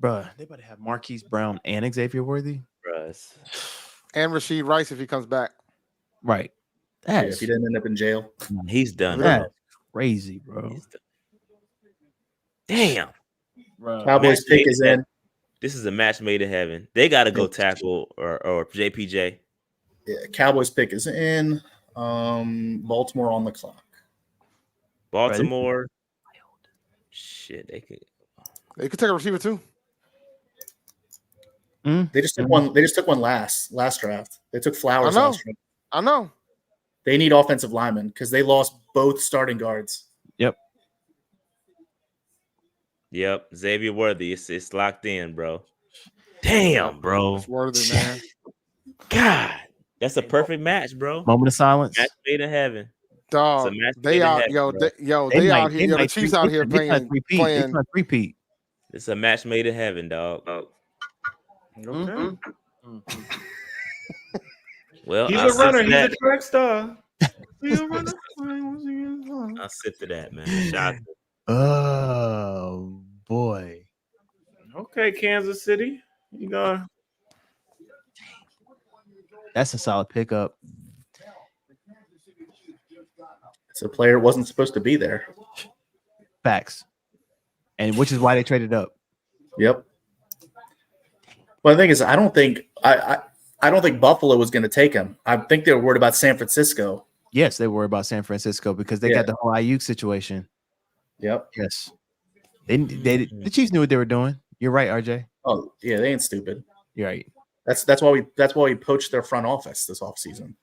Bruh, they about to have Marquise Brown and Xavier Worthy. Russ. And Rashid Rice if he comes back. Right. Yeah, That's if he didn't end up in jail. He's done. that's crazy, bro. He's done. Damn. Cowboys Match pick made is in in. This is a match made in heaven. They got to go tackle or JPJ. Yeah, Cowboys pick is in. Baltimore on the clock. Baltimore. Shit, they could. They could take a receiver too. They just took one. They just took one last draft. They took Flowers I know. last draft. I know. They need offensive linemen because they lost both starting guards. Yep, Xavier Worthy. It's locked in, bro. Damn, bro. It's worthy, man. God, that's a perfect match, bro. Moment of silence. Match made in heaven. Dog, It's a match they made in out, heaven, yo, bro. they out here. Yo, the Chiefs out here playing. Repeat. It's a match made in heaven, dog. Okay. Well, He's I'll a sit runner. for He's that. a track star. He's a runner. I'll sit for that, man. Shout out to Oh boy. Okay, Kansas City. You go. That's a solid pickup. It's a player wasn't supposed to be there. Facts. And which is why they traded up. Yep. Well, the thing is, I don't think Buffalo was going to take him. I think they were worried about San Francisco. Yes, they were about San Francisco because they got the whole Ayuk situation. Yep. Yes. The Chiefs knew what they were doing. You're right, RJ. Oh, yeah, they ain't stupid. You're right. That's why we poached their front office this offseason.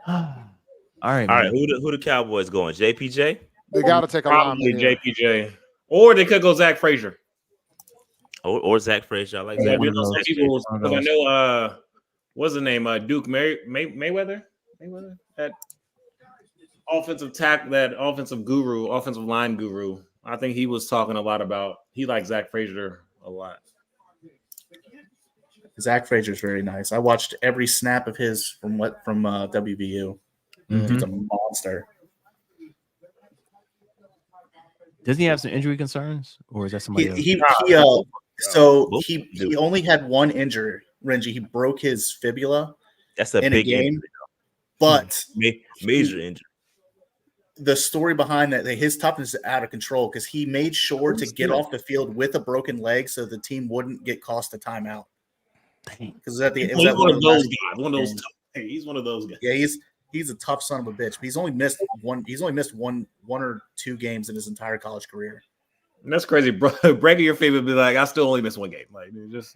All right. All right. Who the Cowboys going? JPJ? They got to take a Probably lineman. JPJ, or they could go Zach Frazier. Or Zach Frazier. I like Yeah, Zach. because I know what's the name? Duke Mayweather. That offensive line guru. I think he was talking a lot about he likes Zach Frazier a lot. Zach Frazier's very nice. I watched every snap of his from WVU. Mm-hmm. He's a monster. Doesn't he have some injury concerns, or is that somebody else? He only had one injury. Renji, he broke his fibula. That's a in big a game, injury, but major injury. The story behind that, his toughness is out of control because he made sure to get off the field with a broken leg so the team wouldn't get cost a timeout. Because he's one of those guys. He's one of those guys. Yeah, he's a tough son of a bitch. But he's only missed one or two games in his entire college career. And that's crazy, bro. Breaking your favorite, be like, I still only missed one game. Like, just.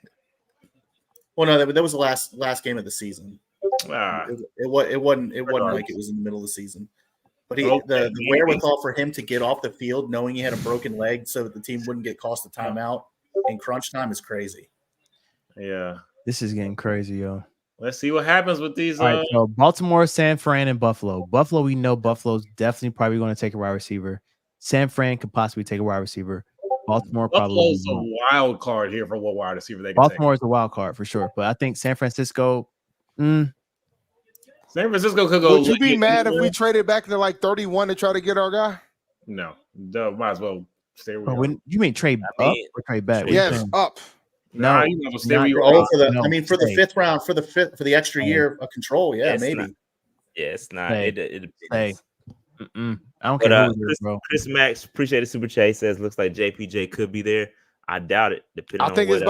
Well, no, that was the last game of the season. It wasn't like it was in the middle of the season. But the wherewithal for him to get off the field knowing he had a broken leg so that the team wouldn't get cost a timeout in crunch time is crazy. Yeah. This is getting crazy, yo. Let's see what happens with these. All right, so Baltimore, San Fran, and Buffalo. Buffalo, we know Buffalo's definitely probably going to take a wide receiver. San Fran could possibly take a wide receiver. Baltimore probably. Buffalo's a wild card here for what wide receiver they can Baltimore is a wild card for sure, but I think San Francisco. San Francisco could go. Would you be mad if we traded back to like 31 to try to get our guy? No, might as well stay where we are. You mean trade up or trade back? Yes, up. No, you might as well stay where you are. For the fifth round, for the extra year of control, maybe. It's not. Hey. It Hey. I don't care who it is, bro. Chris Max, appreciate the super chat. He says looks like JPJ could be there. I doubt it. I think he's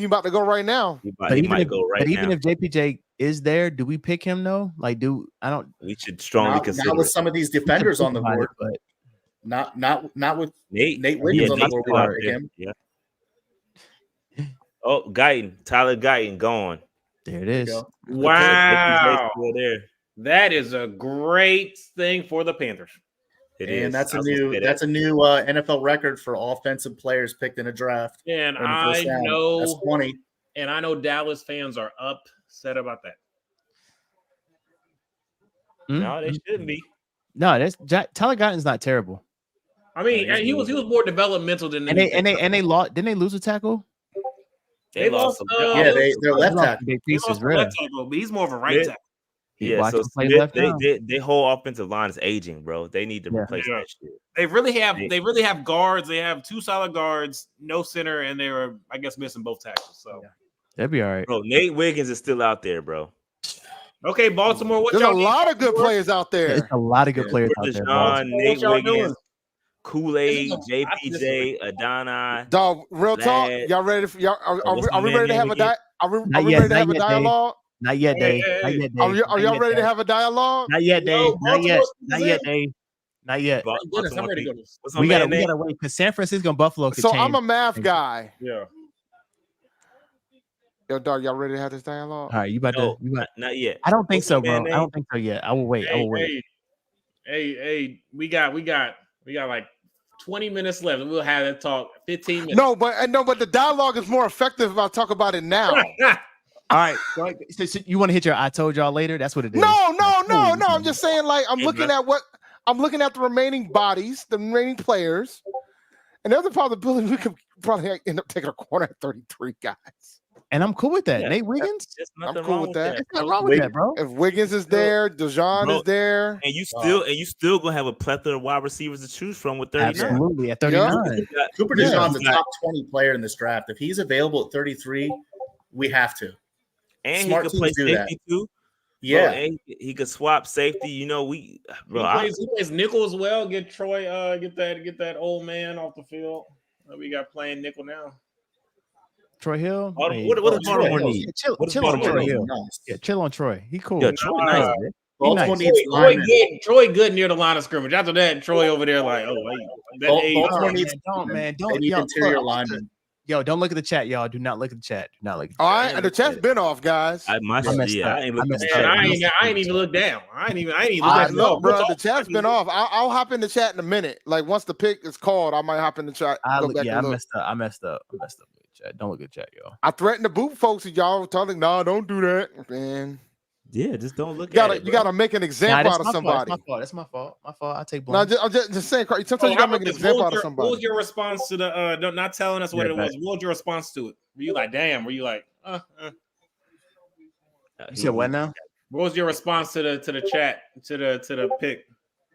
about to go right now. He might go right now. Even if JPJ is there, do we pick him though? Like, we should strongly consider not with some of these defenders on the board, but not with Nate Wiggins on the board. Yeah. Oh, Tyler Guyton gone. There it is. Wow. That is a great thing for the Panthers. That's a new NFL record for offensive players picked in a draft. And I know that's 20. And I know Dallas fans are upset about that. No, they shouldn't be. No, Tyler Guyton's not terrible. I mean, he was more developmental than they lost. Didn't they lose a tackle? They lost. They're left tackle. Left tackle, but he's more of a right tackle. Yeah, so their whole offensive line is aging, bro. They need to replace that shit. They really have guards. They have two solid guards, no center, and they were, I guess, missing both tackles. So that'd be all right. Bro, Nate Wiggins is still out there, bro. Okay, Baltimore. There's a lot of good players out there. There's a lot of good players out there. Nate Wiggins, Kool-Aid, JPJ, Adonai. Dog, real talk. Y'all ready? Are we ready to have a dialogue? Not yet, Dave. Are y'all ready to have a dialogue? Not yet, Dave. Not yet, Dave. Not yet. I'm ready to go. We gotta wait because San Francisco and Buffalo could change. I'm a math guy. Yeah. Yo, dog, y'all ready to have this dialogue? All right, you about not yet. I don't think so, bro. I don't think so yet. I will wait. Hey, we got like 20 minutes left, and we'll have that talk 15 minutes. No, but the dialogue is more effective if I talk about it now. All right. So you want to hit your I told y'all later? That's what it is. No. I'm just saying, like, I'm looking at the remaining bodies, the remaining players, and there's a possibility we could probably end up taking a corner at 33 guys. And I'm cool with that. Yeah, Nate Wiggins? There's I'm nothing cool wrong with with that. that. There's nothing wrong with that, bro. If Wiggins is there, DeJohn Bro, is there. And you still gonna have a plethora of wide receivers to choose from with 39. Absolutely. At 39. Cooper DeJean's a top 20 player in this draft. If he's available at 33, we have to. And Smart he could play teams do safety too. Yeah. Bro, and he could swap safety. You know, He plays nickel as well. Get Troy, get that old man off the field. We got playing nickel now. Troy Hill. What does Baltimore need? Chill on Troy Hill. Yeah, chill on Troy. He cool. Yeah, Troy nice, man. Baltimore nice. needs Troy good near the line of scrimmage. After that, Troy over there like, Baltimore needs don't interior linemen. Yo, don't look at the chat, y'all. Do not look at the chat. Do not look at the All chat. right, the chat's been off, guys. I ain't even look down. I ain't even look I down. know, bro. The chat's been off. I'll hop in the chat in a minute. Like once the pick is called, I might hop in the chat. I messed up with the chat. Don't look at the chat, y'all. I threatened to boot folks, and y'all were telling, "No, don't do that, man." Yeah, just don't look at it. You gotta make an example out of somebody. That's my fault. I take blame. No, I'm just saying. Sometimes you gotta make an example out of somebody. What was your response to the not telling us what it was? What was your response to it? Were you like, damn? Were you like, You said what now? What was your response to the chat to the pick?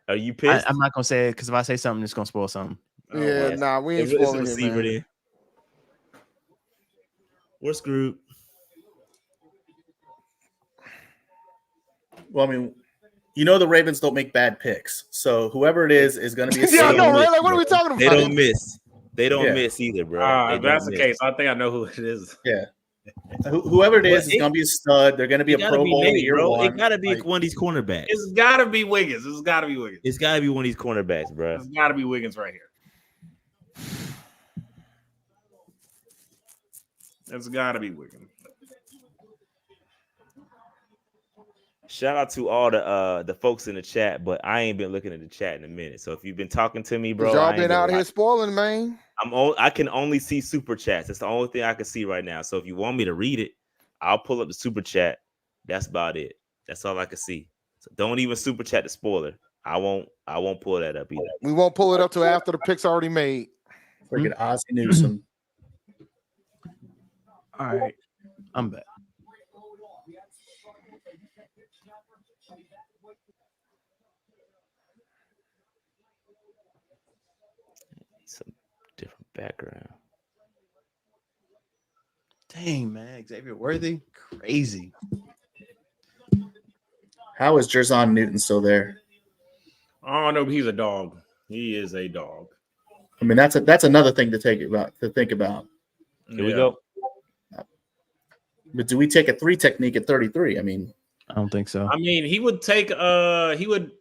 Are you pissed? I'm not gonna say it because if I say something, it's gonna spoil something. Yeah, nah, we ain't spoiling it, man. Then. We're screwed. Well, I mean, you know the Ravens don't make bad picks, so whoever it is going to be. Yeah, I know, right? Like, what are we talking about? They don't miss. They don't miss either, bro. If that's the case, I think I know who it is. Yeah. Whoever it is going to be a stud. They're going to be a Pro Bowl year bro. one. It got to be one of these cornerbacks. It's got to be Wiggins. It's got to be Wiggins. It's got to be one of these cornerbacks, bro. It's got to be Wiggins right here. It's got to be Wiggins. Shout out to all the folks in the chat, but I ain't been looking at the chat in a minute. So if you've been talking to me, bro, y'all been out here spoiling, man. I can only see super chats. That's the only thing I can see right now. So if you want me to read it, I'll pull up the super chat. That's about it. That's all I can see. So don't even super chat the spoiler. I won't pull that up either. We won't pull it up till after the pick's already made. Freaking Ozzie Newsome. All right, I'm back. Some different background. Dang, man, Xavier Worthy, crazy. How is Jerzon Newton still there? I don't know, but he's a dog. He is a dog. I mean, that's another thing to think about. Here we go. But do we take a 3 technique at 33? I mean, I don't think so. I mean, he would take he would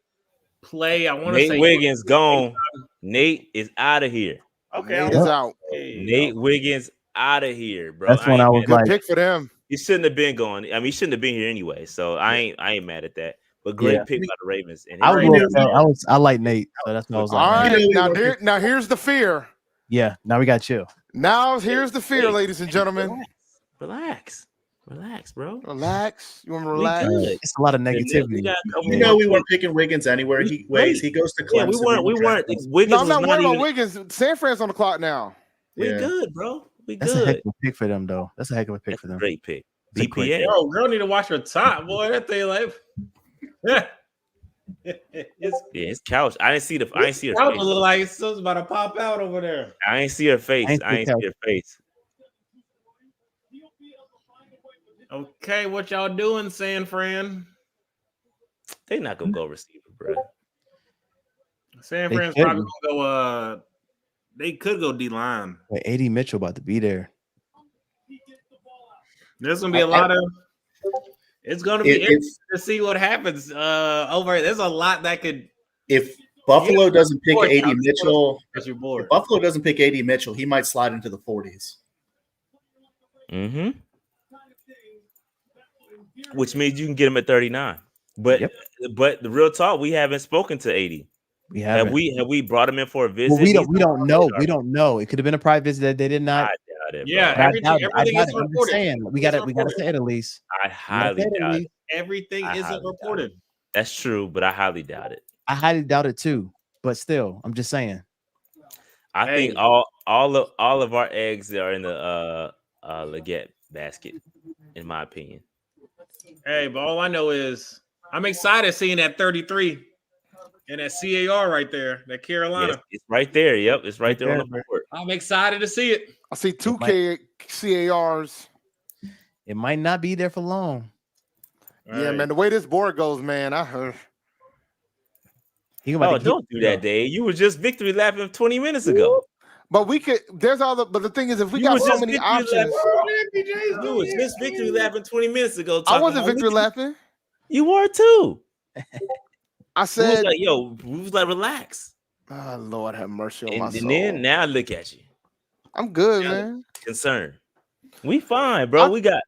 play. I want to say Nate Wiggins gone. Nate is out of here. Okay, Nate is out. Nate Wiggins out of here, bro. That's when I was like, pick for them. He shouldn't have been going. I mean, he shouldn't have been here anyway. So I ain't mad at that. But great pick by the Ravens. And I like Nate, so that's what I was like. All right, now here's the fear. Yeah, now we got chill. Now here's the fear, ladies and gentlemen. Relax, bro. Relax. You want me to relax? It's a lot of negativity. we weren't picking Wiggins anywhere. He goes to Clemson. Yeah, we weren't. Wiggins no, I'm not worried about Wiggins. San Fran's on the clock now. We good, bro. That's a heck of a pick for them, though. That's a heck of a pick for them. Great pick. BPA. Yo, girl, need to watch her top, boy. That thing like, it's couch. I didn't see her face. Look like it's about to pop out over there. I ain't see her face. I ain't see her face. Okay, what y'all doing, San Fran? They not gonna go receiver, bro. San Fran's probably gonna go. They could go D line. AD Mitchell about to be there. There's gonna be a lot of. It's gonna be interesting to see what happens over. There's a lot that could. If Buffalo doesn't pick AD Mitchell, if Buffalo doesn't pick AD Mitchell, he might slide into the 40s. Mm-hmm. Which means you can get him at 39. But the real talk, we haven't spoken to 80. We haven't. Have we brought him in for a visit? Well, we don't know. We don't know. It could have been a private visit that they did not. I doubt it. Yeah, everything is reported. We got to say it at least. I highly doubt it. Everything isn't reported. That's true, but I highly doubt it. I highly doubt it too. But still, I'm just saying. I think all of our eggs are in the Legette basket, in my opinion. Hey, but all I know is I'm excited seeing that 33 and that CAR right there, that Carolina. Yes, it's right there. Yep, it's right there on the board. I'm excited to see it. I see 2K CARs. It might not be there for long. Yeah, man. The way this board goes, man, I heard. Don't do that, Dave. You were just victory lapping 20 minutes ago. But we could. There's all the. But the thing is, if we got so many options, you was just victory lapping 20 minutes ago. I wasn't victory lapping. You were too. I said, we was like, relax. Oh, Lord have mercy on my soul. And then now look at you. I'm good, man. Concerned. We fine, bro. We got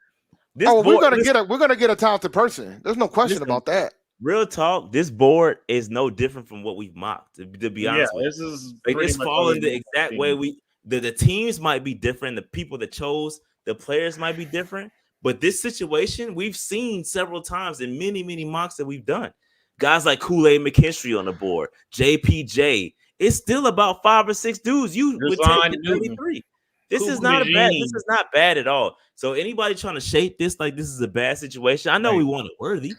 this. We're gonna get a talented person. There's no question about that. Real talk. This board is no different from what we've mocked. To be honest, with this is it's falling the exact way the teams might be different. The people that chose the players might be different. But this situation we've seen several times in many, many mocks that we've done. Guys like Kool-Aid McKinstry on the board, JPJ. It's still about 5 or 6 dudes. You would take 33. This is not bad. This is not bad at all. So anybody trying to shape this like this is a bad situation, I know we want it worthy.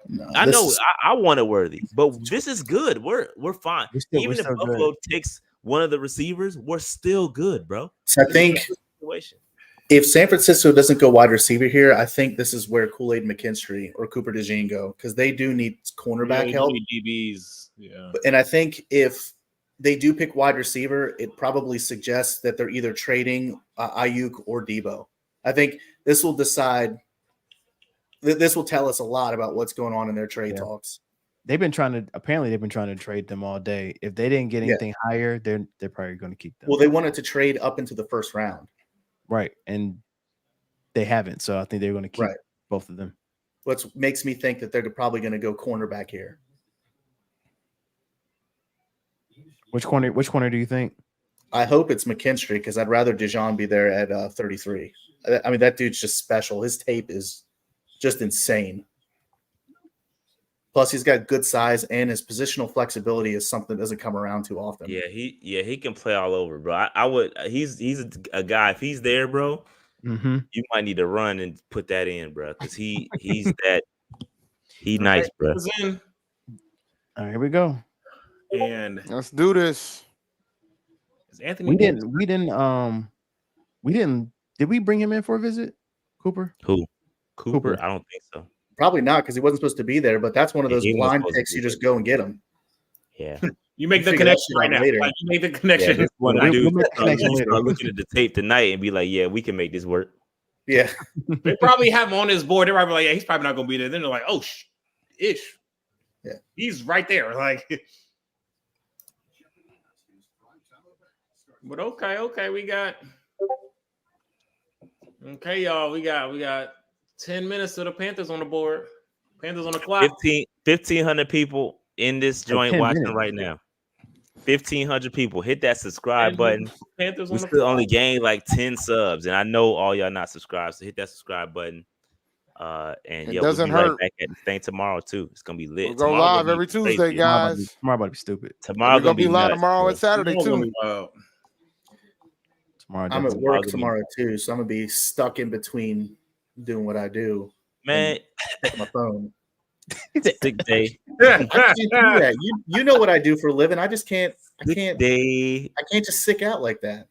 No, I know I want it worthy, but this is good. We're fine. Even if Buffalo takes one of the receivers, we're still good, bro. So I think if San Francisco doesn't go wide receiver here, I think this is where Kool-Aid McKinstry or Cooper DeJean go because they do need cornerback help. DBs, yeah. And I think if they do pick wide receiver, it probably suggests that they're either trading Ayuk or Debo. I think this will decide. This will tell us a lot about what's going on in their trade talks. They've been trying to trade them all day. If they didn't get anything higher, they're probably going to keep them. Well, they wanted to trade up into the first round. Right. And they haven't. So I think they're going to keep both of them. What makes me think that they're probably going to go cornerback here. Which corner do you think? I hope it's McKinstry because I'd rather DeJean be there at 33. I mean, that dude's just special. His tape is just insane. Plus, he's got good size, and his positional flexibility is something that doesn't come around too often. Yeah, he can play all over, bro. I would. He's a guy. If he's there, bro, you might need to run and put that in, bro, because he's that. He nice, bro. All right, here we go. And let's do this. Anthony, did we bring him in for a visit, Cooper? Who? Cooper? I don't think so. Probably not because he wasn't supposed to be there, but that's one of those blind picks. You just go and get him. Yeah. You make the connection right now. Like, you make the connection. We'll looking at the tape tonight and be like, yeah, we can make this work. Yeah. They probably have him on his board. They're probably like, yeah, he's probably not going to be there. Then they're like, oh, ish. Yeah. He's right there. Like, but okay. We got, y'all. We got 10 minutes to the Panthers on the board. Panthers on the clock. 1,500 people in this joint watching right now. 1,500 people. Hit that subscribe button. Panthers we still only gained like 10 subs, and I know all y'all not subscribed, so hit that subscribe button. And it doesn't we'll be hurt. Right back at the thing tomorrow too. It's gonna be lit. We'll go live every Tuesday, guys. Tomorrow about to be stupid. Tomorrow gonna be live tomorrow and Saturday too. I'm at work tomorrow too, so I'm gonna be stuck in between doing what I do. Man, check my phone. Sick day. I can't do that. You know what I do for a living. I just can't. I can't just sick out like that.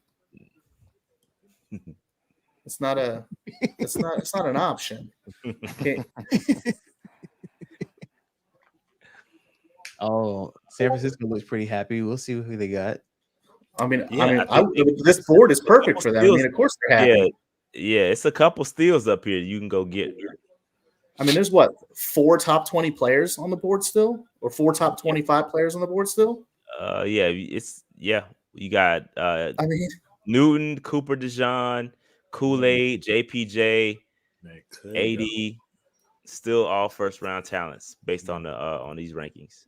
It's not an option. Oh, San Francisco looks pretty happy. We'll see who they got. This board is perfect for them. I mean, of course they're happy. Yeah, it's a couple steals up here you can go get. I mean, there's 4 top 20 players on the board still, or 4 top 25 players on the board still. You got Newton, Cooper DeJean, Kool-Aid, JPJ, AD, still all first round talents based on the on these rankings.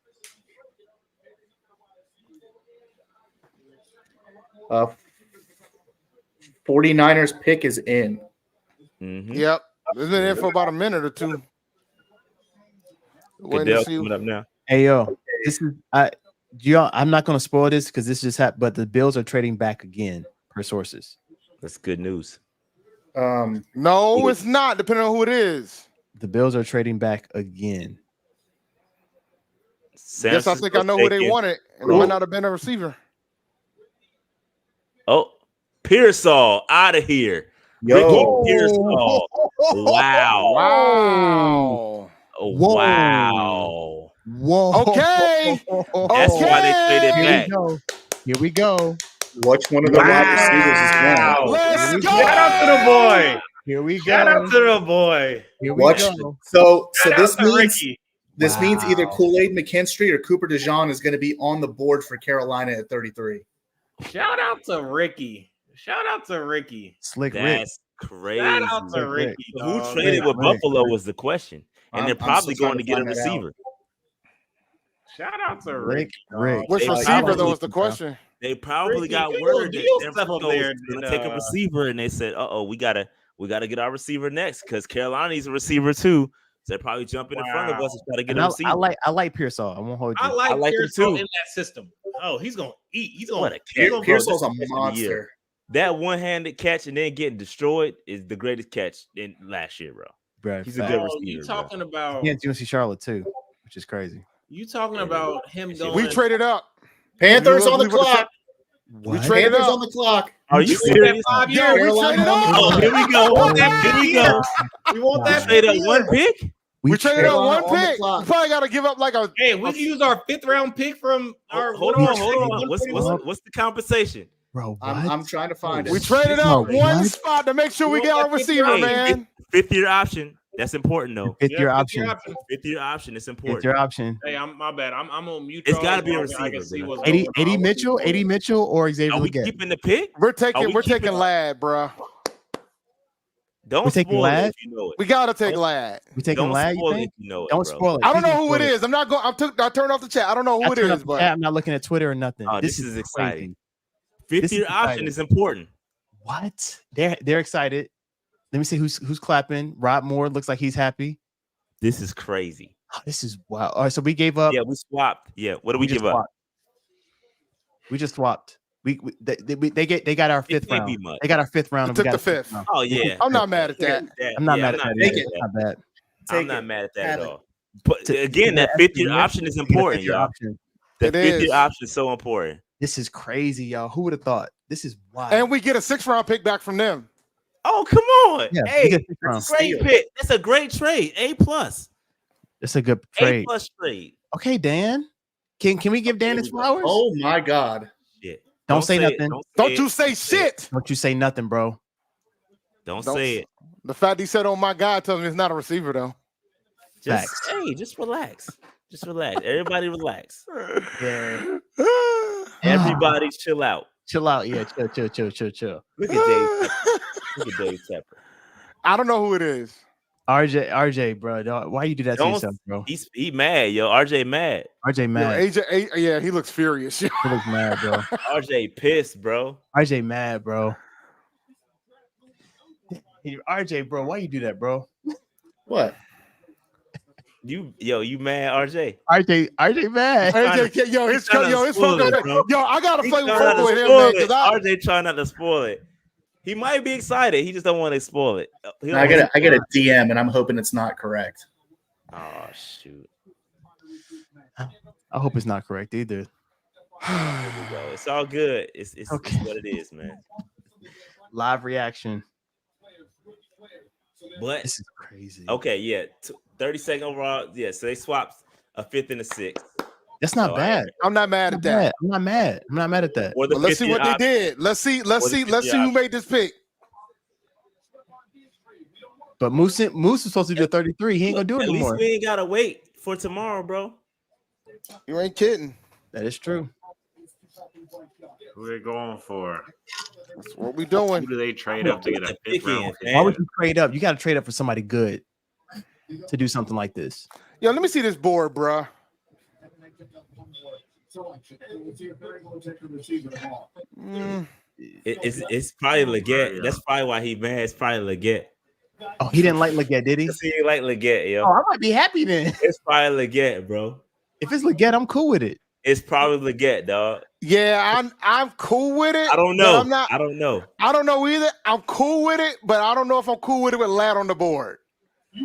49ers pick is in. Mm-hmm. Yep. It's been in for about a minute or two. Goodell coming up now. Hey, yo. This is I'm not going to spoil this because this just happened, but the Bills are trading back again per sources. That's good news. No, it's not. Depending on who it is. The Bills are trading back again. Yes, I think I know who they wanted, and it might not have been a receiver. Oh, Pearsall out of here. Yo. Ricky Pearsall. Wow. Wow. Wow. Whoa. Okay. That's why they traded back. Here we go. Which one of the wide receivers is one? Let's go. Shout out to the boy. Here we go. Shout out to the boy. Here we Watch. go. So Shout this out to means Ricky. this means either Kool-Aid McKinstry or Cooper DeJean is going to be on the board for Carolina at 33. Shout out to Ricky. Shout out to Ricky. Slick Rick. That's crazy. Shout out to Ricky. Who dog. traded with Rick. Buffalo was the question. And they're I'm probably still going to trying get a to find that out. receiver. Shout out to Rick. Ricky. Rick. dog. Which They receiver probably- though is the question? They probably Ricky, got you word go- that you San step up Francisco there was going to and, take a receiver, and they said, we gotta get our receiver next because Carolina needs a receiver too. So they're probably jumping in front of us and try to get And a receiver. I like Pearsall. I won't hold you. I like him Pearsall too. in that system. Oh, he's gonna eat. He's What gonna. a He's catch. gonna Pearsall's a That's the year. monster. That one-handed catch and then getting destroyed is the greatest catch in last year, bro. Bro, He's a good Oh, receiver. you bro. talking about? against UNC Charlotte too, which is crazy. You talking about him going? We traded up. Panthers You on the believe what clock. We traded Panthers up. on the clock. Are you We want serious? that 5 Yeah, years. we Carolina traded on the up. Oh, clock. here we go. Here we go. We want that Straight up 5 one years. pick. We traded up Carolina one on the pick. clock. We probably got to give up like a. Hey, we can use our 5th round pick from our. Hold on. What's the compensation? Bro, I'm trying to find it. We traded No, up one what? spot to make sure we You get want our that receiver, fifth man. Fifth year option. That's important though. fifth year Yeah, option. Fifth year option is Fifth important. year option. Hey, I'm my bad. I'm on mute. It's y'all, gotta be a so I can receiver, see bro. what's 80 going on. Mitchell, or Xavier Are we Legette. keeping the pick? We're Are taking we we're keeping taking it? Lad, bro. Don't We taking spoil Lad? it if you know it. We gotta take Lad. We taking Don't Lag, you spoil it if think? you know it. Don't bro. spoil it. I don't Please know who it spoil is. I'm not going. I turned off the chat. I don't know who I it turned is, off the but chat. I'm not looking at Twitter or nothing. Oh, this is exciting. crazy. Fifth This is year option exciting. is important. What? They're excited. Let me see who's clapping. Rob Moore looks like he's happy. This is crazy. Oh, this is wow. All right, so we gave up. Yeah, we swapped. Yeah, what do we just give up? swapped. We just swapped. They got our It fifth can't round. be much. They got our fifth round. We and took got the our fifth. round. Oh yeah, I'm not mad at that. I'm not Yeah, mad at that. Take either. it. It's not bad. I'm not mad at that Have at it. all. But To- again, that to fifth year get option is a important, fifth year y'all. option. The It fifth is. year option is so important. This is crazy, y'all. Who would have thought? This is wild. And we get a 6th round pick back from them. Oh, come on. Yeah, we Hey, get sixth round. that's a great pick. That's a great trade. A plus. It's a good A trade. plus trade. Okay, Dan. Can we give Dan his flowers? Oh my God. Shit. Don't say it. nothing. Don't it. you say shit. Don't you say nothing, bro. Don't Don't- say it. The fact he said, "Oh my God," tells me it's not a receiver though. Just Facts. hey, just relax. Just relax. Everybody relax. Yeah. Everybody chill out. Chill out. Yeah, chill. Look at Dave. Look at Dave Tepper. I don't know who it is. RJ, bro. Why you do that to Don't- yourself, bro? He mad, yo. RJ mad. RJ mad. Yeah, he looks furious. He looks mad, bro. RJ pissed, bro. RJ mad, bro. RJ, bro, why you do that, bro? What? You mad, RJ? RJ mad. His phone spoil it, goes, bro. yo, I gotta He play trying not football to with him, spoil man. it. 'Cause I, RJ trying not to spoil it. He might be excited. He just don't want to spoil it. He don't I wanna get a spoil it. DM and I'm hoping it's not correct. Oh shoot. I hope it's not correct either. There we go. It's all good. It's Okay. what it is, man. Live reaction. But This is crazy. okay, yeah. 32nd overall. Yeah, so they swapped a 5th and a 6th. That's not Oh, bad. I'm not mad at that. I'm not mad. I'm not mad at that. Or the But let's 5th see what year they did. Let's see who made this pick. But Moose is supposed to do the 33. He ain't gonna do it At no least more. we ain't gotta wait for tomorrow, bro. You ain't kidding. That is true. Who they going for? That's what we doing. Who do they trade up to get a Put the 5th pick in, round? man. Why would you trade up? You got to trade up for somebody good to do something like this. Yo, let me see this board, bruh. It's probably Legette. That's probably why he mad. It's probably Legette. Oh, he didn't like Legette, did he? He ain't like Legette, yo. Oh, I might be happy then. It's probably Legette, bro. If it's Legette, I'm cool with it. It's probably Legette, dog. Yeah, I'm cool with it. I don't know. I'm not. I don't know. I don't know either. I'm cool with it, but I don't know if I'm cool with it with Ladd on the board.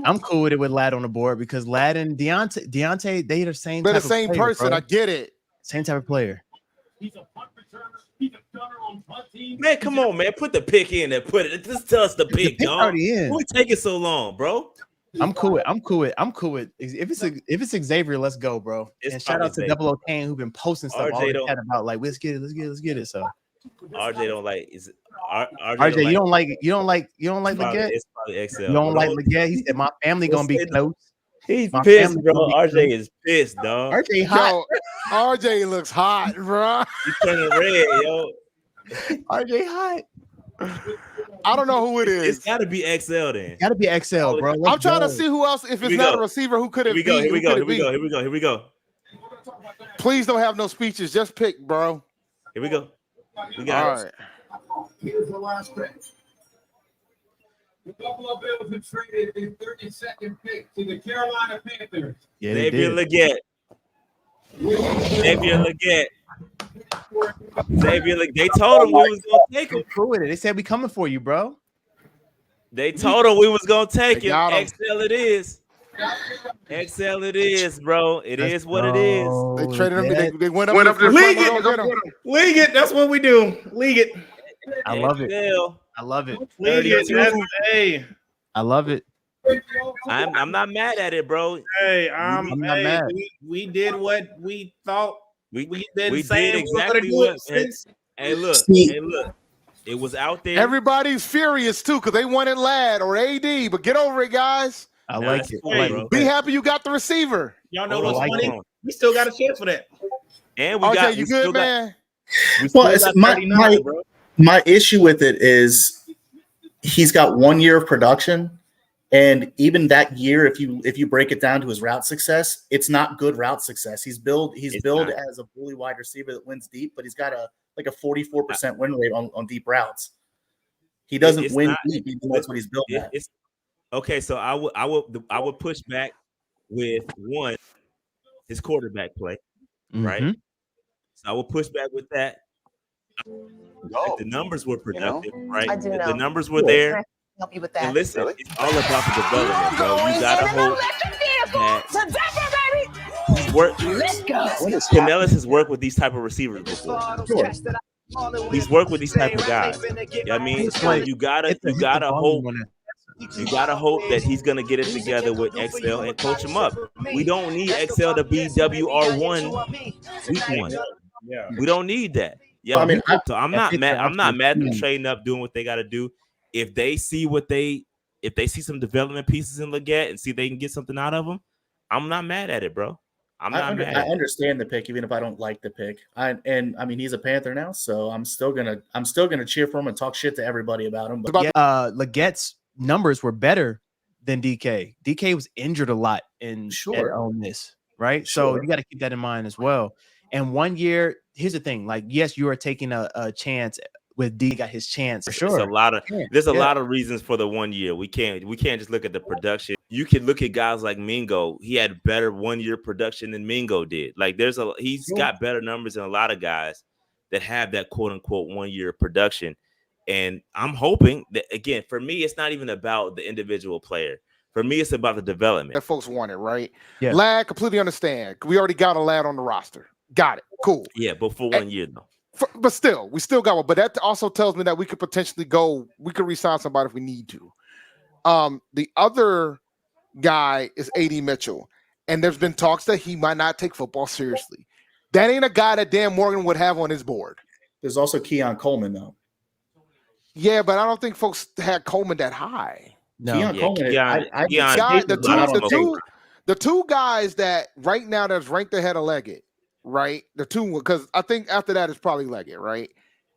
I'm cool with it with Ladd on the board because Ladd and Deontay, they the same. They're type the same of player, person. bro. I get it. Same type of player. He's a punt returner. He's a gunner on punt team. Man, come on, man. Put the pick in and put it. Just tell us the pick, dog. Already in. Why take it so long, bro? I'm cool with. If it's Xavier, let's go, bro. And shout out to Double O Kane who've been posting stuff all the time about like let's get it. So RJ don't like RJ, you don't like Legette? It's probably XL. You don't like Legette? He said my family gonna be close. He's My pissed, bro. family RJ is pissed, dog. RJ hot. Yo, RJ looks hot, bro. He's turning red, yo. RJ hot. I don't know who it is. It's got to be XL then. Gotta be XL, bro. I'm trying to see who else. If it's not a receiver, who could it be? Here we go. Please don't have no speeches. Just pick, bro. Here we go. We got all right. Here's the last pick. The Buffalo Bills have traded their 32nd pick to the Carolina Panthers. Yeah, Xavier Legette. They told him we was gonna take him. Cool with it. They said we coming for you, bro. They told him we was gonna take him. got him. XL it is. XL it is, bro. It is what it is. They traded him. They went up to league it. League it. That's what we do. League it. I love it. XL. I love it. League it. Hey, I love it. I'm not mad at it, bro. hey, I'm not mad. We did what we thought. We been did saying exactly we were what. gonna do it since. Hey, look. It was out there. Everybody's furious too because they wanted Ladd or AD, but get over it, guys. I like That's it. cool, I like bro. it. Be happy you got the receiver. Y'all know Hold what's on, funny? hold on. We still got a chance for that. And we RJ, got you we still good, got- man? we still Well, it's got my 39, bro. my issue with it is he's got 1 year of production, and even that year, if you break it down to his route success, it's not good route success. He's billed not. as a bully wide receiver that wins deep, but he's got a 44% win rate on deep routes. He doesn't It's win not- deep, even that's what he's built at. It's okay. So I would push back with one his quarterback play, right? Mhm. So I would push back with that. The numbers were productive, right? I do know. The numbers were there. Help you with And that. listen, it's all about the development, bro. You gotta hope that he's worked. Let's go. Canellis has worked with these type of receivers before. Sure. He's worked with these type of guys. You know what I mean, so you gotta hope. You gotta hope that he's gonna get it together with XL and coach him up. We don't need XL to be WR1 week one. Yeah. We don't need that. Yeah, I mean, so I'm not mad. I'm not mad at them trading up, doing what they got to do. If they see some development pieces in Legette and see they can get something out of them, I'm not mad at it, bro. I'm not mad. I understand the pick, even if I don't like the pick. I mean, he's a Panther now, so I'm still gonna cheer for him and talk shit to everybody about him. But Legette's numbers were better than DK. DK was injured a lot in on this, right? So Sure. you got to keep that in mind as well. And 1 year, here's the thing: like, yes, you are taking a chance with D. Got his chance for sure. There's a lot of reasons for the 1 year. We can't just look at the production. You can look at guys like Mingo. He had better 1 year production than Mingo did. Like he's got better numbers than a lot of guys that have that quote unquote 1 year production. And I'm hoping that, again, for me, it's not even about the individual player. For me, it's about the development. That folks want it, right? Yeah. Ladd, completely understand. We already got a Ladd on the roster. Got it. Cool. Yeah, but for 1 year though. But still, we still got one. But that also tells me that we could potentially we could re-sign somebody if we need to. The other guy is AD Mitchell, and there's been talks that he might not take football seriously. That ain't a guy that Dan Morgan would have on his board. there's also Keon Coleman though. Yeah, but I don't think folks had Coleman that high. No, Keon Coleman. The two guys that right now that's ranked ahead of Legette, right? The two, because I think after that it's probably Legette, right?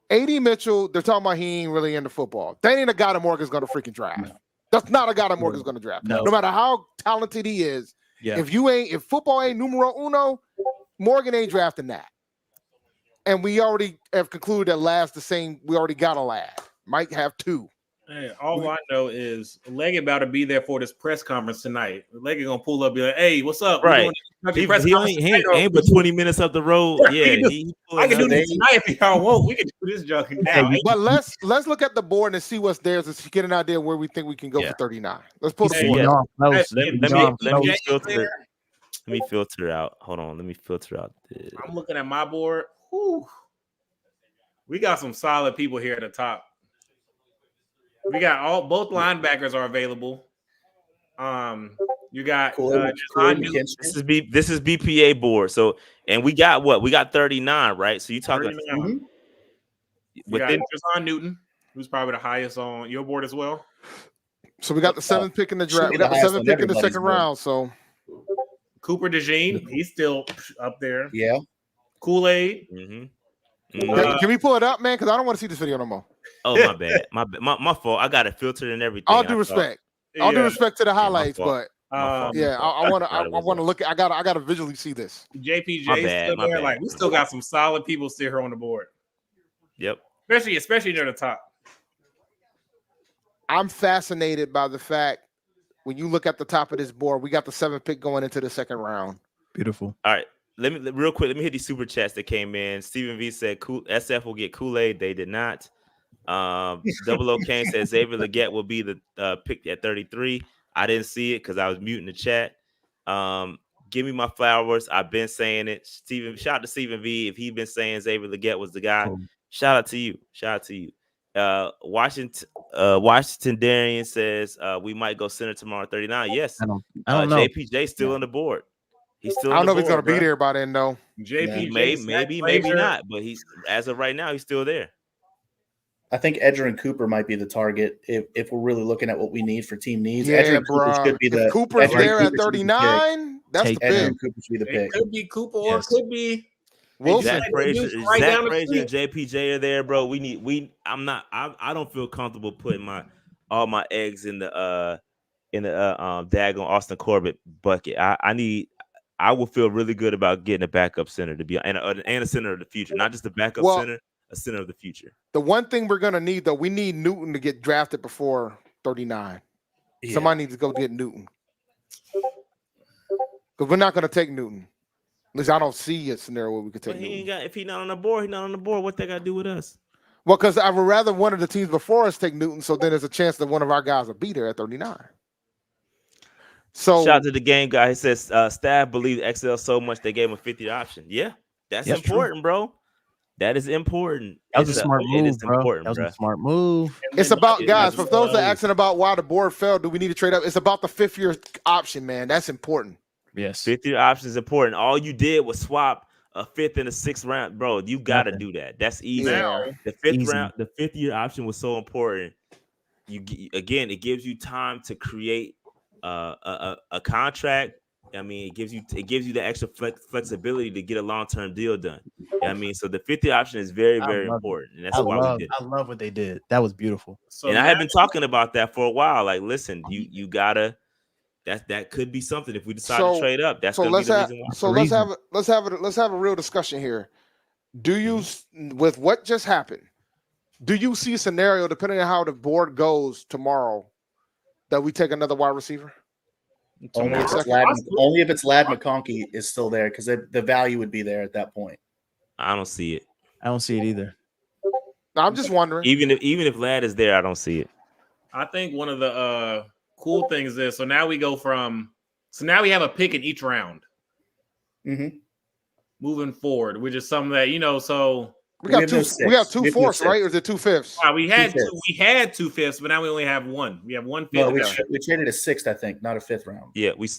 AD Mitchell, they're talking about he ain't really into football. That ain't a guy that Morgan's going to freaking draft. No. That's not a guy that Morgan's going to draft. No. No matter how talented he is, if football ain't numero uno, Morgan ain't drafting that. And we already have concluded that Ladd's the same. We already got a Ladd. Might have two. Hey, all I know is Legette about to be there for this press conference tonight. Legette gonna pull up, be like, "Hey, what's up? Right. He Ain't but 20 minutes up the road. Yeah, I can do this tonight if y'all want. We can do this junk now. But let's look at the board and see what's there to get an idea where we think we can go for 39. Let's pull the board up. Let me filter out. Hold on. Let me filter out this. I'm looking at my board. Whew. We got some solid people here at the top. We got both linebackers are available. You got this is BPA board. So, and we got what? We got 39, right? So you talking we got Jason Newton, who's probably the highest on your board as well. So we got the 7th pick in the draft. We got the 7th pick in the second round. So Cooper DeJean, he's still up there. Yeah. Kool-Aid. Can we pull it up, man? Because I don't want to see this video no more. Oh, my bad. My fault. I got it filtered and everything. All due respect. All due respect to the highlights, but I want to look at. I gotta visually see this. JPJ still there. Like, we still got some solid people still here on the board. Yep. Especially near the top. I'm fascinated by the fact when you look at the top of this board, we got the 7th pick going into the second round. Beautiful. All right. Let me hit these super chats that came in. Stephen V said SF will get Kool-Aid. They did not. Double O Kane said Xavier Legette will be the pick at 33. I didn't see it because I was muting the chat. Give me my flowers. I've been saying it. Shout out to Stephen V. If he's been saying Xavier Legette was the guy, shout out to you. Washington Darian says we might go center tomorrow 39. Yes. I don't know. JPJ still on the board. He's still. I don't know if he's gonna be there by then though. JPJ maybe not, but he's as of right now he's still there. I think Edgerrin Cooper might be the target if we're really looking at what we need for team needs. Yeah, Edgerrin Cooper should be if Cooper's there at 39. That's the pick. Cooper should be the pick. It could be Cooper or it could be Wilson. Zach Frazier and JPJ are there, bro. I don't feel comfortable putting all my eggs in the daggone Austin Corbett bucket. I will feel really good about getting a backup center to be and a center of the future, not just a backup center, a center of the future. The one thing we're gonna need though, we need Newton to get drafted before 39. Yeah. Somebody needs to go get Newton because we're not gonna take Newton. At least I don't see a scenario where we could take Newton. If he's not on the board, he's not on the board. What they got to do with us? Well, because I would rather one of the teams before us take Newton, so then there's a chance that one of our guys will be there at 39. So shout out to the game guy. He says staff believe XL so much they gave him a 50 option. Yeah, that's important, bro. That is important. That was a smart move, bro. That was a smart move. It's about guys. For those that are asking about why the board fell, do we need to trade up? It's about the 5th year option, man. That's important. Yes, 5th year option is important. All you did was swap a 5th and a 6th round, bro. You got to do that. That's easy. Yeah. The 5th round, the 5th year option was so important. It gives you time to create a contract. I mean, it gives you the extra flexibility to get a long-term deal done. I mean, so the 5th year option is very, very important, and that's why we did it. I love what they did. That was beautiful. So I have been talking about that for a while. Like, listen, you gotta. That could be something if we decide to trade up. That's gonna be the reason why. So let's have a real discussion here. Do you, with what just happened, do you see a scenario depending on how the board goes tomorrow that we take another wide receiver? Only if it's Ladd McConkey is still there because the value would be there at that point. I don't see it. I don't see it either. I'm just wondering. Even if Ladd is there, I don't see it. I think one of the cool things is so now we have a pick in each round. Mm-hmm. Moving forward, which is something that so we got two fourths, right? Or is it 2 5ths? We had 2 5ths, but now we only have one. We have 1 5th. No, we traded a 6th, I think, not a 5th round. Yeah, we're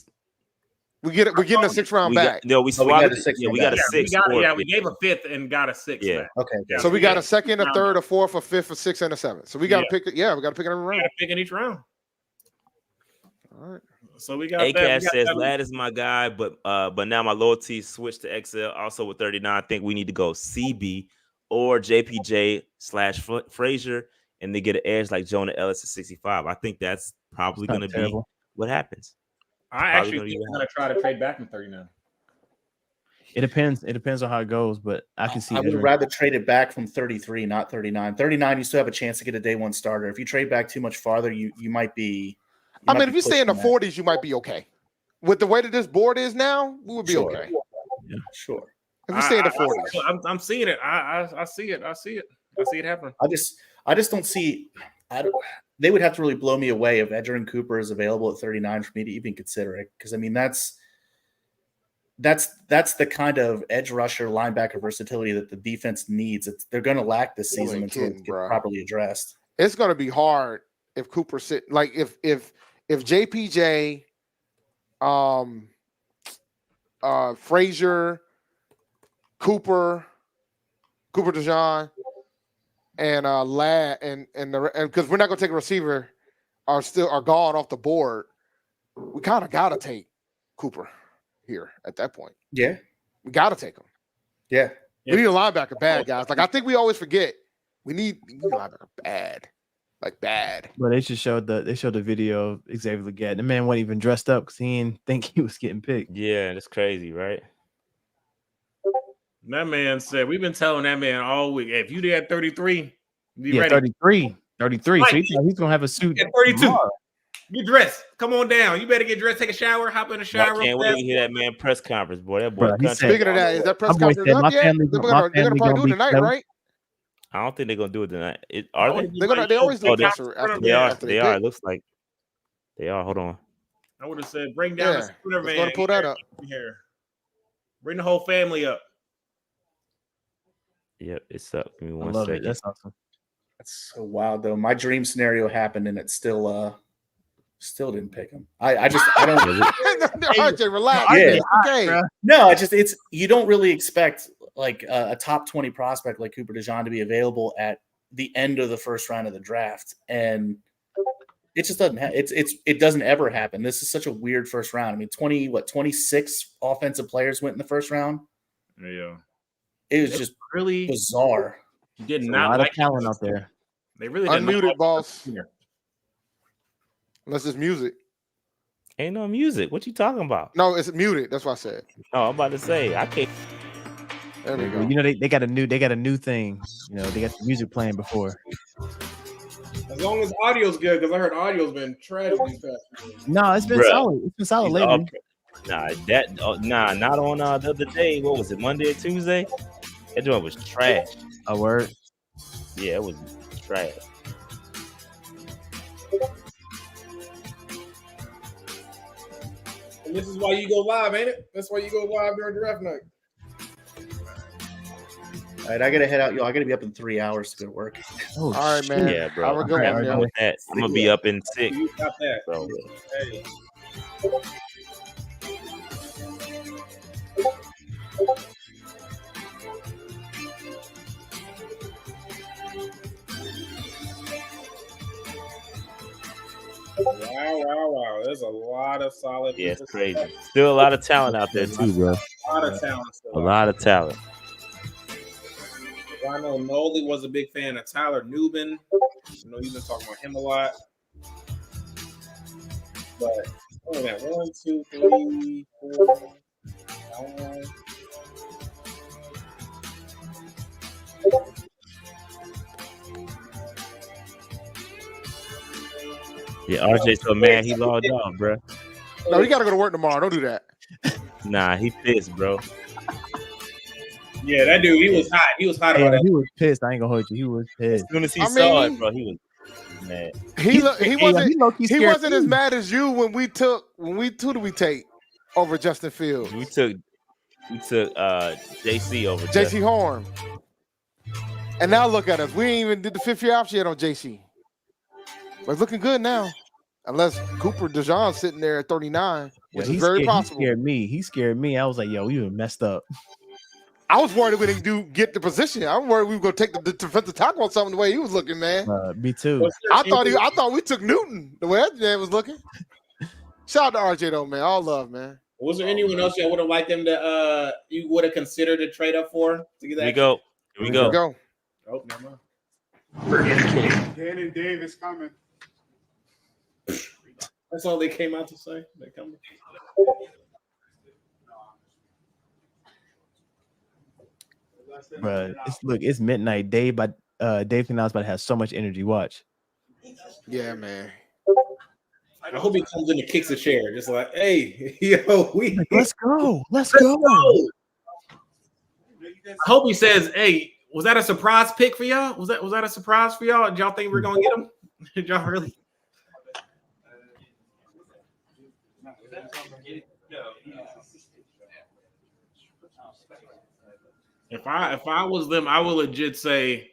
getting a 6th round back. We swapped it. Yeah, we got a 6th. We gave a 5th and got a 6th. Yeah. back. Okay. So we got a 2nd, a 3rd, a 4th, a 5th, a 6th, and a 7th. So we got to pick it. Yeah, we got to pick it every round. We got to pick in each round. All right. So we got ACAS says Ladd is my guy, but now my loyalty switched to XL. Also with 39, I think we need to go CB or JPJ/Frazier, and they get an edge like Jonah Ellis at 65. I think that's probably going to be what happens. I actually think we're going to try to trade back in 39. It depends. It depends on how it goes, but I can see. I would rather trade it back from 33, not 39. 39, you still have a chance to get a day one starter. If you trade back too much farther, you might be. If you stay in the 40s, you might be okay. With the way that this board is now, we would be okay. Yeah, sure. If we stay in the 40s, I'm seeing it. I see it. I see it happen. I just don't see. They would have to really blow me away if Edgerrin Cooper is available at 39 for me to even consider it. Because I mean, that's the kind of edge rusher linebacker versatility that the defense needs. They're going to lack this season until it gets properly addressed. It's going to be hard if Cooper if JPJ, Frazier, Cooper DeJean, and Ladd, and because we're not going to take a receiver, are gone off the board. We kind of got to take Cooper here at that point. Yeah, we got to take him. Yeah, we need a linebacker bad, guys. Like I think we always forget we need a linebacker bad. Like bad. Well, they showed the video of Xavier Legette. The man wasn't even dressed up because he didn't think he was getting picked. Yeah, that's crazy, right? That man said we've been telling that man all week. Hey, if you had 33, be ready. 33. Right. So he's gonna have a suit. At 32. Tomorrow. Get dressed. Come on down. You better get dressed, take a shower, hop in the shower. I can't wait to hear that man press conference, boy. That boy. Speaking of that, is that press conference up yet? They're gonna probably do it tonight, right? I don't think they're gonna do it tonight. Are they? They always do it after they are. They are. It looks like they are. Hold on. I would have said bring down the scooter van. Going to pull that up. Here. Bring the whole family up. Yep, it's up. Give me one second. That's awesome. That's so wild, though. My dream scenario happened, and it still didn't pick him. I don't. RJ, relax. Yeah. Okay. No, it's you don't really expect like a top 20 prospect like Cooper DeJean to be available at the end of the first round of the draft, and it just doesn't. It doesn't ever happen. This is such a weird first round. I mean, 26 offensive players went in the first round. Yeah, it was just really bizarre. Did not a lot of talent out there. They really unmuted, boss. Unless it's music. Ain't no music. What you talking about? No, it's muted. That's what I said. Oh, I'm about to say I can't. There we go. You know they got a new thing. You know they got the music playing before. As long as audio's good, because I heard audio's been trash these past years. No, it's been solid. It's been solid lately. Not on the other day. What was it? Monday or Tuesday? That joint was trash. A word? Yeah, it was trash. And this is why you go live, ain't it? That's why you go live during draft night. All right, I gotta head out, y'all. I gotta be up in 3 hours to go to work. Oh, all right, man. Yeah, bro. I'm gonna be up in 6. You got that. So. Hey. Wow. There's a lot of solid. Yeah, it's crazy. Still a lot of talent out there too, bro. A lot of talent. A lot of talent. I know Nolly was a big fan of Tyler Nubin. I know you've been talking about him a lot. But look at that. 1, 2, 3, 4, 5. Yeah, RJ so mad he logged off, bro. No, you gotta go to work tomorrow. Don't do that. Nah, he pissed, bro. Yeah, that dude, he was hot. He was hot about that. He was pissed. I ain't gonna hold you. He was pissed. As soon as he saw it, bro, he was mad. He wasn't as mad as you when we took who did we take over Justin Fields? We took JC over JC Horn. And now look at us. We ain't even did the 5th year option yet on JC. But it's looking good now. Unless Cooper DeJean sitting there at 39, which is very possible. He scared me. I was like, yo, we were messed up. I was worried we didn't get the position. I'm worried we were going to take the defensive tackle on something the way he was looking, man. Me too. I thought we took Newton the way that man was looking. Shout out to RJ though, man. All love, man. Was there anyone else you would have liked them to you would have considered to trade up for to get that? Here we go. Oh, never mind. Dan and Dave is coming. That's all they came out to say. They come. But it's midnight. Dave Canal's about to have so much energy. Watch. Yeah, man. I hope he comes in and kicks a chair, just like, hey, yo, Let's go. Let's go. I hope he says, hey, was that a surprise pick for y'all? Was that a surprise for y'all? Did y'all think we were gonna get him? Did y'all really? If I was them, I would legit say,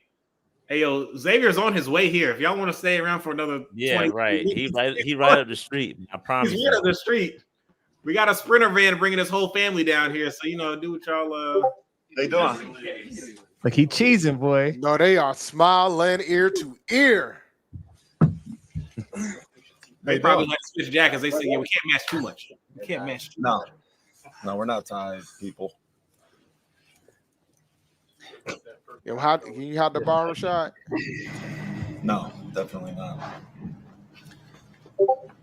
hey, yo, Xavier's on his way here. If y'all want to stay around for another 20 right. Weeks, He right up the street. I promise. He's right up the street. We got a Sprinter van bringing his whole family down here, so do what y'all they doing. Like he cheesing, boy. No, they are smiling ear to ear. They probably like to switch jackets. They say, yeah, we can't match too much. We can't match too much. No, we're not tied, people. Yo, can you have the borrow shot? No, definitely not.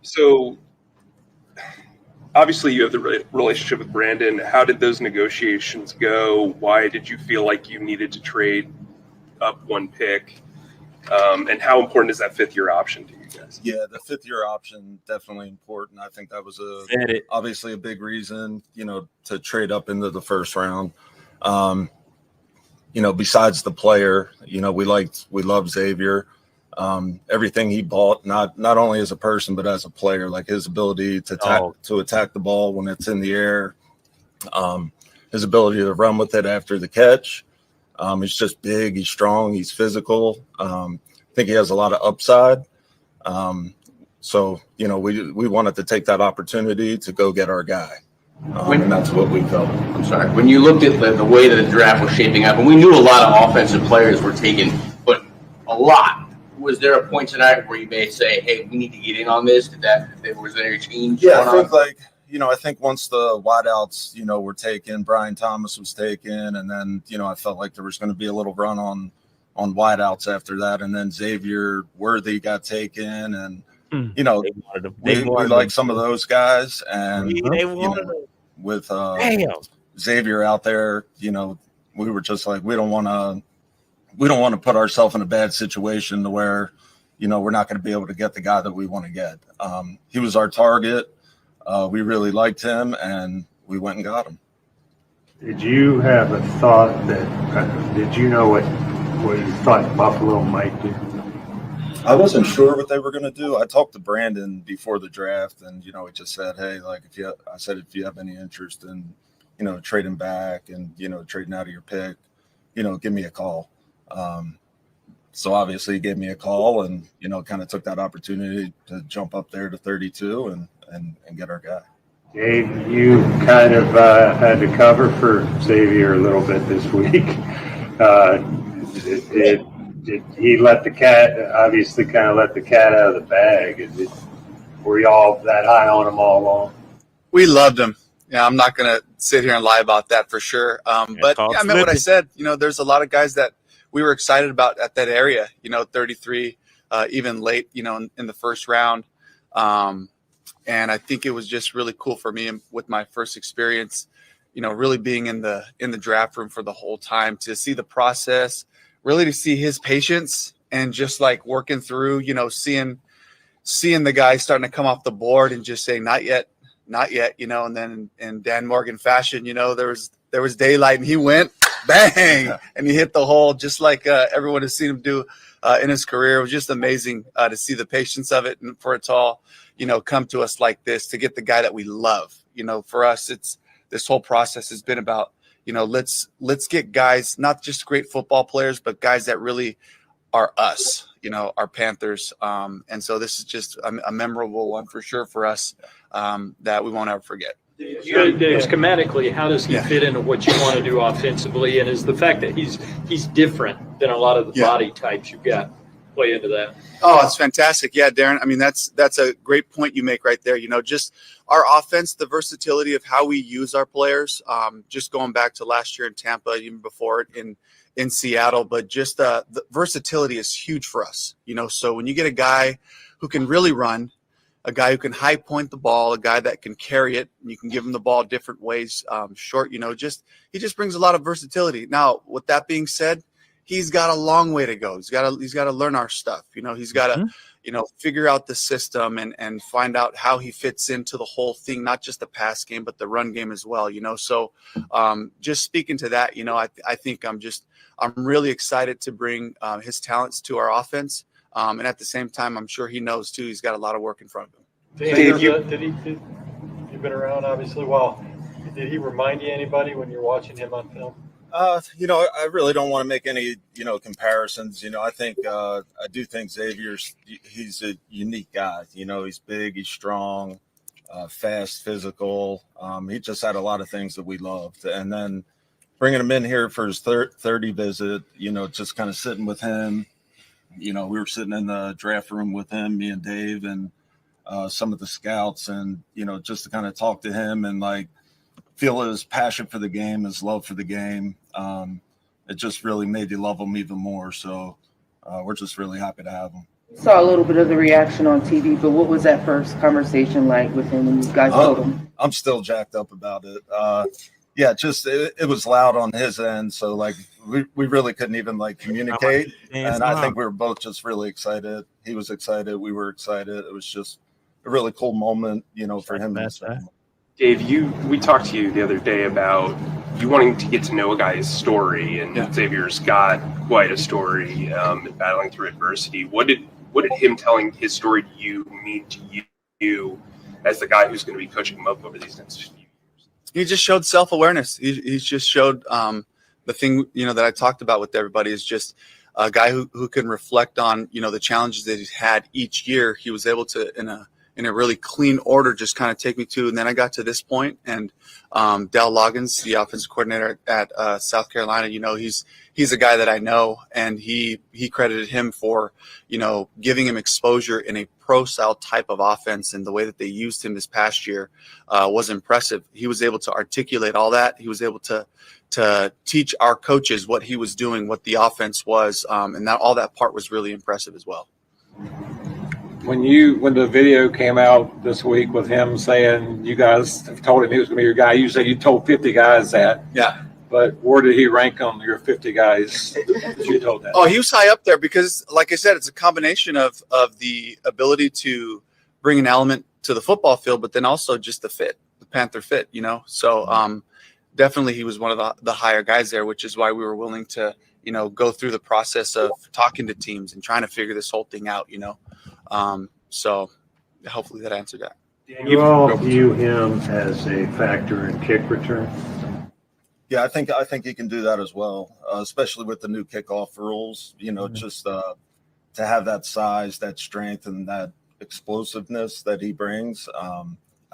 So, obviously, you have the relationship with Brandon. How did those negotiations go? Why did you feel like you needed to trade up one pick? And how important is that fifth-year option to you guys? Yeah, the fifth-year option, definitely important. I think that was obviously a big reason, to trade up into the first round. Besides the player, we love Xavier. Everything he bought, not only as a person, but as a player, like his ability to attack the ball when it's in the air, his ability to run with it after the catch. He's just big, he's strong, he's physical. I think he has a lot of upside. So, we wanted to take that opportunity to go get our guy. And that's what we felt. I'm sorry. When you looked at the way that the draft was shaping up, and we knew a lot of offensive players were taken, but a lot. Was there a point tonight where you may say, "Hey, we need to get in on this"? Was there a change? Yeah, I think once the wideouts, were taken, Brian Thomas was taken, and then I felt like there was going to be a little run on wideouts after that, and then Xavier Worthy got taken, and we like some of those guys, and with Xavier out there, we were just like, we don't want to put ourselves in a bad situation to where, we're not going to be able to get the guy that we want to get. He was our target. We really liked him, and we went and got him. Did you have a thought that? Did you know what you thought Buffalo might do? I wasn't sure what they were going to do. I talked to Brandon before the draft, and he just said, "Hey, if you have any interest in, trading back and trading out of your pick, give me a call." So obviously, he gave me a call, and kind of took that opportunity to jump up there to 32 and get our guy. Dave, you kind of had to cover for Xavier a little bit this week. Did he let the cat, obviously kind of let the cat out of the bag? Were y'all that high on him all along? We loved him. Yeah, I'm not going to sit here and lie about that for sure. But I meant what I said. There's a lot of guys that we were excited about at that area, 33, even late, in the first round. And I think it was just really cool for me with my first experience, really being in the draft room for the whole time, to see the process, really to see his patience, and just like working through, seeing the guy starting to come off the board and just saying, not yet, and then in Dan Morgan fashion, there was daylight and he went bang and he hit the hole just like everyone has seen him do in his career. It was just amazing to see the patience of it, and for it to all, come to us like this, to get the guy that we love. For us, this whole process has been about, let's get guys, not just great football players, but guys that really are us, our Panthers. And so this is just a memorable one for sure for us, that we won't ever forget. Dave, schematically, how does he fit into what you want to do offensively? And is the fact that he's different than a lot of the body types you've got play into that? Oh, it's fantastic. Yeah, Darren. I mean, that's a great point you make right there. Just our offense, the versatility of how we use our players, just going back to last year in Tampa, even before it in Seattle, but just the versatility is huge for us. So when you get a guy who can really run, a guy who can high point the ball, a guy that can carry it, and you can give him the ball different ways, short. He just brings a lot of versatility. Now, with that being said, he's got a long way to go. He's got to learn our stuff. He's got to figure out the system and find out how he fits into the whole thing, not just the pass game, but the run game as well. So just speaking to that, I think I'm really excited to bring his talents to our offense. And at the same time, I'm sure he knows too, he's got a lot of work in front of him. Dave, you've been around obviously. Well, did he remind you anybody when you're watching him on film? I really don't want to make any, comparisons. I think I do think he's a unique guy. He's big, he's strong, fast, physical. He just had a lot of things that we loved. And then bringing him in here for his 30 visit, just kind of sitting with him. We were sitting in the draft room with him, me and Dave, and some of the scouts, and just to kind of talk to him and feel his passion for the game, his love for the game. It just really made you love him even more. So we're just really happy to have him. Saw a little bit of the reaction on TV, but what was that first conversation like with him when you guys told him? I'm still jacked up about it. It was loud on his end, so we really couldn't even communicate. And I think we were both just really excited. He was excited, we were excited. It was just a really cool moment, for him. Dave, we talked to you the other day about you wanting to get to know a guy's story, and Xavier's got quite a story, battling through adversity. What did him telling his story to you mean to you as the guy who's going to be coaching him up over these next few years? He just showed self-awareness. He's just showed the thing, that I talked about with everybody is just a guy who can reflect on, the challenges that he's had each year. He was able to, in a really clean order, just kind of take me to, and then I got to this point, and Dell Loggins, the offensive coordinator at South Carolina, he's a guy that I know, and he credited him for, giving him exposure in a pro-style type of offense, and the way that they used him this past year was impressive. He was able to articulate all that. He was able to teach our coaches what he was doing, what the offense was, and all that part was really impressive as well. When the video came out this week with him saying you guys have told him he was going to be your guy, you said you told 50 guys that. Yeah. But where did he rank on your 50 guys that you told that? Oh, he was high up there because, like I said, it's a combination of the ability to bring an element to the football field, but then also just the Panther fit, So definitely he was one of the higher guys there, which is why we were willing to, go through the process of talking to teams and trying to figure this whole thing out, So hopefully that answered that. You all view him as a factor in kick return? Yeah, I think he can do that as well, especially with the new kickoff rules. Just to have that size, that strength, and that explosiveness that he brings.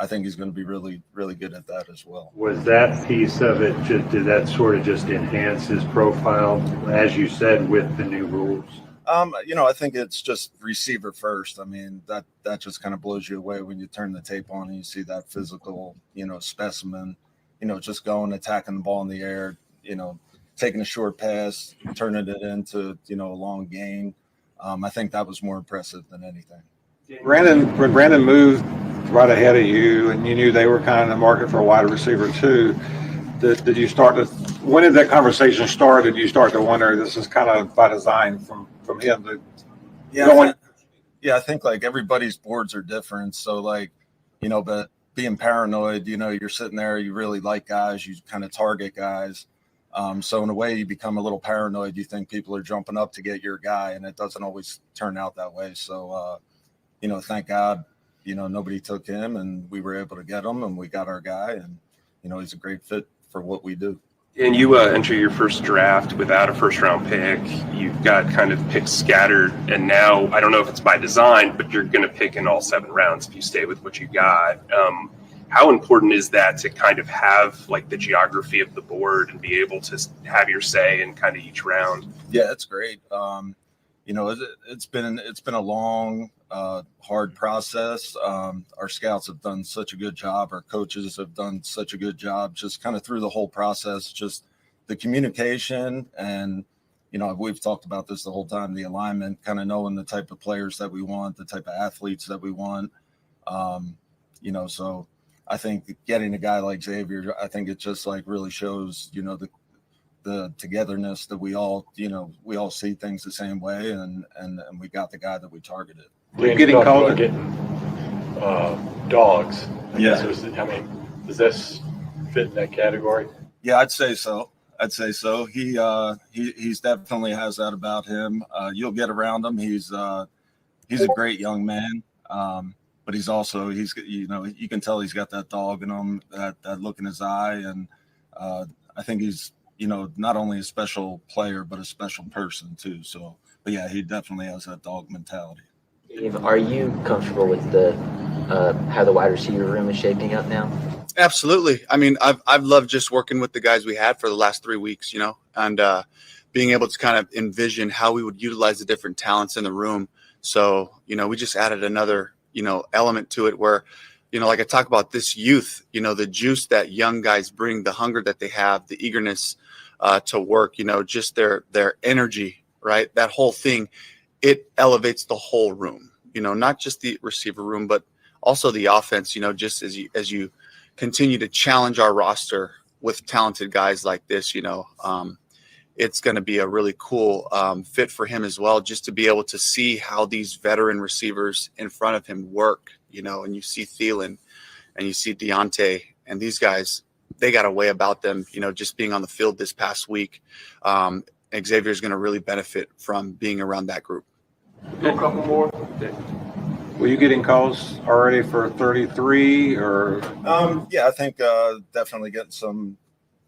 I think he's going to be really, really good at that as well. Was that piece of it, did that sort of just enhance his profile, as you said, with the new rules? I think it's just receiver first. I mean, that just kind of blows you away when you turn the tape on and you see that physical, specimen, just going, attacking the ball in the air, taking a short pass, turning it into, a long gain. I think that was more impressive than anything. When Brandon moved right ahead of you and you knew they were kind of in the market for a wide receiver too, did you start to, when did that conversation start? Did you start to wonder, this is kind of by design from him to I think everybody's boards are different. So but being paranoid, you're sitting there, you really like guys, you kind of target guys. So in a way you become a little paranoid. You think people are jumping up to get your guy, and it doesn't always turn out that way. So, thank God, nobody took him, and we were able to get him, and we got our guy, and, he's a great fit for what we do. And you enter your first draft without a first-round pick. You've got kind of picks scattered, and now I don't know if it's by design, but you're going to pick in all 7 rounds if you stay with what you got. How important is that to kind of have the geography of the board and be able to have your say in kind of each round? Yeah, it's great. It's been a long, hard process. Our scouts have done such a good job. Our coaches have done such a good job, just kind of through the whole process, just the communication. And, we've talked about this the whole time, the alignment, kind of knowing the type of players that we want, the type of athletes that we want. You know, so I think getting a guy like Xavier, I think it just like really shows, you know, the togetherness that we all, you know, we all see things the same way, and we got the guy that we targeted. We're getting called dogs. Yeah. I mean, does this fit in that category? Yeah, I'd say so. He's definitely has that about him. You'll get around him. He's a great young man. But he's you know, you can tell he's got that dog in him, that look in his eye. And I think he's, you know, not only a special player, but a special person too. So, but yeah, he definitely has that dog mentality. Dave, are you comfortable with how the wide receiver room is shaping up now? Absolutely. I mean, I've loved just working with the guys we had for the last 3 weeks, you know, and being able to kind of envision how we would utilize the different talents in the room. So, you know, we just added another, you know, element to it where, you know, like I talk about this youth, you know, the juice that young guys bring, the hunger that they have, the eagerness to work, you know, just their energy, right? That whole thing, it elevates the whole room, you know, not just the receiver room, but also the offense, you know, just as you continue to challenge our roster with talented guys like this, you know, it's going to be a really cool fit for him as well, just to be able to see how these veteran receivers in front of him work, you know, and you see Thielen and you see Deontay and these guys, they got a way about them, you know, just being on the field this past week. Xavier is going to really benefit from being around that group. A couple more. Were you getting calls already for 33 or? Yeah, I think definitely getting some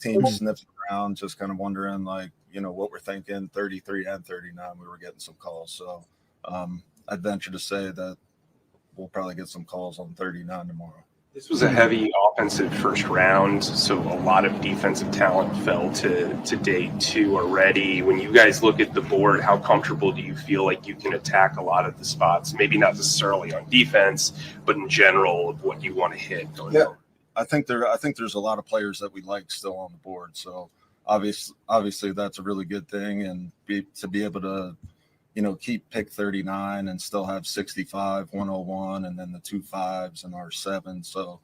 teams sniffing around, just kind of wondering, like, you know, what we're thinking. 33 and 39, we were getting some calls. So I'd venture to say that we'll probably get some calls on 39 tomorrow. This was a heavy offensive first round, so a lot of defensive talent fell to day two already. When you guys look at the board, how comfortable do you feel like you can attack a lot of the spots? Maybe not necessarily on defense, but in general of what you want to hit going forward. I think there's a lot of players that we like still on the board. So obviously that's a really good thing, and to be able to, you know, keep pick 39 and still have 65, 101, and then the 2 5s and our 7. So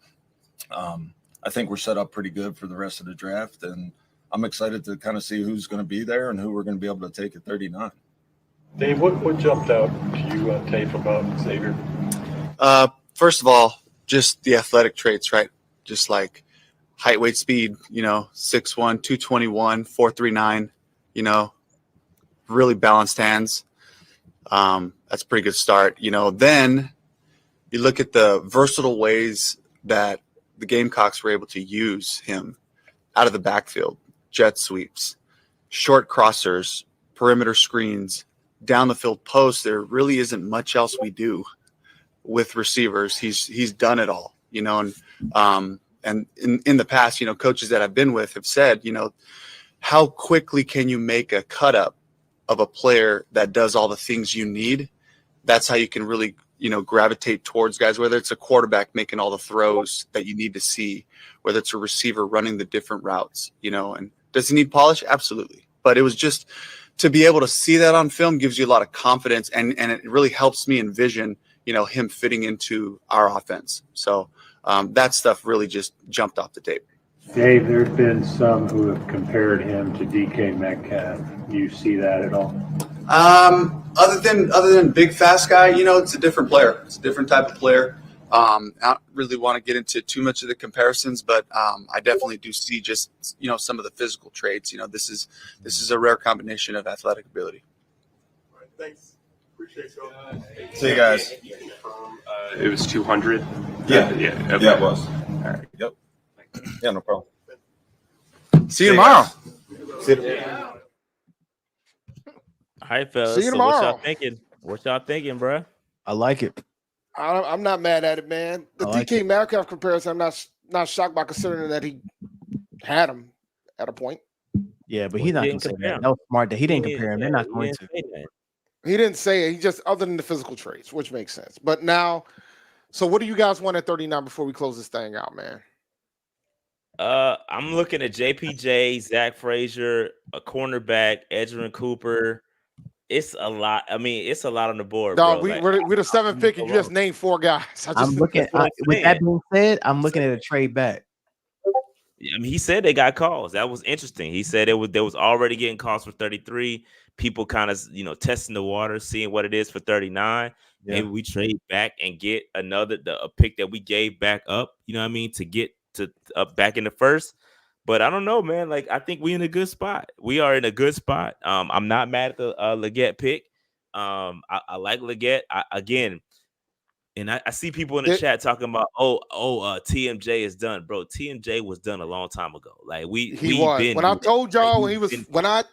I think we're set up pretty good for the rest of the draft, and I'm excited to kind of see who's going to be there and who we're going to be able to take at 39. Dave, what jumped out to you on tape about Xavier? First of all, just the athletic traits, right? Just like height, weight, speed, you know, 6'1", 221, 4.39, you know, really balanced hands. That's a pretty good start. You know, then you look at the versatile ways that the Gamecocks were able to use him out of the backfield, jet sweeps, short crossers, perimeter screens, down the field posts. There really isn't much else we do with receivers. He's done it all, you know, and in the past, you know, coaches that I've been with have said, you know, how quickly can you make a cut up of a player that does all the things you need? That's how you can really, you know, gravitate towards guys, whether it's a quarterback making all the throws that you need to see, whether it's a receiver running the different routes, you know. And does he need polish? Absolutely. But it was just to be able to see that on film gives you a lot of confidence, and it really helps me envision, you know, him fitting into our offense. So that stuff really just jumped off the tape. Dave, there have been some who have compared him to DK Metcalf. Do you see that at all? Other than big fast guy, you know, it's a different player. It's a different type of player. I don't really want to get into too much of the comparisons, but I definitely do see just, you know, some of the physical traits. You know, this is a rare combination of athletic ability. All right, thanks. Appreciate y'all. See you guys. It was 200. Yeah, okay. Yeah, it was. All right. Yep. Yeah, no problem. See you tomorrow. See you tomorrow. All right, fellas. See you So tomorrow. what y'all thinking? What y'all thinking, bro? I like it. I'm not mad at it, man. The DK Metcalf comparison, I'm not shocked by considering that he had him at a point. Yeah, but he's not going to say that. That was smart that he didn't compare him. They're not going to. He didn't say it. He just, other than the physical traits, which makes sense. But now, so what do you guys want at 39 before we close this thing out, man? I'm looking at JPJ, Zach Frazier, a cornerback, Edgerrin Cooper, It's a lot. I mean, it's a lot on the board, Dog, bro. we're the 7th pick, and you just named 4 guys. I'm looking. With that being said, I'm looking at a trade back. I mean, he said they got calls. That was interesting. He said there was already getting calls for 33. People kind of testing the water, seeing what it is for 39. Yeah. Maybe we trade back and get a pick that we gave back up. You know what I mean, to get to back in the first. But I don't know, man. Like, I think we're in a good spot. We are in a good spot. I'm not mad at the Legette pick. I like Legette. And I see people in the chat talking about, TMJ is done, bro. TMJ was done a long time ago. Like he was. When I told y'all when I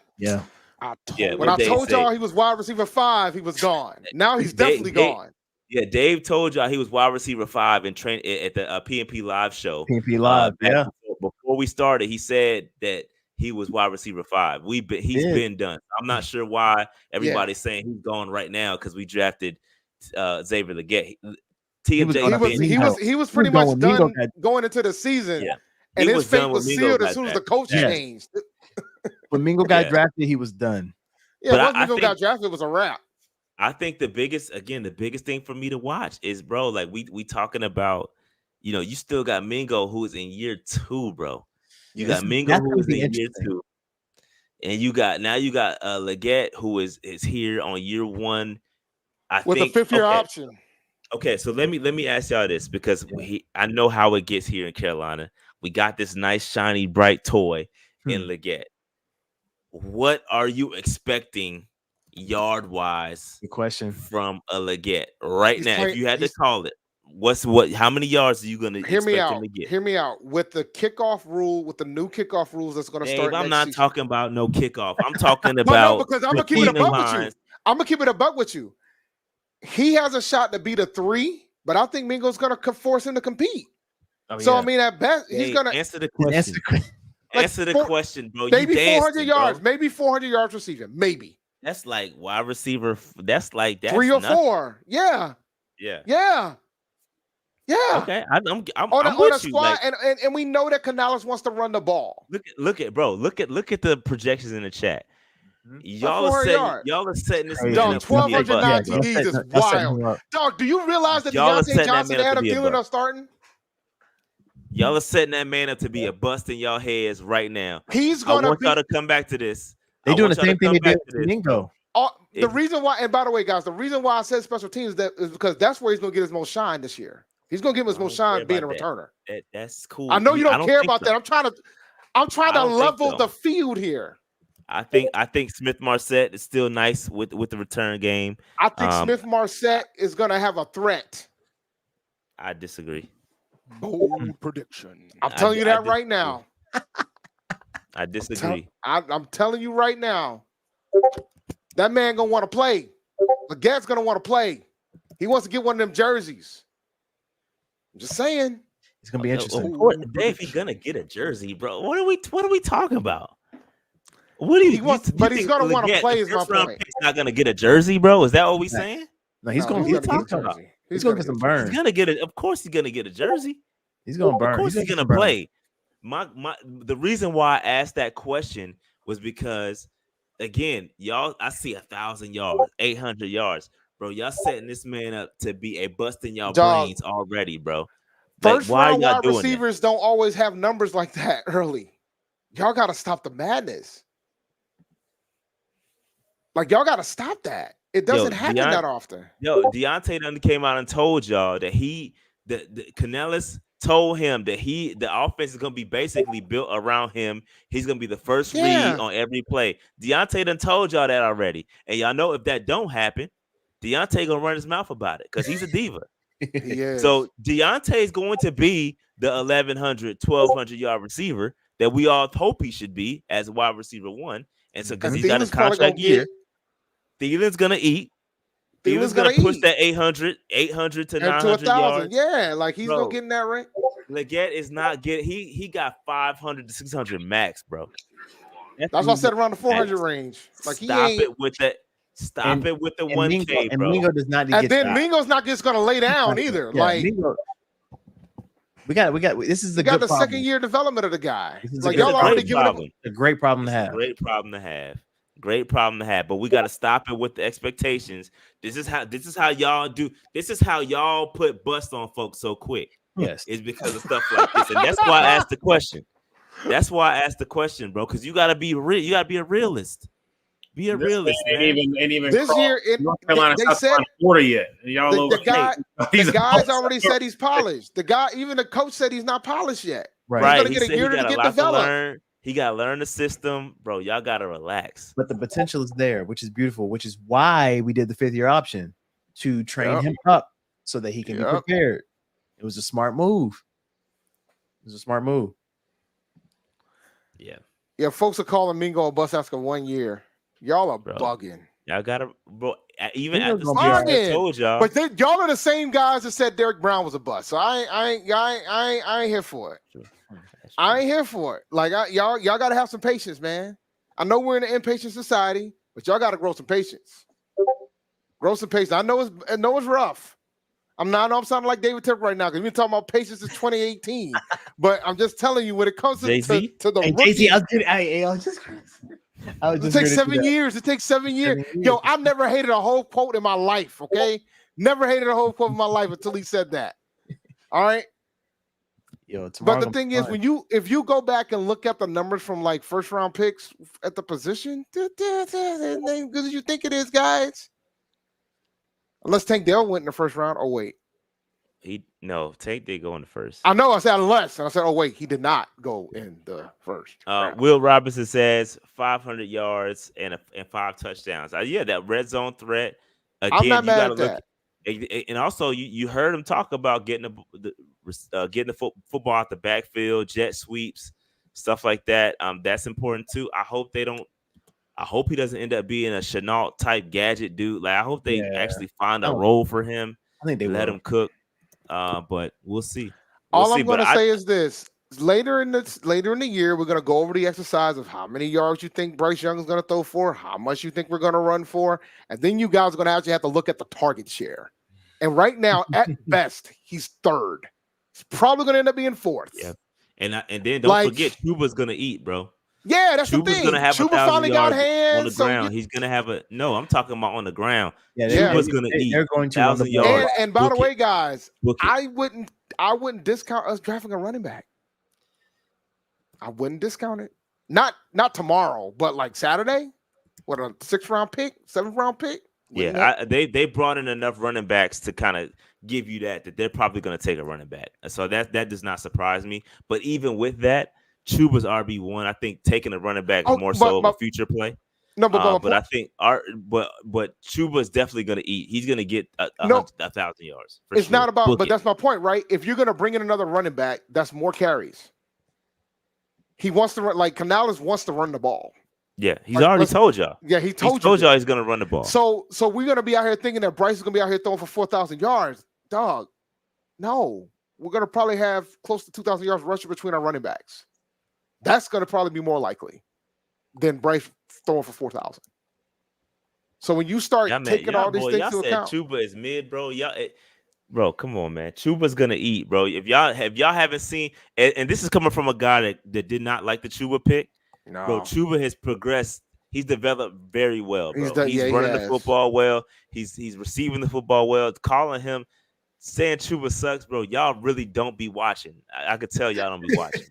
told y'all he was wide receiver 5, he was gone. Now he's definitely gone. Yeah, Dave told y'all he was wide receiver 5 and trained at the PNP live show. PNP live, Before we started, he said that he was wide receiver 5. He's been done. I'm not sure why everybody's saying he's gone right now because we drafted Xavier Legette. He was pretty much done going into the season, and his fate was sealed as soon as the coach changed. When Mingo got drafted, he was done. Yeah, once Mingo got drafted, it was a wrap. I think the biggest thing for me to watch is, bro, like we talking about, you still got Mingo who is in year 2, bro. You got Mingo who is in year 2, and you got Legette who is here on year 1. With a 5th-year option. Okay, so let me ask y'all this, because I know how it gets here in Carolina. We got this nice, shiny, bright toy in Legette. What are you expecting yard-wise? Good question. From a Legette right now. If you had to call it, how many yards are you going to expect him to get? Hear me out. With the kickoff rule, with the new kickoff rules that's going to start I'm next not season. talking about no kickoff. I'm talking about because I'm going to keep it a buck with you. I'm going to keep it a buck with you. He has a shot to beat a 3, but I think Mingo's going to force him to compete. I mean, at best, he's going to answer the question. Answer the question, bro. Maybe 400 yards. Maybe 400 yards receiving. Maybe. That's like wide receiver. That's 3 or 4. Yeah. Okay, I'm on with a squad, and we know that Canales wants to run the ball. Look at the projections in the chat. Y'all are setting this man up. 1,209 TDs is wild. Dog, do you realize that Deontay Johnson and Adam Thielen are starting? Y'all are setting that man up to be a bust in y'all heads right now. He's gonna. I want y'all to come back to this. They're doing the same thing they did with Mingo. The reason why, and by the way, guys, the reason why I said special teams is because that's where he's going to get his most shine this year. He's going to get his most shine being a returner. That's cool. I know you don't care about that. I'm trying to level the field here. I think Smith Marset is still nice with the return game. I think Smith Marset is going to have a threat. I disagree. Bold prediction. I'm telling you that right now. I disagree. I'm telling you right now. That man gonna want to play. Legette's gonna want to play. He wants to get one of them jerseys. I'm just saying. It's gonna be interesting. Dave, he's gonna get a jersey, bro. What are we talking about? What do you want? But he's gonna want to play. Is my point. He's not gonna get a jersey, bro. Is that what we saying? No, he's gonna get a jersey. He's gonna get some burn. He's gonna get it. Of course, he's gonna get a jersey. He's gonna burn. Of course, he's gonna play. The reason why I asked that question was because, again, y'all, I see 1,000 yards, 800 yards, bro. Y'all setting this man up to be a busting y'all brains already, bro. First round wide receivers don't always have numbers like that early. Y'all got to stop the madness. Like, y'all got to stop that. It doesn't happen that often. Deontay done came out and told y'all that the Canales told him that the offense is going to be basically built around him. He's going to be the first read on every play. Deontay done told y'all that already. And y'all know if that don't happen, Deontay going to run his mouth about it because he's a diva. So Deontay is going to be the 1,100, 1,200 yard receiver that we all hope he should be as a wide receiver 1. And so because he's got a contract year, Thielen's going to eat. Thielen's gonna push that 800 to 900 yards. Yeah, like he's gonna get in that range. Legette is not getting. He got 500 to 600 max, bro. That's why I said around the 400 range. Like stop it with that. Stop it with the 1K, and bro. Mingo does not. And then Mingo's not just gonna lay down either. Like Mingo, we got. This is the good second year development of the guy. Like y'all already giving him a great problem to have. Great problem to have. Great problem to have, but we got to stop it with the expectations. This is how y'all do. This is how y'all put bust on folks so quick. Yes, it's because of stuff like this, and that's why I asked the question. That's why I asked the question, bro. Because you got to be real. You got to be a realist. Be a realist, man. Ain't even this year, North Carolina, they South said Carolina, Florida yet. Y'all the guy's already said he's polished. The guy, even the coach said he's not polished yet. Right. He's gonna get a year to get developed. He got to learn the system, bro. Y'all got to relax. But the potential is there, which is beautiful, which is why we did the 5th-year option to train him up so that he can be prepared. It was a smart move. Yeah. Yeah, folks are calling Mingo a bust after 1 year. Y'all are bugging. Y'all got to, bro. Even at the start, I told y'all. But y'all are the same guys that said Derrick Brown was a bust. So I ain't here for it. I ain't here for it. Like y'all got to have some patience, man. I know we're in an impatient society, but y'all got to grow some patience. Grow some patience. I know it's rough. I'm sounding like David Tepper right now because we've been talking about patience since 2018. But I'm just telling you, when it comes to the rookie, it takes 7 years. It takes 7 years. Yo, I've never hated a whole quote in my life. Okay, never hated a whole quote in my life until he said that. All right. Yo, but the thing is, if you go back and look at the numbers from like first round picks at the position, it ain't good as you think it is, guys. Unless Tank Dell went in the first round. Oh wait, Tank did go in the first. I know. I said unless, and I said, oh wait, he did not go in the first. Will Robinson says 500 yards and 5 touchdowns. Yeah, that red zone threat. Again, I'm not mad at that. And also, you heard him talk about getting the football out the backfield, jet sweeps, stuff like that. That's important too. I hope he doesn't end up being a Chenault type gadget dude. Like I hope they actually find a role for him. I think they let him cook. But we'll see. All I'm going to say is this: later in the year, we're going to go over the exercise of how many yards you think Bryce Young is going to throw for, how much you think we're going to run for, and then you guys are going to actually have to look at the target share. And right now, at best, he's third. He's probably going to end up being fourth. Yeah, and then don't forget, Chuba's going to eat, bro. Yeah, that's Chuba's the thing. Gonna have Chuba 1,000 finally got yards hands on the ground. He's gonna have I'm talking about on the ground. Yeah, Chuba's gonna eat. They're going to 1,000 yards. And by the way, guys, I wouldn't discount us drafting a running back. I wouldn't discount it. Not tomorrow, but like Saturday. What, a 6th round pick, 7th round pick? Yeah, they brought in enough running backs to kind of give you that they're probably going to take a running back. So that does not surprise me. But even with that, Chuba's RB1. I think taking a running back is more so of a future play. No, but I think but Chuba's definitely going to eat. He's going to get 1,000 yards. It's not about, but that's my point, right? If you're going to bring in another running back, that's more carries. He wants to run, like Canales wants to run the ball. Yeah, he's already told y'all. Yeah, he told y'all he's going to run the ball. So we're going to be out here thinking that Bryce is going to be out here throwing for 4,000 yards. Dog, no. We're going to probably have close to 2,000 yards rushing between our running backs. That's going to probably be more likely than Bryce throwing for 4,000. So when you start taking all these things into account, Chuba is mid, bro. Bro, come on, man. Chuba's gonna eat, bro. If y'all haven't seen, and this is coming from a guy that did not like the Chuba pick, bro. Chuba has progressed. He's developed very well, bro. He's running the football well. He's receiving the football well. Calling him, saying Chuba sucks, bro. Y'all really don't be watching. I could tell y'all don't be watching.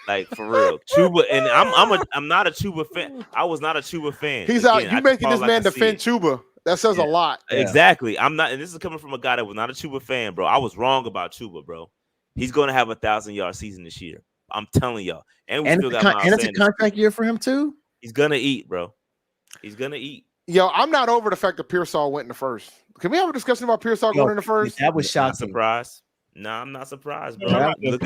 Like for real, Chuba, and I'm not a Chuba fan. I was not a Chuba fan. He's out. You making this man defend Chuba? That says a lot. Exactly. I'm not, and this is coming from a guy that was not a Chuba fan, bro. I was wrong about Chuba, bro. He's gonna have 1,000-yard season this year. I'm telling y'all. And we still got Miles Sanders. And it's a contract year for him too. He's gonna eat, bro. He's gonna eat. Yo, I'm not over the fact that Pearsall went in the first. Can we have a discussion about Pearsall going in the first? That was shocking. Surprised? No, I'm not surprised, bro. Look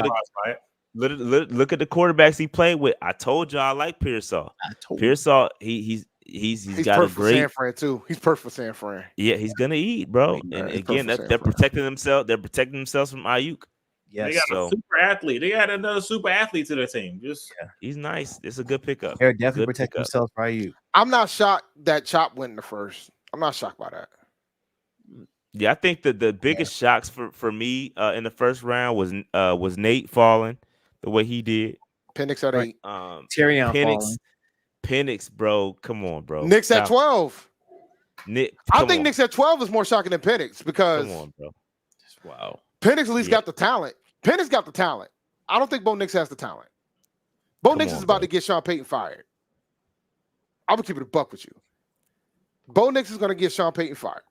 at the quarterbacks he played with. I told y'all I like Pearsall. Pearsall, he's got a great San Fran too. He's perfect for San Fran. Yeah, he's gonna eat, bro. And again, they're protecting themselves. They're protecting themselves from Ayuk. Yes, they got a super athlete. They got another super athlete to their team. He's nice. It's a good pickup. They're definitely protecting themselves from Ayuk. I'm not shocked that Chop went in the first. I'm not shocked by that. Yeah, I think that the biggest shocks for me in the first round was Nate falling the way he did. Penix at 8. Terrion falling. Penix, bro. Come on, bro. Knicks at 12. I think on. Knicks at 12 is more shocking than Penix because Come on, bro. Wow. Penix at least got the talent. Penix got the talent. I don't think Bo Nix has the talent. Bo Nix is about to get Sean Payton fired. I would keep it a buck with you. Bo Nix is going to get Sean Payton fired.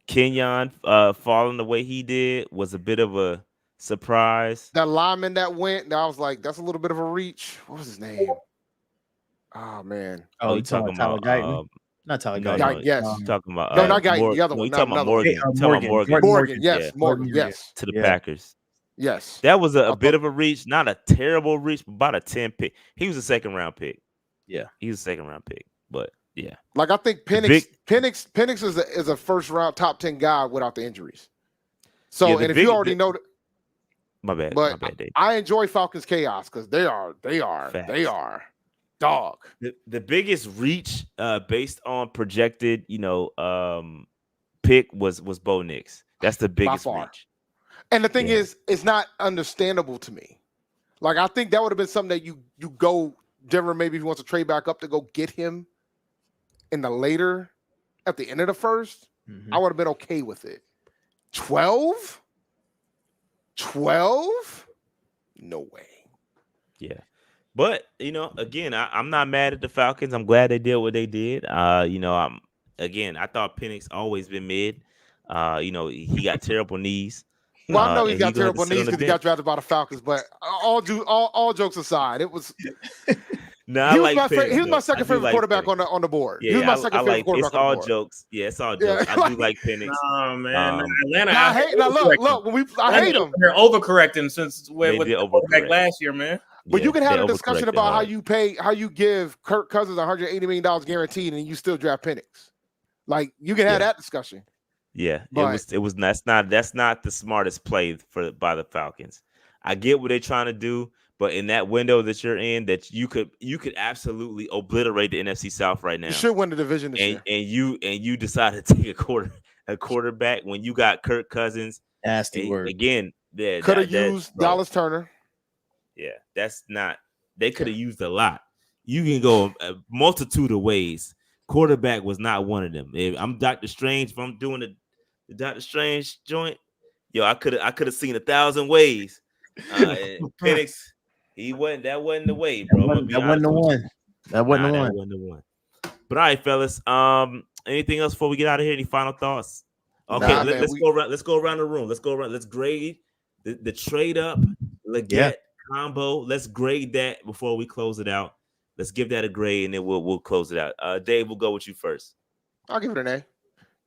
Kenyon falling the way he did was a bit of a surprise. That lineman that went, I was like, that's a little bit of a reach. What was his name? Oh, man. Oh, you talking about Tyler Guyton? Not Tyler Guyton. Yes. Talking about no, not Guyton. The other one. You talking about Morgan. Morgan. Yes. Morgan. Yes. To the Packers. Yes. That was a bit of a reach. Not a terrible reach, but about a 10 pick. He was a second-round pick. Yeah. He was a second-round pick. But, yeah. Like, I think Penix is a first-round top 10 guy without the injuries. So, and if you already know... My bad. But my bad, Dave. I enjoy Falcons chaos because they are dog. The biggest reach based on projected, pick was Bo Nix. That's the biggest reach. And the thing is, it's not understandable to me. Like, I think that would have been something that you go Denver, maybe if he wants to trade back up to go get him in the later, at the end of the first, I would have been okay with it. 12? No way. Yeah. But, again, I'm not mad at the Falcons. I'm glad they did what they did. I thought Penix always been mid. He got terrible knees. Well, I know he got terrible knees because he got drafted by the Falcons, but all jokes aside, it was he was my second favorite quarterback on the board. Yeah, he was my second favorite quarterback on the board. It's all jokes. Yeah, it's all jokes. I do like Penix. Oh man, Atlanta. I hate him. They're overcorrecting since with the quarterback last year, man. But you can have a discussion about how you give Kirk Cousins $180 million guaranteed, and you still draft Penix. Like, you can have that discussion. Yeah, it was that's not the smartest play by the Falcons. I get what they're trying to do, but in that window that you're in, that you could absolutely obliterate the NFC South right now. You should win the division this year. And you decided to take a quarterback when you got Kirk Cousins. Nasty word. Again, could have used Dallas Turner. Yeah, that's not. They could have used a lot. You can go a multitude of ways. Quarterback was not one of them. If I'm Dr. Strange, if I'm doing the Dr. Strange joint, I could have seen 1,000 ways. Penix, that wasn't the way, bro. That wasn't the one. That wasn't the one. But all right, fellas. Anything else before we get out of here? Any final thoughts? Okay, let's go around. Let's go around the room. Let's go around. Let's grade the trade up Legette combo. Let's grade that before we close it out. Let's give that a grade, and then we'll close it out. Dave, we'll go with you first. I'll give it an A.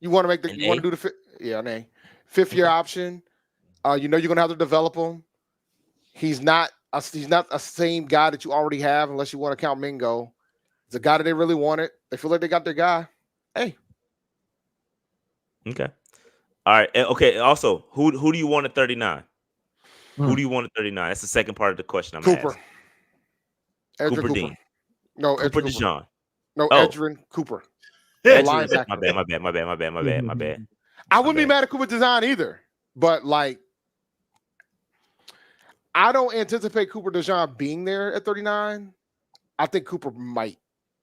You want to do an A. Fifth year option. You're gonna have to develop him. He's not a same guy that you already have, unless you want to count Mingo. It's a guy that they really wanted. They feel like they got their guy. Hey. Okay. All right. Okay. Also, who do you want at 39? Who do you want at 39? That's the second part of the question. Cooper. Cooper Dean. No, Cooper DeJean. No, Edgerrin Cooper. My bad. I wouldn't be mad at Cooper DeJean either, but like, I don't anticipate Cooper DeJean being there at 39. I think Cooper might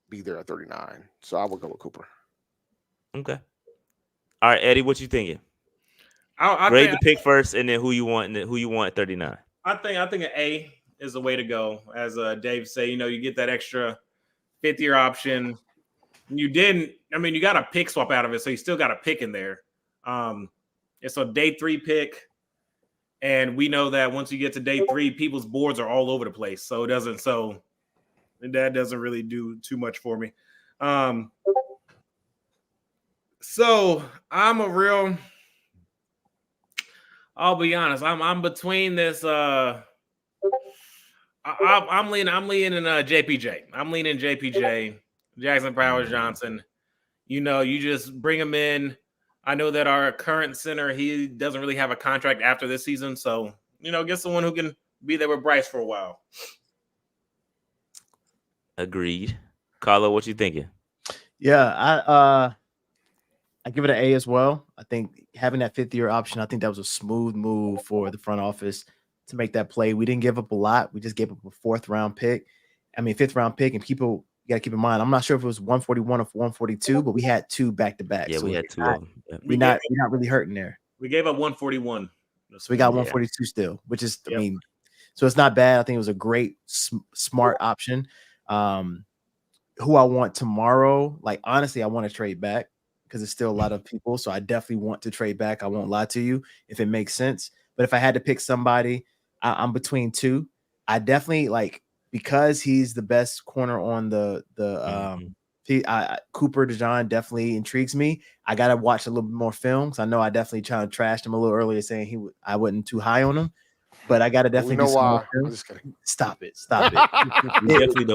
be there at 39, so I would go with Cooper. Okay. All right, Eddie, what you thinking? I grade the pick first, and then who you want at 39. I think an A is the way to go. As Dave say, you get that extra fifth-year option. You got a pick swap out of it, so you still got a pick in there. It's a day 3 pick, and we know that once you get to day 3, people's boards are all over the place. So that doesn't really do too much for me. So I'll be honest. I'm between this. I'm leaning JPJ. I'm leaning JPJ, Jackson Powers Johnson. You just bring him in. I know that our current center, he doesn't really have a contract after this season, so get someone who can be there with Bryce for a while. Agreed. Carlo, what you thinking? Yeah, I give it an A as well. I think having that 5th-year option, I think that was a smooth move for the front office to make that play. We didn't give up a lot. We just gave up a 5th round pick, and people, You got to keep in mind. I'm not sure if it was 141 or 142, but we had 2 back-to-back. Yeah, so we had 2 of them. Yeah. We're not really hurting there. We gave up 141. So we got 142 still, which is, I mean, so it's not bad. I think it was a great, smart option. Who I want tomorrow, like, honestly, I want to trade back because it's still a lot of people. So I definitely want to trade back. I won't lie to you if it makes sense. But if I had to pick somebody, I'm between 2. I definitely like, because he's the best corner on the Cooper DeJean definitely intrigues me. I gotta watch a little bit more film because I know I definitely trashed him a little earlier, saying I wasn't too high on him. But I gotta definitely do some more film. I'm just kidding. Stop it. We definitely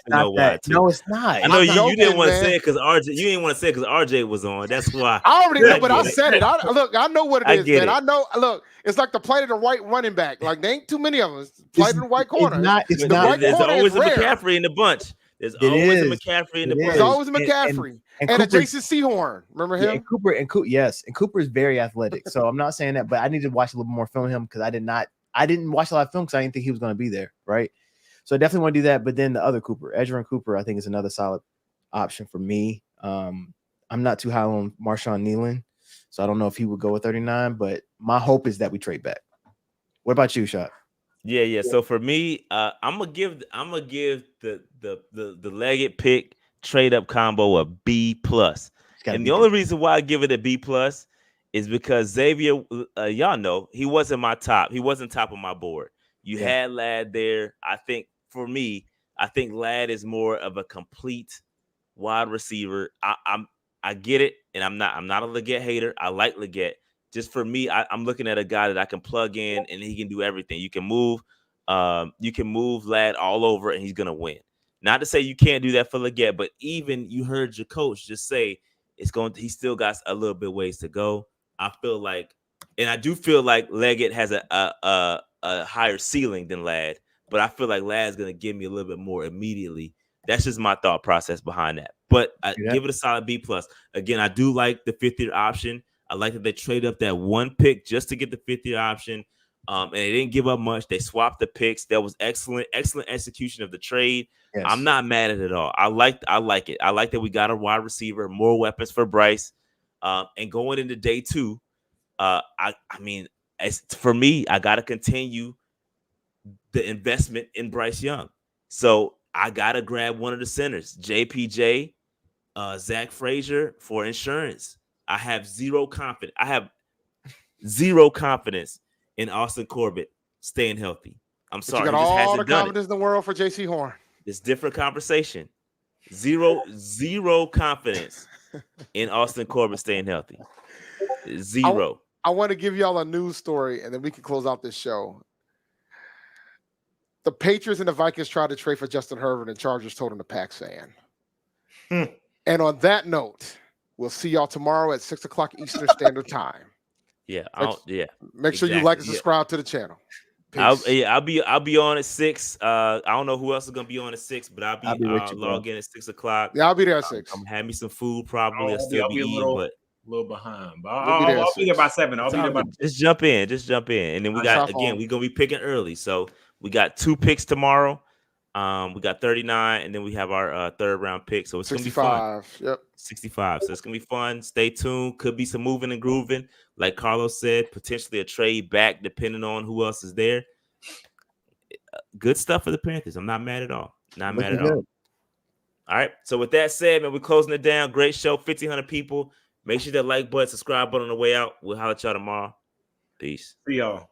know why. Too. No, it's not. I know you didn't want to say it because RJ. You didn't want to say it because RJ was on. That's why. I already know, but I said it. I know what it is, man. It. I know. Look, it's like the plight of the white running back. Like there ain't too many of them. It's the plight of the white corner. There's always a McCaffrey in the bunch. There's always a McCaffrey in the bunch. There's always a McCaffrey and a Jason Sehorn. Remember him? And Cooper. Yes, and Cooper is very athletic. So I'm not saying that, but I need to watch a little more film of him because I didn't watch a lot of film because I didn't think he was going to be there, right? So I definitely want to do that. But then the other Cooper, Edgerrin Cooper, I think is another solid option for me. I'm not too high on Marshawn Nealon, so I don't know if he would go with 39. But my hope is that we trade back. What about you, Shot? Yeah. So for me, I'm gonna give the Legette pick trade up combo a B+. And the only reason why I give it a B+ is because Xavier, y'all know, he wasn't my top. He wasn't top of my board. You had Ladd there. I think for me, Ladd is more of a complete wide receiver. I get it, and I'm not a Legette hater. I like Legette. Just for me, I'm looking at a guy that I can plug in and he can do everything. You can move Ladd all over and he's gonna win. Not to say you can't do that for Legette, but even you heard your coach just say he still got a little bit ways to go. I feel like, and I do feel like Legette has a higher ceiling than Ladd, but I feel like Ladd's gonna give me a little bit more immediately. That's just my thought process behind that. But I give it a solid B+. Again, I do like the 5th-year option. I like that they trade up that 1 pick just to get the 5th-year option. And they didn't give up much. They swapped the picks. That was excellent execution of the trade. Yes. I'm not mad at it all. I like it. I like that we got a wide receiver, more weapons for Bryce. And going into day 2, I mean, for me, I got to continue the investment in Bryce Young. So I got to grab one of the centers, JPJ, Zach Frazier for insurance. I have zero confidence in Austin Corbett staying healthy. I'm sorry. You got all the confidence in the world for J.C. Horn. It's different conversation. Zero confidence in Austin Corbett staying healthy. Zero. I want to give y'all a news story, and then we can close out this show. The Patriots and the Vikings tried to trade for Justin Herbert, and Chargers told him to pack sand. And on that note, we'll see y'all tomorrow at 6 o'clock Eastern Standard Time. Make sure you like and subscribe to the channel. I'll be on at 6. I don't know who else is gonna be on at 6, but I'll be log in at 6 o'clock. Yeah, I'll be there at 6. I'm having me some food probably. I'll still be eating, but a little behind. But I'll be there by 7. I'll be there by. Just jump in, and then we're gonna be picking early. So we got 2 picks tomorrow. We got 39, and then we have our 3rd round pick. So it's 65. Gonna be fun. Yep. 65. So it's gonna be fun. Stay tuned. Could be some moving and grooving, like Carlos said. Potentially a trade back, depending on who else is there. Good stuff for the Panthers. I'm not mad at all. Not mad at all. All right. So with that said, man, we're closing it down. Great show. 1,500 people. Make sure that like button, subscribe button on the way out. We'll holler at y'all tomorrow. Peace. See y'all.